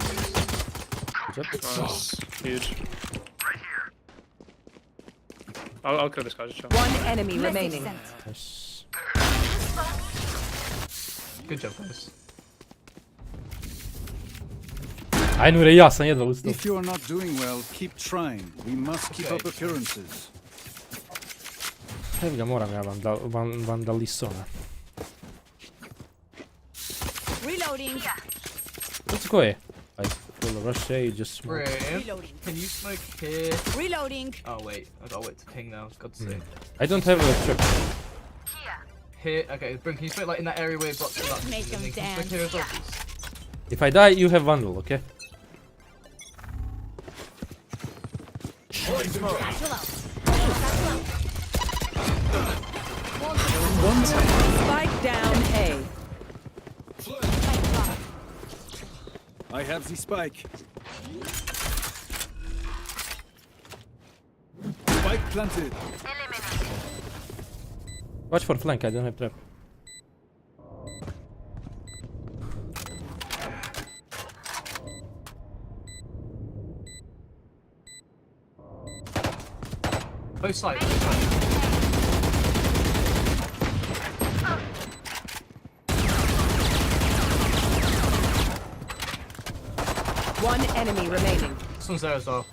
Good job. Nice. Huge. I'll kill this guy, just chill. One enemy remaining. Yes. Good job, guys. Aj Nure, ja sam jedva ustao. If you are not doing well, keep trying. We must keep up appearances. Evo ga, moram ja vandalisona. Reloading. Let's go A. Like, full rush A, just smoke. Reloading. Can you smoke here? Reloading. Oh wait, I gotta wait to ping now. God's sake. I don't have a trip. Here, okay, Bryn, can you smoke like in that area where it blocks the left? Make them Can you smoke dance. here as well, please? If I die, you have Vandal, okay? Spike down A. I have the spike. Spike planted. Watch for flank, I don't have trap. Both sides. One enemy remaining. This one's there as well.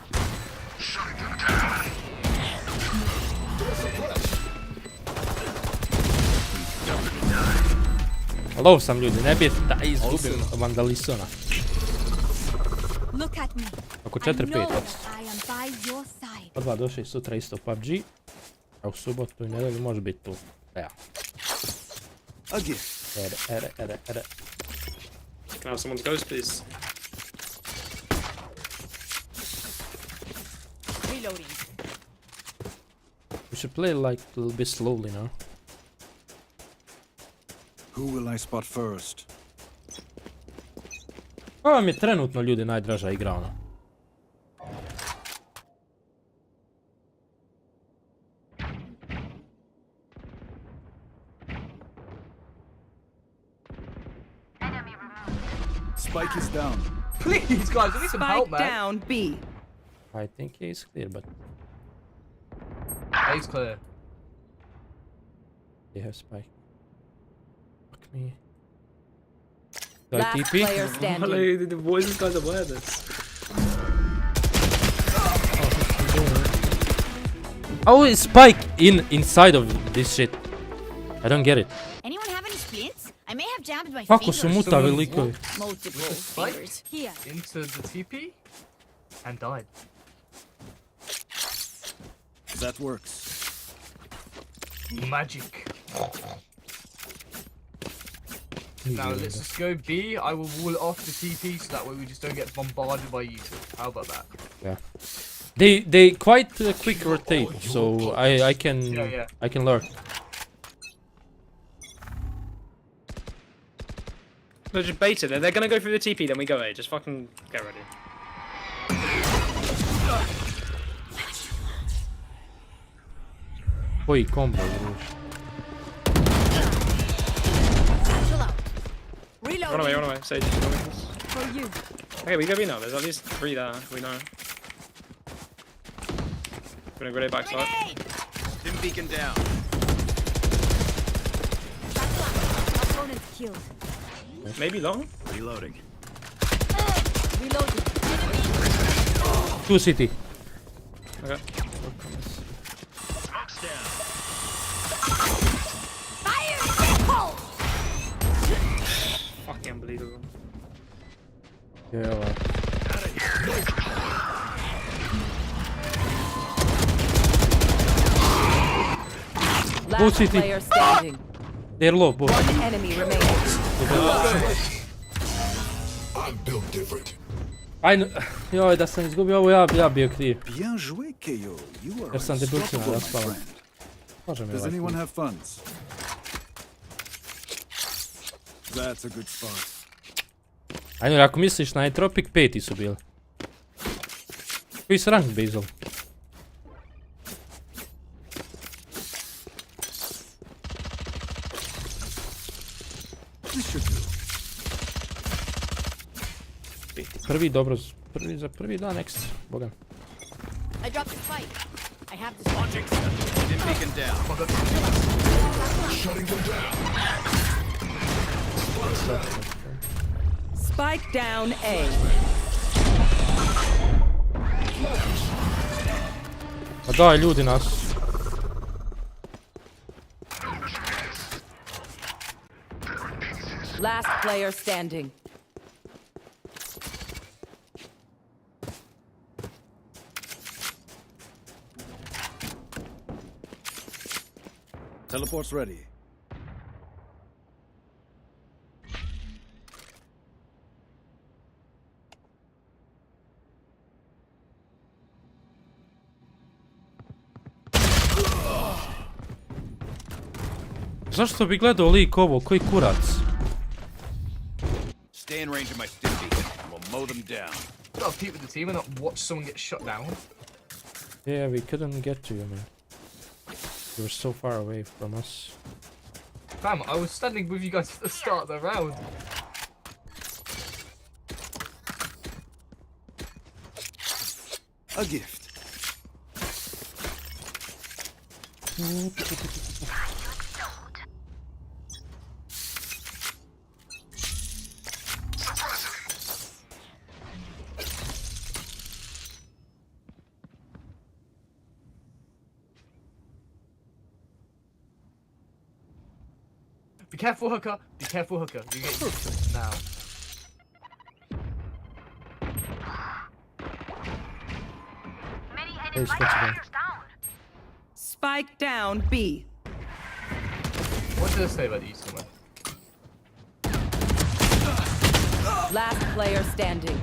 Lov sam ljudi, ne bi da izgubim vandalisona. Look at me. Oko I 4-5. know I am by your side. Odva došli sutra isto PUBG. A u subotu i nedelju može biti tu. Ja. Ere. Can I have someone's ghost, please? Reloading. We should play like a little bit slowly now. Who will I spot first? Ovo mi je trenutno ljudi najdraža igra ono. Spike is down. Please, guys, we need some help, man. Spike down B. I think he's clear, but A's clear. they have spike. Fuck me. Do I Last TP? player standing. Hello, why is this guy's aware of this? How is spike inside of this shit? I don't get it. Anyone have any splints? I may have jammed my Kako su fingers. mutavi likovi? Multiple fingers. Here. Into the TP and died. That works. Magic. Now let's just go B. I will wall off the TP so that way we just don't get bombarded by you two. How about that? Yeah. They quite quick rotate, so I can I can lurk. No, just bait it. They're gonna go through the TP, then we go A. Just fucking get ready. Koji combo, druž. Run away, Sage. For you. Okay, we go B now. There's at least 3 there, we know. We're gonna grenade backside. Dim beacon down. Opponent killed. Maybe long? Reloading. Two city. Okay. Fucking unbelievable. Yeah. Last player standing. They're low, both. One enemy remaining. I'm built different. Ajde, joj, da sam izgubio ovo, ja bio kriv. Bien joué, KO. You are Jer sam debilcima unstoppable, my raspao. friend. Može mi Does ovaj anyone put. have funds? That's a good spot. Ajde, ako misliš na Tropic, 5 su bili. Koji su rank Basil? This should do. Prvi dobro, za prvi dan ekstra, boga. I dropped the spike. I have this. Launching. Dim beacon down. Shutting them down. Spike down A. Pa daj ljudi nas. Last player standing. Teleport's ready. Zašto bi gledao lik ovo, koji kurac? Stay in range of my stim beacon. We'll mow them down. You gotta compete with the team and not watch someone get shut down. Yeah, we couldn't get to you, man. You were so far away from us. Fam, I was standing with you guys at the start of the round. A gift. Be careful, hooker. Be careful, hooker. You get used to it now. Hey, switch again. Spike down B. What did I say about the East one? Last player standing.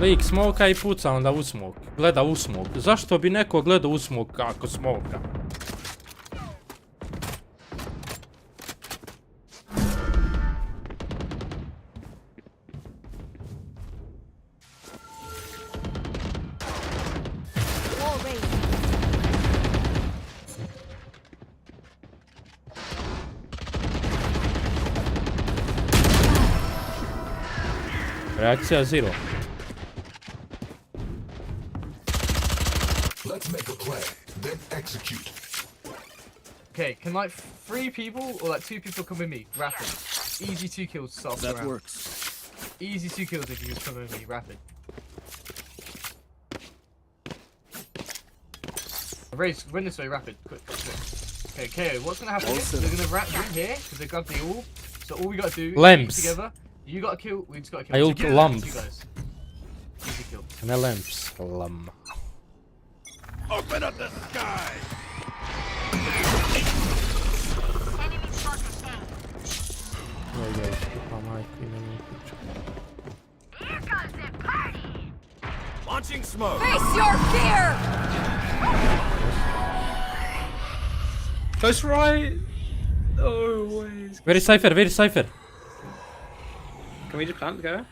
Lik smoka i puca onda u smok. Gleda u smok. Zašto bi neko gledao u smok kako smoka? Reakcija 0. Let's make a plan, then execute. Okay, can like 3 people or like 2 people come with me? Rapid. Easy 2 kills to start the round. That works. Easy 2 kills if you just come with me. Rapid. Race, run this way, rapid. Quick. Okay, KO, what's gonna happen is they're gonna win here because they grabbed the orb. So all we gotta do Lamps. is together. You got a kill, we just got a kill. I ult Together, lamps. you guys. Easy kill. And a lamps. Lam. Open up the sky! Launching smoke! Face your fear! That's right! Always. Where is Cypher? Where is Cypher? Can we just plant together?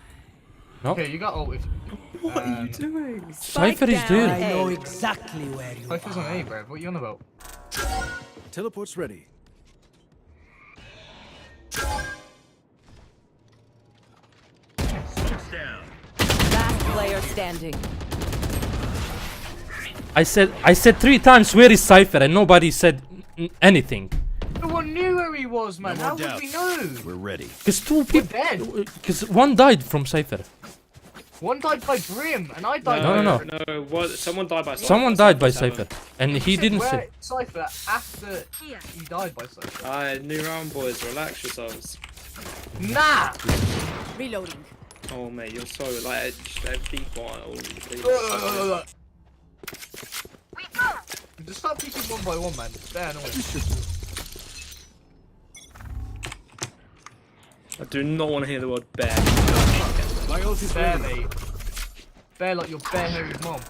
No. Okay, you got ult. What are you doing? Cypher is there. I know exactly where you Cypher's on A, bro. What are you on about? Teleport's ready. Down. Last player standing. I said 3 times where is Cypher and nobody said anything. No one knew where he was, man. No How more would we doubts. know? We're ready. Cause 2 people. dead. Cause one died from Cypher. One died by Brim, and I died No, by no, Brim. No, what? Someone died by Cypher. Someone died by Cypher, and he didn't say. Cypher after he died by Cypher. Alright, new round, boys. Relax yourselves. Nah! Reloading. Oh, mate, you're so, like, be quiet. Just stop peeking one by one, man. It's very annoying. I do not want to hear the word bear. Bear, mate. Bear like your bare-haired mom.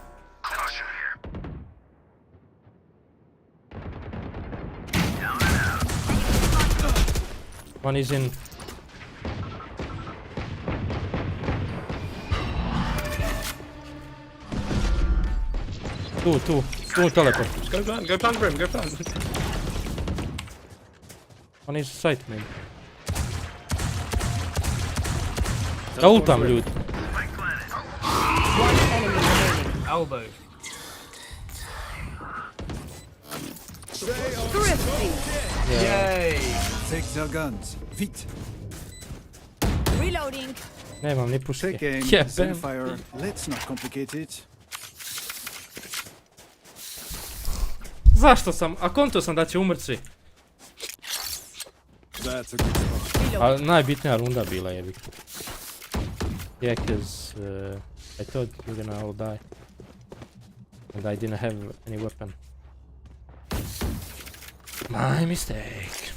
One is in. Two teleport. Just go plan, Brim, go plan. One is site, maybe. Ultam, dude. One enemy remaining. Elbow. Yay! Take their guns. Vite. Reloading. Nemam ni puške. Take aim. Jebem. Fire. Let's not complicate it. Zašto sam? A konto sam da će umrt svi. That's a good spot. A najbitnija runda bila jebi. Yeah, cause I thought you're gonna all die. And I didn't have any weapon. My mistake.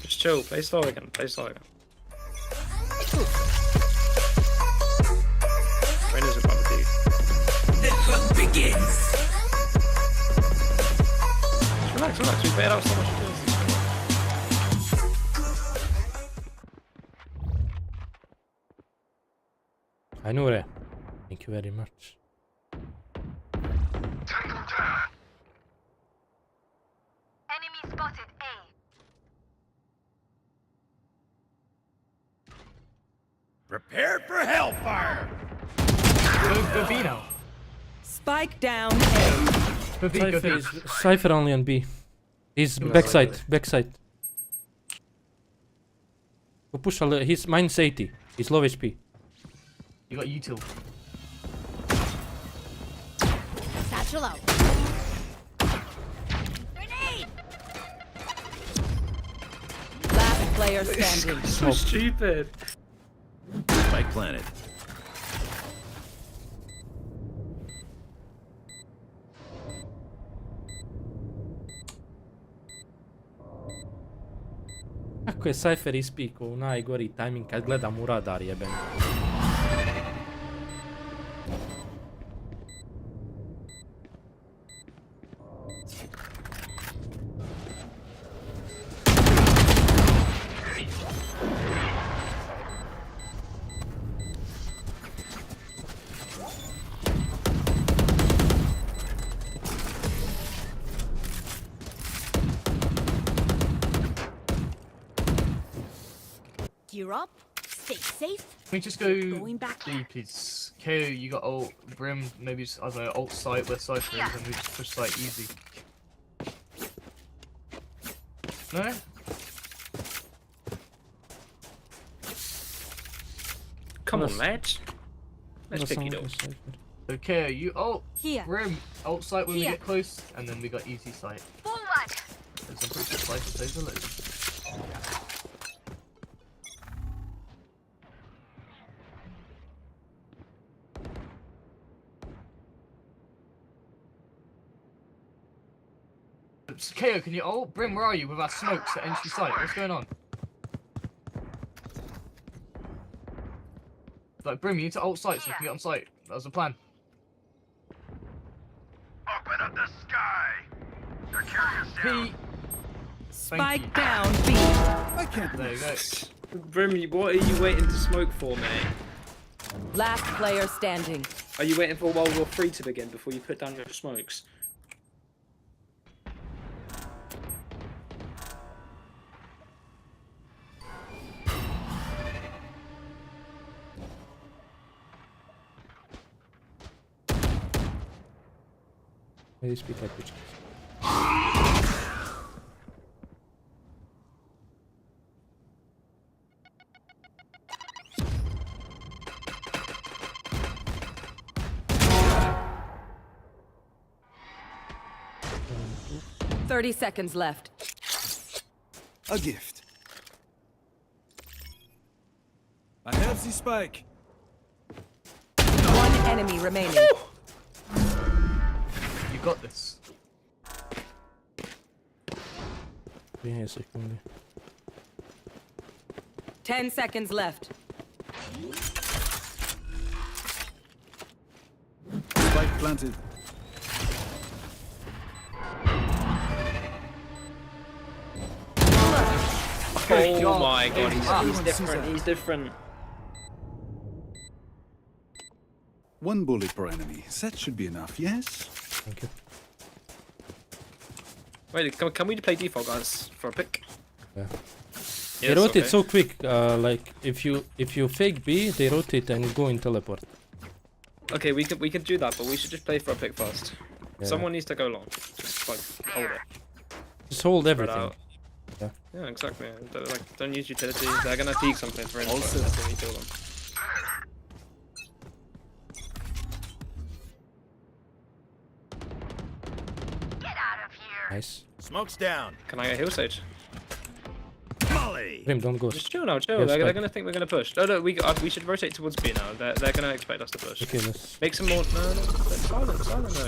Just chill, play slow again, play slow again. Rainer's in front of you. The hunt begins. Relax, we bailed out so much kills. I know it. Thank you very much. Enemy spotted A. Prepare for hellfire. Babino. Spike down A. Cypher only on B. He's backside. Go push a little. He's minus 80. He's low HP. You got util. Satchel out. Grenade! Last player standing. So stupid. Spike planted. Kako je Cypher ispikao u najgori timing kad gledam u radar jeben. Gear up. Stay safe. Can we just go deep? It's KO, you got ult, Brim, maybe just, I don't know, ult site where Cypher is, and we just push site easy. No? Come on, lads. Let's pick it up. So KO, you ult, Here. Brim, ult site when we Here. get close, and then we got easy site. Forward. There's some pretty good Cypher saves the loot. KO, can you ult? Brim, where are you with our smokes at entry site? What's going on? Like, Brim, you need to ult site so we can get on site. That was the plan. Open up the sky. They're carrying us down. P. Spike down B. I can't. There you go. Brim, what are you waiting to smoke for, mate? Last player standing. Are you waiting for World War III to begin before you put down your smokes? Maybe speak like bitch. 30 seconds left. A gift. I have the spike. One enemy remaining. You got this. Yeah, second. 10 seconds left. Spike planted. Oh my god, he's different, he's different. One bullet per enemy. That should be enough, yes? Thank you. Wait, can we play default, guys, for a pick? Yeah. Yes, They rotate okay. so quick, like if you fake B, they rotate and go in teleport. Okay, we could do that, but we should just play for a pick first. Yeah. Someone needs to go long. Just like hold it. Just hold Spread everything. out. Yeah. Yeah, exactly. Don't use utility. They're gonna peek something for info. That's when we kill them. Nice. Smoke's down. Can I get heal sage? Molly. Grim, don't go. Just chill now, chill. Yeah, They're gonna think we're gonna push. Oh no, we should rotate towards B now. They're gonna expect us to push. Okay, let's... Make some more. No, silent, no.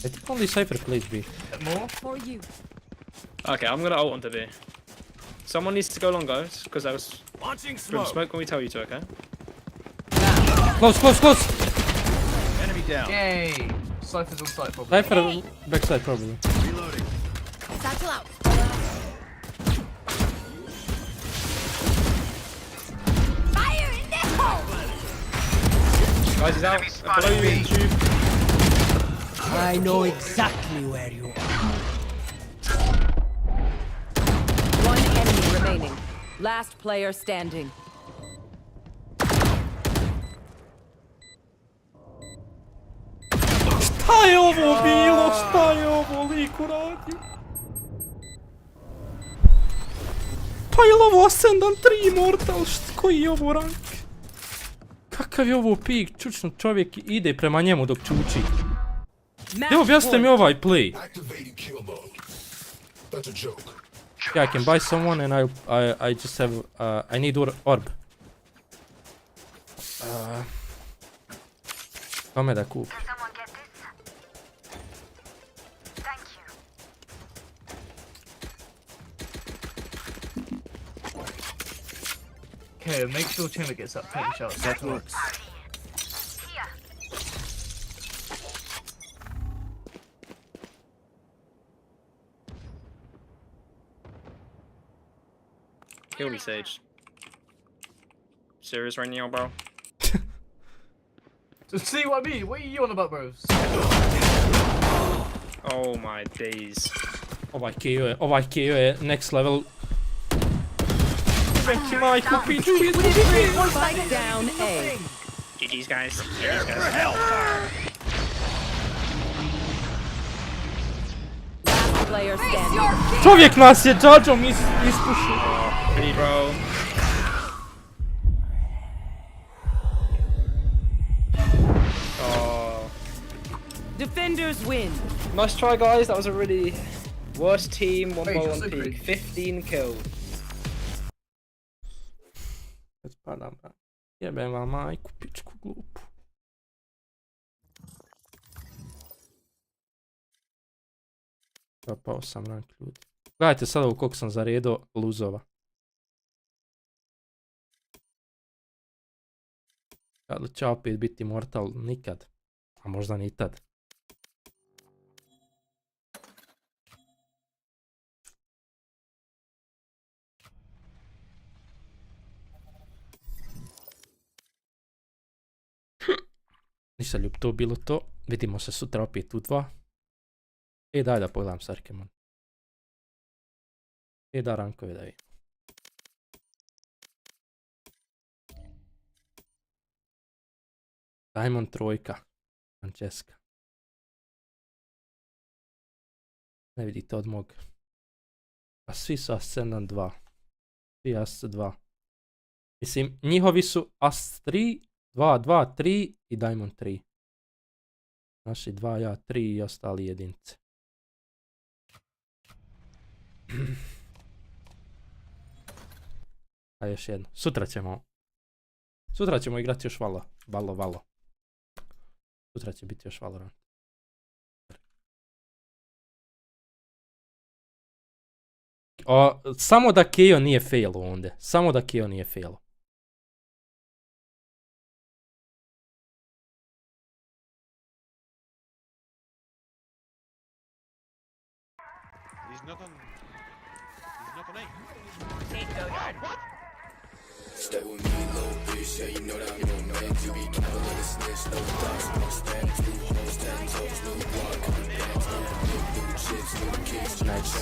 I think only Cypher plays B. More? For you. Okay, I'm gonna ult onto B. Someone needs to go long, guys, because I was launching smoke when we tell you to, okay? Close, close, close! Enemy down. Yay! Cypher's on site probably. Cypher backside probably. Reloading. Satchel out. Fire in the hole! Guys, he's out. Below you in tube. I know exactly where you are. One enemy remaining. Last player standing. Šta je ovo bilo? Šta je ovo liku radio? Pa je li ovo Ascendant 3 Mortal? Koji je ovo rank? Kakav je ovo pik? Čučno čovjek ide prema njemu dok čuči. Evo objasnite mi ovaj play. Yeah, I can buy someone and I just have I need orb. Kome da kupi? Okay, make sure Chamber gets up 20 shots. That works. Kill me, Sage. Serious right now, bro? See what I mean? What are you on about, bros? Oh my days. Ovaj KO je next level. Veći majku, pičku, Spike down A. GG's, guys. Last player standing. Čovjek nas je džadžom ispušio. Pretty, bro. Oh. Defenders win. Nice try, guys. That was a really worst team. 1-1 peak. 15 kills. Spadam, jebem vam majku, pičku glupu. Zapao sam rank ljudi. Gledajte sada u koliko sam zaredo luzova. Kad li će opet biti Mortal? Nikad. A možda ni tad. Ništa ljub, to bilo to. Vidimo se sutra opet u 2. Daj da pogledam Sarkemon. Da rankove da vidim. Diamond 3. Francesca. Ne vidite od mog. A svi su Ascendant 2. Svi As 2. Mislim, njihovi su As 3, 2, 2, 3 i Diamond 3. Naši 2, ja 3 i ostali jedince. A još jedno. Sutra ćemo igrati još valo. Sutra će biti još Valorant. Samo da Keo nije failo onda. Samo da Keo nije failo. He's not on A. Stay with me, little bitch. Yeah, you know that I'm your man. You be careful like a snitch. No thoughts, no stand. 2 hoes, 10 toes, new block, new bands, new chips, new kicks. Nice.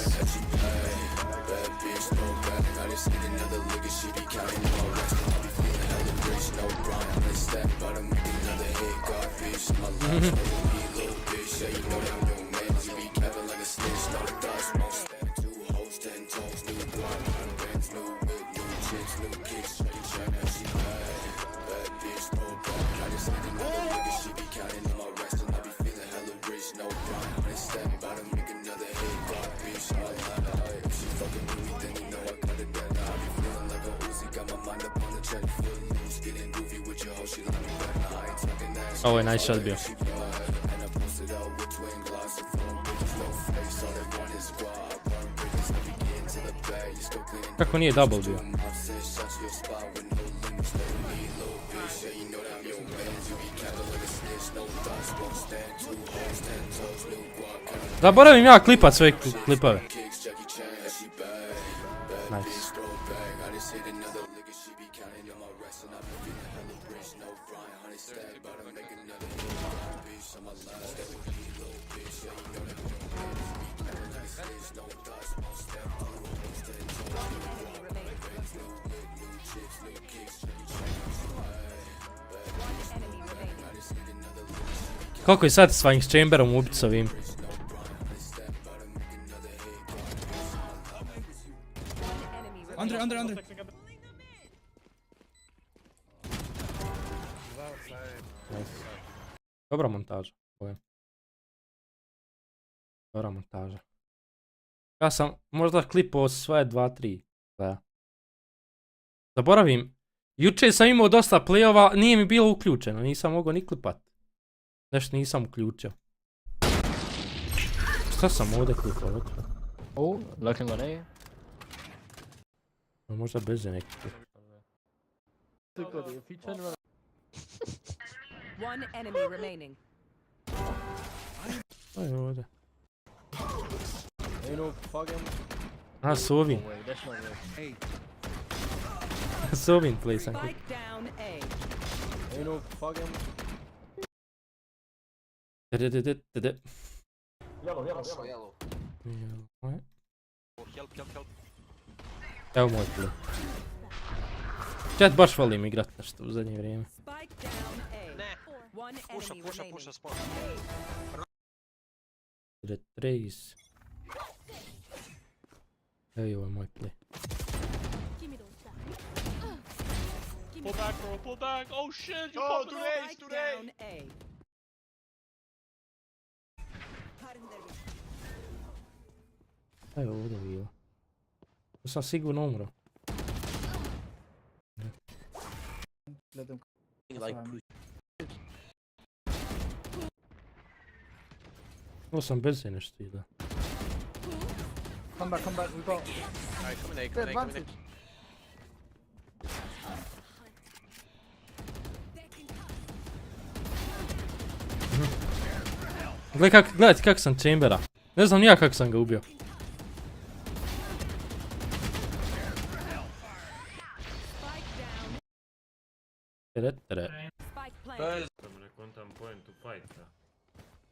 Bad bitch, no bad. I just need another lick and she be counting all rest. I be feeling hella rich, no grind. I'm gonna step out and make another hit. God, bitch, my life. Stay with me, little bitch. Yeah, you know that I'm your man. You be careful like a snitch. No thoughts, no stand. 2 hoes, 10 toes, new block, new bands, new whip, new chips, new kicks. Ovo je nice shot bio. Kako nije double bio? Zaboravim ja klipat svoje klipove. Nice. Koliko je satisfying s chamberom ubiti s ovim? Under. Dobra montaža. Dobra montaža. Ja sam možda klipao svoje 2-3. Zaboravim. Juče sam imao dosta playova, nije mi bilo uključeno. Nisam mogao ni klipat. Nešto nisam uključio. Šta sam ovdje klipao? Looking on A. Možda bez neki. One enemy remaining. Šta je ovdje? A, Sovin. Sovin play sam klip. Evo moj play. Chat baš volim igrat nešto u zadnje vrijeme. Puša sport. Trace. Evo je ovaj moj play. Pull back, oh shit, you popped it today. Evo ovdje bilo. To sam sigurno umro. Ovo sam bez nešto ida. Come back, we go. Alright, come in A. Gledajte kak sam chambera. Ne znam nija kak sam ga ubio.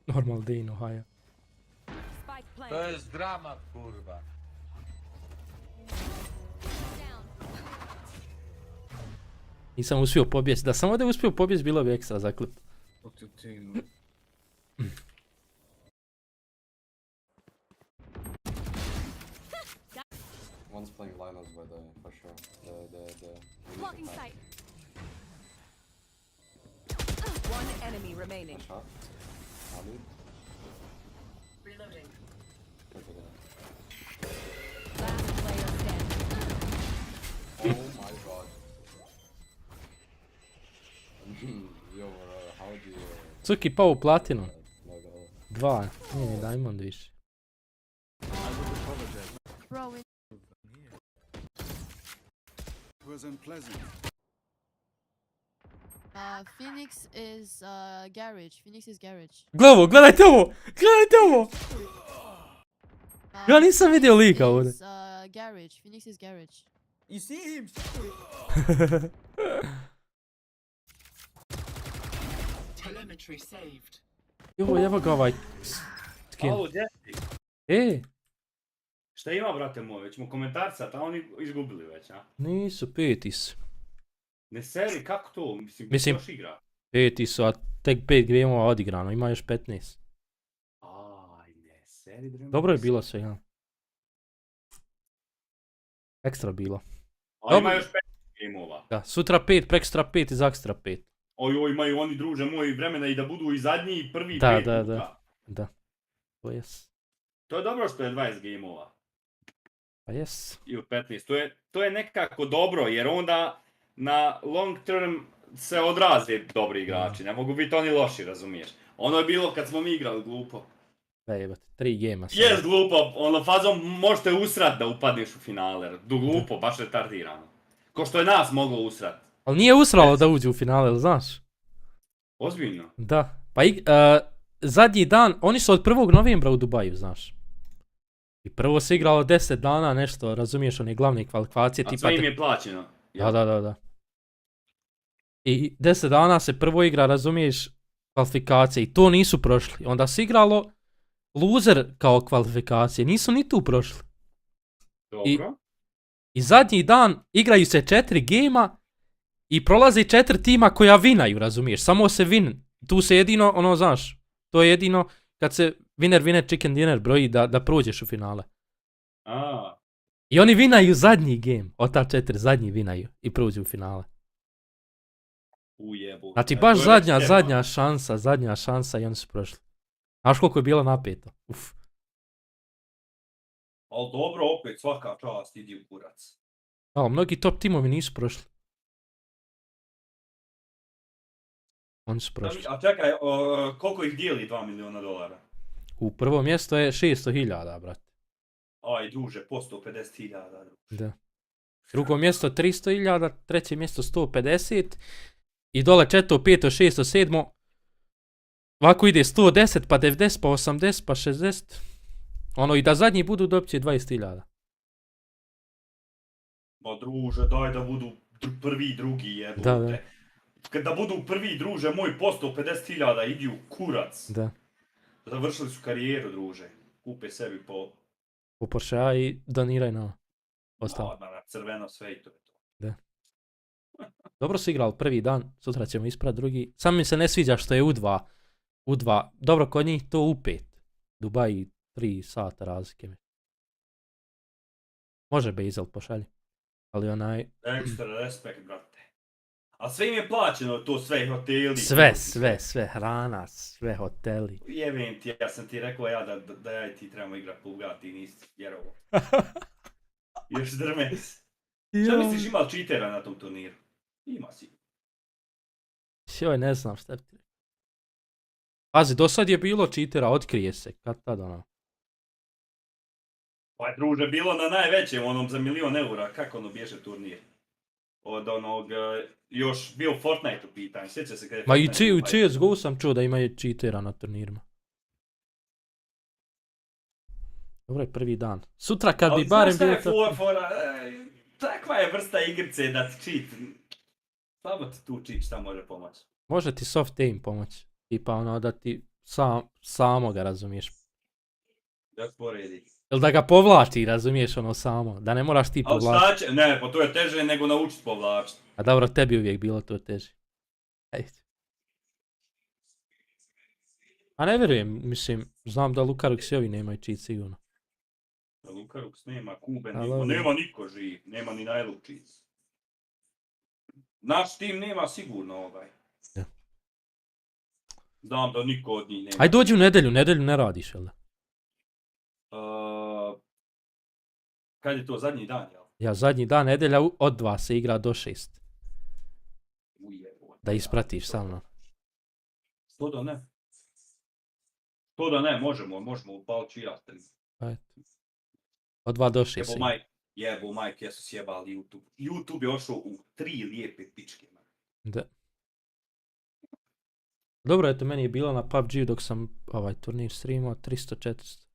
Normal day in Ohio. To je drama, kurva. Nisam uspio pobjeć. Da sam ovdje uspio pobjeć bilo bi ekstra za klip. One's playing Linos by the way, for sure. The Blocking sight. One enemy remaining. shot. Halid. Reloading. Cuki pao u platinu. 2, nije ni Diamond više. Phoenix is garage. Phoenix is garage. Glavo, gledajte ovo! Gledajte ovo! Ja nisam vidio lika ovdje. Garage. Phoenix is garage. You see him? Telemetry saved. Evo ga ovaj skin. Alo, Djani. Šta ima, brate moj? Već mu komentarcat, a oni izgubili već, a? Nisu, 5 su. Ne seri, kako to? Mislim, još igra. 5 su, a tek 5 gameova odigrano, ima još 15. Aj, ne seri, bre. Dobro je bilo sve, ja. Ekstra bilo. A ima još 15 gameova. Da, sutra 5, prekstra 5 i zakstra 5. Oj, imaju oni, druže moji, vremena i da budu i zadnji i prvi 5 puta. Da. To jes. To je dobro što je 20 gameova. Pa jes. I u 15. To je nekako dobro, jer onda na long term se odraze dobri igrači. Ne mogu biti oni loši, razumiješ. Ono je bilo kad smo mi igrali glupo. Da jebate, 3 gema. Jes glupo, ono fazom možete usrat da upadneš u finale. Glupo, baš retardirano. Ko što je nas moglo usrat. Ali nije usralo da uđe u finale, ili znaš? Ozbiljno? Da. Pa zadnji dan, oni su od 1. novembra u Dubaju, znaš. I prvo se igralo 10 dana, nešto, razumiješ, one glavne kvalifikacije. A sve im je plaćeno. Da. I 10 dana se prvo igra, razumiješ, kvalifikacije i to nisu prošli. Onda se igralo loser kao kvalifikacije, nisu ni tu prošli. Dobro. I zadnji dan igraju se 4 gema i prolazi 4 tima koja vinaju, razumiješ, samo se tu se jedino, ono, znaš, to je jedino kad se winner chicken dinner broji da prođeš u finale. I oni vinaju zadnji game, od ta 4 zadnji vinaju i prođu u finale. Ujebu. Znači baš zadnja šansa i oni su prošli. Znaš koliko je bilo napeto? Uf. Ali dobro, opet svaka čast idi u kurac. Ali mnogi top timovi nisu prošli. Oni su prošli. A čekaj, koliko ih dijeli $2 miliona? U prvo mjesto je 600.000, brate. Aj, druže, po 150.000. Da. Drugo mjesto 300.000, treće mjesto 150. I dole četvrto, peto, šesto, sedmo. Ovako ide 110, pa 90, pa 80, pa 60. Ono, i da zadnji budu dobit će 20.000. Ma druže, daj da budu prvi i drugi, jebote. Da. Kada budu prvi i druže, moj po 150.000, idi u kurac. Da. Završili su karijeru, druže. Kupe sebi po Porsche i doniraj na ostalo. Na crveno sve i to je to. Da. Dobro su igrali prvi dan, sutra ćemo isprati drugi. Samo mi se ne sviđa što je U2. Dobro, kod njih to U5. Dubaji 3 sata razlike. Može Bezel pošalji. Ali onaj... Ekstra respekt, brate. A sve im je plaćeno, to sve hoteli. Sve, hrana, sve hoteli. Jebim ti, ja sam ti rekao da ja i ti trebamo igrat po Bugatti i nisi vjerovo. Još drmes. Šta misliš, ima li cheatera na tom turniru? Ima si. Joj, ne znam šta ti. Pazi, do sad je bilo cheatera, otkrije se, kad tada ono. Pa je druže bilo na najvećem, onom za €1.000.000, kako ono bježe turnir? Od onog, još bio Fortnite u pitanju, sjeća se kada je Fortnite. Ma i u CSGO sam čuo da imaju cheatera na turnirima. Dobro je prvi dan. Sutra kad bi barem bio... Ali znaš šta je takva je vrsta igrice da ti cheat. Samo ti tu cheat šta može pomoći. Može ti soft aim pomoći. Tipa ono da ti samo ga razumiješ. Da sporedi. Ili da ga povlači, razumiješ ono samo. Da ne moraš ti povlačiti. Ali šta će? Ne, pa to je teže nego naučiti povlačiti. A dobro, tebi uvijek bilo to teže. Ajde. A ne vjerujem, mislim, znam da Lutalix i ovi nemaju cheat sigurno. Lutalix nema, Kube nema niko živ, nema ni najluk cheat. Naš tim nema sigurno ovaj. Ja. Znam da niko od njih nema. Aj dođi u nedelju ne radiš, jel da? Kad je to zadnji dan, jel? Ja, zadnji dan nedelja od 2 se igra do 6. Da ispratiš sa mnom. To da ne. To da ne, možemo upaliti čijatelj. Ajde. Od 2 do 6. Jebo majke, jesu sjebali YouTube. YouTube je ošao u 3 lijepe pičke. Da. Dobro, eto, meni je bilo na PUBG dok sam ovaj turnir streamao 300-400.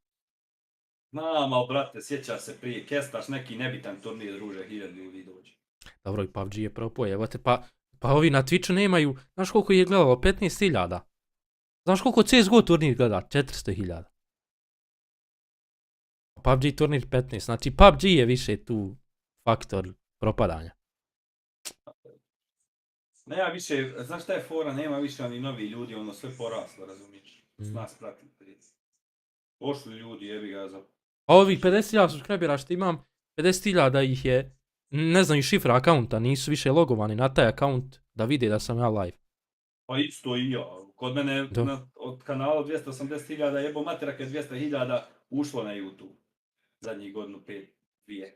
Znam, ali brate, sjeća se prije, kestaš neki nebitan turnir, druže, 1000 ljudi dođe. Dobro, i PUBG je propao, evo te, pa ovi na Twitchu nemaju, znaš koliko je gledalo, 15.000. Znaš koliko CSGO turnir gleda? 400.000. PUBG turnir 15, znači PUBG je više tu faktor propadanja. Nema više, znaš šta je fora, nema više ni novi ljudi, ono sve poraslo, razumiješ? Nas pratim prije. Pošli ljudi, jebi ga za... A ovih 50.000 subscribera što imam, 50.000 ih je, ne znaju šifra akaunta, nisu više logovani na taj akaunt da vide da sam ja live. Pa isto i ja, kod mene od kanala 280.000 jebo matera kad 200.000 ušlo na YouTube. Zadnjih godinu 5-2.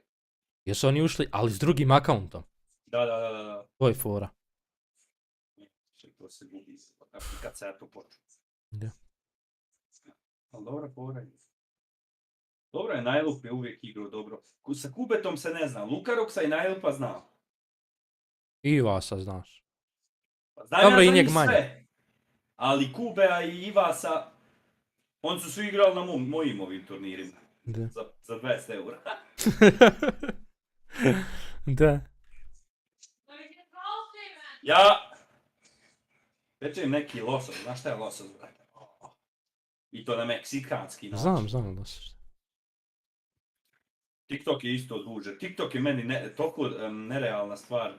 Jesu oni ušli, ali s drugim akauntom? Da. To je fora. To se gubi, kad se ja to počnu. Da. Ali dobra fora je. Dobro je, Najlup je uvijek igrao dobro. Sa Kubetom se ne zna, Lukaroksa i Najlupa znam. I Vasa znaš. Pa znam dobro, ja i njeg manje. Sve. Ali Kubea i Ivasa, oni su svi igrali na mojim ovim turnirima. Da. Za 20 eura. Da. Ja pečem neki losos, znaš šta je losos, brate? I to na meksikanski način. Znam losos. TikTok je isto duže. TikTok je meni toliko nerealna stvar.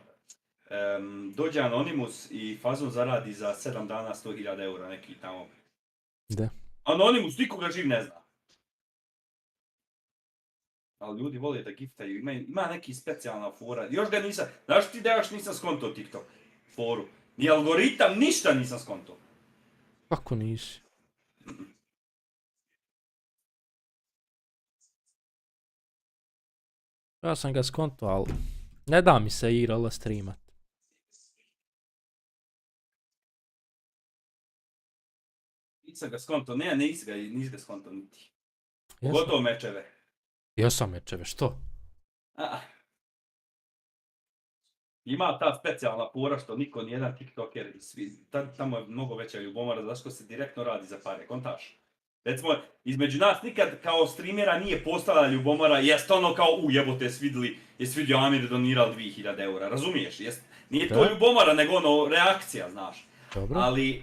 Dođe Anonymous i Fazon zaradi za 7 dana 100.000 eura neki tamo. Da. Anonymous nikoga živ ne zna. Ali ljudi vole da giftaju, ima neki specijalna fora. Još ga nisam, znaš ti da još nisam skontao TikTok foru. Ni algoritam, ništa nisam skontao. Kako nisi? Ja sam ga skontao, ali ne da mi se IRL streamat. Nisam ga skontao, nisi ga skontao niti. Pogotovo mečeve. Jesam mečeve, što? Ima ta specijalna fora što niko, nijedan tiktoker, tamo je mnogo veća ljubomora, zašto se direktno radi za pare, kontaš? Recimo, između nas nikad kao streamera nije postala ljubomora, jest ono kao, jebote, jesi vidio Amir donirao 2000 eura, razumiješ? Nije to ljubomora, nego ono, reakcija, znaš. Dobro. Ali,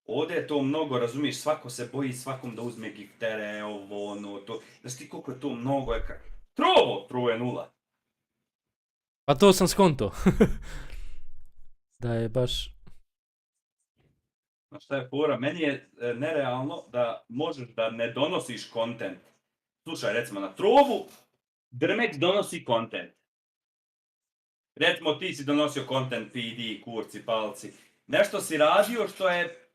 ovdje je to mnogo, razumiješ, svako se boji svakom da uzme giftere, ovo, ono, to. Znaš ti koliko je to mnogo, Trovo je 0. Pa to sam skonto. Da je baš... Znaš šta je fora, meni je nerealno da možeš da ne donosiš kontent. Slušaj, recimo na Trovu, Drmex donosi kontent. Recimo ti si donosio kontent, PD, kurci, palci. Nešto si radio što je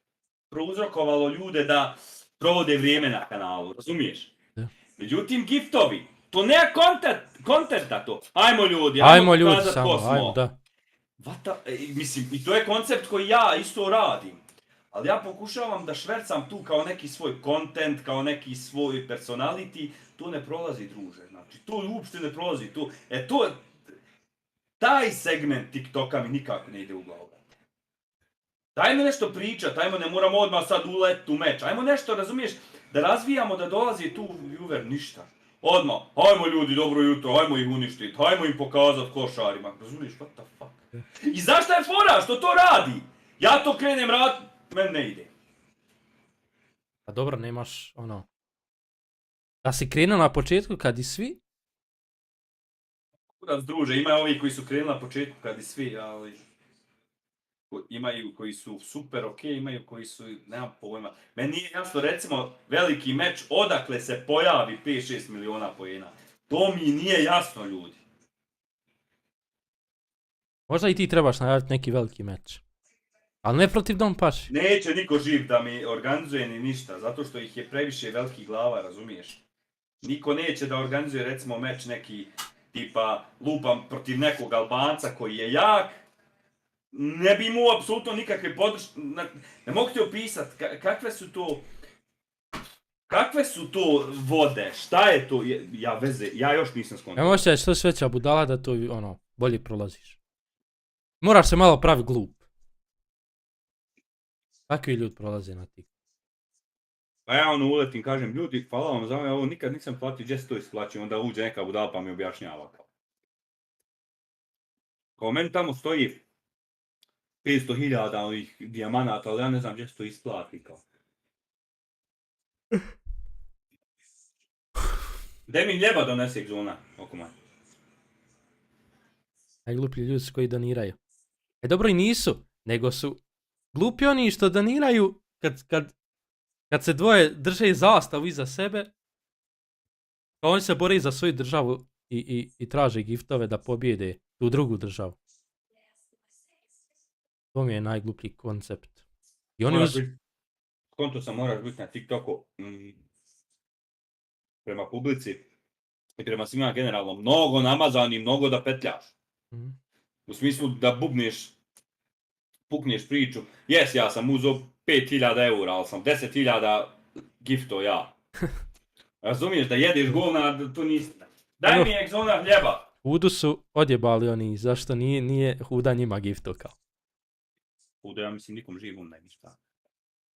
prouzrokovalo ljude da provode vrijeme na kanalu, razumiješ? Da. Međutim, giftovi, to nema kontenta to. Ajmo ljudi samo, ko smo. ajmo, da. Mislim, i to je koncept koji ja isto radim. Ali ja pokušavam da švercam tu kao neki svoj kontent, kao neki svoj personality, to ne prolazi, druže. Znači, to uopšte ne prolazi. Taj segment TikToka mi nikako ne ide u glavu. Dajmo nešto pričat, ajmo, ne moramo odmah sad ulet u meč. Ajmo nešto, razumiješ, da razvijamo, da dolazi tu viewer, ništa. Odmah, ajmo ljudi, dobro jutro, ajmo ih uništiti, ajmo im pokazat košarima. Razumiješ, what the fuck? I zašto je fora, što to radi? Ja to krenem raditi, meni ne ide. A dobro, nemaš, ono... Da si krenuo na početku kad i svi? Kurac, druže, ima ovi koji su krenuli na početku kad i svi, ali... Imaju koji su super ok, imaju koji su, nemam pojma. Meni nije jasno, recimo, veliki meč, odakle se pojavi 5-6 miliona poena. To mi nije jasno, ljudi. Možda i ti trebaš najaviti neki veliki meč. Ali ne protiv Dom Paši. Neće niko živ da mi organizuje ni ništa, zato što ih je previše velikih glava, razumiješ? Niko neće da organizuje, recimo, meč neki, tipa, lupam protiv nekog Albanca koji je jak, ne bi imao apsolutno nikakve podrške, ne mogu ti opisat kakve su to vode, šta je to, ja još nisam skontao. Ja možda je što sveća budala da to ono, bolje prolaziš. Moraš se malo pravi glup. Takvi ljudi prolaze na ti. Pa ja ono uletim, kažem, ljudi, hvala vam za ovo nikad nisam platio, gdje se to isplaću, onda uđe neka budala pa mi objašnjava kao. Kao meni tamo stoji 500.000 ovih dijamanata, ali ja ne znam gdje se to isplati kao. Gdje mi ljeba donese egzona, oko manje. Najgluplji ljudi su koji doniraju. Dobro i nisu, nego su glupi oni što doniraju kad se dvoje drže zastavu iza sebe, pa oni se bore za svoju državu i traže giftove da pobjede tu drugu državu. To mi je najgluplji koncept. I oni Konto sam moraš biti na TikToku prema publici i prema svima generalno mnogo namazan i mnogo da petljaš. U smislu da pukneš priču. Jes, ja sam uzeo 5.000 eura, ali sam 10.000 gifto ja. Razumiješ da jedeš govna, to nisi. Daj mi egzona hljeba. Hudu su odjebali oni, zašto nije Huda njima gifto kao. Huda, ja mislim, nikom živom ne ništa.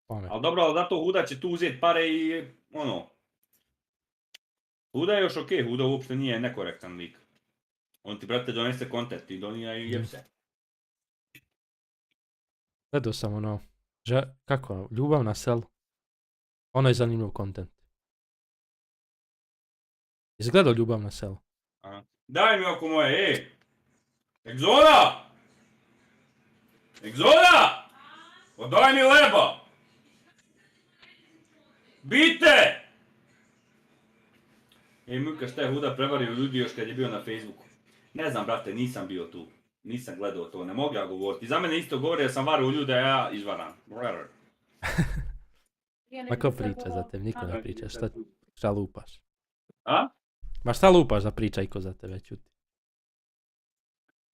Pamet. Ali dobro, ali zato Huda će tu uzeti pare i ono. Huda je još okej, Huda uopšte nije nekorektan lik. On ti, brate, donese kontent i donija i jeb se. Gledao sam ono, kako, ljubav na selu. Ono je zanimljiv kontent. Jesi gledao ljubav na selu? Daj mi oko moje, Egzona! Egzona! Odaj mi leba! Bite! Muka, šta je Huda prevario ljudi još kad je bio na Facebooku? Ne znam, brate, nisam bio tu. Nisam gledao to, ne mogu ja govoriti. Za mene isto govori da sam varao ljude, a ja izvaram. Ma ko priča za tebe, niko ne priča, šta lupaš? A? Ma šta lupaš da priča iko za tebe, čuti?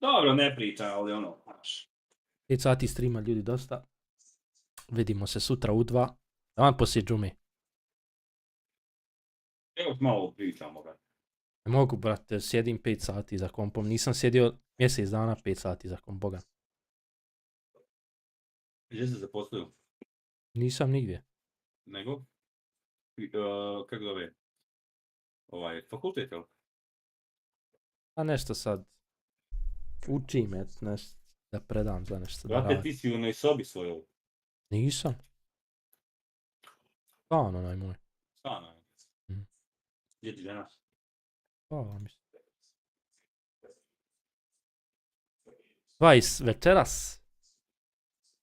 Dobro, ne priča, ali ono, 5 sati streama ljudi dosta. Vidimo se sutra u 2. Davan poslije džume. Evo malo pričamo, brate. Ne mogu, brate, sjedim 5 sati za kompom. Nisam sjedio mjesec dana 5 sati za kompom, boga. Gdje se zaposlio? Nisam nigdje. Nego? Kako zove? Fakultet, jel? A nešto sad. Učim, nešto da predam za nešto da Brate, radim. ti si u onoj sobi svojoj. Nisam. Stan onaj moj. Stan onaj. Gdje ti danas? Pa, mislim. 20 večeras.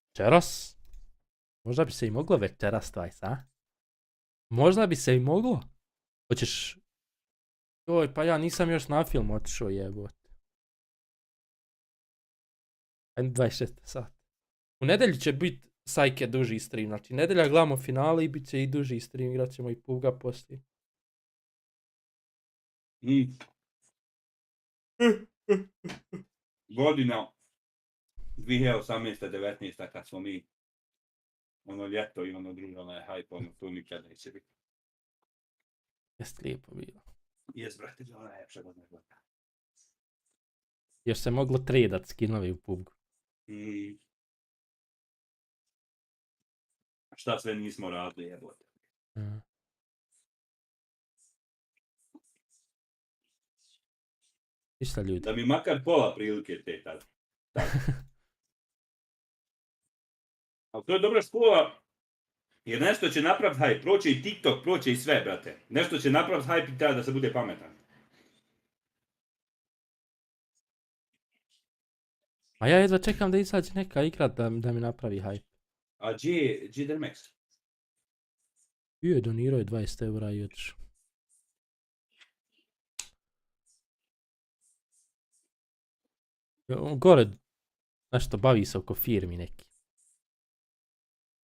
Večeras? Možda bi se i moglo večeras 20, a? Možda bi se i moglo. Hoćeš... Joj, pa ja nisam još na film otišao, jebote. Ajde 26 sat. U nedjelju će biti Sajke duži stream, znači nedjelja gledamo finale i bit će i duži stream, igrat ćemo i Puga poslije. Godina 2018-19 kad smo mi ono ljeto i ono družano hajp, ono tu nikad neće biti. Jest lijepo bilo. Jes, brate, to ona je ljepša godina. Još se moglo tradat skinovi u Pugu. Šta sve nismo radili, jebote. Išta ljudi. Da mi makar pola prilike te tada. Ali to je dobra škola, jer nešto će napraviti hype, proće i TikTok, proće i sve, brate. Nešto će napraviti hype i treba da se bude pametan. A ja jedva čekam da izađe neka igra da mi napravi hype. A gdje je Dermex? Bio je donirao je 20 eura i otišao. Gore nešto bavi se oko firmi neki.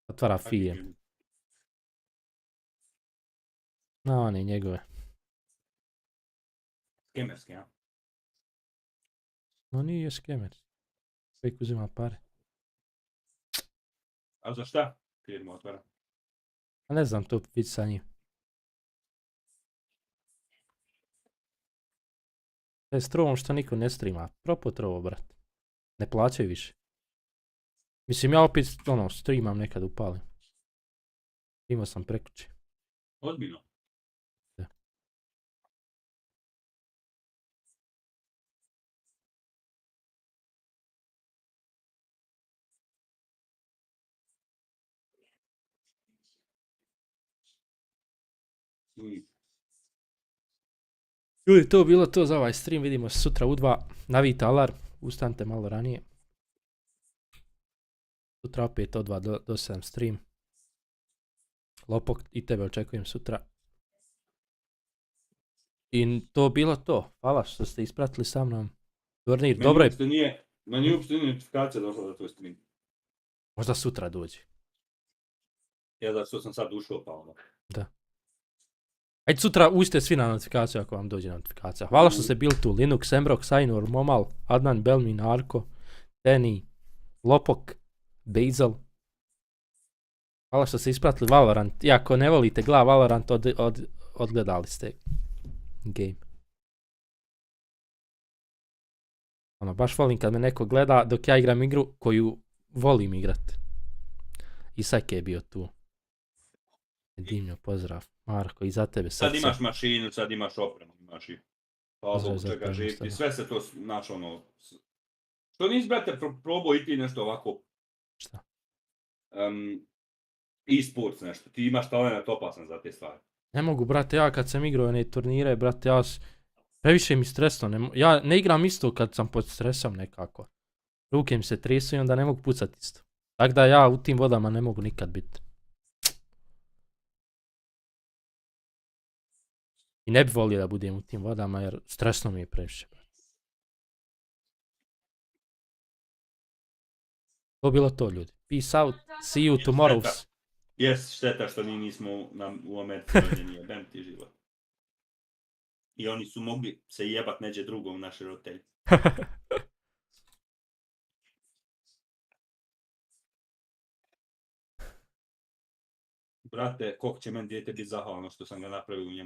Otvara firmu. Na one njegove. Skemerski, ja? No nije skemer. Uvijek uzima pare. A za šta? Firma otvara. A ne znam to vidjeti sa njim. To je s trovom što niko ne streama. Propo trovo, brat. Ne plaćaju više. Mislim, ja opet, ono, streamam nekad upalim. Imao sam prekući. Odbino. Da. Ljudi, to bilo to za ovaj stream. Vidimo se sutra u 2. Navijte alarm. Ustanite malo ranije. Sutra opet od 2 do 7 stream. Lopok, i tebe očekujem sutra. I to bilo to. Hvala što ste ispratili sa mnom turnir. Dobro je. Meni uopšte nije notifikacija došla za tvoj stream. Možda sutra dođe. Ja zato što sam sad ušao pa ono. Da. Ajde sutra ujste svi na notifikaciju ako vam dođe notifikacija. Hvala što ste bili tu. Linux, Embrok, Sajnur, Momal, Adnan, Belmin, Arko, Djani, Lopok, Bejzel. Hvala što ste ispratili Valorant. I ako ne volite Valorant, odgledali ste game. Ono, baš volim kad me neko gleda dok ja igram igru koju volim igrat. I Sake je bio tu. Dimnjo, pozdrav. Marko, i za tebe srce. Sad imaš mašinu, sad imaš opremu, imaš i zbog čega živiti. Sve se to, znaš ono... Što nisi, brate, probao i ti nešto ovako... Šta? E-sports nešto, ti imaš talent, opasan za te stvari. Ne mogu, brate, ja kad sam igrao one turnire, brate, previše mi stresno, ja ne igram isto kad sam pod stresom nekako. Ruke mi se tresu i onda ne mogu pucati isto. Tako da ja u tim vodama ne mogu nikad biti. I ne bi volio da budem u tim vodama jer stresno mi je previše. To bilo to, ljudi. Peace out, see you tomorrow. Jes, šteta što mi nismo u Americi rođeni, jebem ti život. I oni su mogli se jebat neđe drugo u naše roditelje. Brate, koliko će meni dijete biti zahvalno što sam ga napravio u njemu.